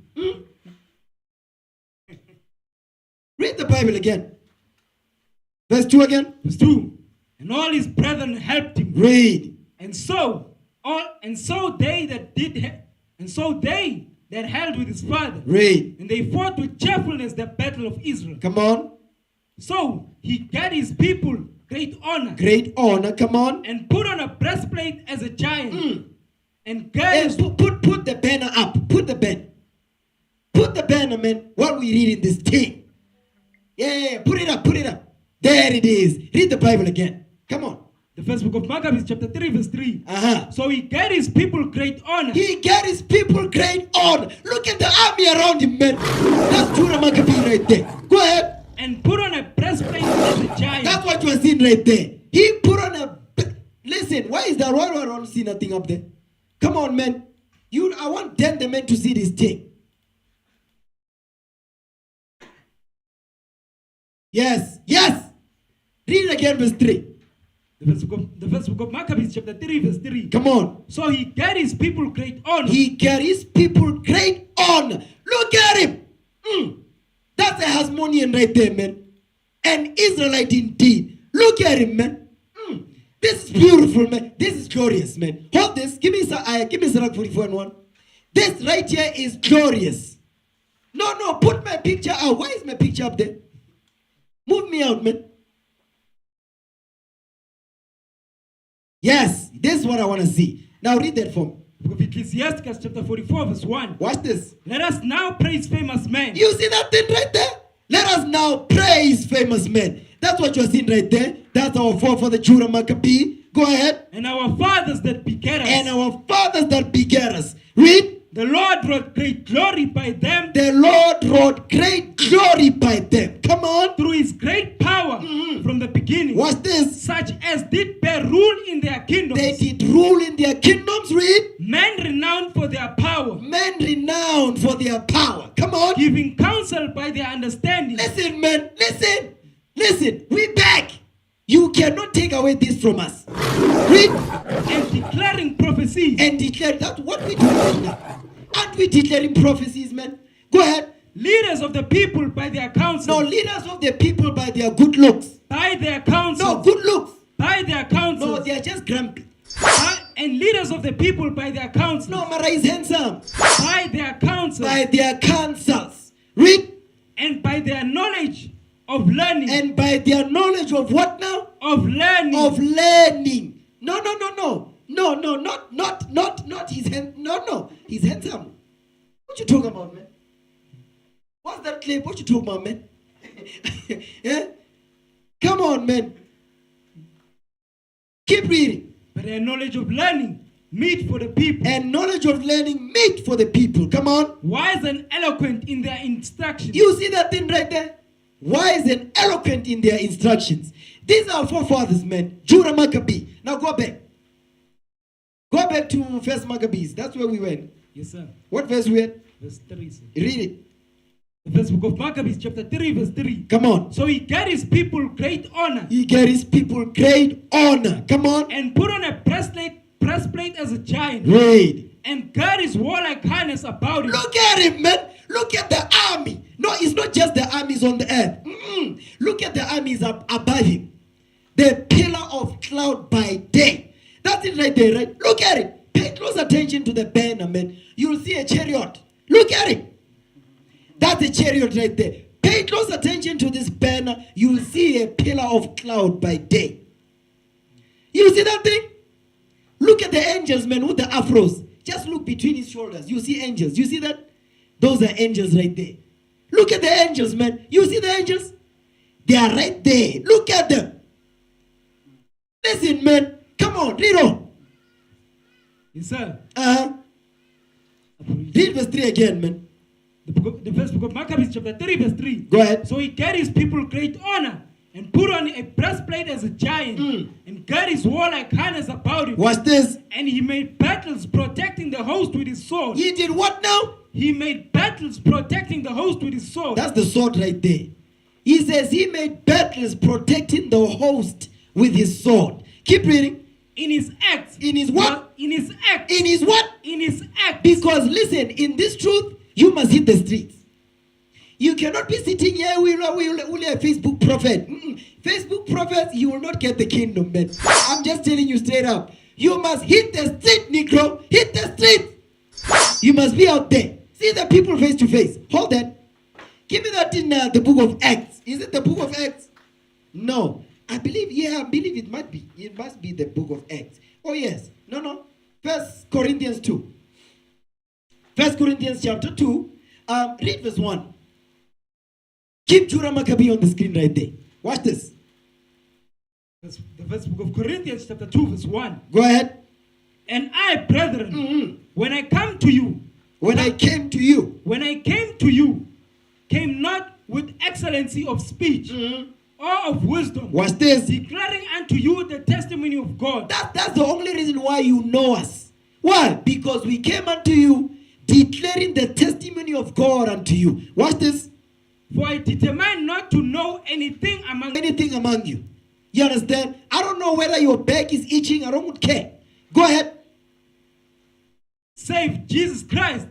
Read the Bible again. Verse 2 again. Verse 2. And all his brethren helped him. Read. And so they that held with his father. Read. And they fought with cheerfulness the battle of Israel. Come on. So he got his people great honor. Great honor. Come on. And put on a breastplate as a giant. And Yes, girded put the banner up. Put the banner. Put the banner, man, while we reading this thing. Yeah, put it up. There it is. Read the Bible again. Come on. the first book of Maccabees, chapter 3, verse 3. Uh-huh. So he gave his people great honor. He gave his people great honor. Look at the army around him, man. That's Judah Maccabee right there. Go ahead. And put on a breastplate as a giant. That's what you are seeing right there. He put on a... Listen, why is that? Why do I don't see nothing up there? Come on, man. I want then the men to see this thing. Yes. Yes. Read again verse 3. The first book of Maccabees, chapter 3, verse 3. Come on. So he carries people great honor. He carries people great honor. Look at him. That's a Hasmonean right there, man. An Israelite indeed. Look at him, man. This is beautiful, man. This is glorious, man. Hold this. Give me Sirach 44 and 1. This right here is glorious. No, put my picture out. Why is my picture up there? Move me out, man. Yes, this is what I want to see. Now read that for me. Book of Ecclesiastes, chapter 44, verse 1. Watch this. Let us now praise famous men. You see that thing right there? Let us now praise famous men. That's what you're seeing right there. That's our forefather Judah Maccabee. Go ahead. And our fathers that begat us. And our fathers that begat us. Read. The Lord wrought great glory by them. The Lord wrought great glory by them. Come on. Through his great power from the beginning. What's this? Such as did bear rule in their kingdoms. They did rule in their kingdoms. Read. Men renowned for their power. Men renowned for their power. Come on. Giving counsel by their understanding. Listen, man. Listen. Listen. We back. You cannot take away this from us. Read. And declaring prophecies. And declare. That's what we do right now. Aren't we declaring prophecies, man? Go ahead. Leaders of the people by their counsel. No, leaders of the people by their good looks. By their counsel. No, good looks. By their counsel. No, they are just grumpy. And leaders of the people by their counsel. No, Mara is handsome. By their counsel. By their counsels. Read. And by their knowledge of learning. And by their knowledge of what now? Of learning. Of learning. No. Not his hand. No. He's handsome. What you talking about, man? What's that clip? What you talking about, man? Yeah? Come on, man. Keep reading. But their knowledge of learning, meet for the people. And knowledge of learning, meet for the people. Come on. Wise and eloquent in their instructions. You see that thing right there? Wise and eloquent in their instructions. These are our forefathers, man. Judah Maccabee. Now go back. Go back to First Maccabees. That's where we went. Yes, sir. What verse we at? Verse 3, sir. Read it. The first book of Maccabees, chapter 3, verse 3. Come on. So he carries people great honor. He carries people great honor. Come on. And put on a breastplate as a giant. Read. And carries warlike harness about him. Look at him, man. Look at the army. No, it's not just the armies on the earth. Look at the armies above him. The pillar of cloud by day. That's it right there, right? Look at it. Pay close attention to the banner, man. You'll see a chariot. Look at it. That's a chariot right there. Pay close attention to this banner. You'll see a pillar of cloud by day. You see that thing? Look at the angels, man, with the afros. Just look between his shoulders. You see angels. You see that? Those are angels right there. Look at the angels, man. You see the angels? They are right there. Look at them. Listen, man. Come on, read on. Yes, sir. Read verse 3 again, man. The first book of Maccabees, chapter 3, verse 3. Go ahead. So he carries people great honor and put on a breastplate as a giant and carries warlike harness about him. Watch this. And he made battles protecting the host with his sword. He did what now? He made battles protecting the host with his sword. That's the sword right there. He says he made battles protecting the host with his sword. Keep reading. In his acts. In his what? In his acts. In his what? In his acts. Because listen, in this truth, you must hit the streets. You cannot be sitting here, we are a Facebook prophet. Facebook prophets, you will not get the kingdom, man. I'm just telling you straight up. You must hit the street, Negro. Hit the street. You must be out there. See the people face to face. Hold that. Give me that in the book of Acts. Is it the book of Acts? No. I believe it might be. It must be the book of Acts. Oh, yes. No. 1 Corinthians 2. 1 Corinthians chapter 2. Read verse 1. Keep Judah Maccabee on the screen right there. Watch this. The first book of Corinthians chapter 2, verse 1. Go ahead. And I, brethren, when I come to you. When I came to you. Came not with excellency of speech. Or of wisdom. Watch this. Declaring unto you the testimony of God. That's the only reason why you know us. Why? Because we came unto you declaring the testimony of God unto you. Watch this. For I determined not to know anything among you. You understand? I don't know whether your back is itching. I don't care. Go ahead. save Jesus Christ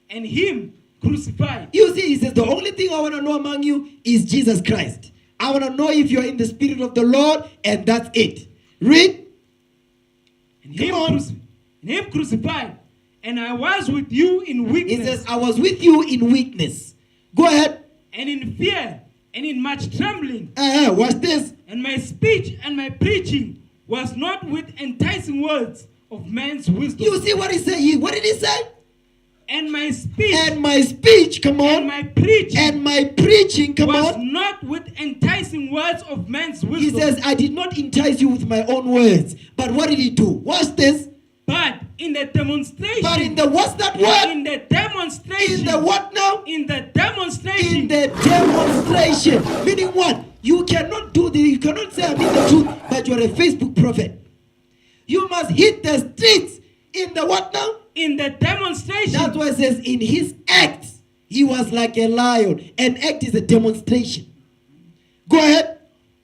and Him crucified. You see, he says, the only thing I want to know among you is Jesus Christ. I want to know if you're in the Spirit of the Lord, and that's it. Read. And him crucified. And I was with you in weakness. He says, I was with you in weakness. Go ahead. And in fear and in much trembling. What's this? And my speech and my preaching was not with enticing words of man's wisdom. You see what he said? What did he say? And my speech. And my speech, come on. And my preaching. And my preaching, come was on. not with enticing words of man's wisdom. He says, I did not entice you with my own words. But what did he do? Watch this. But in the demonstration. But in the, what's that word? In the demonstration. In the what now? In the demonstration. In the demonstration. Meaning what? You cannot do this. You cannot say I mean the truth, but you're a Facebook prophet. You must hit the streets in the what now? In the demonstration. That's why it says in his acts, he was like a lion. An act is a demonstration. Go ahead.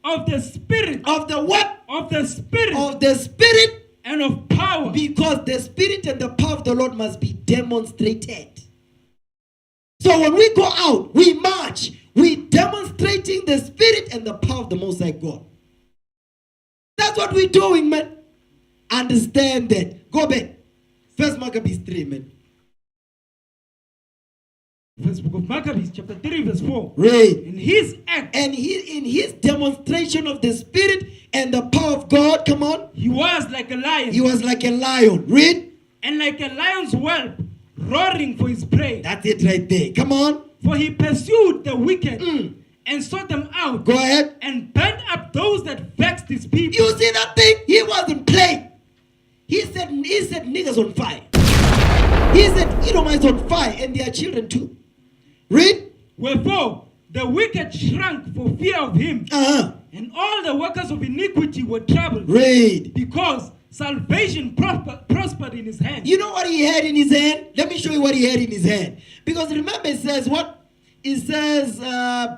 Of the Spirit. Of the what? Of the Spirit. Of the Spirit. And of power. Because the Spirit and the power of the Lord must be demonstrated. So when we go out, we march. We're demonstrating the Spirit and the power of the Most High God. That's what we're doing, man. Understand that. Go back. First Maccabees 3, man. First book of Maccabees, chapter 3, verse 4. Read. In his act. And in his demonstration of the Spirit and the power of God, come on. He was like a lion. He was like a lion. Read. And like a lion's whelp, roaring for his prey. That's it right there. Come on. For he pursued the wicked and sought them out. Go ahead. And burned up those that vexed his people. You see that thing? He wasn't playing. He said niggas on fire. He said Edomites on fire, and their children too. Read. Wherefore the wicked shrank for fear of him. And all the workers of iniquity were troubled. Read. Because salvation prospered in his hand. You know what he had in his hand? Let me show you what he had in his hand. Because remember it says what? It says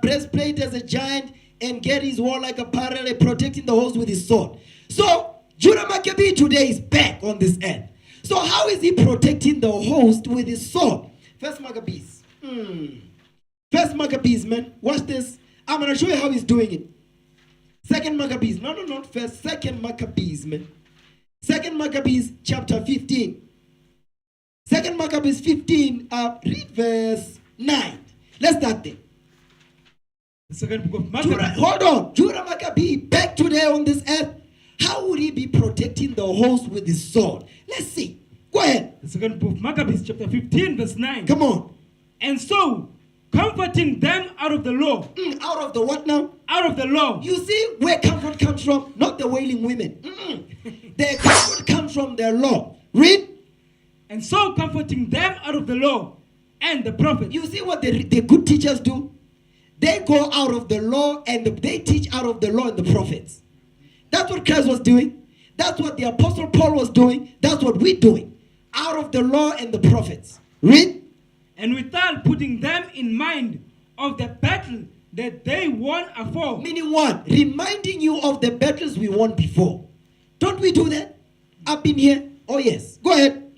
breastplate as a giant and get his warlike apparel, protecting the host with his sword. So Judah Maccabee today is back on this end. So how is he protecting the host with his sword? First Maccabees. First Maccabees, man. Watch this. I'm going to show you how he's doing it. Second Maccabees. No, not first. Second Maccabees, man. Second Maccabees chapter 15. Second Maccabees 15, read verse 9. Let's start there. The second book of Maccabees. Hold on. Judah Maccabee back today on this earth. How would he be protecting the host with his sword? Let's see. Go ahead. The second book of Maccabees chapter 15 verse 9. Come on. And so, comforting them out of the law. Out of the what now? Out of the law. You see where comfort comes from? Not the wailing women. Their comfort comes from their law. Read. And so comforting them out of the law and the prophet. You see what the good teachers do? They go out of the law and they teach out of the law and the prophets. That's what Christ was doing. That's what the Apostle Paul was doing. That's what we're doing. Out of the law and the prophets. Read. And without putting them in mind of the battle that they won afore. Meaning what? Reminding you of the battles we won before. Don't we do that? Up in here? Oh yes. Go ahead.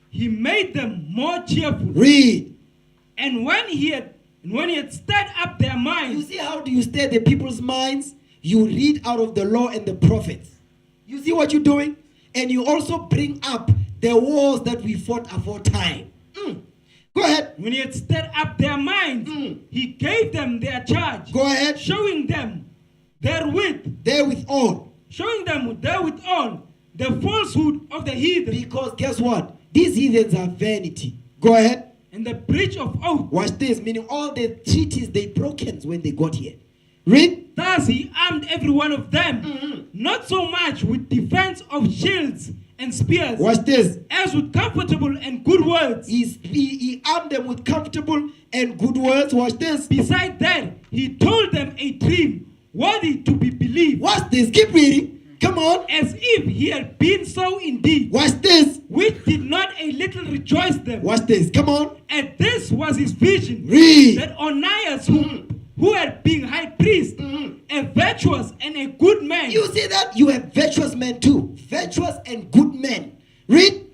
He made them more cheerful. Read. And when he had stirred up their minds. You see how do you stir the people's minds? You read out of the law and the prophets. You see what you're doing? And you also bring up the wars that we fought aforetime. Go ahead. When he had stirred up their minds, he gave them their charge. Go ahead. Showing them therewithal. Showing them therewithal the falsehood of the heathen. Because guess what? These heathens are vanity. Go ahead. And the breach of oath. Watch this. Meaning all the treaties they broken when they got here. Read. Thus he armed every one of them, not so much with defense of shields and spears. Watch this. As with comfortable and good words. He armed them with comfortable and good words. Watch this. Beside that, he told them a dream worthy to be believed. Watch this. Keep reading. Come on. As if he had been so indeed. Watch this. Which did not a little rejoice them. Watch this. Come on. And this was his vision. Read. That Onias, who had been high priest, a virtuous and a good man, You see that? You have virtuous men too. Virtuous and good men. Read.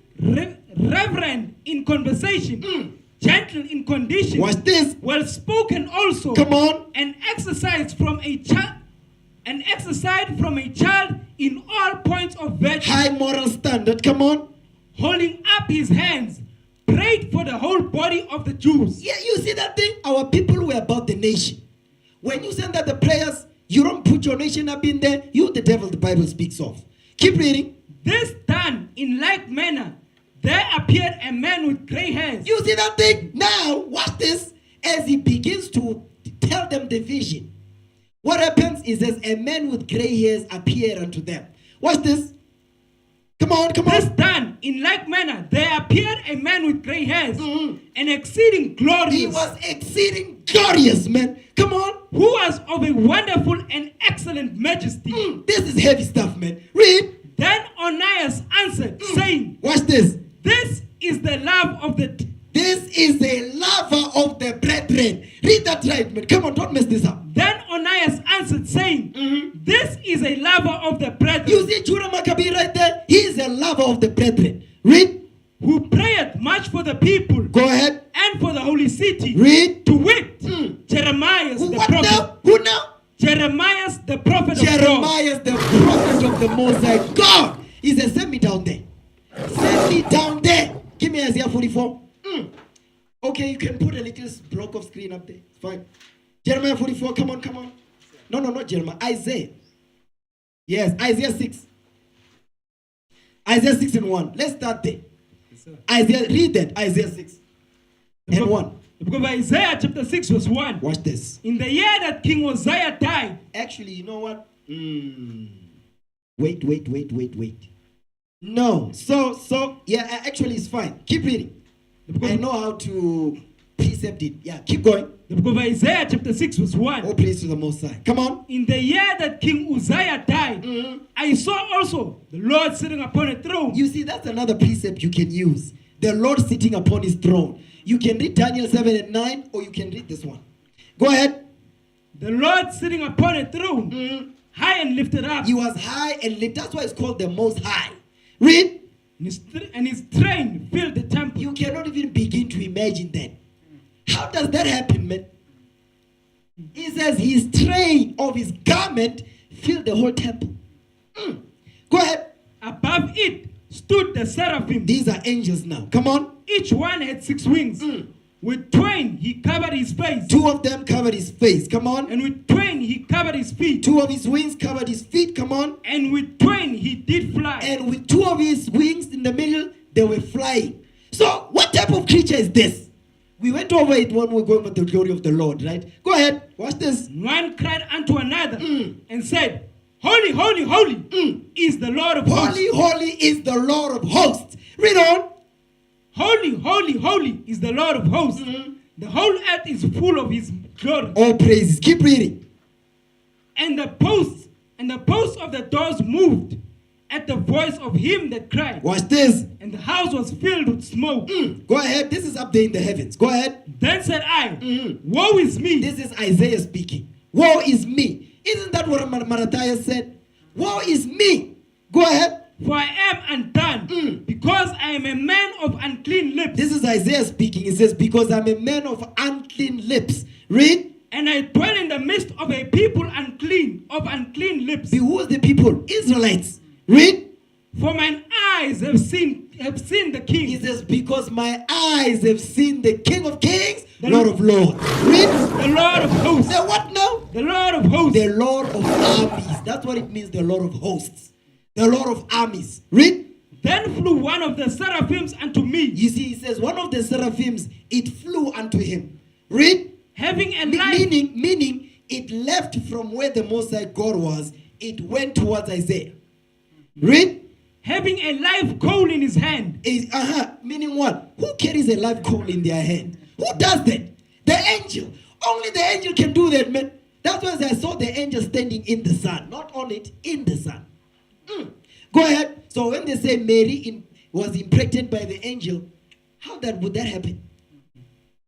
reverend in conversation, gentle in condition, Watch this. well spoken also, Come on. and exercised from a child, in all points of virtue, High moral standard. Come on. holding up his hands, prayed for the whole body of the Jews. Yeah, you see that thing? Our people were about the nation. When you send out the prayers, you don't put your nation up in there. You, the devil, the Bible speaks of. Keep reading. This done in like manner, there appeared a man with gray hairs. You see that thing? Now, watch this. As he begins to tell them the vision, what happens is as a man with gray hairs appeared unto them. Watch this. Come on, come This on. done in like manner, there appeared a man with gray hairs, and exceeding glorious, He was exceeding glorious, man. Come on. who was of a wonderful and excellent majesty. This is heavy stuff, man. Read. Then Onias answered, saying, Watch this. This is the love of the This is the lover of the brethren. Read that right, man. Come on, don't mess this up. Then Onias answered, saying, This is a lover of the brethren, You see Jura Maccabee right there? He is a lover of the brethren. Read. who prayeth much for the people Go ahead. and for the holy city. Read. To wit, Jeremiah the What prophet. now? Who now? Jeremiah the prophet of God. Jeremiah, the prophet of the Most High God. He said, send me down there. Send me down there. Give me Isaiah 44. Okay, you can put a little block of screen up there. It's fine. Jeremiah 44. Come on, come on. No, not Jeremiah. Isaiah. Yes, Isaiah 6. Isaiah 6 and 1. Let's start there. Isaiah, read that. Isaiah 6 and 1. The book of Isaiah chapter 6 verse 1. Watch this. In the year that King Uzziah died. Actually, you know what? Wait. No. So, yeah, actually it's fine. Keep reading. I know how to precept it. Yeah, keep going. The book of Isaiah chapter 6 verse 1. Oh, praise to the Most High. Come on. In the year that King Uzziah died, I saw also the Lord sitting upon a throne. You see, that's another precept you can use. The Lord sitting upon his throne. You can read Daniel 7 and 9, or you can read this one. Go ahead. The Lord sitting upon a throne, high and lifted up. He was high and lifted. That's why it's called the Most High. Read. And his train filled the temple. You cannot even begin to imagine that. How does that happen, man? He says his train of his garment filled the whole temple. Go ahead. Above it stood the seraphim. These are angels now. Come on. Each one had 6 wings. With twain he covered his face. 2 of them covered his face. Come on. And with twain he covered his feet. 2 of his wings covered his feet. Come on. And with twain he did fly. And with 2 of his wings in the middle, they were flying. So, what type of creature is this? We went over it when we were going with the glory of the Lord, right? Go ahead. Watch this. One cried unto another and said, Holy, holy, holy is the Lord of hosts. Holy, holy is the Lord of hosts. Read on. Holy, holy, holy is the Lord of hosts. The whole earth is full of his glory. All praises. Keep reading. And the posts of the doors moved at the voice of him that cried. Watch this. And the house was filled with smoke. Go ahead. This is up there in the heavens. Go ahead. Then said I, Woe is me. This is Isaiah speaking. Woe is me. Isn't that what Matthias said? Woe is me. Go ahead. For I am undone, because I am a man of unclean lips. This is Isaiah speaking. It says, because I'm a man of unclean lips. Read. And I dwell in the midst of a people of unclean lips. Who is the people? Israelites. Read. For mine eyes have seen the King. He says, because my eyes have seen the King of Kings, Lord of Lords. Read. The Lord of hosts. The what now? The Lord of hosts. The Lord of armies. That's what it means, the Lord of hosts. The Lord of armies. Read. Then flew one of the seraphims unto me. You see, he says, one of the seraphims, it flew unto him. Read. Having a light. Meaning, it left from where the Most High God was. It went towards Isaiah. Read. Having a live coal in his hand. Meaning what? Who carries a live coal in their hand? Who does that? The angel. Only the angel can do that, man. That's why I saw the angel standing in the sun. Not on it, in the sun. Go ahead. So when they say Mary was impregnated by the angel, would that happen?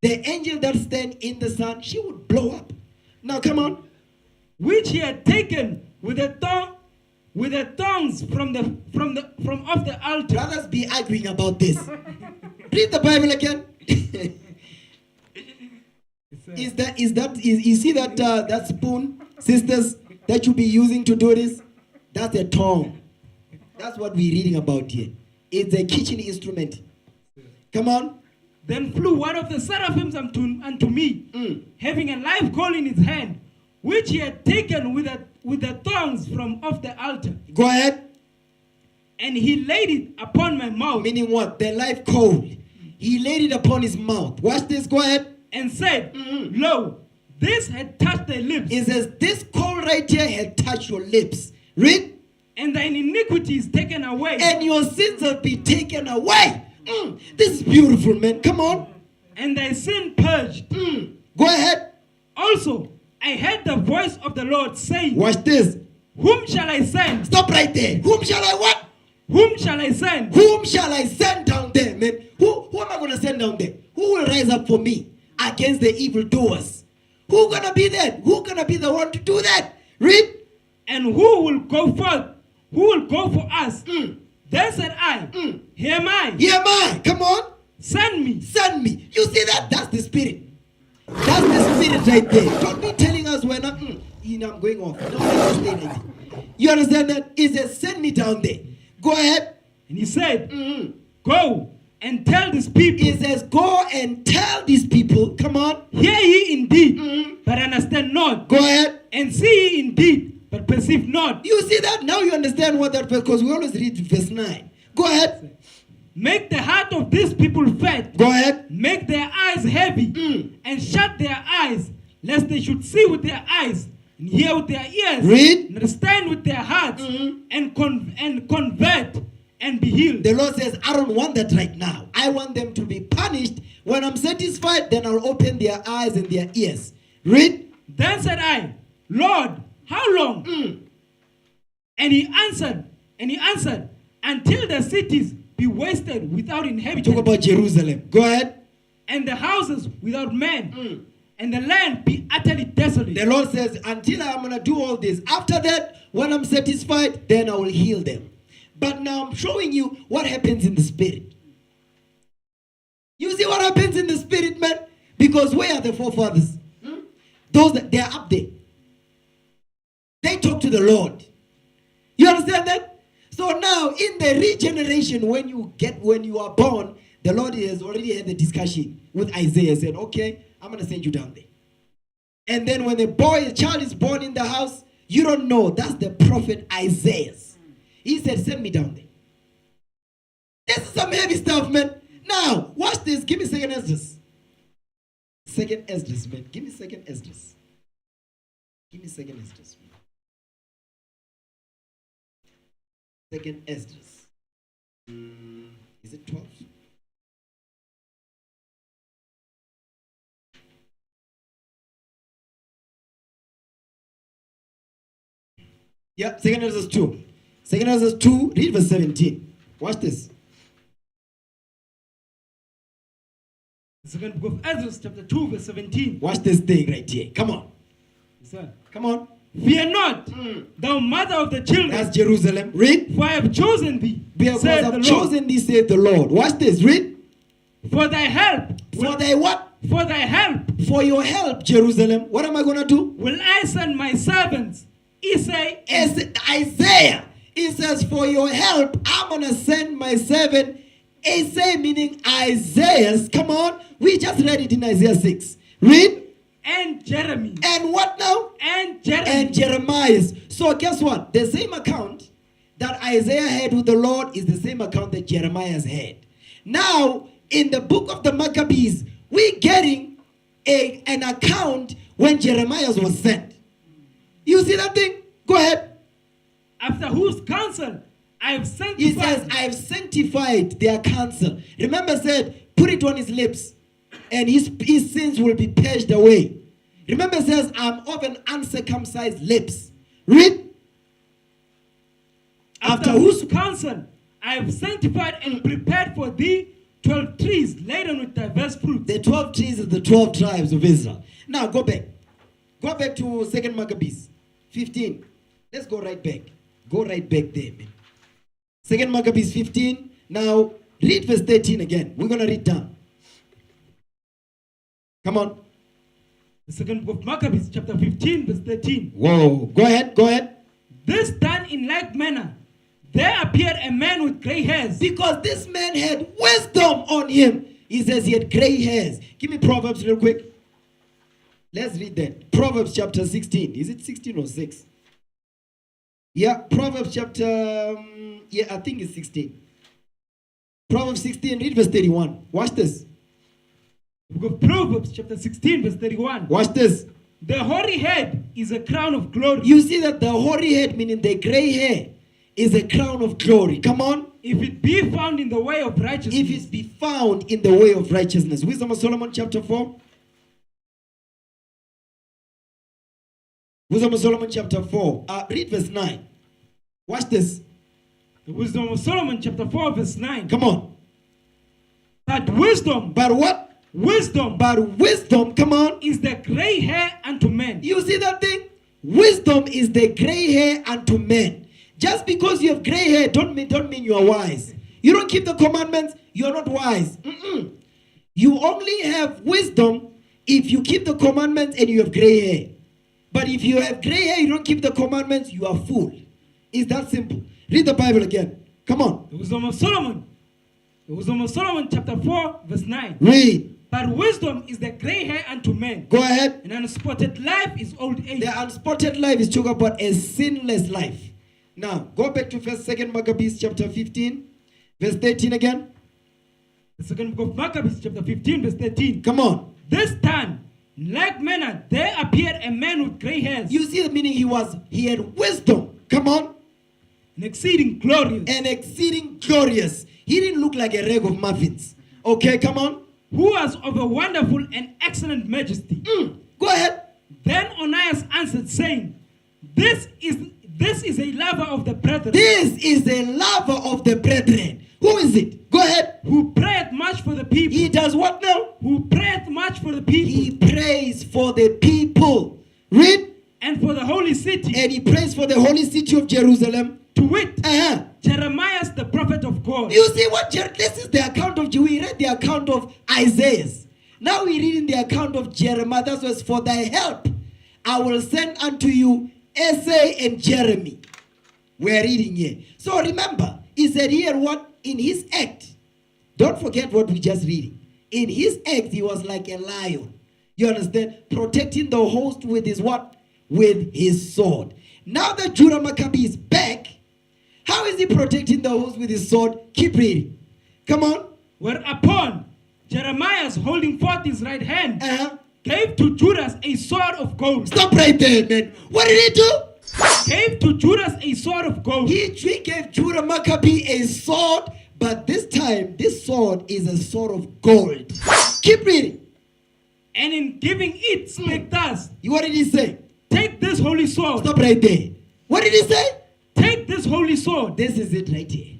The angel that stand in the sun, she would blow up. Now come on. which he had taken with the tongs from off the altar. Brothers be arguing about this. Read the Bible again. You see that spoon, sisters, that you be using to do this? That's a tongue. That's what we're reading about here. It's a kitchen instrument. Come on. Then flew one of the seraphims unto me, having a live coal in his hand, which he had taken with the tongs from off the altar. Go ahead. And he laid it upon my mouth. Meaning what? The live coal. He laid it upon his mouth. Watch this. Go ahead. And said, Lo, this had touched thy lips. It says, this coal right here had touched your lips. Read. And thine iniquity is taken away. And your sins will be taken away. This is beautiful, man. Come on. And thy sin purged. Go ahead. Also, I heard the voice of the Lord saying, Watch this. Whom shall I send? Stop right there. Whom shall I what? Whom shall I send? Whom shall I send down there, man? Who am I going to send down there? Who will rise up for me against the evildoers? Who going to be there? Who going to be the one to do that? Read. And who will go forth? Who will go for us? Then said I, Here am I. Here am I. Come on. Send me. Send me. You see that? That's the spirit. That's the spirit right there. Don't be telling us when I'm going off. No, let's stay like that. You understand that? It says, send me down there. Go ahead. And he said, Go and tell these people. It says, go and tell these people. Come on. Hear ye indeed, but understand not. Go ahead. And see ye indeed, but perceive not. You see that? Now you understand what that, because we always read verse 9. Go ahead. Make the heart of these people fat. Go ahead. Make their eyes heavy. And shut their eyes, lest they should see with their eyes, and hear with their ears. Read. And understand with their hearts, and convert, and be healed. The Lord says, I don't want that right now. I want them to be punished. When I'm satisfied, then I'll open their eyes and their ears. Read. Then said I, Lord, how long? And he answered, until the cities be wasted without inhabitants. Talk about Jerusalem. Go ahead. And the houses without men. And the land be utterly desolate. The Lord says, until I'm going to do all this. After that, when I'm satisfied, then I will heal them. But now I'm showing you what happens in the spirit. You see what happens in the spirit, man? Because where are the forefathers? Those that they are up there. They talk to the Lord. You understand that? So now in the regeneration, when you are born, the Lord has already had the discussion with Isaiah, said, okay, I'm going to send you down there. And then when a child is born in the house, you don't know. That's the prophet Isaiah. He said, send me down there. This is some heavy stuff, man. Now, watch this. Give me second Esdras. Second Esdras, man. Give me second Esdras. Give me second Esdras, man. Second Esdras. Is it 12? Yeah, second Esdras 2. Second Esdras 2, read verse 17. Watch this. The second book of Ezra, chapter 2, verse 17. Watch this thing right here. Come on. Sir. Come on. Fear not, thou mother of the children. That's Jerusalem. Read. For I have chosen thee, Because saith I've the chosen thee, saith the Lord. Watch this. Read. For thy help. For thy what? For thy help. For your help, Jerusalem. What am I going to do? Will I send my servants, Isaiah. Isaiah. It says, for your help, I'm going to send my servant, Isaiah, meaning Isaiah. Come on. We just read it in Isaiah 6. Read. And Jeremy. And what now? And Jeremy. And Jeremiah. So guess what? The same account that Isaiah had with the Lord is the same account that Jeremiah had. Now, in the book of the Maccabees, we're getting an account when Jeremiah was sent. You see that thing? Go ahead. After whose counsel I have sanctified. He says, I have sanctified their counsel. Remember, said, put it on his lips, and his sins will be purged away. Remember, it says, I'm of an uncircumcised lips. Read. After whose counsel I have sanctified and prepared for thee 12 trees, laden with diverse fruits. The 12 trees is the 12 tribes of Israel. Now go back. Go back to 2 Maccabees 15. Let's go right back. Go right back there, man. 2 Maccabees 15. Now read verse 13 again. We're going to read down. Come on. The second book of Maccabees, chapter 15, verse 13. Whoa. Go ahead. Go ahead. This done in like manner, there appeared a man with gray hairs. Because this man had wisdom on him. He says he had gray hairs. Give me Proverbs real quick. Let's read that. Proverbs chapter 16. Is it 16 or 6? Yeah, Proverbs chapter, I think it's 16. Proverbs 16, read verse 31. Watch this. The book of Proverbs, chapter 16, verse 31. Watch this. The hoary head is a crown of glory. You see that the hoary head, meaning the gray hair, is a crown of glory. Come on. If it be found in the way of righteousness. If it be found in the way of righteousness. Wisdom of Solomon chapter 4. Wisdom of Solomon chapter 4. Read verse 9. Watch this. The Wisdom of Solomon chapter 4 verse 9. Come on. But wisdom. But what? Wisdom. But wisdom, come on. Is the gray hair unto men. You see that thing? Wisdom is the gray hair unto men. Just because you have gray hair don't mean you are wise. You don't keep the commandments, you are not wise. You only have wisdom if you keep the commandments and you have gray hair. But if you have gray hair, you don't keep the commandments, you are fool. It's that simple. Read the Bible again. Come on. The Wisdom of Solomon. The Wisdom of Solomon chapter 4 verse 9. Read. But wisdom is the gray hair unto men. Go ahead. An unspotted life is old age. The unspotted life is talking about a sinless life. Now, go back to 2 Maccabees chapter 15, verse 13 again. The second book of Maccabees chapter 15, verse 13. Come on. This time, in like manner, there appeared a man with gray hairs. You see the meaning he had wisdom. Come on. An exceeding glorious. An exceeding glorious. He didn't look like a rag of muffins. Okay, come on. Who was of a wonderful and excellent majesty. Go ahead. Then Onias answered, saying, This is a lover of the brethren. This is a lover of the brethren. Who is it? Go ahead. Who prayeth much for the people. He does what now? Who prayeth much for the people. He prays for the people. Read. And for the holy city. And he prays for the holy city of Jerusalem. To wit, Jeremiah the prophet of God. You see what? This is the account of, we read the account of Isaiah. Now we're reading the account of Jeremiah. That was for thy help. I will send unto you Essay and Jeremy. We're reading here. So remember, he said here what? In his act. Don't forget what we just reading. In his act, he was like a lion. You understand? Protecting the host with his what? With his sword. Now that Judah Maccabee is back, how is he protecting the host with his sword? Keep reading. Come on. Whereupon Jeremiah, holding forth his right hand, gave to Judas a sword of gold. Stop right there, man. What did he do? Gave to Judas a sword of gold. He gave Judah Maccabee a sword, but this time, this sword is a sword of gold. Keep reading. And in giving it, spake thus. What did he say? Take this holy sword. Stop right there. What did he say? Take this holy sword. This is it right here.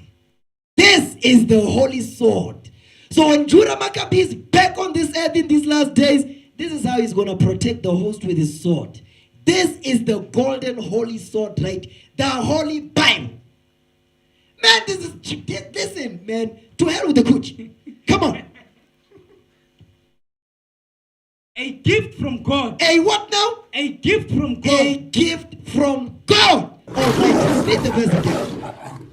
This is the holy sword. So when Judah Maccabee is back on this earth in these last days, this is how he's going to protect the host with his sword. This is the golden holy sword, right? The holy Bible. Man, listen, man, to hell with the cooch. Come on. A gift from God. A what now? A gift from God. A gift from God. All right, read the verse again.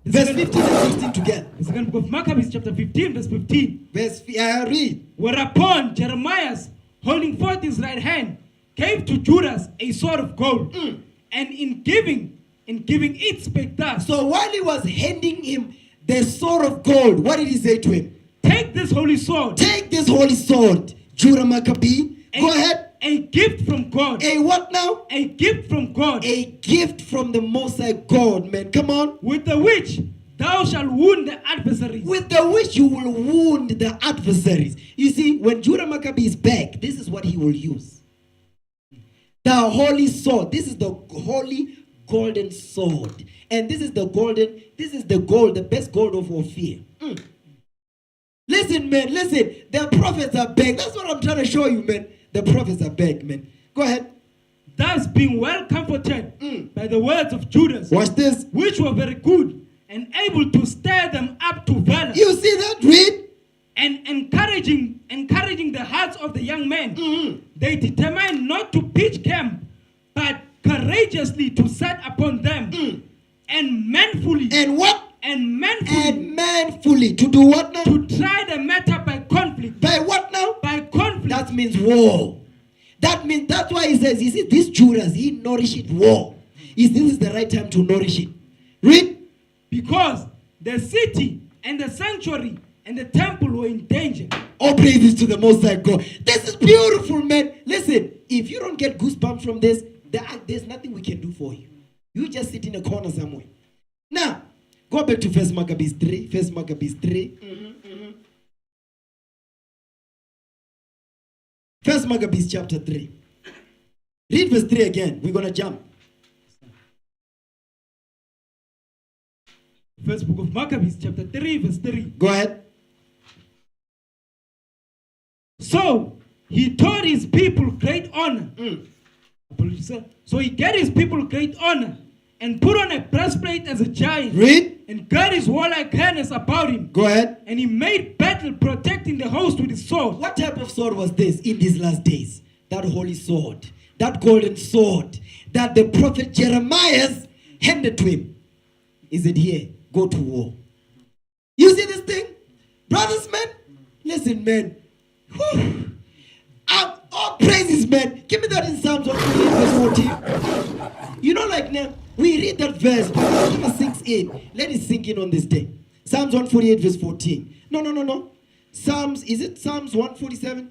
Verse 15 and 16 together. The second book of Maccabees chapter 15 verse 15. Read. Whereupon Jeremiah, holding forth his right hand, gave to Judas a sword of gold. And in giving it spake thus. So while he was handing him the sword of gold, what did he say to him? Take this holy sword. Take this holy sword, Judah Maccabee. Go ahead. A gift from God. A what now? A gift from God. A gift from the Most High God, man. Come on. With the which thou shalt wound the adversaries. With the which you will wound the adversaries. You see, when Judah Maccabee is back, this is what he will use. The holy sword. This is the holy golden sword. And this is the gold, the best gold of Ophir. Listen, man, listen. The prophets are back. That's what I'm trying to show you, man. The prophets are back, man. Go ahead. Thus being well comforted by the words of Judas, Watch this. which were very good and able to stir them up to valor, You see that? Read. and encouraging the hearts of the young men, they determined not to pitch camp, but courageously to set upon them, and manfully And what? and manfully And manfully. To do what now? to try the matter by conflict. By what now? By conflict. That means war. That means, that's why he says, you see, this Judas, he nourished war. This is the right time to nourish it. Read. Because the city and the sanctuary and the temple were in danger. All praises to the Most High God. This is beautiful, man. Listen, if you don't get goosebumps from this, there's nothing we can do for you. You just sit in a corner somewhere. Now, go back to 1 Maccabees 3. 1 Maccabees 3. 1 Maccabees chapter 3. Read verse 3 again. We're going to jump. First book of Maccabees, chapter 3, verse 3. Go ahead. So he taught his people great honor. Apologies, sir. So he gave his people great honor and put on a breastplate as a giant. Read. And girded his warlike harness about him. Go ahead. And he made battle, protecting the host with his sword. What type of sword was this in these last days? That holy sword. That golden sword that the prophet Jeremiah handed to him. Is it here? Go to war. You see this thing? Brothers, man? Listen, man. Whew. All praises, man. Give me that in Psalms 148 verse 14. You know, like now, we read that verse, but it never sinks in. Let it sink in on this day. Psalms 148 verse 14. No. Is it Psalms 147?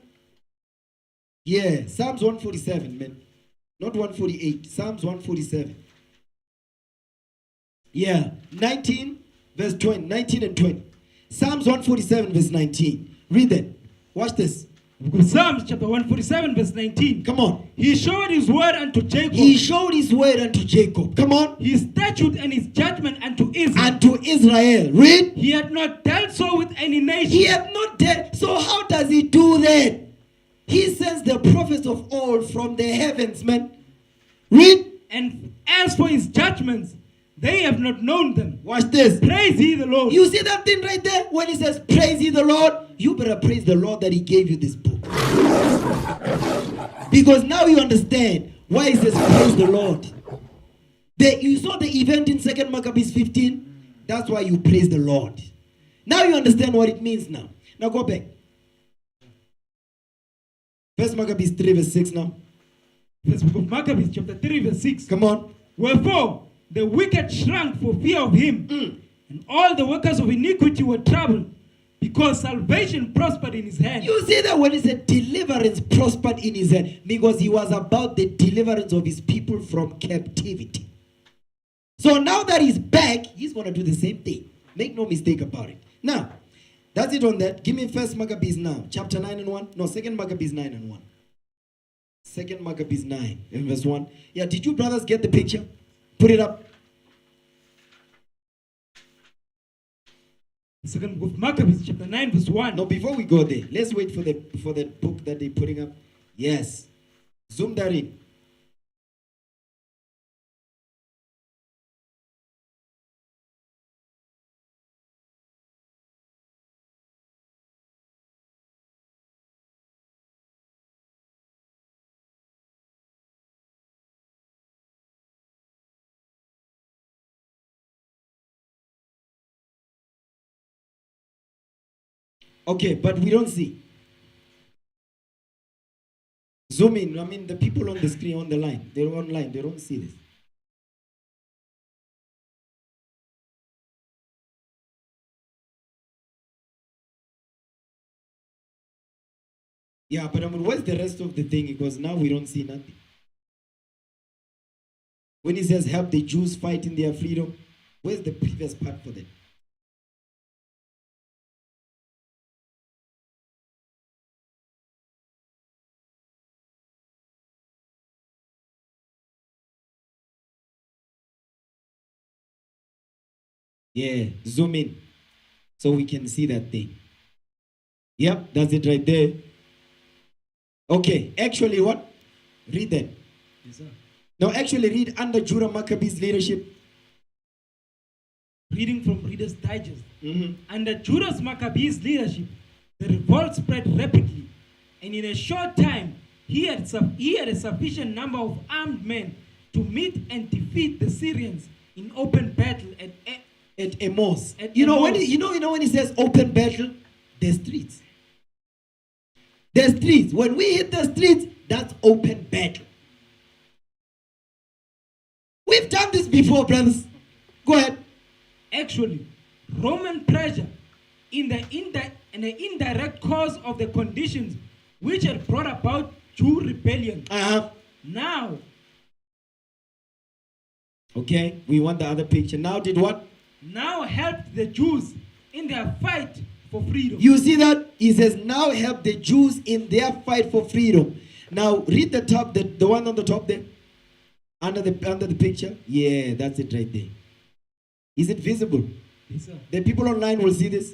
Yeah, Psalms 147, man. Not 148. Psalms 147. Yeah, 19 verse 20. 19 and 20. Psalms 147 verse 19. Read that. Watch this. Psalms chapter 147 verse 19. Come on. He showed his word unto Jacob. He showed his word unto Jacob. Come on. His statute and his judgment unto Israel. Unto Israel. Read. He had not dealt so with any nation. He had not dealt. So how does he do that? He sends the prophets of old from the heavens, man. Read. And as for his judgments, they have not known them. Watch this. Praise ye the Lord. You see that thing right there? When he says, praise ye the Lord, you better praise the Lord that he gave you this book. Because now you understand why he says, praise the Lord. You saw the event in 2 Maccabees 15? That's why you praise the Lord. Now you understand what it means now. Now go back. 1 Maccabees 3 verse 6 now. First book of Maccabees chapter 3 verse 6. Come on. Wherefore the wicked shrank for fear of him, and all the workers of iniquity were troubled, because salvation prospered in his hand. You see that when he said deliverance prospered in his hand, because he was about the deliverance of his people from captivity. So now that he's back, he's going to do the same thing. Make no mistake about it. Now, that's it on that. Give me 1 Maccabees now. Chapter 9 and 1. No, 2 Maccabees 9 and 1. 2 Maccabees 9 and verse 1. Yeah, did you brothers get the picture? Put it up. Second book of Maccabees chapter 9 verse 1. No, before we go there, let's wait for the book that they're putting up. Yes. Zoom that in. Okay, but we don't see. Zoom in. I mean, the people on the screen, on the line, they're online. They don't see this. Yeah, but I mean, what's the rest of the thing? Because now we don't see nothing. When he says help the Jews fight in their freedom, where's the previous part for that? Yeah, zoom in so we can see that thing. Yep, that's it right there. Okay, actually what? Read that. Yes, sir. Now actually read under Judah Maccabee's leadership. Reading from Reader's Digest. Mhm. Under Judas Maccabee's leadership, the revolt spread rapidly, and in a short time, he had a sufficient number of armed men to meet and defeat the Syrians in open battle At Amos. At You know when Amos. when he says open battle, the streets. The streets. When we hit the streets, that's open battle. We've done this before, brothers. Go ahead. Actually, Roman pressure in the indirect cause of the conditions which had brought about Jew rebellion. Now, Okay, we want the other picture. Now did what? now helped the Jews in their fight for freedom. You see that? He says, now help the Jews in their fight for freedom. Now read the top, the one on the top there. Under the picture. Yeah, that's it right there. Is it visible? Yes, sir. The people online will see this.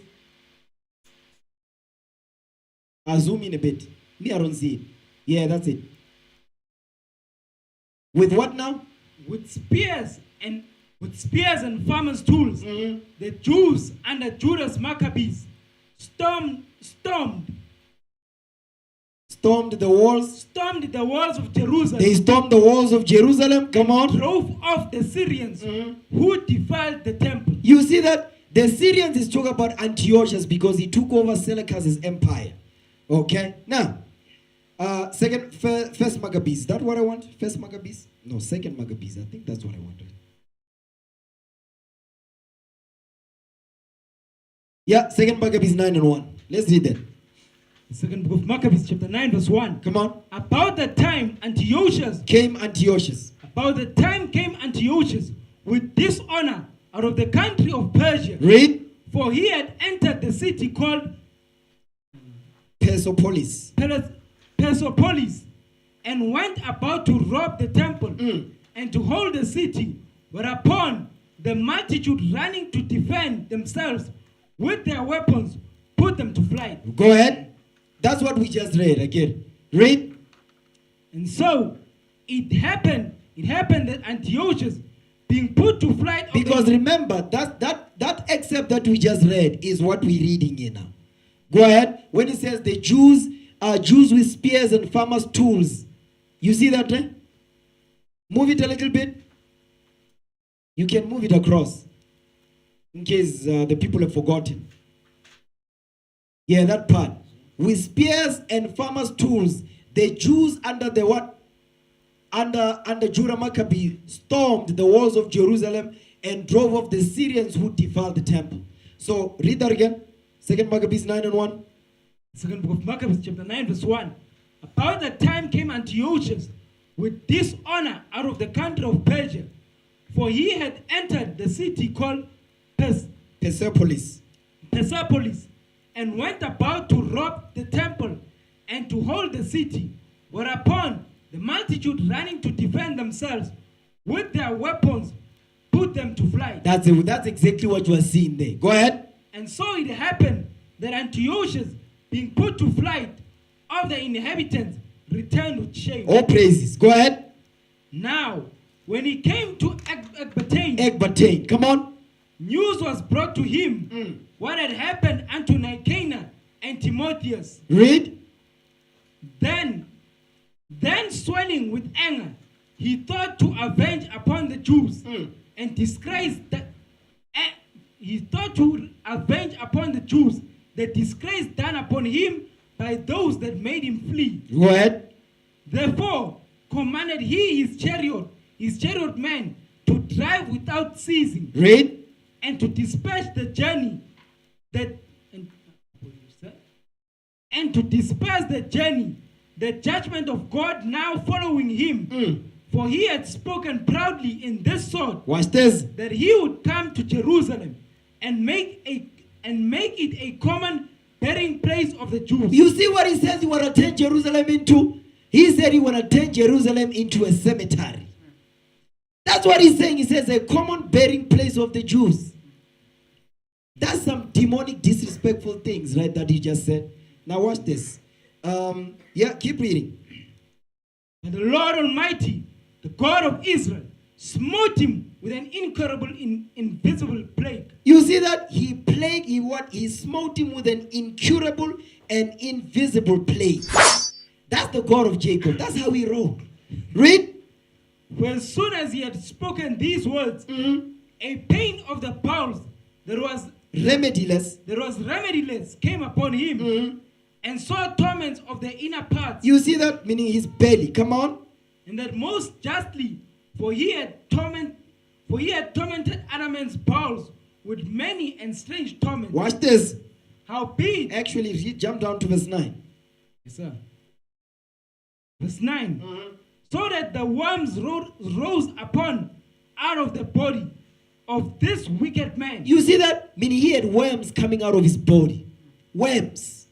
I'll zoom in a bit. Me, I don't see it. Yeah, that's it. With what now? With spears and farmers' tools, the Jews under Judas Maccabees stormed Stormed the walls. the walls of Jerusalem. They stormed the walls of Jerusalem. Come on. Drove off the Syrians who defiled the temple. You see that? The Syrians is talking about Antiochus because he took over Seleucus' empire. Okay? Now, first Maccabees. Is that what I want? First Maccabees? No, second Maccabees. I think that's what I wanted. Yeah, second Maccabees 9:1. Let's read that. Second book of Maccabees, chapter 9, verse 1. Come on. About the time Antiochus Came Antiochus. came Antiochus with dishonor out of the country of Persia, Read. for he had entered the city called Persepolis. Persepolis, and went about to rob the temple and to hold the city, whereupon the multitude running to defend themselves with their weapons put them to flight. Go ahead. That's what we just read again. Read. And so it happened that Antiochus, being put to flight of Because remember, that excerpt that we just read is what we're reading here now. Go ahead. When it says the Jews are Jews with spears and farmers' tools. You see that, eh? Move it a little bit. You can move it across. In case the people have forgotten. Yeah, that part. With spears and farmers' tools, the Jews under the what? Under Judah Maccabee stormed the walls of Jerusalem and drove off the Syrians who defiled the temple. So read that again. Second Maccabees 9:1. Second book of Maccabees, chapter 9, verse 1. About that time came Antiochus with dishonor out of the country of Persia, for he had entered the city called Persepolis. Persepolis, and went about to rob the temple and to hold the city, whereupon the multitude running to defend themselves with their weapons put them to flight. That's exactly what you are seeing there. Go ahead. And so it happened that Antiochus, being put to flight of the inhabitants, returned with shame. All praises. Go ahead. Now, when he came to Ecbatane, Ecbatane. Come on. news was brought to him what had happened unto Nicanor and Timotheus. Read. Then swelling with anger, he thought to avenge upon the Jews and disgrace that he thought to avenge upon the Jews the disgrace done upon him by those that made him flee. Go ahead. Therefore commanded he his chariot men to drive without ceasing Read. and to disperse the journey the judgment of God now following him. For he had spoken proudly in this sort, Watch this. that he would come to Jerusalem and make it a common burying place of the Jews. You see what he says he want to turn Jerusalem into? He said he want to turn Jerusalem into a cemetery. That's what he's saying. He says a common burying place of the Jews. That's some demonic, disrespectful things, right, that he just said. Now watch this. Yeah, keep reading. And the Lord Almighty, the God of Israel, smote him with an incurable, invisible plague. You see that? He smote him with an incurable and invisible plague. That's the God of Jacob. That's how he wrote. Read. For as soon as he had spoken these words, a pain of the bowels that was remediless came upon him, and sore torments of the inner parts. You see that? Meaning his belly. Come on. And that most justly, for he had tormented other men's bowels with many and strange torments. Watch this. Howbeit, Actually, jump down to verse 9. yes, sir. Verse 9. So that the worms rose upon out of the body of this wicked man. You see that? Meaning he had worms coming out of his body. Worms.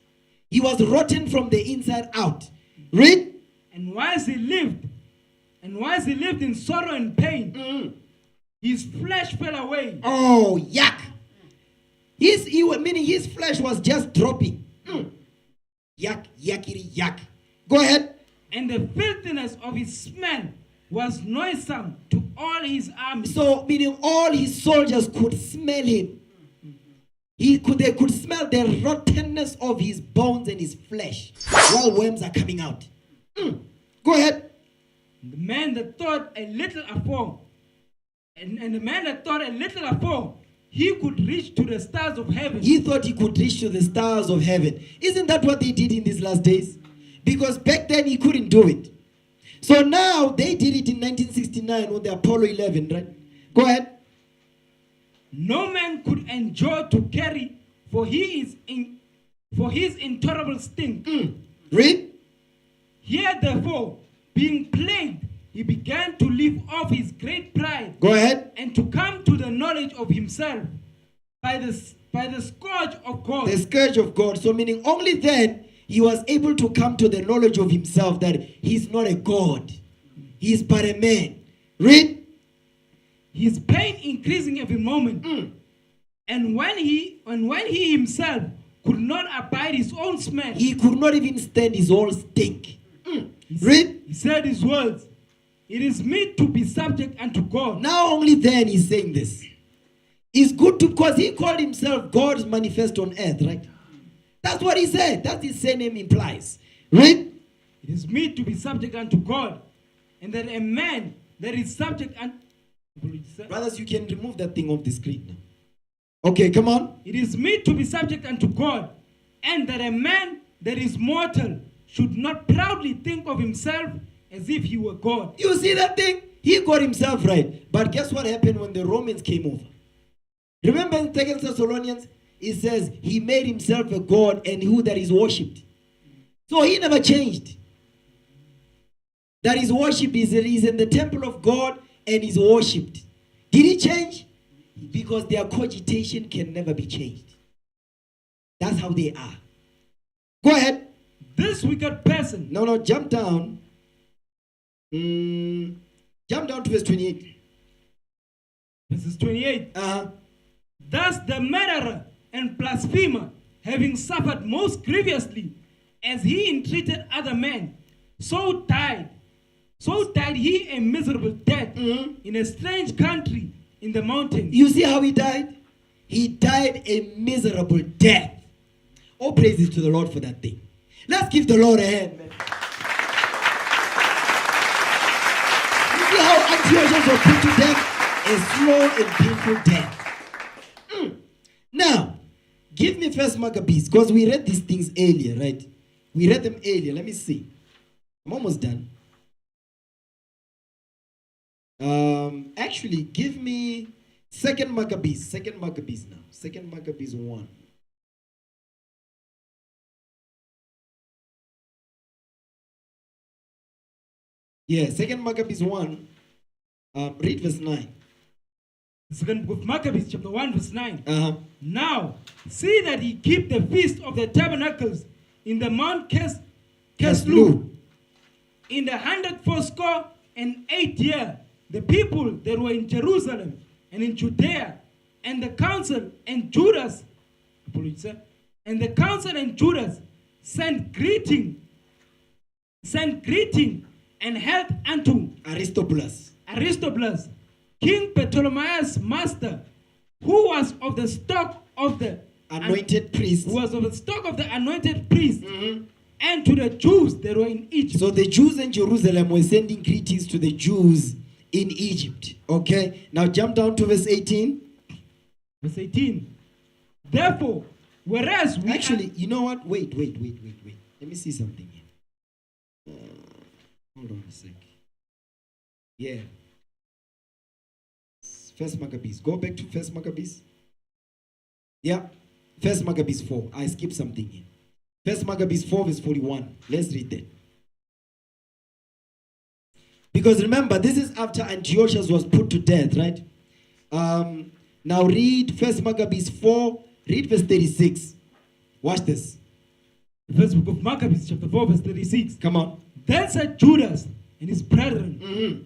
He was rotten from the inside out. Read. And whilst he lived in sorrow and pain, his flesh fell away. Oh, yuck. Meaning his flesh was just dropping. Yuck, yuckity, yuck. Go ahead. And the filthiness of his smell was noisome to all his army. So, meaning all his soldiers could smell him. They could smell the rottenness of his bones and his flesh while worms are coming out. Go ahead. The man that thought a little afore, and the man that thought a little afore, he could reach to the stars of heaven. He thought he could reach to the stars of heaven. Isn't that what they did in these last days? Because back then he couldn't do it. So now they did it in 1969 on the Apollo 11, right? Go ahead. No man could endure to carry for his intolerable stink. Read. Here therefore, being plagued, he began to leave off his great pride. Go ahead. And to come to the knowledge of himself by the scourge of God. The scourge of God. So meaning only then he was able to come to the knowledge of himself that he's not a God. He's but a man. Read. His pain increasing every moment. And when he himself could not abide his own smell. He could not even stand his own stink. Read. He said his words. It is meet to be subject unto God. Now only then he's saying this. It's good to, because he called himself God's manifest on earth, right? That's what he said. That's his surname implies. Read. It is meet to be subject unto God. And that a man that is subject unto... Brothers, you can remove that thing off the screen now. Okay, come on. It is meet to be subject unto God, and that a man that is mortal should not proudly think of himself as if he were God. You see that thing? He got himself right. But guess what happened when the Romans came over? Remember in 2 Thessalonians, it says he made himself a God and who that is worshipped. So he never changed. That is worship is in the temple of God and is worshipped. Did he change? Because their cogitation can never be changed. That's how they are. Go ahead. This wicked person. No, jump down. Jump down to verse 28. Verses 28. Thus the murderer and blasphemer, having suffered most grievously, as he entreated other men, so died he a miserable death in a strange country in the mountains. You see how he died? He died a miserable death. All praises to the Lord for that thing. Let's give the Lord a hand, man. You see how Antiochus was put to death? A slow and painful death. Now, give me First Maccabees, because we read these things earlier, right? We read them earlier. Let me see. I'm almost done. Actually, give me Second Maccabees now. Second Maccabees 1. Yeah, Second Maccabees 1. Read verse 9. The second book of Maccabees, chapter 1, verse 9. Now, see that ye keep the feast of the tabernacles in the Mount Keslu. In the 184th year, the people that were in Jerusalem and in Judea, and the council and Judas, sent greeting and held unto Aristobulus. King Ptolemaeus' master, who was of the stock of the Anointed priest. who was of the stock of the anointed priest, and to the Jews that were in Egypt. So the Jews in Jerusalem were sending greetings to the Jews in Egypt. Okay, now jump down to verse 18. Verse 18. Therefore, whereas we Actually, you know what? Wait. Let me see something here. Hold on a sec. Yeah. First Maccabees. Go back to First Maccabees. Yeah. First Maccabees 4. I skipped something here. First Maccabees 4 verse 41. Let's read that. Because remember, this is after Antiochus was put to death, right? Now read First Maccabees 4. Read verse 36. Watch this. the first book of Maccabees, chapter 4, verse 36. Come on. Then said Judas and his brethren,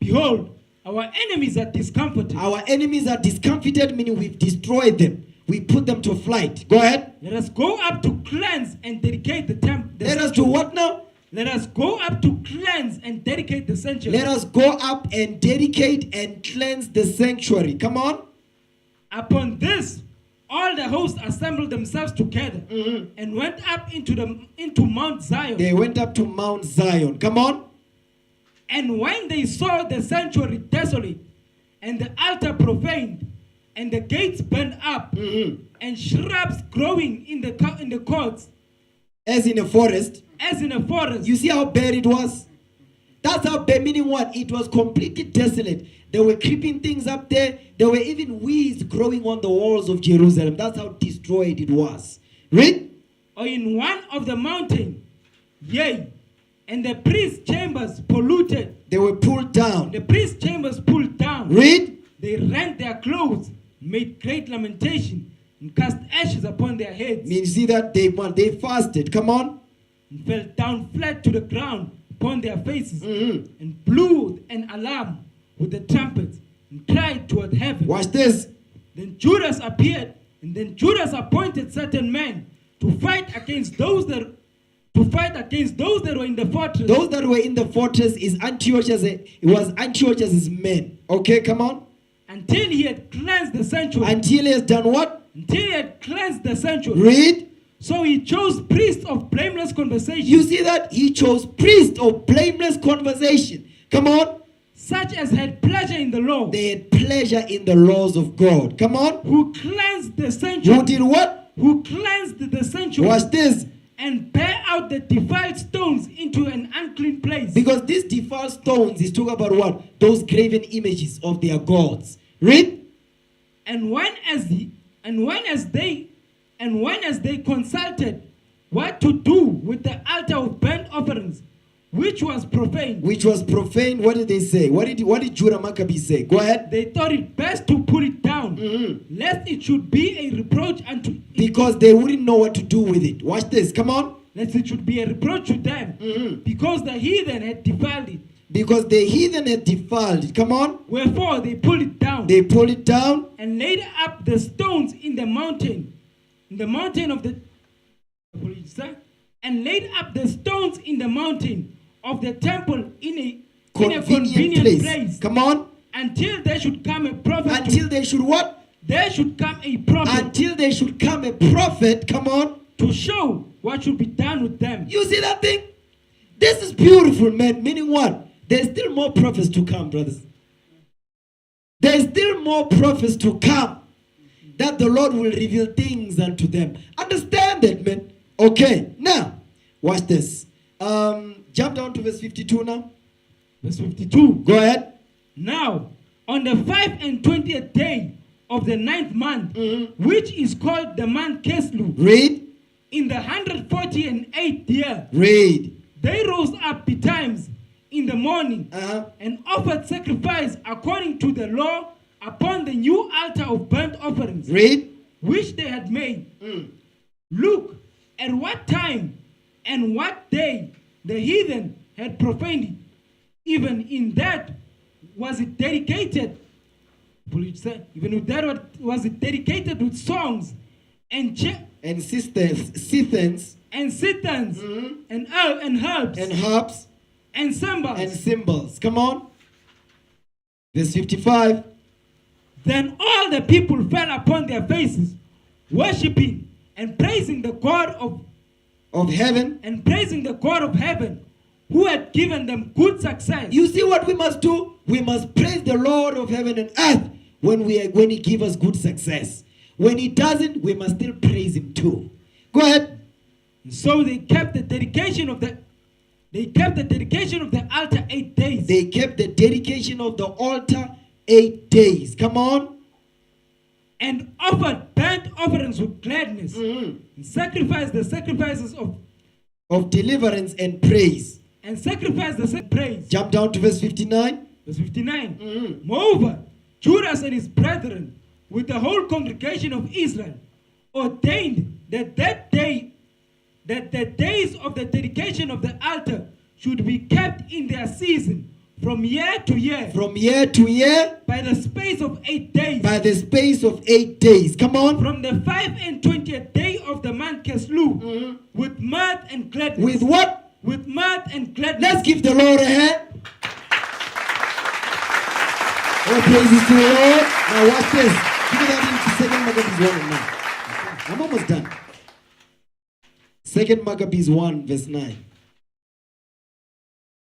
Behold, our enemies are discomforted. Our enemies are discomfited, meaning we've destroyed them. We put them to flight. Go ahead. Let us go up to cleanse and dedicate the temple. Let us do what now? Let us go up to cleanse and dedicate the sanctuary. Let us go up and dedicate and cleanse the sanctuary. Come on. Upon this, all the hosts assembled themselves together and went up into Mount Zion. They went up to Mount Zion. Come on. And when they saw the sanctuary desolate, and the altar profaned, and the gates burned up, and shrubs growing in the courts, As in a forest. as in a forest. You see how bad it was? That's how bad, meaning what? It was completely desolate. There were creeping things up there. There were even weeds growing on the walls of Jerusalem. That's how destroyed it was. Read. Or in one of the mountain, yea, and the priest's chambers polluted. They were pulled down. The priest's chambers pulled down. Read. They rent their clothes, made great lamentation, and cast ashes upon their heads, You see that they fasted. Come on. and fell down flat to the ground upon their faces, and blew an alarm with the trumpets, and cried toward heaven. Watch this. Then Judas appeared, and then Judas appointed certain men to fight against those that were in the fortress. Those that were in the fortress is Antiochus. It was Antiochus's men. Okay, come on. Until he had cleansed the sanctuary. Until he has done what? Until he had cleansed the sanctuary. Read. So he chose priests of blameless conversation. You see that? He chose priests of blameless conversation. Come on. Such as had pleasure in the law. They had pleasure in the laws of God. Come on. Who cleansed the sanctuary. Who did what? Who cleansed the sanctuary. Watch this. And bear out the defiled stones into an unclean place. Because these defiled stones is talking about what? Those graven images of their gods. Read. And when as they consulted what to do with the altar of burnt offerings, which was profane. Which was profane. What did they say? What did Judah Maccabee say? Go ahead. They thought it best to pull it down, lest it should be a reproach unto. Because they wouldn't know what to do with it. Watch this. Come on. Lest it should be a reproach to them, because the heathen had defiled it. Because the heathen had defiled it. Come on. Wherefore they pulled it down. They pulled it down. And laid up the stones in the mountain of the. And laid up the stones in the mountain of the temple in a convenient place. Come on. Until there should come a prophet. Until they should what? There should come a prophet. Until there should come a prophet. Come on. To show what should be done with them. You see that thing? This is beautiful, man. Meaning what? There's still more prophets to come, brothers. There's still more prophets to come. That the Lord will reveal things unto them. Understand that, man. Okay. Now, watch this. Jump down to verse 52 now. Verse 52. Go ahead. Now, on the 25th day of the 9th month, which is called the month Keslu, Read. in the 148th year, Read. they rose up betimes in the morning and offered sacrifice according to the law upon the new altar of burnt offerings, Read. which they had made. Look at what time and what day the heathen had profaned it. Even in that was it dedicated. Even with that was it dedicated with songs and And sisters and citans, and harps, and harps, and cymbals. and cymbals. Come on. Verse 55. Then all the people fell upon their faces, worshipping and praising the God Of heaven. of heaven, who had given them good success. You see what we must do? We must praise the Lord of heaven and earth when He gives us good success. When He doesn't, we must still praise Him too. Go ahead. So they kept the dedication of the altar 8 days. They kept the dedication of the altar 8 days. Come on. And offered burnt offerings with gladness. And sacrificed the sacrifices of deliverance and praise. And sacrificed the praise. Jump down to verse 59. Verse 59. Moreover, Judas and his brethren, with the whole congregation of Israel, ordained that the days of the dedication of the altar should be kept in their season from year to year. From year to year. By the space of 8 days. By the space of 8 days. Come on. From the 25th day of the month Keslu, with mirth and gladness. With what? With mirth and gladness. Let's give the Lord a hand. All praises to the Lord. Now watch this. Give me that into 2 Maccabees 1 and 9. I'm almost done. 2 Maccabees 1 verse 9.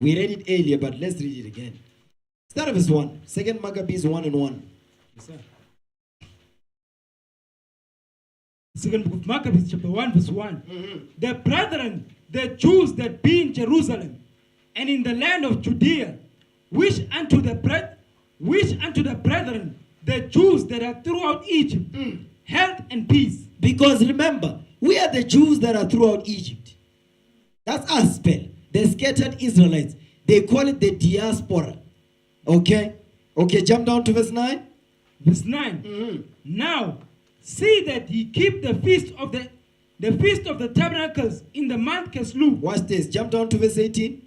We read it earlier, but let's read it again. Start of verse 1. 2 Maccabees 1 and 1. Yes, sir. Second book of Maccabees, chapter 1, verse 1. The brethren, the Jews that be in Jerusalem and in the land of Judea, wish unto the brethren, the Jews that are throughout Egypt, health and peace. Because remember, we are the Jews that are throughout Egypt. That's us spell. The scattered Israelites. They call it the diaspora. Okay? Okay, jump down to verse 9. Verse 9. Now, see that ye keep the feast of the tabernacles in the month Keslu. Watch this. Jump down to verse 18.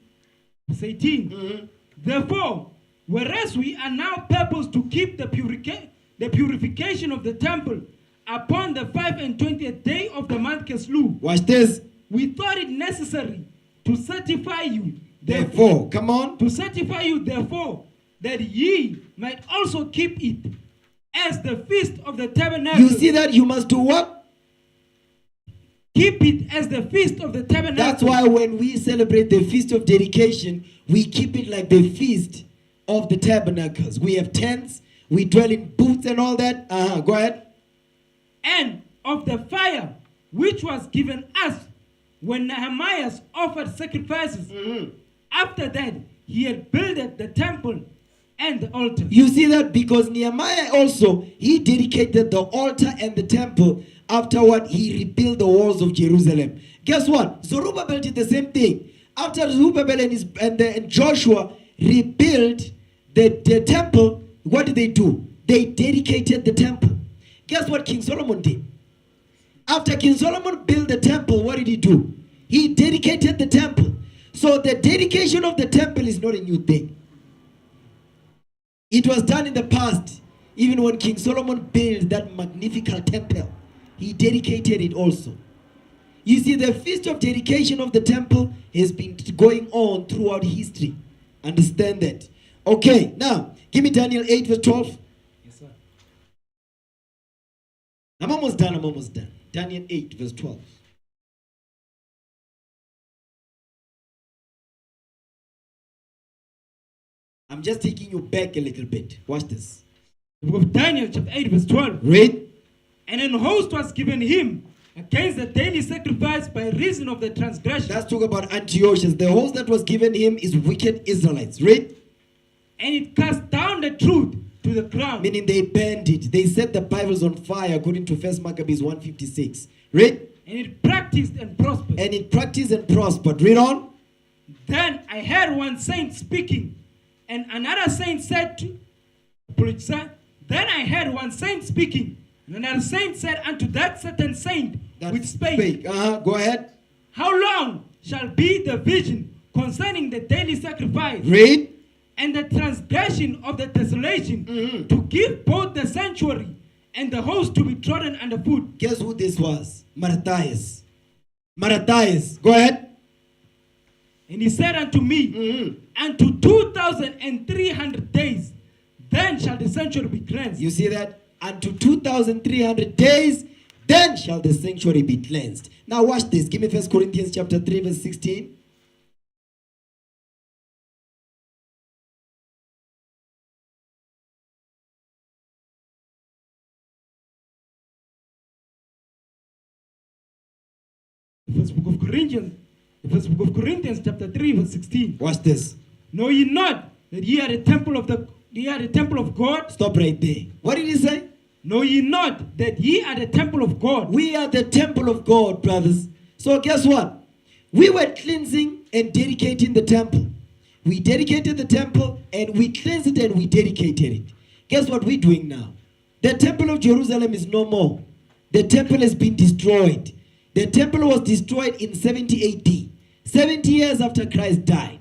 Verse 18. Therefore, whereas we are now purposed to keep the purification of the temple upon the 25th day of the month Keslu. Watch this. We thought it necessary to certify you, therefore, come on. To certify you, therefore, that ye might also keep it as the feast of the tabernacle. You see that? You must do what? Keep it as the feast of the tabernacle. That's why when we celebrate the feast of dedication, we keep it like the feast of the tabernacles. We have tents, we dwell in booths and all that. Go ahead. And of the fire which was given us when Nehemiah offered sacrifices. After that, he had built the temple and the altar. You see that? Because Nehemiah also, he dedicated the altar and the temple. Afterward, he rebuilt the walls of Jerusalem. Guess what? Zerubbabel did the same thing. After Zerubbabel and Joshua rebuilt the temple, what did they do? They dedicated the temple. Guess what King Solomon did? After King Solomon built the temple, what did he do? He dedicated the temple. So the dedication of the temple is not a new thing. It was done in the past. Even when King Solomon built that magnificent temple, he dedicated it also. You see, the feast of dedication of the temple has been going on throughout history. Understand that. Okay, now, give me Daniel 8 verse 12. Yes, sir. I'm almost done. Daniel 8 verse 12. I'm just taking you back a little bit. Watch this. The book of Daniel, chapter 8, verse 12. Read. And an host was given him against the daily sacrifice by reason of the transgression. Let's talk about Antiochus. The host that was given him is wicked Israelites. Read. And it cast down the truth to the ground. Meaning they burned it. They set the Bibles on fire according to 1 Maccabees 1:56. Read. And it practiced and prospered. And it practiced and prospered. Read on. Then I heard one saint speaking, and another saint said to, then I heard one saint speaking, and another saint said unto that certain saint which spake. Go ahead. How long shall be the vision concerning the daily sacrifice? Read. And the transgression of the desolation, to give both the sanctuary and the host to be trodden underfoot. Guess who this was? Matthias. Matthias. Go ahead. And he said unto me, unto 2,300 days, then shall the sanctuary be cleansed. You see that? Unto 2,300 days, then shall the sanctuary be cleansed. Now watch this. Give me 1 Corinthians chapter 3, verse 16. The first book of Corinthians, chapter 3, verse 16. Watch this. Know ye not that ye are the temple of God? Stop right there. What did he say? Know ye not that ye are the temple of God? We are the temple of God, brothers. So guess what? We were cleansing and dedicating the temple. We dedicated the temple and we cleansed it and we dedicated it. Guess what we're doing now? The temple of Jerusalem is no more. The temple has been destroyed. The temple was destroyed in 70 AD, 70 years after Christ died.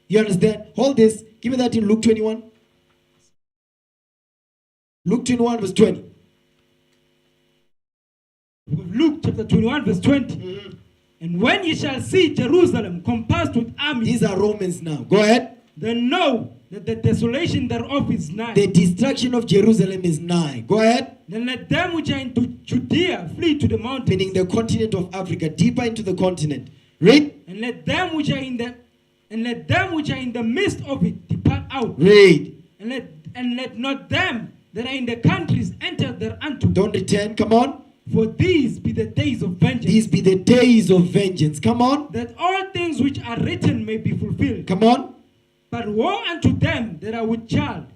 You understand? Hold this. Give me that in Luke 21. Luke 21 verse 20. Luke chapter 21 verse 20. And when ye shall see Jerusalem compassed with armies, These are Romans now. Go ahead. then know that the desolation thereof is nigh. The destruction of Jerusalem is nigh. Go ahead. Then let them which are into Judea flee to the mountains. Meaning the continent of Africa, deeper into the continent. Read. And let them which are in the midst of it depart out. Read. And let not them that are in the countries enter thereunto. Don't return. Come on. For these be the days of vengeance. These be the days of vengeance. Come on. That all things which are written may be fulfilled. Come on. But woe unto them that are with child,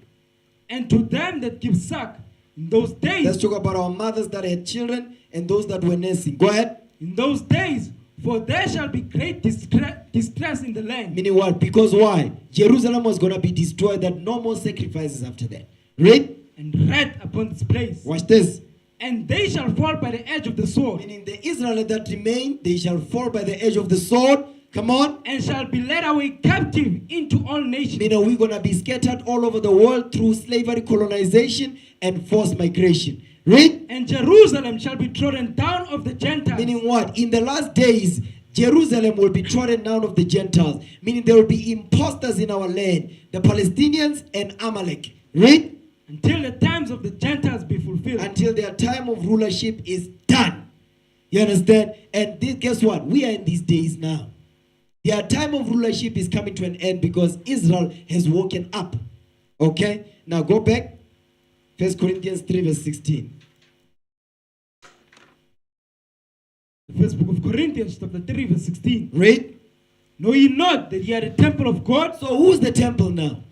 and to them that give suck in those days. Let's talk about our mothers that had children and those that were nursing. Go ahead. In those days, for there shall be great distress in the land. Meaning what? Because why? Jerusalem was going to be destroyed, that no more sacrifices after that. Read. And wrath upon this place. Watch this. And they shall fall by the edge of the sword. Meaning the Israelites that remain, they shall fall by the edge of the sword. Come on. And shall be led away captive into all nations. Meaning we're going to be scattered all over the world through slavery, colonization, and forced migration. Read. And Jerusalem shall be trodden down of the Gentiles. Meaning what? In the last days, Jerusalem will be trodden down of the Gentiles. Meaning there will be impostors in our land. The Palestinians and Amalek. Read. Until the times of the Gentiles be fulfilled. Until their time of rulership is done. You understand? And this, guess what? We are in these days now. Their time of rulership is coming to an end because Israel has woken up. Okay? Now go back. 1 Corinthians 3 verse 16. The first book of Corinthians chapter 3 verse 16. Read. Know ye not that ye are the temple of God? So who's the temple now?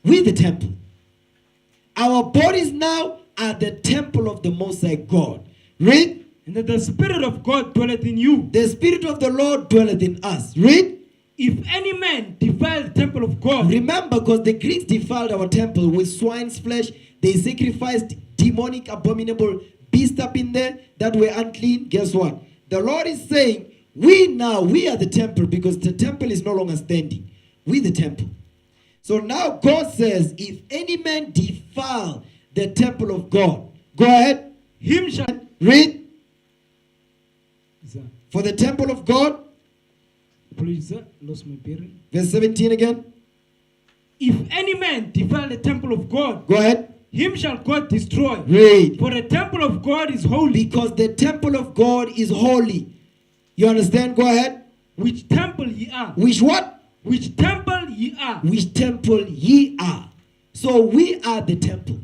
We the temple. Our bodies now are the temple of the Most High God. Read. And that the Spirit of God dwelleth in you. The Spirit of the Lord dwelleth in us. Read. If any man defile the temple of God. Remember, because the Greeks defiled our temple with swine's flesh. They sacrificed demonic, abominable beasts up in there that were unclean. Guess what? The Lord is saying, we are the temple because the temple is no longer standing. We the temple. So now God says, if any man defile the temple of God, go ahead. Him shall read. For the temple of God. Please, sir, lost my bearing. Verse 17 again. If any man defile the temple of God, go ahead. Him shall God destroy. Read. For the temple of God is holy. Because the temple of God is holy. You understand? Go ahead. Which temple ye are. Which what? Which temple ye are. Which temple ye are. So we are the temple.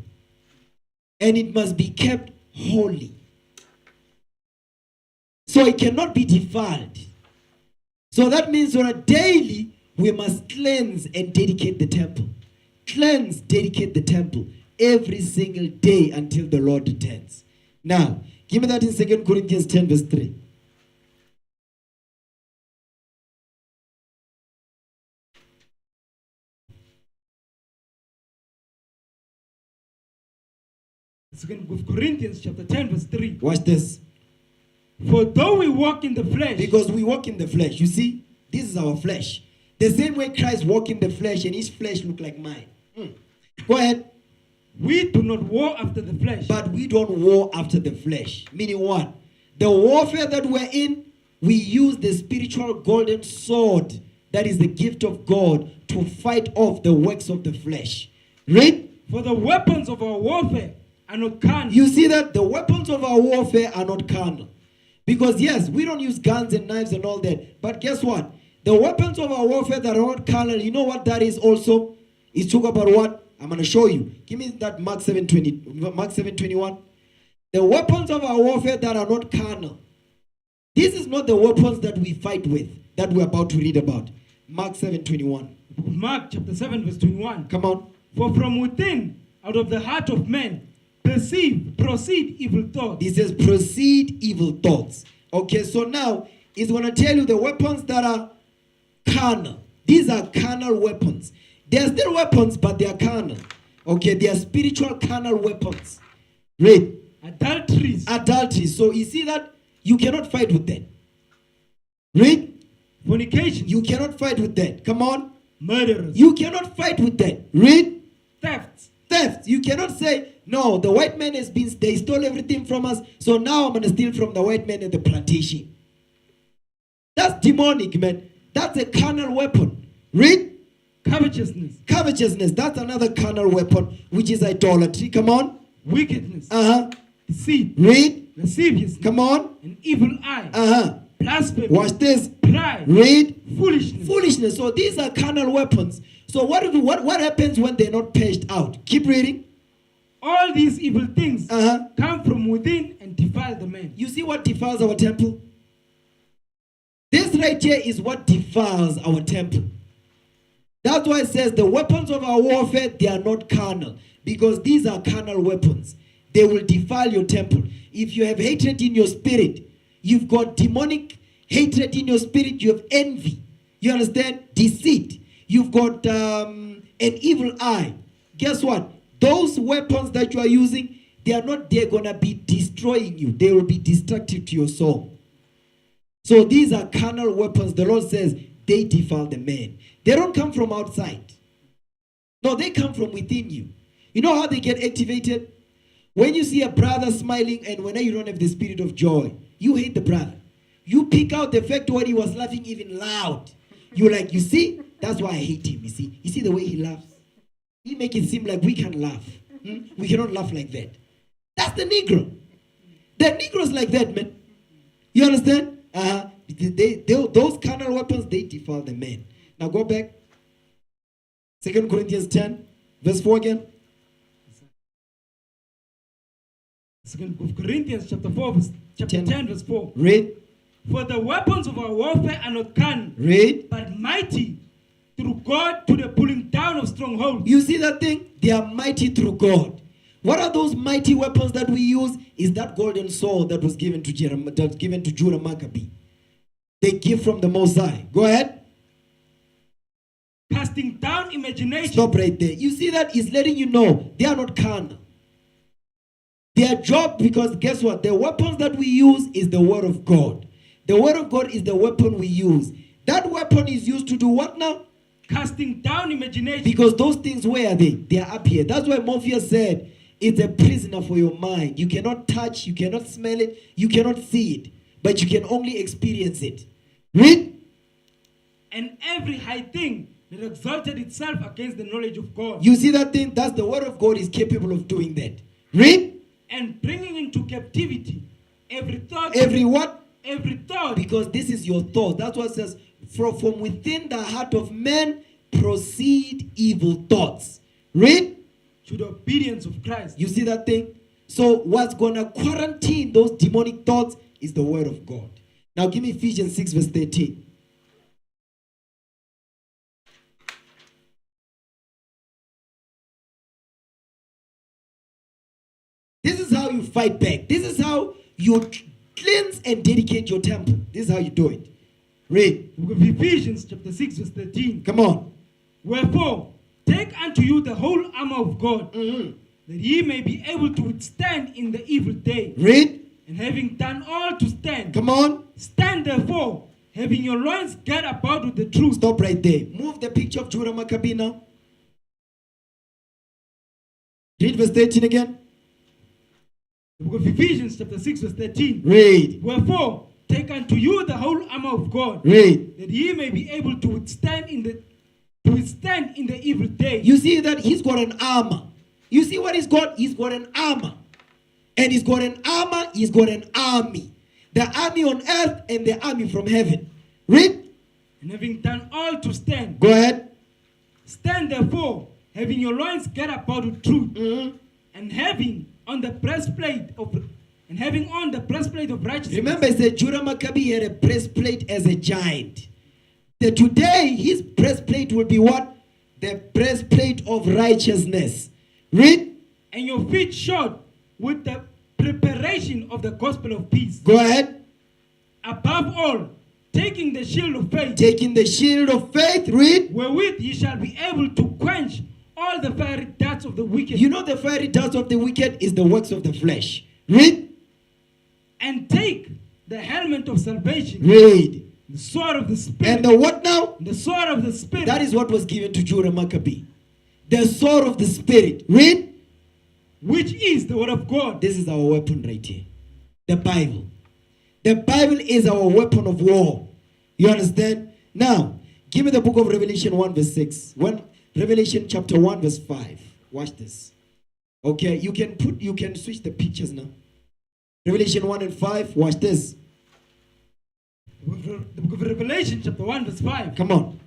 And it must be kept holy. So it cannot be defiled. So that means on a daily, we must cleanse and dedicate the temple. Cleanse, dedicate the temple every single day until the Lord returns. Now, give me that in 2 Corinthians 10 verse 3. Second book of Corinthians chapter 10 verse 3. Watch this. For though we walk in the flesh. Because we walk in the flesh. You see, this is our flesh. The same way Christ walked in the flesh and his flesh looked like mine. Go ahead. We do not war after the flesh. But we don't war after the flesh. Meaning what? The warfare that we're in, we use the spiritual golden sword that is the gift of God to fight off the works of the flesh. Read. For the weapons of our warfare are not carnal. You see that the weapons of our warfare are not carnal. Because yes, we don't use guns and knives and all that. But guess what? The weapons of our warfare that are not carnal, you know what that is also? It's talk about what? I'm going to show you. Give me that Mark 7:21. The weapons of our warfare that are not carnal. This is not the weapons that we fight with, that we're about to read about. Mark 7:21. Mark chapter 7 verse 21. Come on. For from within, out of the heart of man, proceed evil thoughts. This says proceed evil thoughts. Okay, so now it's going to tell you the weapons that are carnal. These are carnal weapons. They are still weapons, but they are carnal. Okay, they are spiritual carnal weapons. Read. Adultery. So you see that you cannot fight with that. Read. Fornication. You cannot fight with that. Come on. Murderers. You cannot fight with that. Read. Theft. You cannot say, no, the white man they stole everything from us, so now I'm going to steal from the white man at the plantation. That's demonic, man. That's a carnal weapon. Read. Covetousness. That's another carnal weapon, which is idolatry. Come on. Wickedness. Deceit. Read. Lasciviousness. Come on. An evil eye. Blasphemy. Watch this. Pride. Read. Foolishness. So these are carnal weapons. So what happens when they're not purged out? Keep reading. All these evil things come from within and defile the man. You see what defiles our temple? This right here is what defiles our temple. That's why it says the weapons of our warfare, they are not carnal. Because these are carnal weapons. They will defile your temple. If you have hatred in your spirit, you've got demonic hatred in your spirit, you have envy. You understand? Deceit. You've got an evil eye. Guess what? Those weapons that you are using, they're going to be destroying you. They will be destructive to your soul. So these are carnal weapons. The Lord says they defile the man. They don't come from outside. No, they come from within you. You know how they get activated? When you see a brother smiling and when you don't have the spirit of joy, you hate the brother. You pick out the fact when he was laughing even loud. You're like, you see? That's why I hate him, you see? You see the way he laughs? He make it seem like we can't laugh. We cannot laugh like that. That's the Negro. The Negroes like that, man. You understand? Those carnal weapons, they defile the man. Now go back. 2 Corinthians 10, verse 4 again. 2 Corinthians chapter 10 verse 4. Read. For the weapons of our warfare are not carnal, Read. but mighty through God to the pulling down of strongholds. You see that thing? They are mighty through God. What are those mighty weapons that we use? Is that golden sword that was given to Judah Maccabee. They give from the Most High. Go ahead. Casting down imagination. Stop right there. You see that? It's letting you know they are not carnal. Their job, because guess what? The weapons that we use is the word of God. The word of God is the weapon we use. That weapon is used to do what now? Casting down imagination. Because those things, where are they? They are up here. That's why Morpheus said, it's a prisoner for your mind. You cannot touch, you cannot smell it, you cannot see it. But you can only experience it. Read. And every high thing that exalted itself against the knowledge of God. You see that thing? That's the word of God is capable of doing that. Read. And bringing into captivity every thought. Every what? Every thought. Because this is your thought. That's what it says. From within the heart of man proceed evil thoughts. Read. To the obedience of Christ. You see that thing? So what's going to quarantine those demonic thoughts is the word of God. Now give me Ephesians 6 verse 13. This is how you fight back. This is how you cleanse and dedicate your temple. This is how you do it. Read. Ephesians chapter 6 verse 13. Come on. Wherefore, take unto you the whole armor of God, that ye may be able to withstand in the evil day. Read. And having done all to stand. Come on. Stand therefore, having your loins girt about with the truth. Stop right there. Move the picture of Judah Maccabee now. Read verse 13 again. The book of Ephesians chapter 6 verse 13. Read. Wherefore, take unto you the whole armor of God, Read. that ye may be able to withstand in the evil day. You see that he's got an armor. You see what he's got? He's got an armor. And he's got an armor, he's got an army. The army on earth and the army from heaven. Read. And having done all to stand, Go ahead. stand therefore, having your loins girt about with truth, Mhm. and having on the breastplate of righteousness. Remember, I said Judah Maccabee had a breastplate as a giant. Today, his breastplate will be what? The breastplate of righteousness. Read. And your feet shod with the preparation of the gospel of peace. Go ahead. Above all, taking the shield of faith, Taking the shield of faith. Read. wherewith ye shall be able to quench all the fiery darts of the wicked. You know the fiery darts of the wicked is the works of the flesh. Read. And take the helmet of salvation, Read. the sword of the Spirit, And the what now? the sword of the Spirit, That is what was given to Judah Maccabee. The sword of the Spirit. Read. which is the word of God. This is our weapon right here. The Bible. The Bible is our weapon of war. You understand? Now, give me the book of Revelation 1 verse 6. Revelation chapter 1 verse 5. Watch this. Okay, you can switch the pictures now. Revelation 1 and 5. Watch this. The book of Revelation, chapter 1, verse 5. Come on.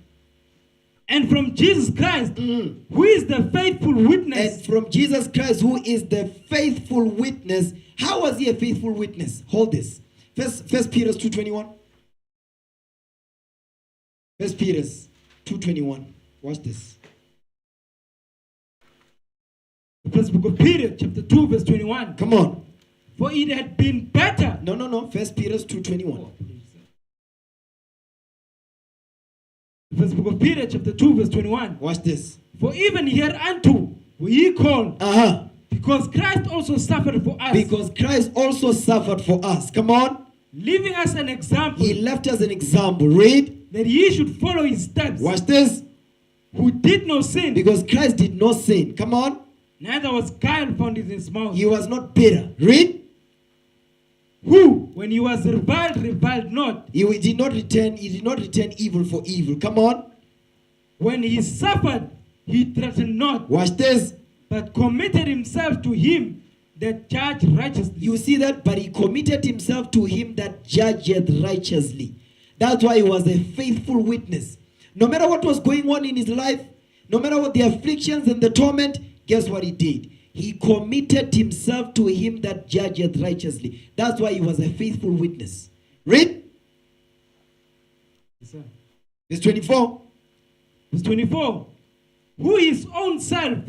And from Jesus Christ, who is the faithful witness. And from Jesus Christ, who is the faithful witness. How was he a faithful witness? Hold this. First Peter 2:21. First Peter 2:21. Watch this. The first book of Peter, chapter 2, verse 21. Come on. For it had been better. No. First Peter 2:21. The first book of Peter, chapter 2, verse 21. Watch this. For even hereunto were ye called, because Christ also suffered for us. Because Christ also suffered for us. Come on. Leaving us an example. He left us an example. Read. That ye should follow his steps. Watch this. Who did no sin. Because Christ did not sin. Come on. Neither was guile found in his mouth. He was not bitter. Read. Who, when he was reviled not. He did not return evil for evil. Come on. When he suffered, he threatened not. Watch this. But committed himself to him that judged righteously. You see that? But he committed himself to him that judgeth righteously. That's why he was a faithful witness. No matter what was going on in his life, no matter what the afflictions and the torment, guess what he did? He committed himself to him that judgeth righteously. That's why he was a faithful witness. Read. Yes, sir. Verse 24. Verse 24. Who his own self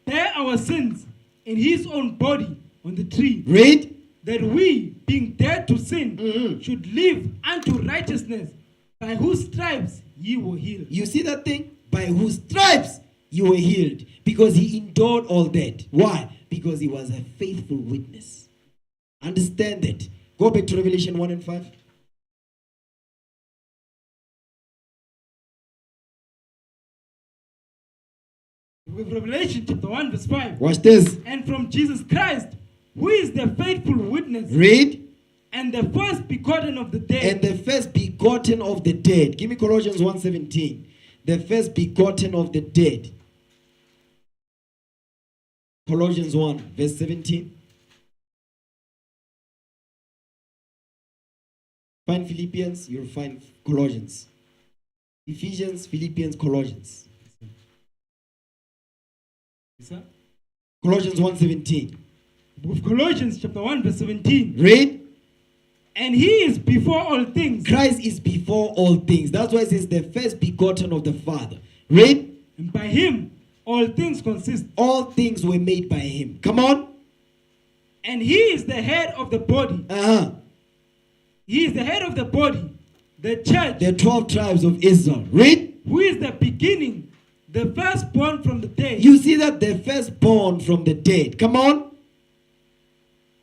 bare our sins in his own body on the tree. Read. That we, being dead to sin, should live unto righteousness, by whose stripes ye were healed. You see that thing? By whose stripes you were healed. Because he endured all that. Why? Because he was a faithful witness. Understand that. Go back to Revelation 1 and 5. With Revelation chapter 1 verse 5. Watch this. And from Jesus Christ, who is the faithful witness. Read. And the first begotten of the dead. And the first begotten of the dead. Give me Colossians 1:17. The first begotten of the dead. Colossians 1 verse 17. Find Philippians, you'll find Colossians. Ephesians, Philippians, Colossians. Yes, sir. Colossians 1:17. Book of Colossians chapter 1 verse 17. Read. And he is before all things. Christ is before all things. That's why it says the first begotten of the Father. Read. And by him all things consist. All things were made by him. Come on. And he is the head of the body. He is the head of the body, the church. The 12 tribes of Israel. Read. Who is the beginning, the firstborn from the dead. You see that? The firstborn from the dead. Come on.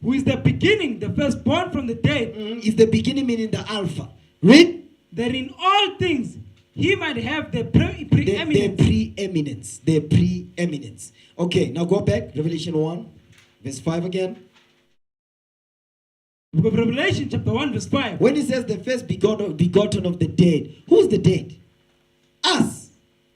Who is the beginning, the firstborn from the dead. Is the beginning meaning the Alpha. Read. That in all things he might have the preeminence. The preeminence. The preeminence. Okay, now go back. Revelation 1, verse 5 again. Book of Revelation chapter 1 verse 5. When it says the first begotten of the dead, who's the dead? Us.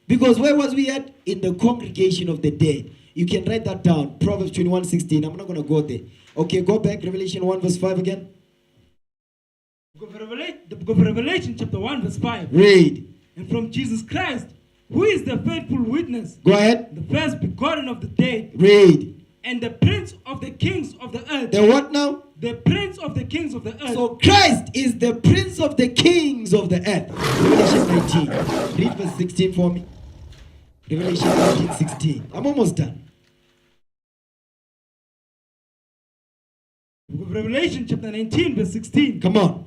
Because where was we at? In the congregation of the dead. You can write that down. Proverbs 21:16. I'm not going to go there. Okay, go back. Revelation 1 verse 5 again. The book of Revelation chapter 1 verse 5. Read. And from Jesus Christ, who is the faithful witness, Go ahead. the first begotten of the dead, Read. and the prince of the kings of the earth. The what now? The prince of the kings of the earth. So Christ is the prince of the kings of the earth. Revelation 19. Read verse 16 for me. Revelation 19:16. I'm almost done. The book of Revelation chapter 19 verse 16. Come on.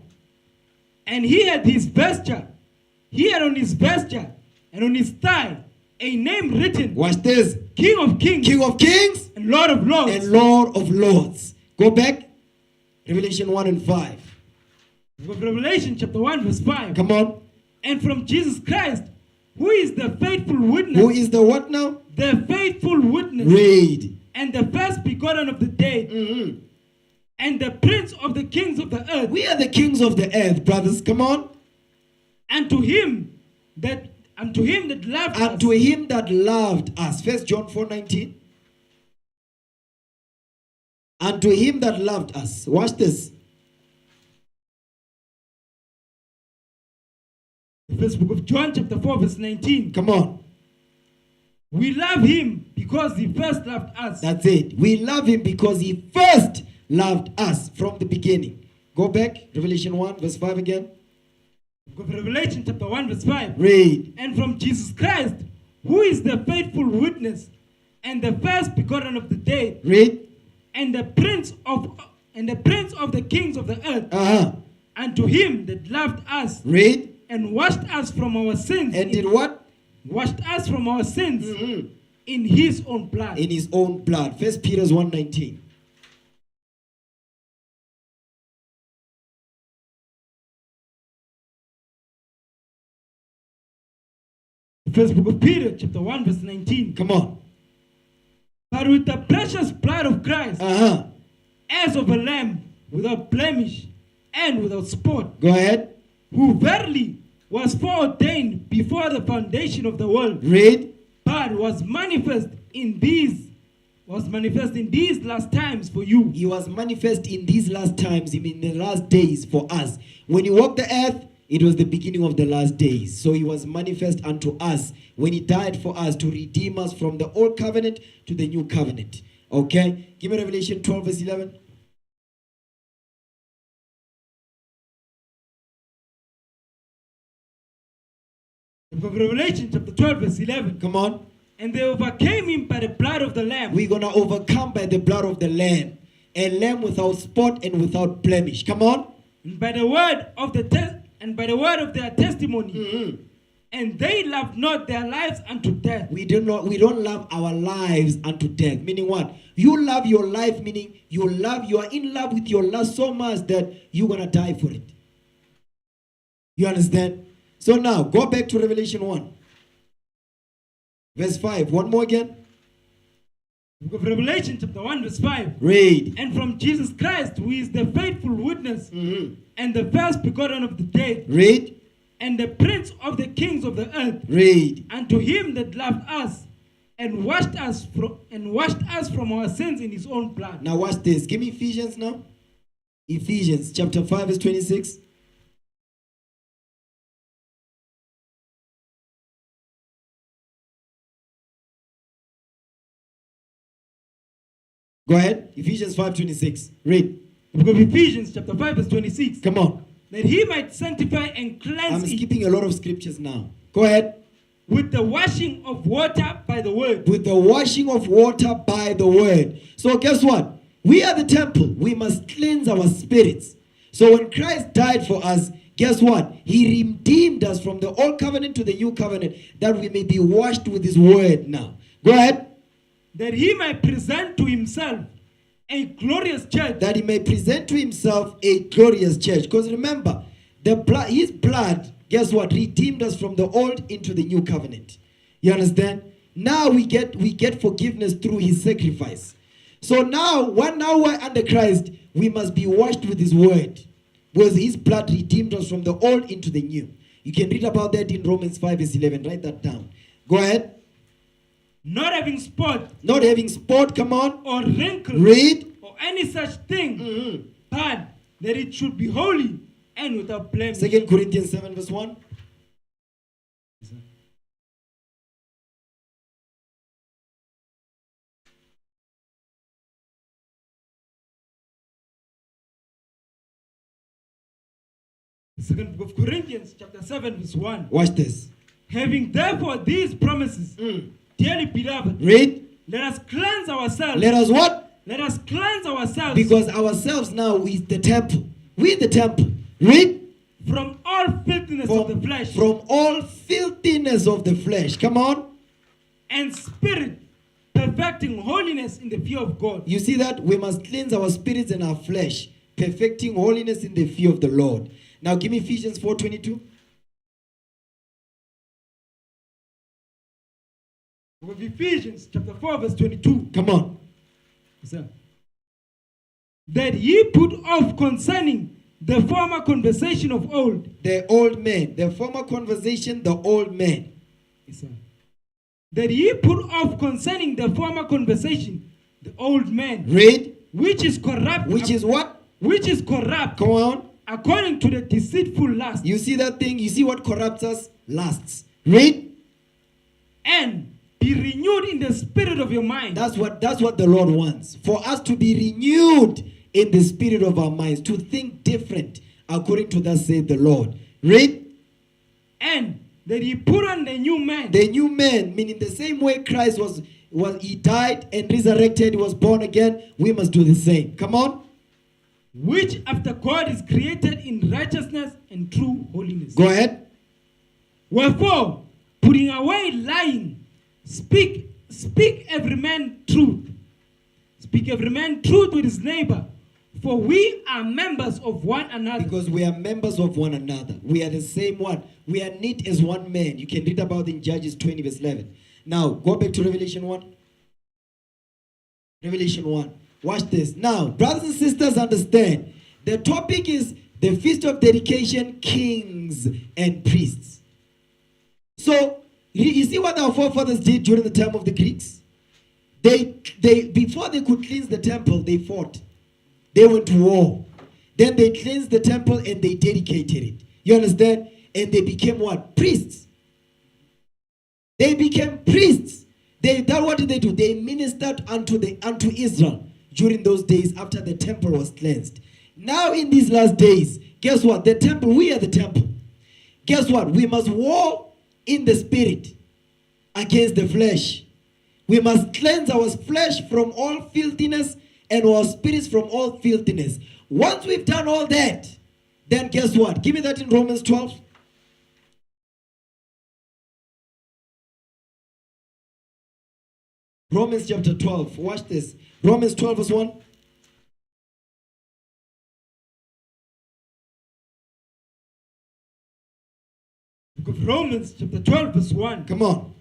And he had on his vesture and on his thigh a name written, Watch this. King of kings, King of kings and Lord of lords. and Lord of lords. Go back. Revelation 1 and 5. The book of Revelation chapter 1 verse 5. Come on. And from Jesus Christ, who is the faithful witness, Who is the what now? the faithful witness, Read. and the first begotten of the dead, Mhm. and the prince of the kings of the earth, We are the kings of the earth, brothers. Come on. unto him that loved us. Unto him that loved us. 1 John 4:19. Unto him that loved us. Watch this. The first book of John chapter 4 verse 19. Come on. We love him because he first loved us. That's it. We love him because he first loved us from the beginning. Go back. Revelation 1 verse 5 again. Book of Revelation chapter 1 verse 5. Read. And from Jesus Christ, who is the faithful witness, and the first begotten of the dead, Read. and the prince of the kings of the earth, Uh-huh. unto him that loved us Read. and washed us from our sins, And did what? washed us from our sins Mhm. in his own blood. In his own blood. 1 Peter 1:19. The first book of Peter chapter 1 verse 19. Come on. But with the precious blood of Christ, Uh-huh. as of a lamb without blemish and without spot, Go ahead. who verily was foreordained before the foundation of the world, Read. but was manifest in these last times for you. He was manifest in these last times, in the last days for us. When he walked the earth, it was the beginning of the last days. So he was manifest unto us when he died for us to redeem us from the old covenant to the new covenant. Okay? Give me Revelation 12 verse 11. The book of Revelation chapter 12 verse 11. Come on. And they overcame him by the blood of the Lamb. We're going to overcome by the blood of the Lamb. A lamb without spot and without blemish. Come on. And by the word of their testimony. Mhm. And they loved not their lives unto death. We don't love our lives unto death. Meaning what? You love your life, meaning you are in love with your life so much that you're going to die for it. You understand? So now, go back to Revelation 1. Verse 5. One more again. Book of Revelation chapter 1 verse 5. Read. And from Jesus Christ, who is the faithful witness, Mhm. and the first begotten of the dead, Read. and the prince of the kings of the earth, Read. unto him that loved us and washed us from our sins in his own blood. Now watch this. Give me Ephesians now. Ephesians chapter 5 verse 26. Go ahead. Ephesians 5:26. Read. The book of Ephesians chapter 5 verse 26. Come on. That he might sanctify and I'm cleanse it skipping a lot of scriptures now. Go ahead. with the washing of water by the word. With the washing of water by the word. So guess what? We are the temple. We must cleanse our spirits. So when Christ died for us, guess what? He redeemed us from the old covenant to the new covenant, that we may be washed with his word now. Go ahead. That he might present to himself a glorious church. That he may present to himself a glorious church. Because remember, his blood, guess what? Redeemed us from the old into the new covenant. You understand? Now we get forgiveness through his sacrifice. So now we're under Christ, we must be washed with his word. Because his blood redeemed us from the old into the new. You can read about that in Romans 5 verse 11. Write that down. Go ahead. Not having spot Not having spot, come on. or wrinkle Read. or any such thing, Mhm. but that it should be holy and without blemish. 2 Corinthians 7 verse 1. Second book of Corinthians, chapter 7, verse 1. Watch this. Having therefore these promises, dearly beloved, Read. let us cleanse ourselves. Let us what? Let us cleanse ourselves Because ourselves now is the temple. We the temple. Read. from all filthiness of the flesh From all filthiness of the flesh. Come on. and spirit, perfecting holiness in the fear of God. You see that? We must cleanse our spirits and our flesh, perfecting holiness in the fear of the Lord. Now give me Ephesians 4:22. Of Ephesians chapter 4, verse 22. Come on. Sir. That ye put off concerning the former conversation of old. The old man. The former conversation, the old man. Yes, sir. That ye put off concerning the former conversation, the old man, Read. which is corrupt. Which is what? Which is corrupt Come on. according to the deceitful lust. You see that thing? You see what corrupts us? Lusts. Read. And be renewed in the spirit of your mind. That's what the Lord wants. For us to be renewed in the spirit of our minds, to think different according to that said the Lord. Read. And that ye put on the new man. The new man, meaning the same way Christ was he died and resurrected, he was born again, we must do the same. Come on. Which after God is created in righteousness and true holiness. Go ahead. Wherefore, putting away lying, speak every man truth. Speak every man truth with his neighbor, for we are members of one another. Because we are members of one another. We are the same one. We are knit as one man. You can read about it in Judges 20 verse 11. Now, go back to Revelation 1. Revelation 1. Watch this. Now, brothers and sisters, understand. The topic is the Feast of Dedication, kings and priests. So, you see what our forefathers did during the time of the Greeks? They before they could cleanse the temple, they fought. They went to war. Then they cleansed the temple and they dedicated it. You understand? And they became what? Priests. They became priests. What did they do? They ministered unto Israel during those days after the temple was cleansed. Now in these last days, guess what? The temple, we are the temple. Guess what? We must war in the spirit against the flesh. We must cleanse our flesh from all filthiness and our spirits from all filthiness. Once we've done all that, then guess what? Give me that in Romans 12. Romans chapter 12. Watch this. Romans 12 verse 1. Book of Romans chapter 12 verse 1. Come on.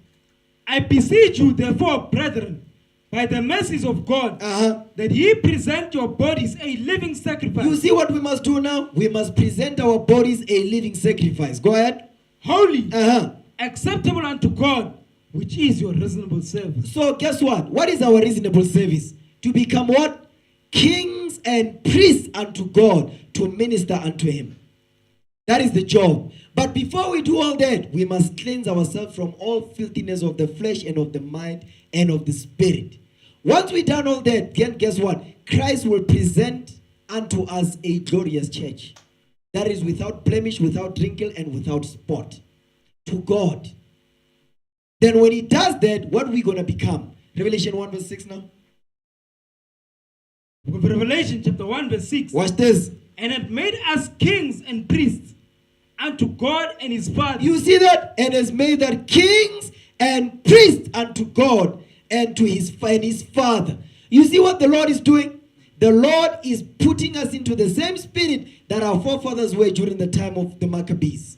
I beseech you therefore, brethren, by the mercies of God, that ye present your bodies a living sacrifice. You see what we must do now? We must present our bodies a living sacrifice. Go ahead. Holy, acceptable unto God, which is your reasonable service. So guess what? What is our reasonable service? To become what? Kings and priests unto God, to minister unto him. That is the job. But before we do all that, we must cleanse ourselves from all filthiness of the flesh and of the mind and of the spirit. Once we've done all that, then guess what? Christ will present unto us a glorious church that is without blemish, without wrinkle, and without spot to God. Then when he does that, what are we going to become? Revelation 1 verse 6 now. Book of Revelation chapter 1 verse 6. Watch this. And it made us kings and priests unto God and his Father. You see that? And has made that kings and priests unto God and to his Father. You see what the Lord is doing? The Lord is putting us into the same spirit that our forefathers were during the time of the Maccabees.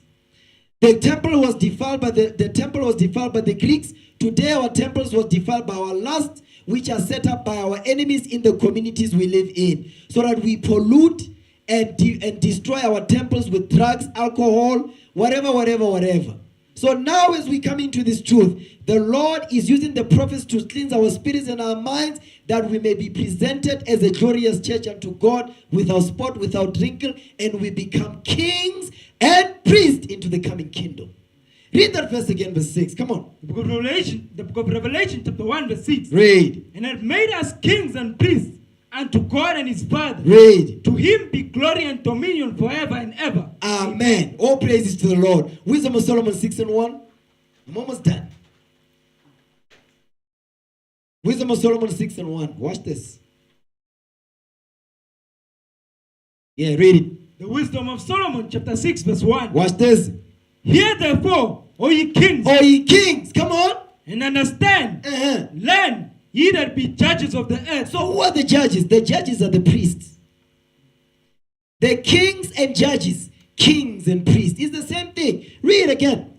The temple was defiled by the Greeks. Today our temples was defiled by our lust. which are set up by our enemies in the communities we live in, so that we pollute and destroy our temples with drugs, alcohol, whatever. So now as we come into this truth, the Lord is using the prophets to cleanse our spirits and our minds, that we may be presented as a glorious church unto God, without spot, without wrinkle, and we become kings and priests into the coming kingdom. Read that verse again, verse 6. Come on. The book of Revelation, chapter 1, verse 6. Read. And hath made us kings and priests unto God and his Father. Read. To him be glory and dominion forever and ever. Amen. All praises to the Lord. Wisdom of Solomon 6:1. I'm almost done. Wisdom of Solomon 6:1. Watch this. Yeah, read it. The wisdom of Solomon, chapter 6, verse 1. Watch this. Hear therefore, O ye kings, come on, and understand, learn, ye that be judges of the earth. So who are the judges? The judges are the priests. The kings and judges, kings and priests. It's the same thing. Read again.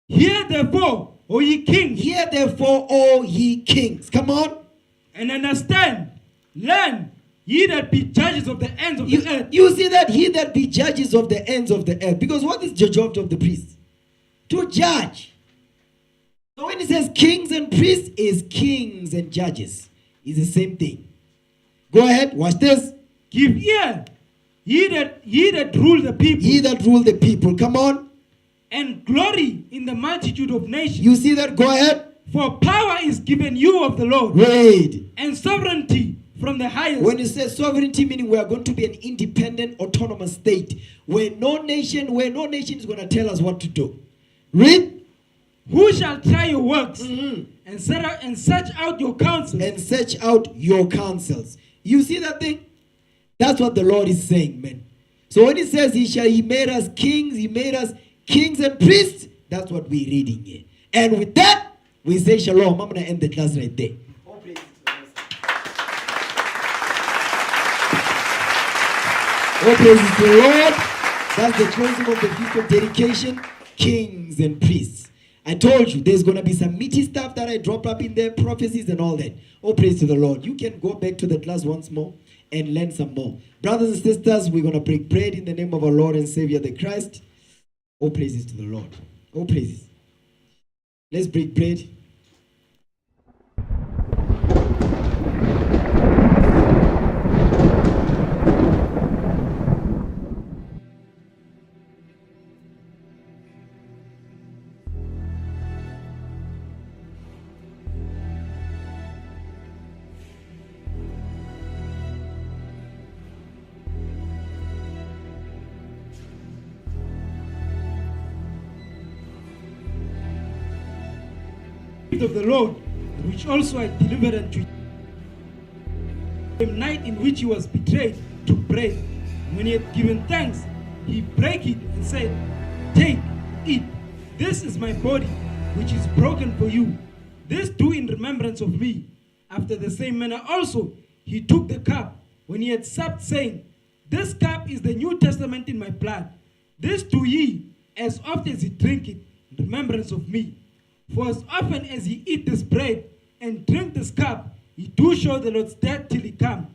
Hear therefore, O ye kings. Hear therefore, O ye kings. Come on. And understand, learn, ye that be judges of the ends of the earth. You see that? He that be judges of the ends of the earth. Because what is the job of the priest? To judge. So when it says kings and priests, is kings and judges. It's the same thing. Go ahead. Watch this. Give ear, ye that rule the people. Ye that rule the people. Come on. And glory in the multitude of nations. You see that? Go ahead. For power is given you of the Lord. Read. And sovereignty from the highest. When you say sovereignty, meaning we are going to be an independent, autonomous state where no nation is going to tell us what to do. Read. Who shall try your works and search out your counsels? And search out your counsels. You see that thing? That's what the Lord is saying, man. So when he says he made us kings and priests, that's what we're reading here. And with that, we say shalom. I'm going to end the class right there. All praises to the Lord. That's the closing of the feast of dedication, kings and priests. I told you there's going to be some meaty stuff that I drop up in there, prophecies and all that. All praise to the Lord. You can go back to the class once more and learn some more. Brothers and sisters, we're going to break bread in the name of our Lord and Savior the Christ. All praises to the Lord. All praises. Let's break bread. Of the Lord, which also I delivered unto you. The night in which he was betrayed, took bread. When he had given thanks, he brake it and said, Take, eat. This is my body, which is broken for you. This do in remembrance of me. After the same manner also, he took the cup when he had supped, saying, This cup is the New Testament in my blood. This do ye, as oft as ye drink it, in remembrance of me. For as often as ye eat this bread and drink this cup, ye do show the Lord's death till he come.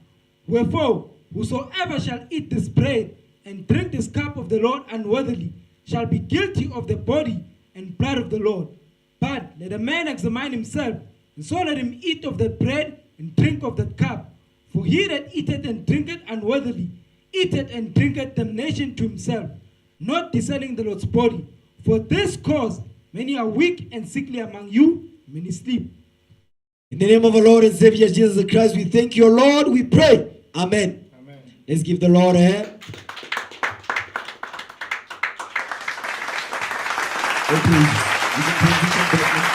Wherefore, whosoever shall eat this bread and drink this cup of the Lord unworthily shall be guilty of the body and blood of the Lord. But let a man examine himself, and so let him eat of that bread and drink of that cup. For he that eateth and drinketh unworthily eateth and drinketh damnation to himself, not discerning the Lord's body. For this cause many are weak and sickly among you, many sleep. In the name of our Lord and Savior Jesus Christ, we thank you, Lord. We pray. Amen. Amen. Let's give the Lord a hand. Okay. You can transition back now.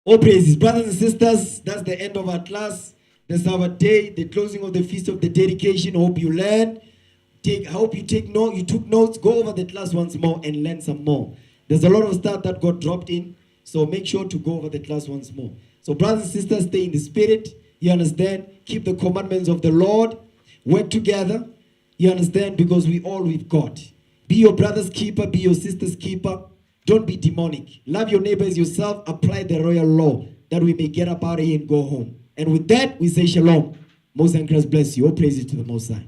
All praises, brothers and sisters. That's the end of our class. That's our day, the closing of the feast of the dedication. Hope you learned. I hope you took notes. Go over the class once more and learn some more. There's a lot of stuff that got dropped in, so make sure to go over the class once more. So brothers and sisters, stay in the spirit. You understand? Keep the commandments of the Lord. Work together. You understand? Because we all with God. Be your brother's keeper. Be your sister's keeper. Don't be demonic. Love your neighbor as yourself. Apply the royal law that we may get up out of here and go home. And with that, we say shalom. Most High Christ bless you. All praises to the Most High.